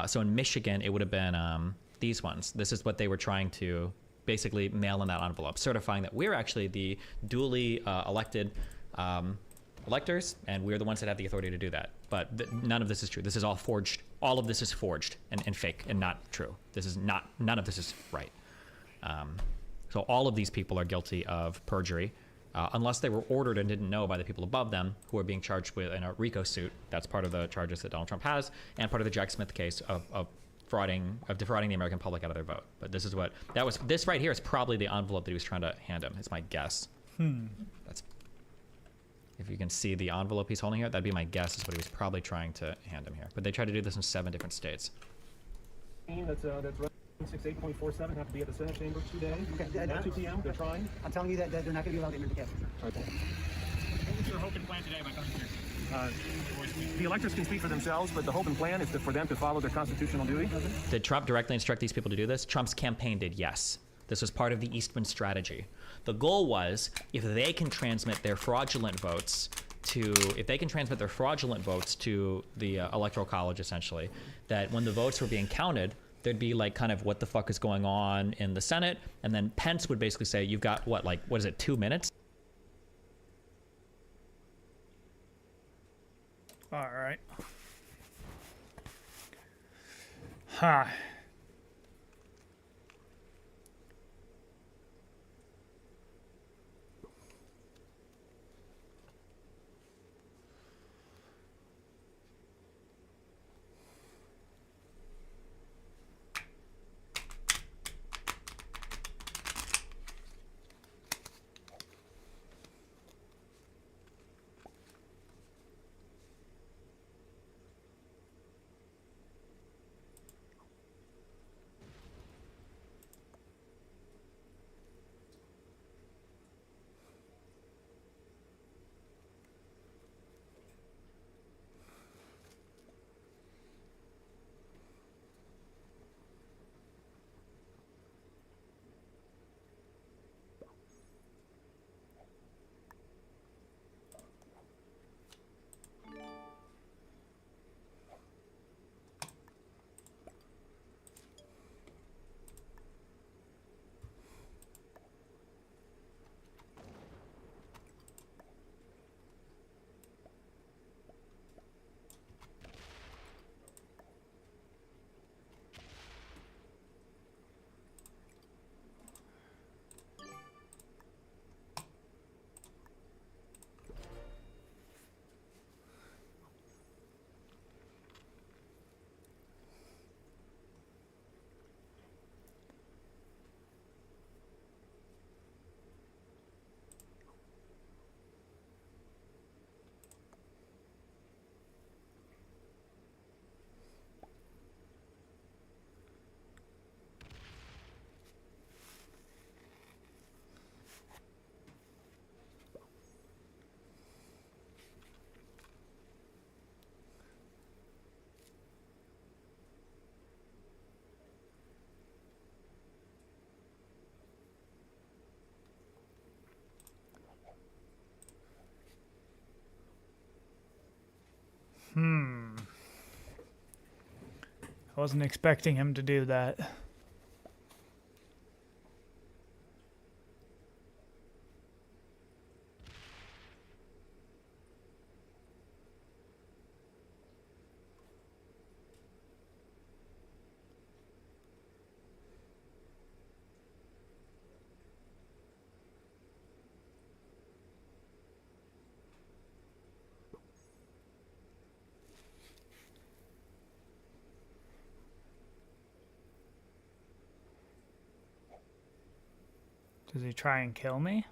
So in Michigan, it would have been these ones. This is what they were trying to basically mail in that envelope, certifying that we're actually the duly elected electors, and we're the ones that have the authority to do that. But none of this is true. This is all forged. All of this is forged and fake and not true. This is not. None of this is right. So all of these people are guilty of perjury, unless they were ordered and didn't know by the people above them, who are being charged with in a RICO suit. That's part of the charges that Donald Trump has, and part of the Jack Smith case of defrauding the American public out of their vote. But this is what that was. This right here is probably the envelope that he was trying to hand him. It's my guess. That's, if you can see the envelope he's holding here, that'd be my guess is what he was probably trying to hand him here. But they tried to do this in 7 different states. That's 68.47 have to be at the Senate chamber today. Okay, At 2 p.m. They're trying. I'm telling you that they're not going to be allowed to enter the Capitol. Okay. What was your hope and plan today by coming here? The electors can speak for themselves, but the hope and plan is for them to follow their constitutional duty. Did Trump directly instruct these people to do this? Trump's campaign did, yes. This was part of the Eastman strategy. The goal was, if they can transmit their fraudulent votes to the Electoral College, essentially, that when the votes were being counted, there'd be like kind of what the fuck is going on in the Senate, and then Pence would basically say, you've got what is it, 2 minutes? All right. Huh. I wasn't expecting him to do that. Does he try and kill me?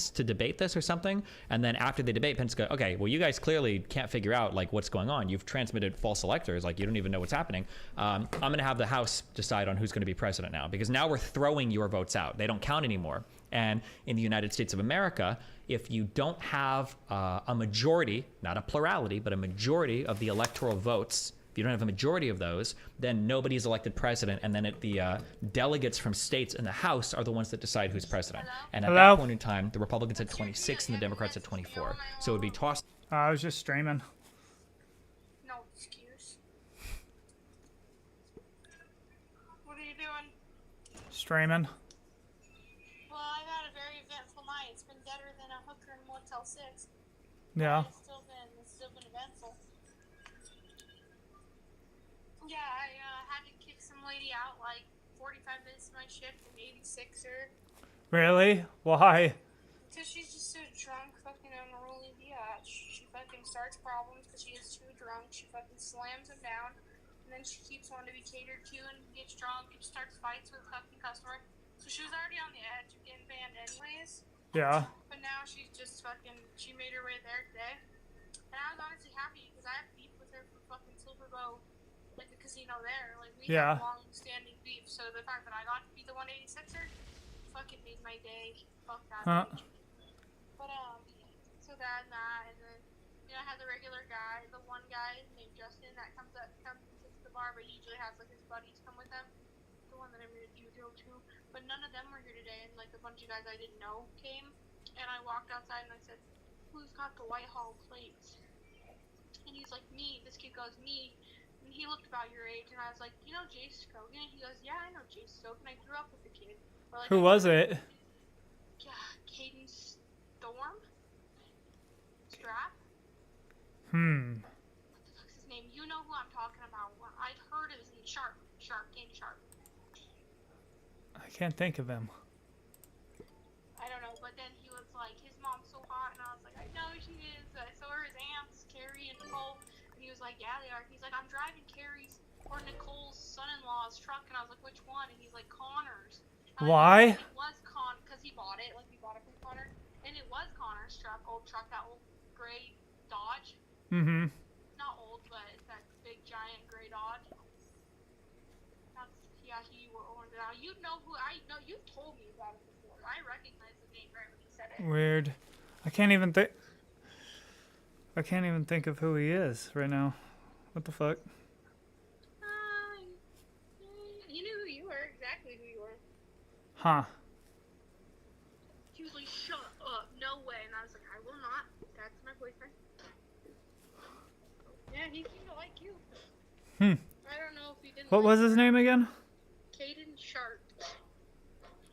Pence to debate this or something. And then after they debate, Pence go, okay, well, you guys clearly can't figure out like what's going on. You've transmitted false electors. Like you don't even know what's happening. I'm going to have the House decide on who's going to be president now, because now we're throwing your votes out. They don't count anymore. And in the United States of America, if you don't have a majority, not a plurality, but a majority of the electoral votes, if you don't have a majority of those, then nobody is elected president, and then the delegates from states in the House are the ones that decide who's president. And at that point in time, the Republicans had 26 and the Democrats had 24. So it would be tossed. I was just streaming. No excuse. What are you doing? Streaming. Well, I've had a very eventful night. It's been better than a hooker in Motel 6. Yeah. It's still been eventful. Yeah, I had to kick some lady out like 45 minutes of my shift, an 86er. Really? Why? Because she's just so drunk, fucking unruly biatch. She fucking starts problems because she is too drunk. She fucking slams him down, and then she keeps wanting to be catered to and gets drunk and starts fights with fucking customer. So she was already on the edge of getting banned anyways. Yeah. But now she's just fucking, she made her way there today. And I was honestly happy because I have beef with her from fucking Silverbow, like the casino there. Like we have long-standing beef. So the fact that I got to be the 186er fucking made my day. Fuck that bitch. But so that and that, and then I had the regular guy, the one guy named Justin that comes and sits at the bar, but he usually has like his buddies come with him. The one that I'm gonna do to, but none of them were here today, and like a bunch of guys I didn't know came, and I walked outside and I said, "Who's got the Whitehall plates?" And he's like, "Me." This kid goes, "Me." And he looked about your age, and I was like, "You know Jace Scogan?" And he goes, "Yeah, I know Jace Scogan. I grew up with the kid." Or, like, Who was it? Yeah, Caden Storm? Strap? Hmm. What the fuck's his name? You know who I'm talking about. I'd heard of his name. Sharp. Caden Sharp. I can't think of him. I don't know, but then he was like, his mom's so hot, and I was like, I know she is. So are his aunts, Carrie and Nicole. And he was like, yeah, they are. He's like, I'm driving Carrie's or Nicole's son-in-law's truck, and I was like, which one? And he's like, Connor's. Why? It was because he bought it, like we bought it from Connor, and it was Connor's truck, that old gray Dodge. Mm-hmm. Not old, but it's that big giant gray Dodge. He owned it out. You know who I know. You told me about it before. I recognize the name right when you said it. Weird. I can't even think of who he is right now. What the fuck? You knew who you were. Exactly who you were. Huh. He was like, "Shut up, no way," and I was like, "I will not. That's my boyfriend." Yeah, he seemed to like you. I don't know if he didn't. What was his name again? Caden Sharp.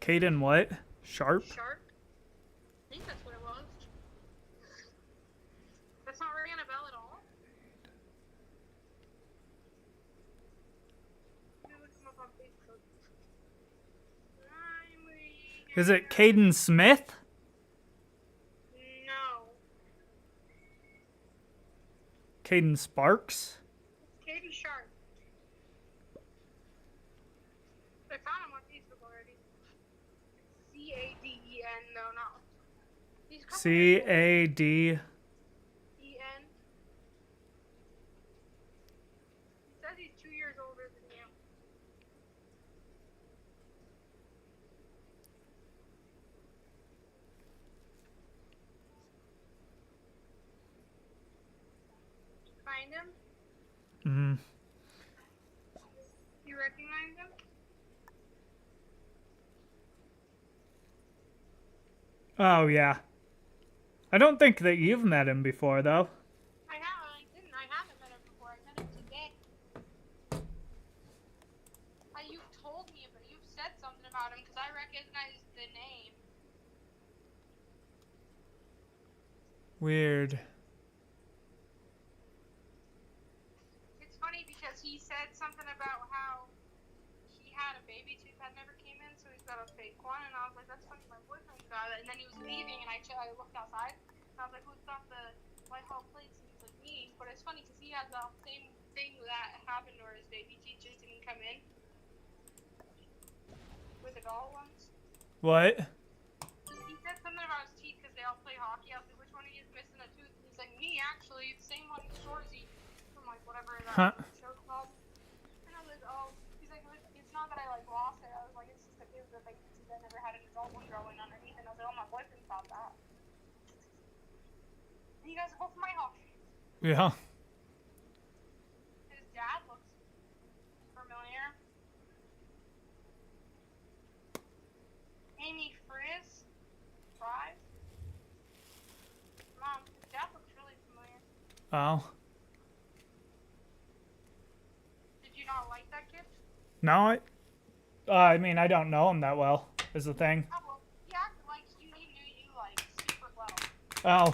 Caden what? Sharp? Sharp? I think that's what it was. That's not ringing a bell at all? Let me look him up on Facebook. Is it Caden Smith? No. Caden Sparks? It's Caden Sharp. I found him on Facebook already. C-A-D-E-N, no, not. C-A-D. E-N. He says he's 2 years older than you. Find him? Mm-hmm. You recognize him? Oh, yeah. I don't think that you've met him before, though. I haven't met him before. I met him today. You've told me about, you've said something about him because I recognize the name. Weird. It's funny because he said something about how he had a baby tooth that never came in, so he's got a fake one, and I was like, that's funny, my boyfriend got it. And then he was leaving, and I looked outside, and I was like, who's got the Whitehall plates? And he's like, me. But it's funny because he had the same thing that happened where his baby teeth just didn't come in. With the doll ones. What? He said something about his teeth because He's like, me, actually, the same one Shorzy from, like, whatever Huh. that show's called. And I was like, oh, he's like, it's not that I, like, lost it. I was like, it's just that it was a vacancy that I never had an adult one growing underneath. And I was like, oh, my boyfriend thought that. And you guys are both from my house. Yeah. His dad looks familiar. Amy Fries? Mom, his dad looks really familiar. Oh. Did you not like that kid? No, I mean, I don't know him that well, is the thing. Oh, well, he acted like he knew you, like, super well. Oh.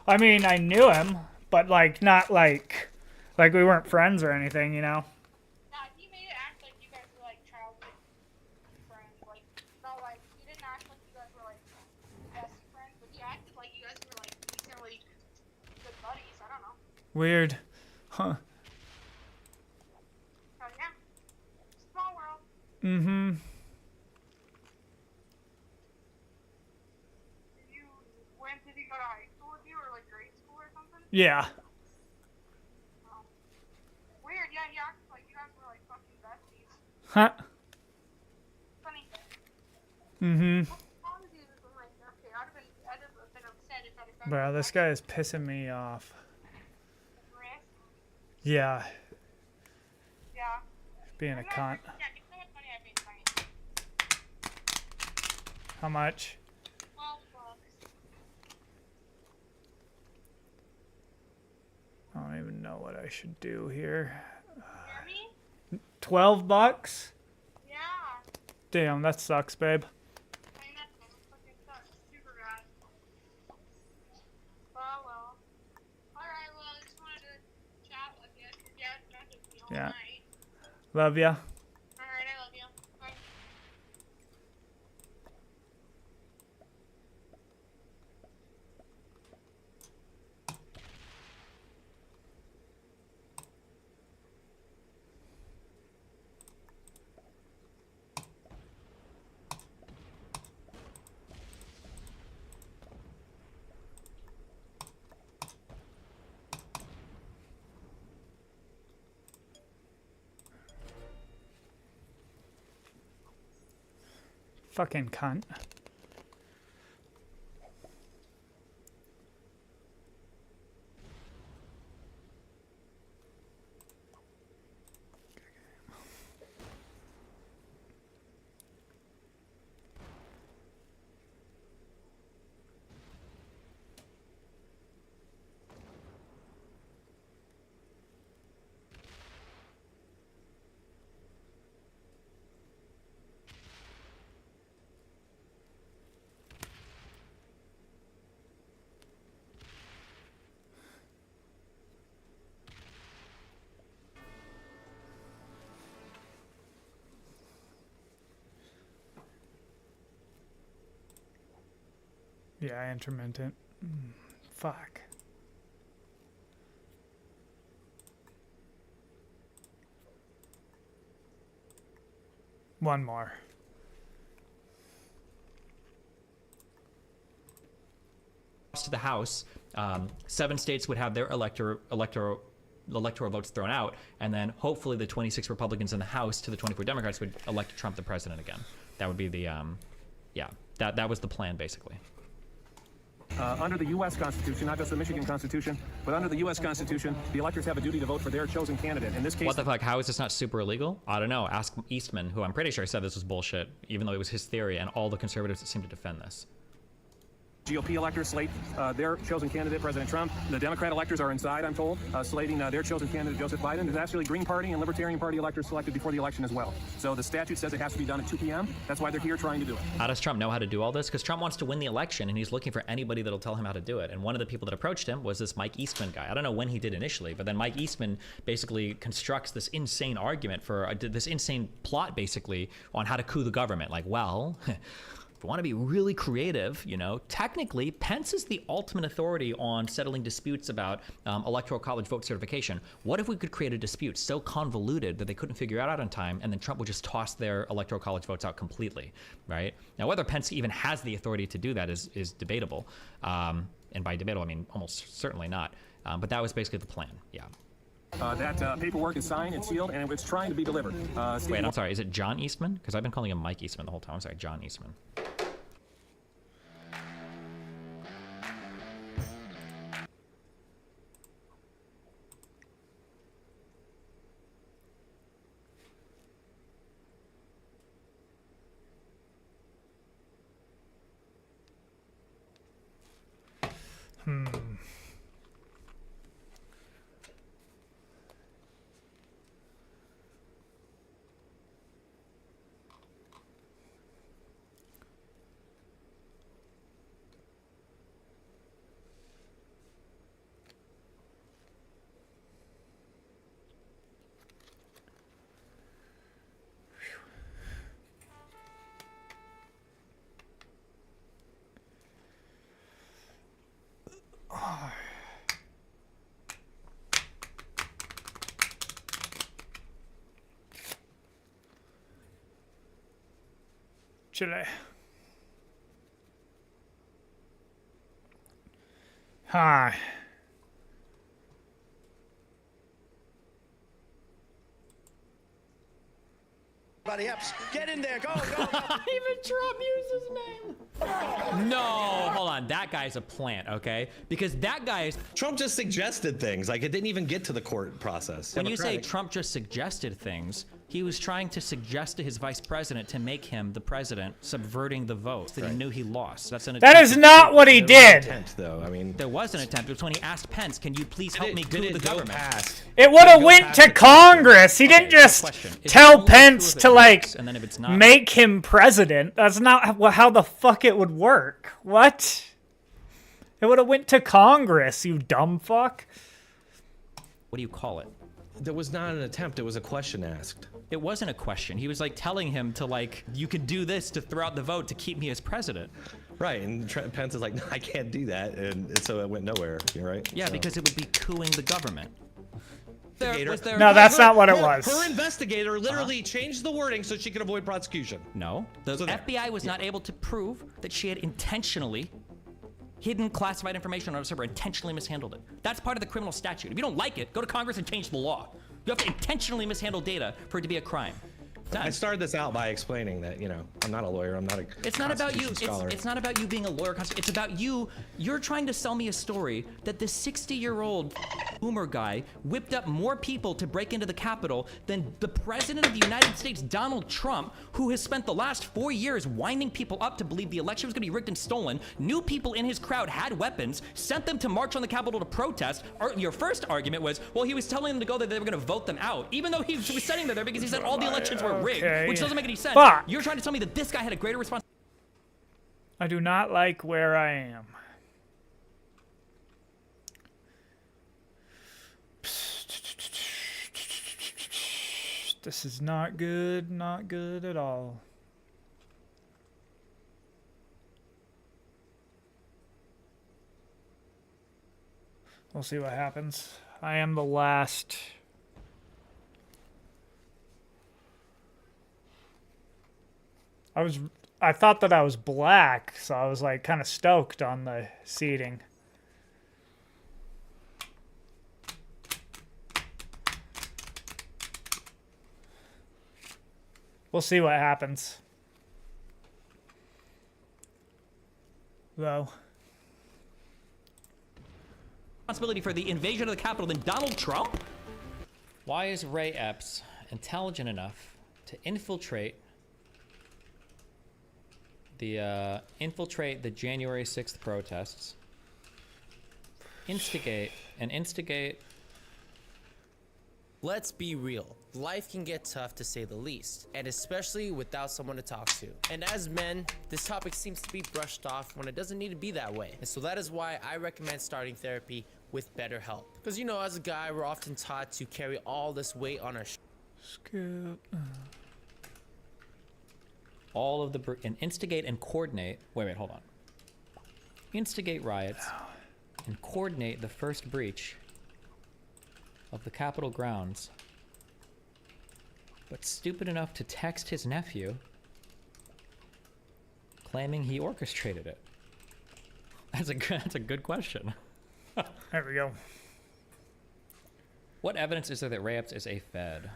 I mean, I knew him, but, like, not like we weren't friends or anything, you know? Nah, he made it act like you guys were, like, childhood friends. Like, not like, he didn't act like you guys were, like, best friends, but he acted like you guys were, like, decently good buddies. I don't know. Weird. Huh. So, yeah. Small world. Mm-hmm. Did he go to high school with you, or, like, grade school or something? Yeah. Oh. Weird, yeah, he acted like you guys were, like, fucking besties. Huh. Funny. Mm-hmm. Apologies if I'm, like, okay, I'd have been upset if I'd have done Bro, this guy is pissing me off. Yeah. Yeah. Being a cunt. Yeah, give me money, I'd be fine. How much? $12. I don't even know what I should do here. Hear me? $12? Yeah. Damn, that sucks, babe. I mean, that fucking sucks. Super bad. Well. Alright, well, I just wanted to chat with you. You guys messaged me all Yeah. night. Love ya. Alright, I love you. Bye. Fucking cunt. Yeah, intermittent. Fuck. One more. To the House, 7 states would have their electoral votes thrown out, and then hopefully the 26 Republicans in the House to the 24 Democrats would elect Trump the president again. That would be the, yeah, that was the plan basically. Under the U.S. Constitution, not just the Michigan Constitution, but under the U.S. Constitution, the electors have a duty to vote for their chosen candidate. In this case, What the fuck? How is this not super illegal? I don't know. Ask Eastman, who I'm pretty sure said this was bullshit, even though it was his theory, and all the conservatives that seem to defend this. GOP electors slate their chosen candidate, President Trump. The Democrat electors are inside, I'm told, slating their chosen candidate, Joseph Biden. There's actually Green Party and Libertarian Party electors selected before the election as well. So the statute says it has to be done at 2 p.m. That's why they're here trying to do it. How does Trump know how to do all this? Because Trump wants to win the election, and he's looking for anybody that'll tell him how to do it. And one of the people that approached him was this Mike Eastman guy. I don't know when he did initially, but then Mike Eastman basically constructs this insane argument for this insane plot, basically, on how to coup the government. Like, well, if we want to be really creative, you know, technically, Pence is the ultimate authority on settling disputes about electoral college vote certification. What if we could create a dispute so convoluted that they couldn't figure it out on time, and then Trump would just toss their electoral college votes out completely, right? Now, whether Pence even has the authority to do that is debatable. And by debatable, I mean almost certainly not. But that was basically the plan. Yeah. That paperwork is signed and sealed, and it's trying to be delivered. Wait, I'm sorry. Is it John Eastman? Because I've been calling him Mike Eastman the whole time. I'm sorry, John Eastman. Chile. Hi. Everybody else, get in there, go, go, go. Even Trump used his name. No, hold on. That guy's a plant, okay? Because that guy is... Trump just suggested things. Like, it didn't even get to the court process. When you say Trump just suggested things, he was trying to suggest to his vice president to make him the president, subverting the vote that he knew he lost. That's an That is not what he did. Attempt, though. I mean, there was an attempt. It was when he asked Pence, "Can you please help me coup the government?" It would have went to Congress. He didn't just tell Pence to like make him president. That's not how the fuck it would work. What? It would have went to Congress, you dumb fuck. What do you call it? There was not an attempt. It was a question asked. It wasn't a question. He was like telling him to like, you could do this to throw out the vote to keep me as president. Right, and Pence is like, no, I can't do that, and so it went nowhere. You're right. Yeah, because it would be coupping the government. No, that's not what it was. Her investigator literally changed the wording so she could avoid prosecution. No, the FBI was not able to prove that she had intentionally hidden classified information on a server, intentionally mishandled it. That's part of the criminal statute. If you don't like it, go to Congress and change the law. You have to intentionally mishandle data for it to be a crime. I started this out by explaining that, you know, I'm not a lawyer. I'm not a It's not about you. scholar. It's not about you being a lawyer. It's about you. You're trying to sell me a story that this 60-year-old boomer guy whipped up more people to break into the Capitol than the president of the United States, Donald Trump, who has spent the last 4 years winding people up to believe the election was going to be rigged and stolen, knew people in his crowd had weapons, sent them to march on the Capitol to protest. Your first argument was, well, he was telling them to go there, they were going to vote them out, even though he was sending them there because he said all the elections were rigged, which doesn't make any sense. Fuck. You're trying to tell me that this guy had a greater responsibility. I do not like where I am. This is not good, not good at all. We'll see what happens. I am the last. I thought that I was black, so I was like kind of stoked on the seating. We'll see what happens. Though. Responsibility for the invasion of the Capitol than Donald Trump? Why is Ray Epps intelligent enough to infiltrate the January 6th protests, instigate. Let's be real. Life can get tough to say the least, and especially without someone to talk to. And as men, this topic seems to be brushed off when it doesn't need to be that way. And so that is why I recommend starting therapy with BetterHelp. Because you know, as a guy, we're often taught to carry all this weight on our all of the and instigate and coordinate. Wait, hold on. Instigate riots and coordinate the first breach of the Capitol grounds, but stupid enough to text his nephew claiming he orchestrated it. That's a good question. There we go. What evidence is there that Ray Epps is a Fed?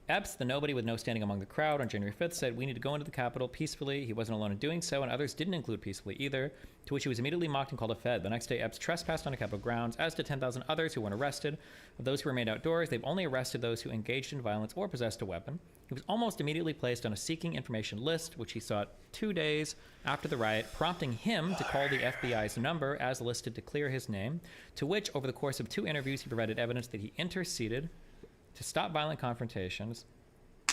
Epps, the nobody with no standing among the crowd, on January 5th said, "We need to go into the Capitol peacefully." He wasn't alone in doing so, and others didn't include peacefully either, to which he was immediately mocked and called a Fed. The next day, Epps trespassed onto Capitol grounds, as did 10,000 others who weren't arrested. Of those who remained outdoors, they've only arrested those who engaged in violence or possessed a weapon. He was almost immediately placed on a seeking information list, which he sought 2 days after the riot, prompting him to call the FBI's number as listed to clear his name, to which, over the course of 2 interviews, he provided evidence that he interceded to stop violent confrontations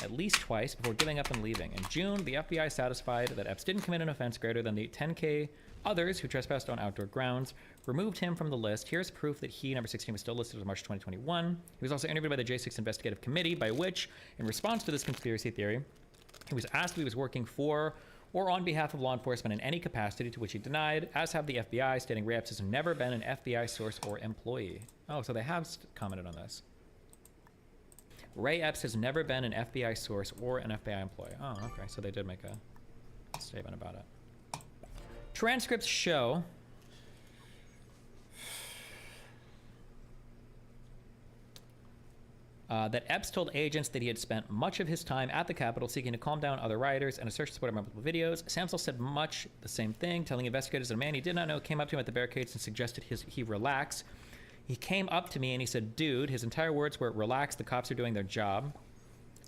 at least twice before giving up and leaving. In June, the FBI satisfied that Epps didn't commit an offense greater than the 10K others who trespassed on outdoor grounds, removed him from the list. Here's proof that he, number 16, was still listed as March 2021. He was also interviewed by the J6 Investigative Committee, by which, in response to this conspiracy theory, he was asked if he was working for or on behalf of law enforcement in any capacity, to which he denied, as have the FBI, stating Ray Epps has never been an FBI source or employee. Oh, so they have commented on this. Ray Epps has never been an FBI source or an FBI employee. Oh, okay. So they did make a statement about it. Transcripts show that Epps told agents that he had spent much of his time at the Capitol seeking to calm down other rioters and assert support of multiple videos. Samsel said much the same thing, telling investigators that a man he did not know came up to him at the barricades and suggested he relax. He came up to me and he said, "Dude," his entire words were, "Relax, the cops are doing their job."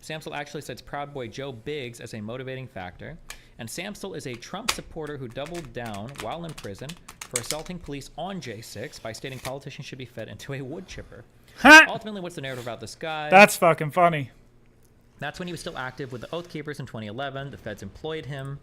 Samsel actually cites Proud Boy Joe Biggs as a motivating factor. And Samsel is a Trump supporter who doubled down while in prison for assaulting police on J6 by stating politicians should be fed into a wood chipper. Ultimately, what's the narrative about this guy? That's fucking funny. That's when he was still active with the Oath Keepers in 2011. The feds employed him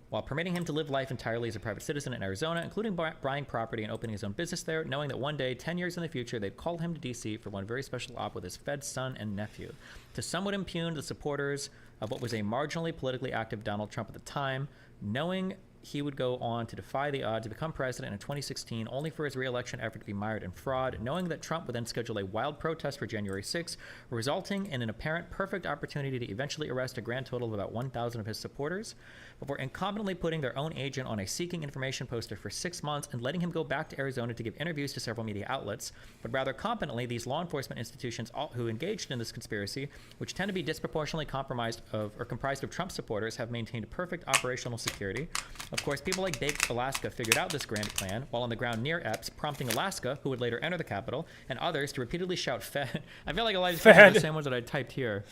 while permitting him to live life entirely as a private citizen in Arizona, including buying property and opening his own business there, knowing that one day, 10 years in the future, they'd call him to D.C. for one very special op with his Fed son and nephew, to somewhat impugn the supporters of what was a marginally politically active Donald Trump at the time, knowing he would go on to defy the odds to become president in 2016, only for his re-election effort to be mired in fraud, knowing that Trump would then schedule a wild protest for January 6, resulting in an apparent perfect opportunity to eventually arrest a grand total of about 1,000 of his supporters, before incompetently putting their own agent on a seeking information poster for 6 months and letting him go back to Arizona to give interviews to several media outlets. But rather competently, these law enforcement institutions who engaged in this conspiracy, which tend to be disproportionately comprised of Trump supporters, have maintained perfect operational security. Of course, people like Baked Alaska figured out this grand plan while on the ground near Epps, prompting Alaska, who would later enter the Capitol, and others to repeatedly shout "Fed." I feel like a lot of these are the same ones that I typed here.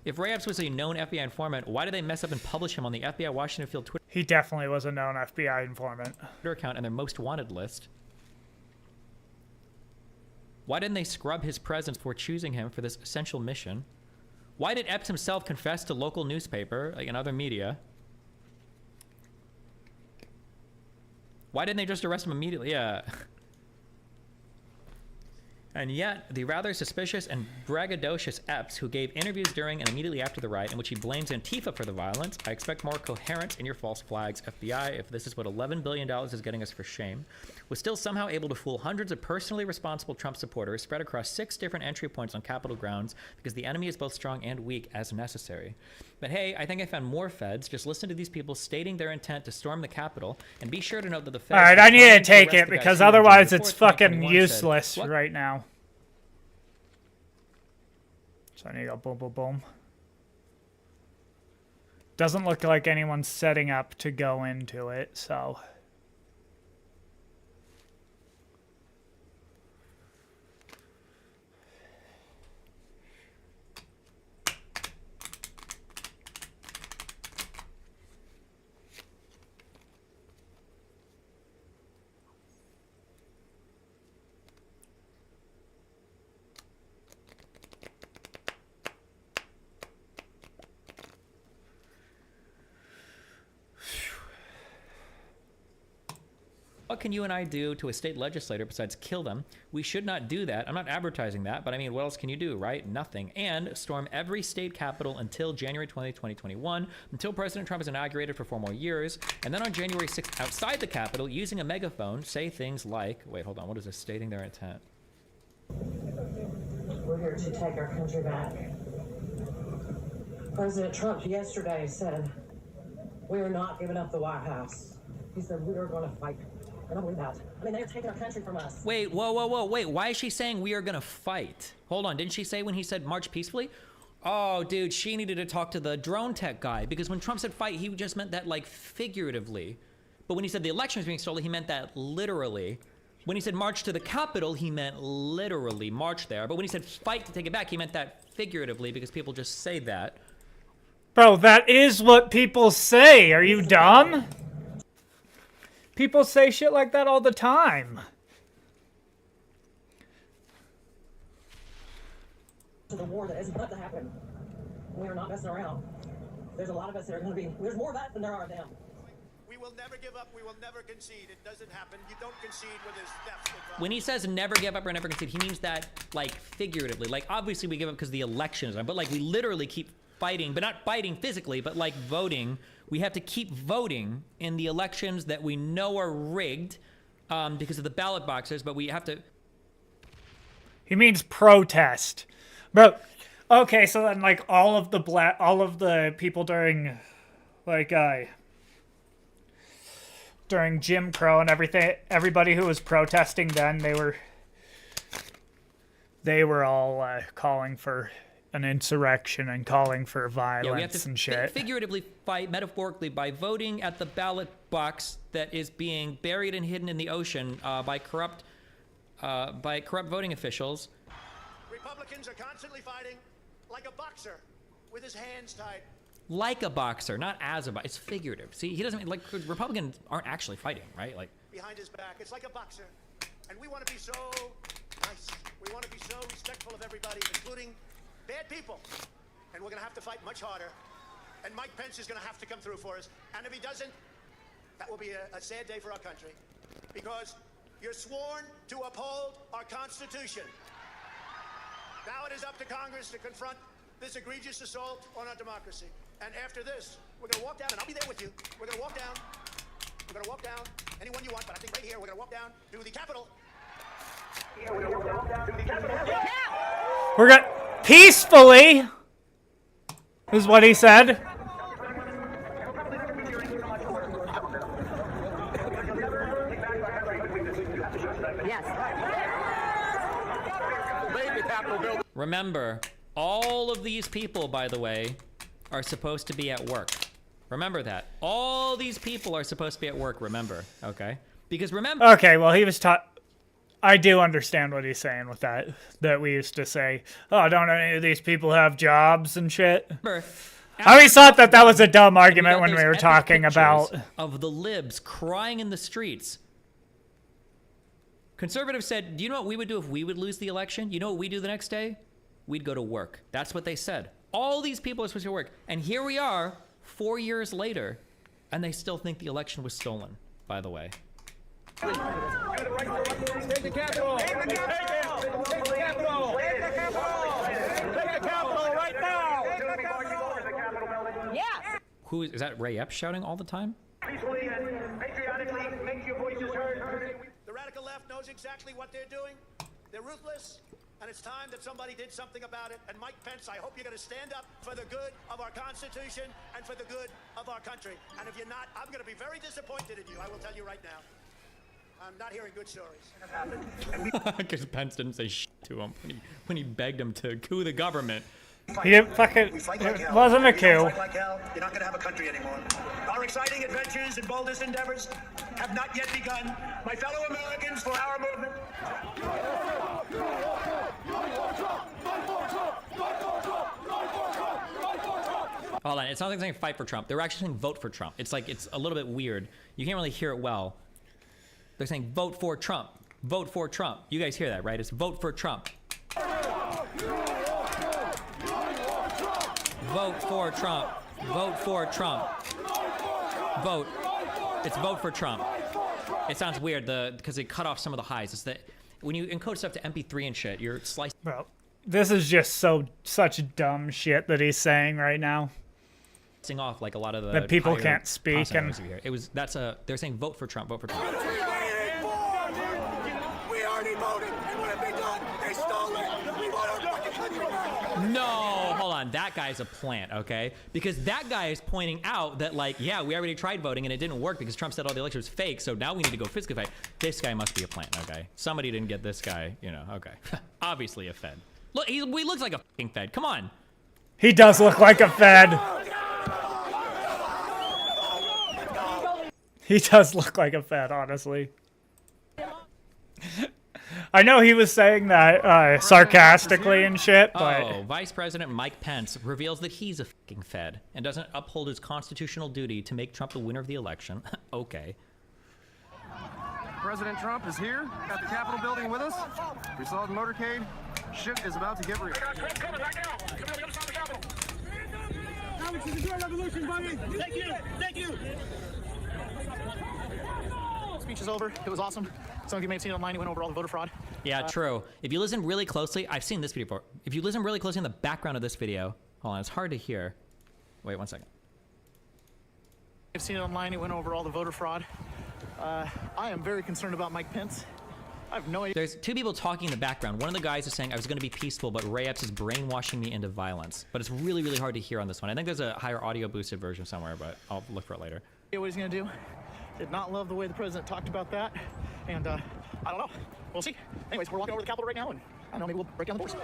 If Ray Epps was a known FBI informant, why did they mess up and publish him on the FBI Washington Field Twitter? He definitely was a known FBI informant. Account and their most wanted list. Why didn't they scrub his presence before choosing him for this essential mission? Why did Epps himself confess to local newspaper, like in other media? Why didn't they just arrest him immediately? Yeah. And yet, the rather suspicious and braggadocious Epps, who gave interviews during and immediately after the riot in which he blames Antifa for the violence, I expect more coherence in your false flags, FBI, if this is what $11 billion is getting us for shame, was still somehow able to fool hundreds of personally responsible Trump supporters spread across 6 different entry points on Capitol grounds because the enemy is both strong and weak as necessary. But hey, I think I found more feds. Just listen to these people stating their intent to storm the Capitol, and be sure to note that the feds... Alright, I need to take it because otherwise it's fucking useless right now. So I need to go boom, boom, boom. Doesn't look like anyone's setting up to go into it, so... What can you and I do to a state legislator besides kill them? We should not do that. I'm not advertising that, but I mean, what else can you do, right? Nothing. And storm every state capitol until January 20, 2021, until President Trump is inaugurated for 4 more years. And then on January 6th, outside the Capitol, using a megaphone, say things like, wait, hold on, what is this? Stating their intent. We're here to take our country back. President Trump yesterday said, We are not giving up the White House. He said we are going to fight. And I believe that. I mean, they're taking our country from us. Wait, whoa, wait. Why is she saying we are gonna fight? Hold on, didn't she say when he said march peacefully? Oh, dude, she needed to talk to the drone tech guy, because when Trump said fight, he just meant that like figuratively. But when he said the election was being stolen, he meant that literally. When he said march to the Capitol, he meant literally march there. But when he said fight to take it back, he meant that figuratively, because people just say that. Bro, that is what people say. Are you dumb? People say shit like that all the time. To the war that is about to happen. We are not messing around. There's a lot of us that are going to be. There's more of us than there are of them. We will never give up. We will never concede. It doesn't happen. You don't concede when there's steps involved. When he says never give up or never concede, he means that like figuratively. Like obviously we give up because the election is on, but like we literally keep fighting, but not fighting physically, but like voting. We have to keep voting in the elections that we know are rigged because of the ballot boxes, but we have to... He means protest. Bro, okay, so then like all of the people during like during Jim Crow and everything, everybody who was protesting then, they were all calling for an insurrection and calling for violence, yeah, we have to and shit. Figuratively fight metaphorically by voting at the ballot box that is being buried and hidden in the ocean by corrupt voting officials. Republicans are constantly fighting like a boxer with his hands tied. Like a boxer, not as a boxer. It's figurative. See, he doesn't like Republicans aren't actually fighting, right? Like behind his back. It's like a boxer, and we want to be so nice. We want to be so respectful of everybody, including bad people, and we're going to have to fight much harder, and Mike Pence is going to have to come through for us, and if he doesn't, that will be a sad day for our country, because you're sworn to uphold our Constitution. Now it is up to Congress to confront this egregious assault on our democracy, and after this, we're going to walk down, and I'll be there with you. We're going to walk down. We're going to walk down anyone you want, but I think right here we're going to walk down to the Capitol. We're going to walk down to the Capitol. We're gonna peacefully, is what he said. remember, all of these people, by the way, are supposed to be at work. Remember that. All these people are supposed to be at work, remember, okay? Because remember... Okay, well, he was taught... I do understand what he's saying with that. That we used to say, oh, don't any of these people have jobs and shit? I always thought that that was a dumb argument when we were talking about... of the libs crying in the streets. Conservatives said, do you know what we would do if we would lose the election? You know what we do the next day? We'd go to work. That's what they said. All these people are supposed to work. And here we are, 4 years later, and they still think the election was stolen, by the way. Take the Capitol! Take the Capitol! Take the Capitol! Take the Capitol right now! Yeah. Who is that? Ray Epps shouting all the time? Peacefully and patriotically, make your voices heard. The radical left knows exactly what they're doing. They're ruthless, and it's time that somebody did something about it. And Mike Pence, I hope you're going to stand up for the good of our Constitution and for the good of our country. And if you're not, I'm going to be very disappointed in you. I will tell you right now. I'm not hearing good stories. Because Pence didn't say shit to him when he begged him to coup the government. He didn't fucking... It wasn't a coup. You're not going to have a country anymore. Our exciting adventures and boldest endeavors have not yet begun. My fellow Americans, for our movement... Hold on, it's not like saying fight for Trump. They're actually saying vote for Trump. It's like, it's a little bit weird. You can't really hear it well. They're saying vote for Trump. Vote for Trump. You guys hear that, right? It's vote for Trump. Vote for Trump. Vote for Trump. Vote. It's vote for Trump. It sounds weird because they cut off some of the highs. It's that when you encode stuff to MP3 and shit, you're slicing. Bro, this is just such dumb shit that he's saying right now. Off like a lot of the that people can't speak and they're saying vote for Trump. Vote for Trump. We already voted, and when it be done, they stole it. We want our fucking country back. No, hold on, that guy's a plant, okay? Because that guy is pointing out that, like, yeah, we already tried voting and it didn't work because Trump said all the election was fake, so now we need to go physically fight. This guy must be a plant, okay? Somebody didn't get this guy, you know, okay. Obviously a Fed. Look, he looks like a fucking Fed, come on. He does look like a Fed. He does look like a Fed, honestly. I know he was saying that sarcastically and shit, but... Oh, Vice President Mike Pence reveals that he's a fucking Fed and doesn't uphold his constitutional duty to make Trump the winner of the election. Okay. President Trump is here at the Capitol building with us. We saw the motorcade. Shit is about to get real. Thank you. Thank you. Speech is over. It was awesome. Some of you may have seen it online. He went over all the voter fraud. Yeah, true. If you listen really closely, I've seen this video before. If you listen really closely in the background of this video, hold on, it's hard to hear. Wait 1 second. I've seen it online. He went over all the voter fraud. I am very concerned about Mike Pence. I have no idea. There's two people talking in the background. One of the guys is saying, I was going to be peaceful, but Ray Epps is brainwashing me into violence. But it's really, really hard to hear on this one. I think there's a higher audio boosted version somewhere, but I'll look for it later. What he's going to do. Did not love the way the president talked about that. And I don't know. We'll see. Anyways, we're walking over to the Capitol right now, and I don't know, maybe we'll break down the doors.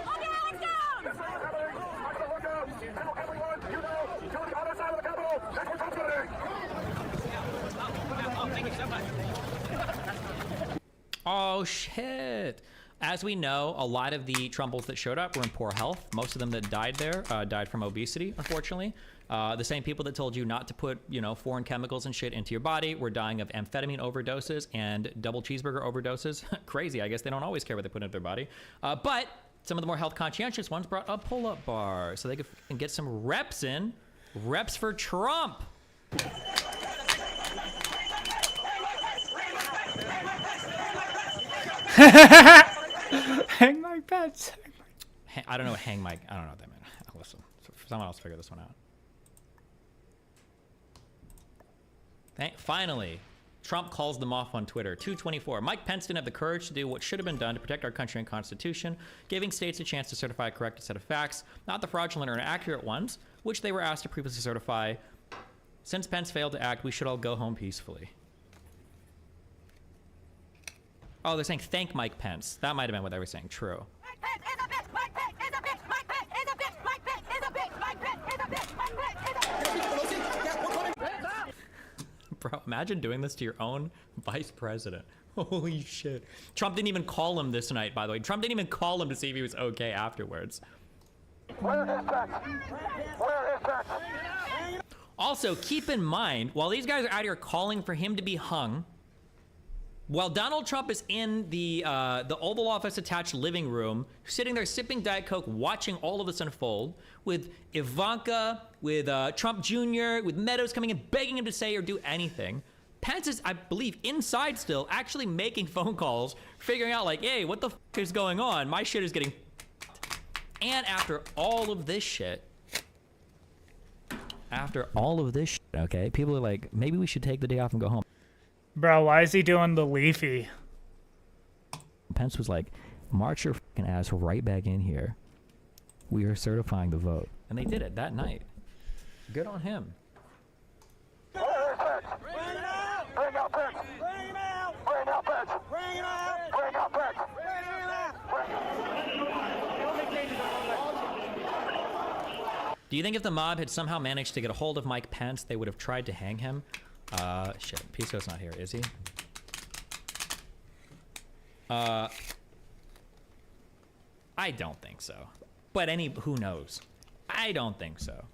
Oh, shit. As we know, a lot of the Trumples that showed up were in poor health. Most of them that died there died from obesity, unfortunately. The same people that told you not to put, you know, foreign chemicals and shit into your body were dying of amphetamine overdoses and double cheeseburger overdoses. Crazy. I guess they don't always care what they put into their body. But some of the more health conscientious ones brought a pull-up bar so they could get some reps in. Reps for Trump. Hang Mike Pence. I don't know what hang Mike. I don't know what that meant. Listen, someone else figure this one out. Finally, Trump calls them off on Twitter. 224. Mike Pence didn't have the courage to do what should have been done to protect our country and Constitution, giving states a chance to certify a correct set of facts, not the fraudulent or inaccurate ones, which they were asked to previously certify. Since Pence failed to act, we should all go home peacefully. Oh, they're saying thank Mike Pence. That might have been what they were saying. True. Bro, imagine doing this to your own vice president. Holy shit. Trump didn't even call him this night, by the way. Trump didn't even call him to see if he was okay afterwards. Also, keep in mind, while these guys are out here calling for him to be hung, while Donald Trump is in the Oval Office attached living room, sitting there sipping Diet Coke, watching all of this unfold, with Ivanka, with Trump Jr., with Meadows coming in, begging him to say or do anything, Pence is, I believe, inside still, actually making phone calls, figuring out like, hey, what the f is going on? My shit is getting... And after all of this shit, okay, people are like, maybe we should take the day off and go home. Bro, why is he doing the leafy? Pence was like, march your fucking ass right back in here. We are certifying the vote. And they did it that night. Good on him. Bring out Pence! Bring him out! Bring out Pence! Bring him out! Bring out Pence! Bring him out! Do you think if the mob had somehow managed to get a hold of Mike Pence, they would have tried to hang him? Shit. Pisco's not here, is he? I don't think so. But who knows? I don't think so.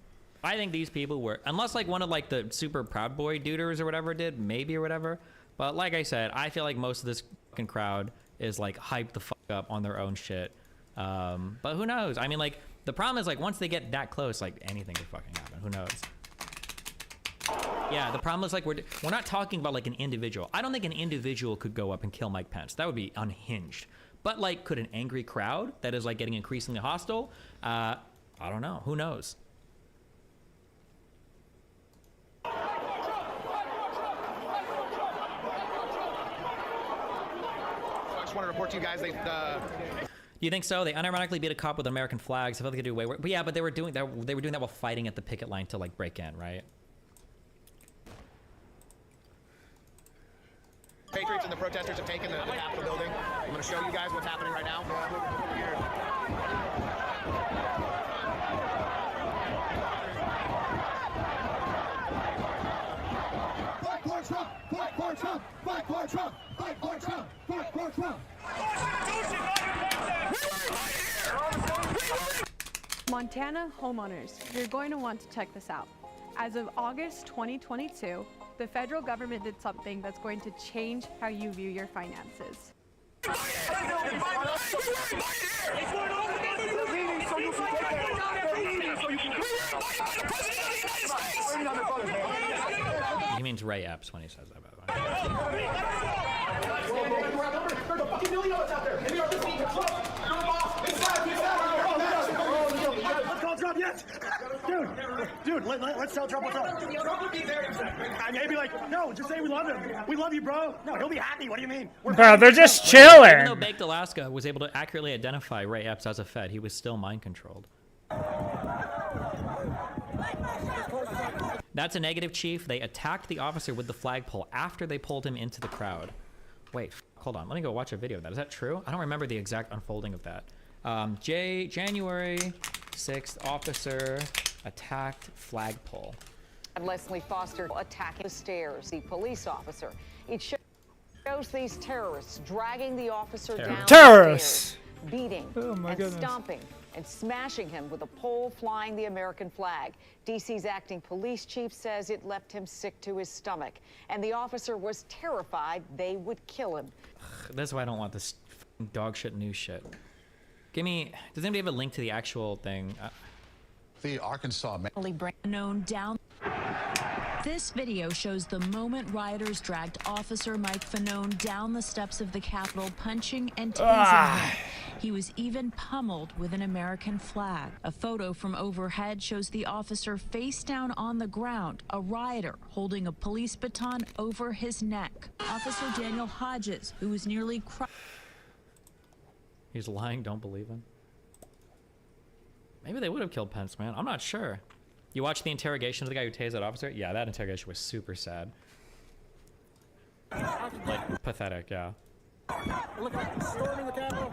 I think these people were, unless like one of like the super Proud Boy duders or whatever did, maybe or whatever. But like I said, I feel like most of this fucking crowd is like hyped the fuck up on their own shit. But who knows? I mean, like, the problem is like once they get that close, like anything could fucking happen. Who knows? Yeah, the problem is like we're not talking about like an individual. I don't think an individual could go up and kill Mike Pence. That would be unhinged. But like, could an angry crowd that is like getting increasingly hostile? I don't know. Who knows? I just want to report to you guys Do you think so? They unironically beat a cop with an American flag, so I feel like they could do way worse. But yeah, but they were doing that. They were doing that while fighting at the picket line to like break in, right? Patriots and the protesters have taken the Capitol building. I'm going to show you guys what's happening right now. Fight for Trump! Fight for Trump! Fight for Trump! Fight for Trump! Fight for Trump! Montana homeowners, you're going to want to check this out. As of August 2022, the federal government did something that's going to change how you view your finances. He means Ray Epps when he says that, by the way. There's a fucking million of us out there. Maybe our team can Trump. Let's call Trump, yes. Dude, let's tell Trump what's up. Trump would be very upset. I may be like, no, just say we love him. We love you, bro. No, he'll be happy. What do you mean? Bro, they're just Even chilling. though Baked Alaska was able to accurately identify Ray Epps as a Fed, he was still mind controlled. That's a negative, Chief. They attacked the officer with the flagpole after they pulled him into the crowd. Wait, hold on. Let me go watch a video of that. Is that true? I don't remember the exact unfolding of that. January 6th, officer attacked flagpole. Leslie Foster attacking the stairs, the police officer. It shows these terrorists dragging the officer down the stairs, beating and stomping and smashing him with a pole flying the American flag. DC's acting police chief says it left him sick to his stomach, and the officer was terrified they would kill him. That's why I don't want this dog shit news shit. Give me, does anybody have a link to the actual thing? The Arkansas man. Known down. This video shows the moment rioters dragged Officer Mike Fanone down the steps of the Capitol, punching and tasing him. He was even pummeled with an American flag. A photo from overhead shows the officer face down on the ground, a rioter holding a police baton over his neck. Officer Daniel Hodges, who was nearly crushed. He's lying, don't believe him. Maybe they would have killed Pence, man. I'm not sure. You watched the interrogation of the guy who tased that officer? Yeah, that interrogation was super sad. Like, pathetic, yeah. Look at storming the Capitol.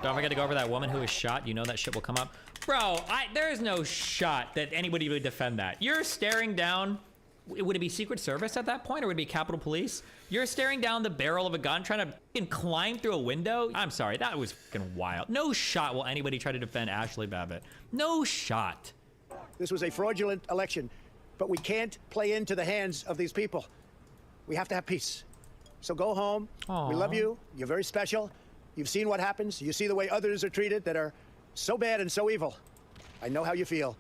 Don't forget to go over that woman who was shot. You know that shit will come up. Bro, there is no shot that anybody would defend that. You're staring down. Would it be Secret Service at that point, or would it be Capitol Police? You're staring down the barrel of a gun, trying to fucking climb through a window? I'm sorry, that was fucking wild. No shot will anybody try to defend Ashley Babbitt. No shot. This was a fraudulent election, but we can't play into the hands of these people. We have to have peace. So go home. We love you. You're very special. You've seen what happens. You see the way others are treated that are so bad and so evil. I know how you feel.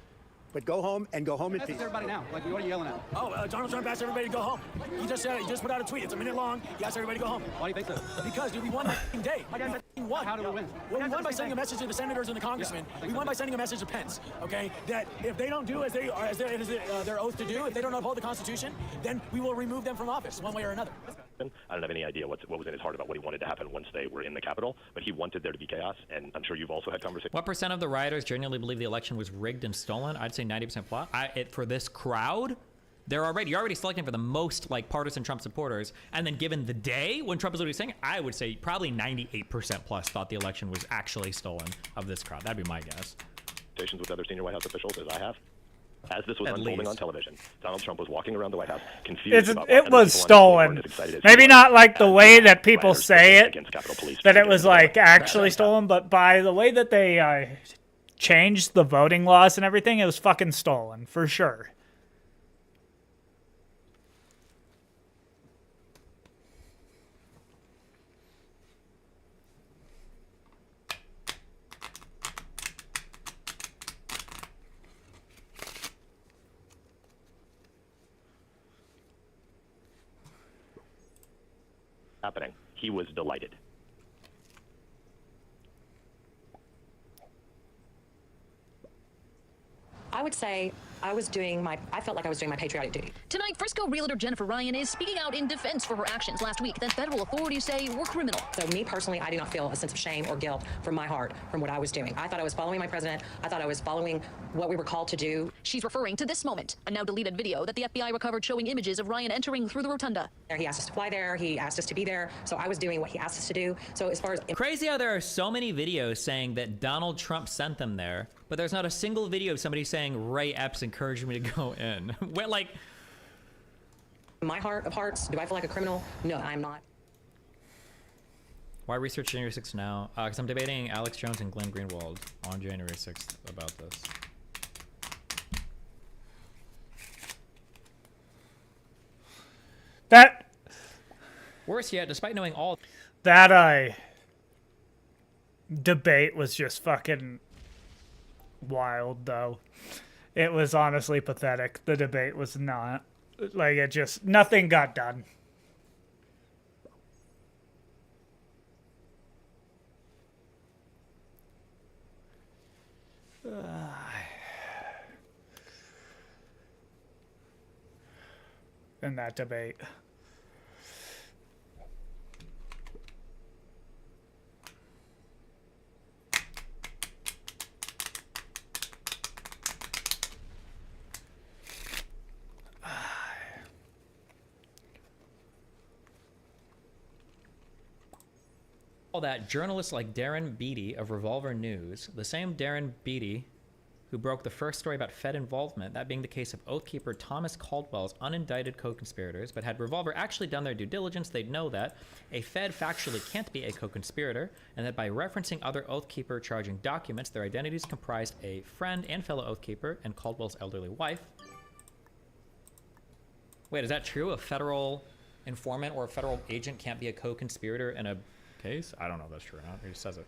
But go home and go home in peace. Everybody now. Like, what are you yelling at? Oh, Donald Trump asked everybody to go home. He just said, he just put out a tweet. It's a minute long. He asked everybody to go home. Why do you think so? Because, dude, we won the day. My guys won. How did we win? Well, we won by sending a message to the senators and the congressmen. We won by sending a message to Pence, okay? That if they don't do as they are, as their oath to do, if they don't uphold the Constitution, then we will remove them from office one way or another. I don't have any idea what was in his heart about what he wanted to happen once they were in the Capitol, but he wanted there to be chaos, and I'm sure you've also had conversations. What percent of the rioters genuinely believe the election was rigged and stolen? I'd say 90% plus. For this crowd, you're already selecting for the most like partisan Trump supporters, and then given the day when Trump is literally saying, I would say probably 98% plus thought the election was actually stolen of this crowd. That'd be my guess. Conversations with other senior White House officials, as I have. As this was unfolding on television, Donald Trump was walking around the White House confused about it was stolen. Maybe not like the way that people say it, that it was like actually stolen, but by the way that they changed the voting laws and everything, it was fucking stolen, for sure. Happening. He was delighted. I would say I felt like I was doing my patriotic duty. Tonight, Frisco realtor Jennifer Ryan is speaking out in defense for her actions last week that federal authorities say were criminal. So me personally, I do not feel a sense of shame or guilt from my heart from what I was doing. I thought I was following my president. I thought I was following what we were called to do. She's referring to this moment, a now deleted video that the FBI recovered showing images of Ryan entering through the rotunda. He asked us to fly there. He asked us to be there. So I was doing what he asked us to do. So as far as... Crazy how there are so many videos saying that Donald Trump sent them there, but there's not a single video of somebody saying Ray Epps encouraged me to go in. When, like... My heart of hearts, do I feel like a criminal? No, I'm not. Why research January 6th now? Because I'm debating Alex Jones and Glenn Greenwald on January 6th about this. That... Worse yet, despite knowing all... That, debate was just fucking wild, though. It was honestly pathetic. The debate was not. Like, it just... Nothing got done. In that debate. All that journalists like Darren Beattie of Revolver News, the same Darren Beattie who broke the first story about Fed involvement, that being the case of Oathkeeper Thomas Caldwell's unindicted co-conspirators, but had Revolver actually done their due diligence, they'd know that a Fed factually can't be a co-conspirator, and that by referencing other Oathkeeper charging documents, their identities comprised a friend and fellow Oathkeeper and Caldwell's elderly wife. Wait, is that true? A federal informant or a federal agent can't be a co-conspirator in a case? I don't know if that's true or not. He just says it.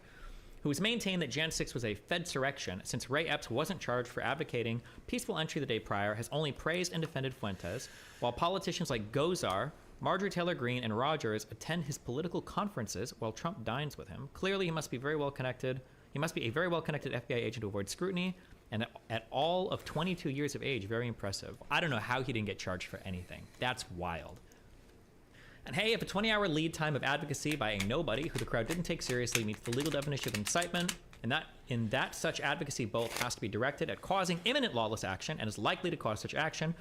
Who has maintained that Jan 6 was a Fedsurrection, since Ray Epps wasn't charged for advocating peaceful entry the day prior, has only praised and defended Fuentes, while politicians like Gozar, Marjorie Taylor Greene, and Rogers attend his political conferences while Trump dines with him. Clearly, he must be very well connected. He must be a very well connected FBI agent to avoid scrutiny, and at all of 22 years of age, very impressive. I don't know how he didn't get charged for anything. That's wild. And hey, if a 20-hour lead time of advocacy by a nobody who the crowd didn't take seriously meets the legal definition of incitement, and that such advocacy both has to be directed at causing imminent lawless action and is likely to cause such action,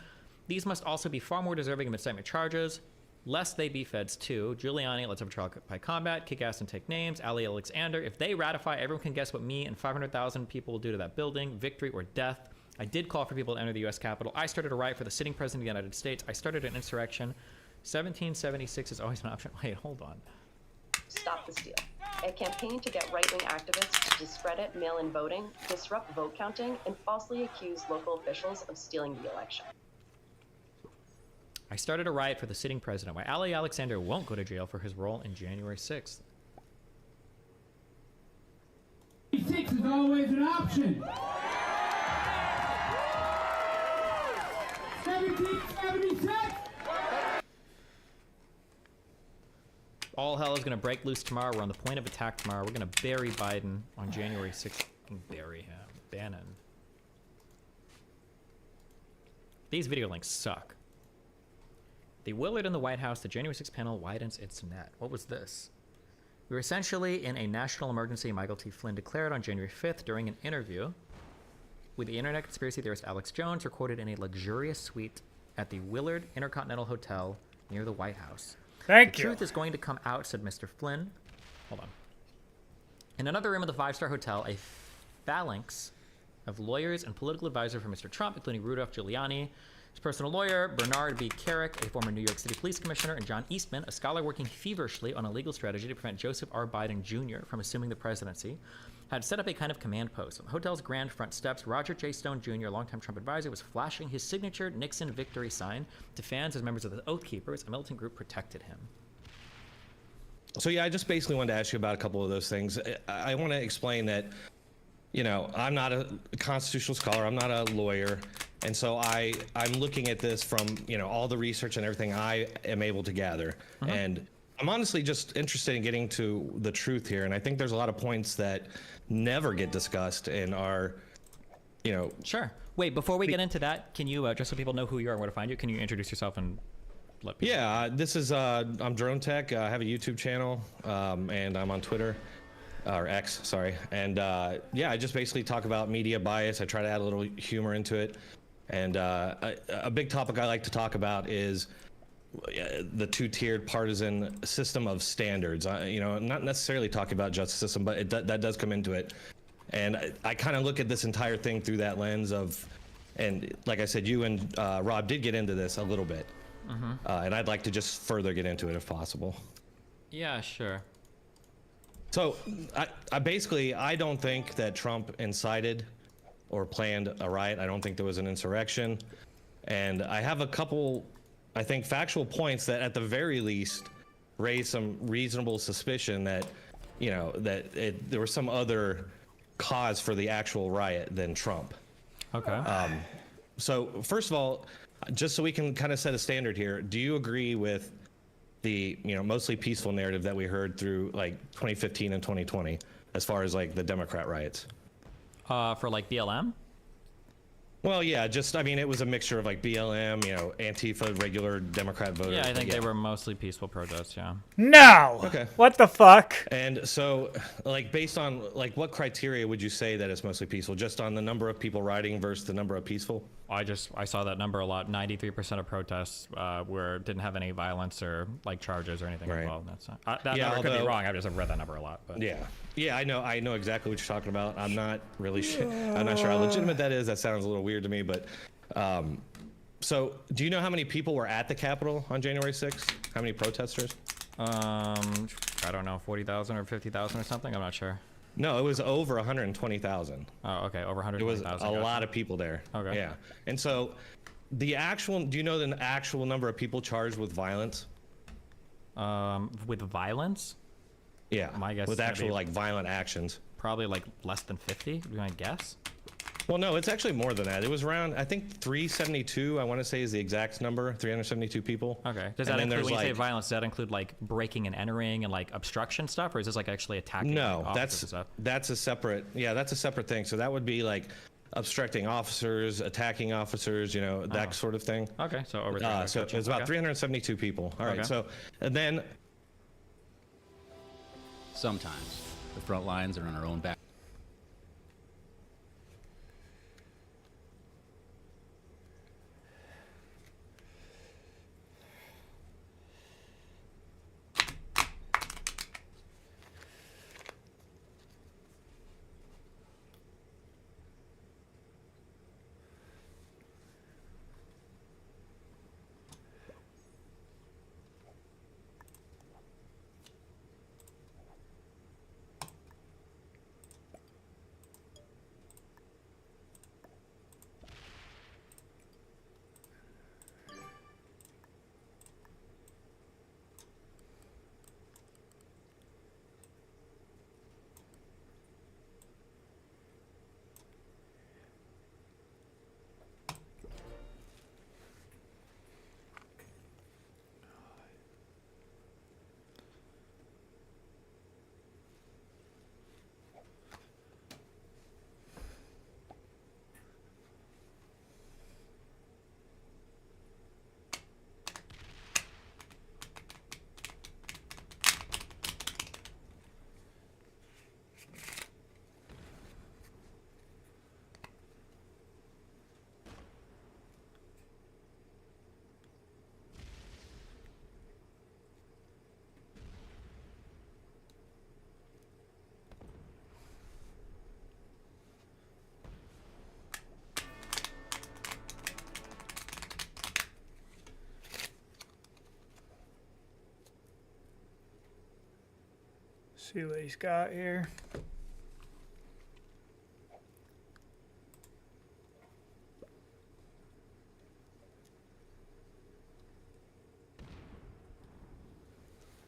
these must also be far more deserving of incitement charges, lest they be Feds too. Giuliani, let's have a trial by combat, kick ass and take names, Ali Alexander. If they ratify, everyone can guess what me and 500,000 people will do to that building, victory or death. I did call for people to enter the U.S. Capitol. I started a riot for the sitting president of the United States. I started an insurrection. 1776 is always an option. Wait, hold on. Stop the steal. A campaign to get right-wing activists to discredit mail-in voting, disrupt vote counting, and falsely accuse local officials of stealing the election. I started a riot for the sitting president. Why Ali Alexander won't go to jail for his role in January 6th. 6 is always an option. 1776. All hell is going to break loose tomorrow. We're on the point of attack tomorrow. We're going to bury Biden on January 6th. Bury him. Bannon. These video links suck. The Willard in the White House, the January 6th panel widens its net. What was this? We were essentially in a national emergency, Michael T. Flynn declared on January 5th during an interview with the internet conspiracy theorist Alex Jones, recorded in a luxurious suite at the Willard Intercontinental Hotel near the White House. Thank you. The truth is going to come out, said Mr. Flynn. Hold on. In another room of the five-star hotel, a phalanx of lawyers and political advisors for Mr. Trump, including Rudolph Giuliani, his personal lawyer, Bernard B. Carrick, a former New York City police commissioner, and John Eastman, a scholar working feverishly on a legal strategy to prevent Joseph R. Biden Jr. from assuming the presidency, had set up a kind of command post. On the hotel's grand front steps, Roger J. Stone Jr., a longtime Trump advisor, was flashing his signature Nixon victory sign to fans as members of the Oath Keepers, a militant group, protected him. So yeah, I just basically wanted to ask you about a couple of those things. I want to explain that, you know, I'm not a constitutional scholar, I'm not a lawyer, and so I'm looking at this from, you know, all the research and everything I am able to gather. And I'm honestly just interested in getting to the truth here, and I think there's a lot of points that never get discussed in our, you know, Wait, before we get into that, can you, just so people know who you are and where to find you, can you introduce yourself and let people Yeah, this is, I'm Drone Tech. I have a YouTube channel, and I'm on Twitter, or X, sorry. And yeah, I just basically talk about media bias. I try to add a little humor into it. And a big topic I like to talk about is the two-tiered partisan system of standards. Not necessarily talking about justice system, but that does come into it. And I kind of look at this entire thing through that lens of, and like I said, you and Rob did get into this a little bit. And I'd like to just further get into it if possible. Yeah, sure. So I don't think that Trump incited or planned a riot. I don't think there was an insurrection. And I have a couple, I think, factual points that at the very least raise some reasonable suspicion that, there was some other cause for the actual riot than Trump. Okay. So first of all, just so we can kind of set a standard here, do you agree with the mostly peaceful narrative that we heard through like 2015 and 2020 as far as like the Democrat riots? For like BLM? Well, yeah, it was a mixture of like BLM, Antifa, regular Democrat voters. Yeah, I think they were mostly peaceful protests, yeah. No! Okay. What the fuck? And so, like, based on, like, what criteria would you say that it's mostly peaceful? Just on the number of people rioting versus the number of peaceful? I saw that number a lot. 93% of protests didn't have any violence or like charges or anything involved. That's not, that number could be wrong. I've just read that number a lot. But. Yeah, I know exactly what you're talking about. I'm not really I'm not sure how legitimate that is. That sounds a little weird to me, but so do you know how many people were at the Capitol on January 6th? How many protesters? I don't know, 40,000 or 50,000 or something. I'm not sure. No, it was over 120,000. Oh, okay, over 120,000. It was a lot of people there. Okay. Yeah, and so do you know the actual number of people charged with violence? With violence? Yeah, my guess with actual like violent actions. Probably like less than 50, would be my guess. Well, no, it's actually more than that. It was around, I think 372, I want to say is the exact number, 372 people. Okay. Does that include, when you say violence, does that include like breaking and entering and like obstruction stuff, or is this like actually attacking? No, that's a separate thing. So that would be like obstructing officers, attacking officers, that sort of thing. Okay, so over so it was about 372 people. All right, so and then sometimes the front lines are on our own back. See what he's got here.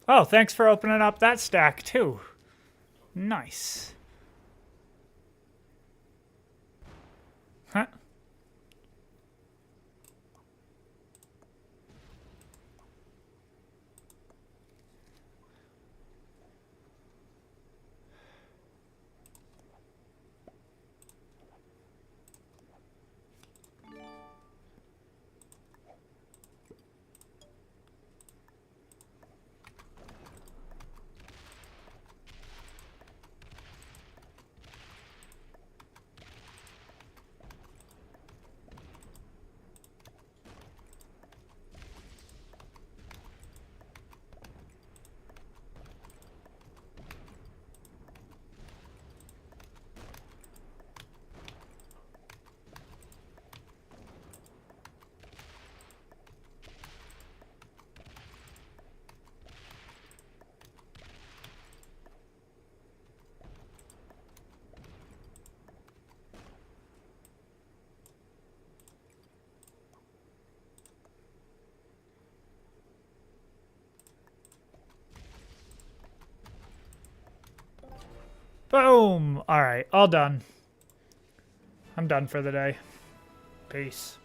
Oh, thanks for opening up that stack too. Nice. Huh? Boom. All right, all done. I'm done for the day. Peace.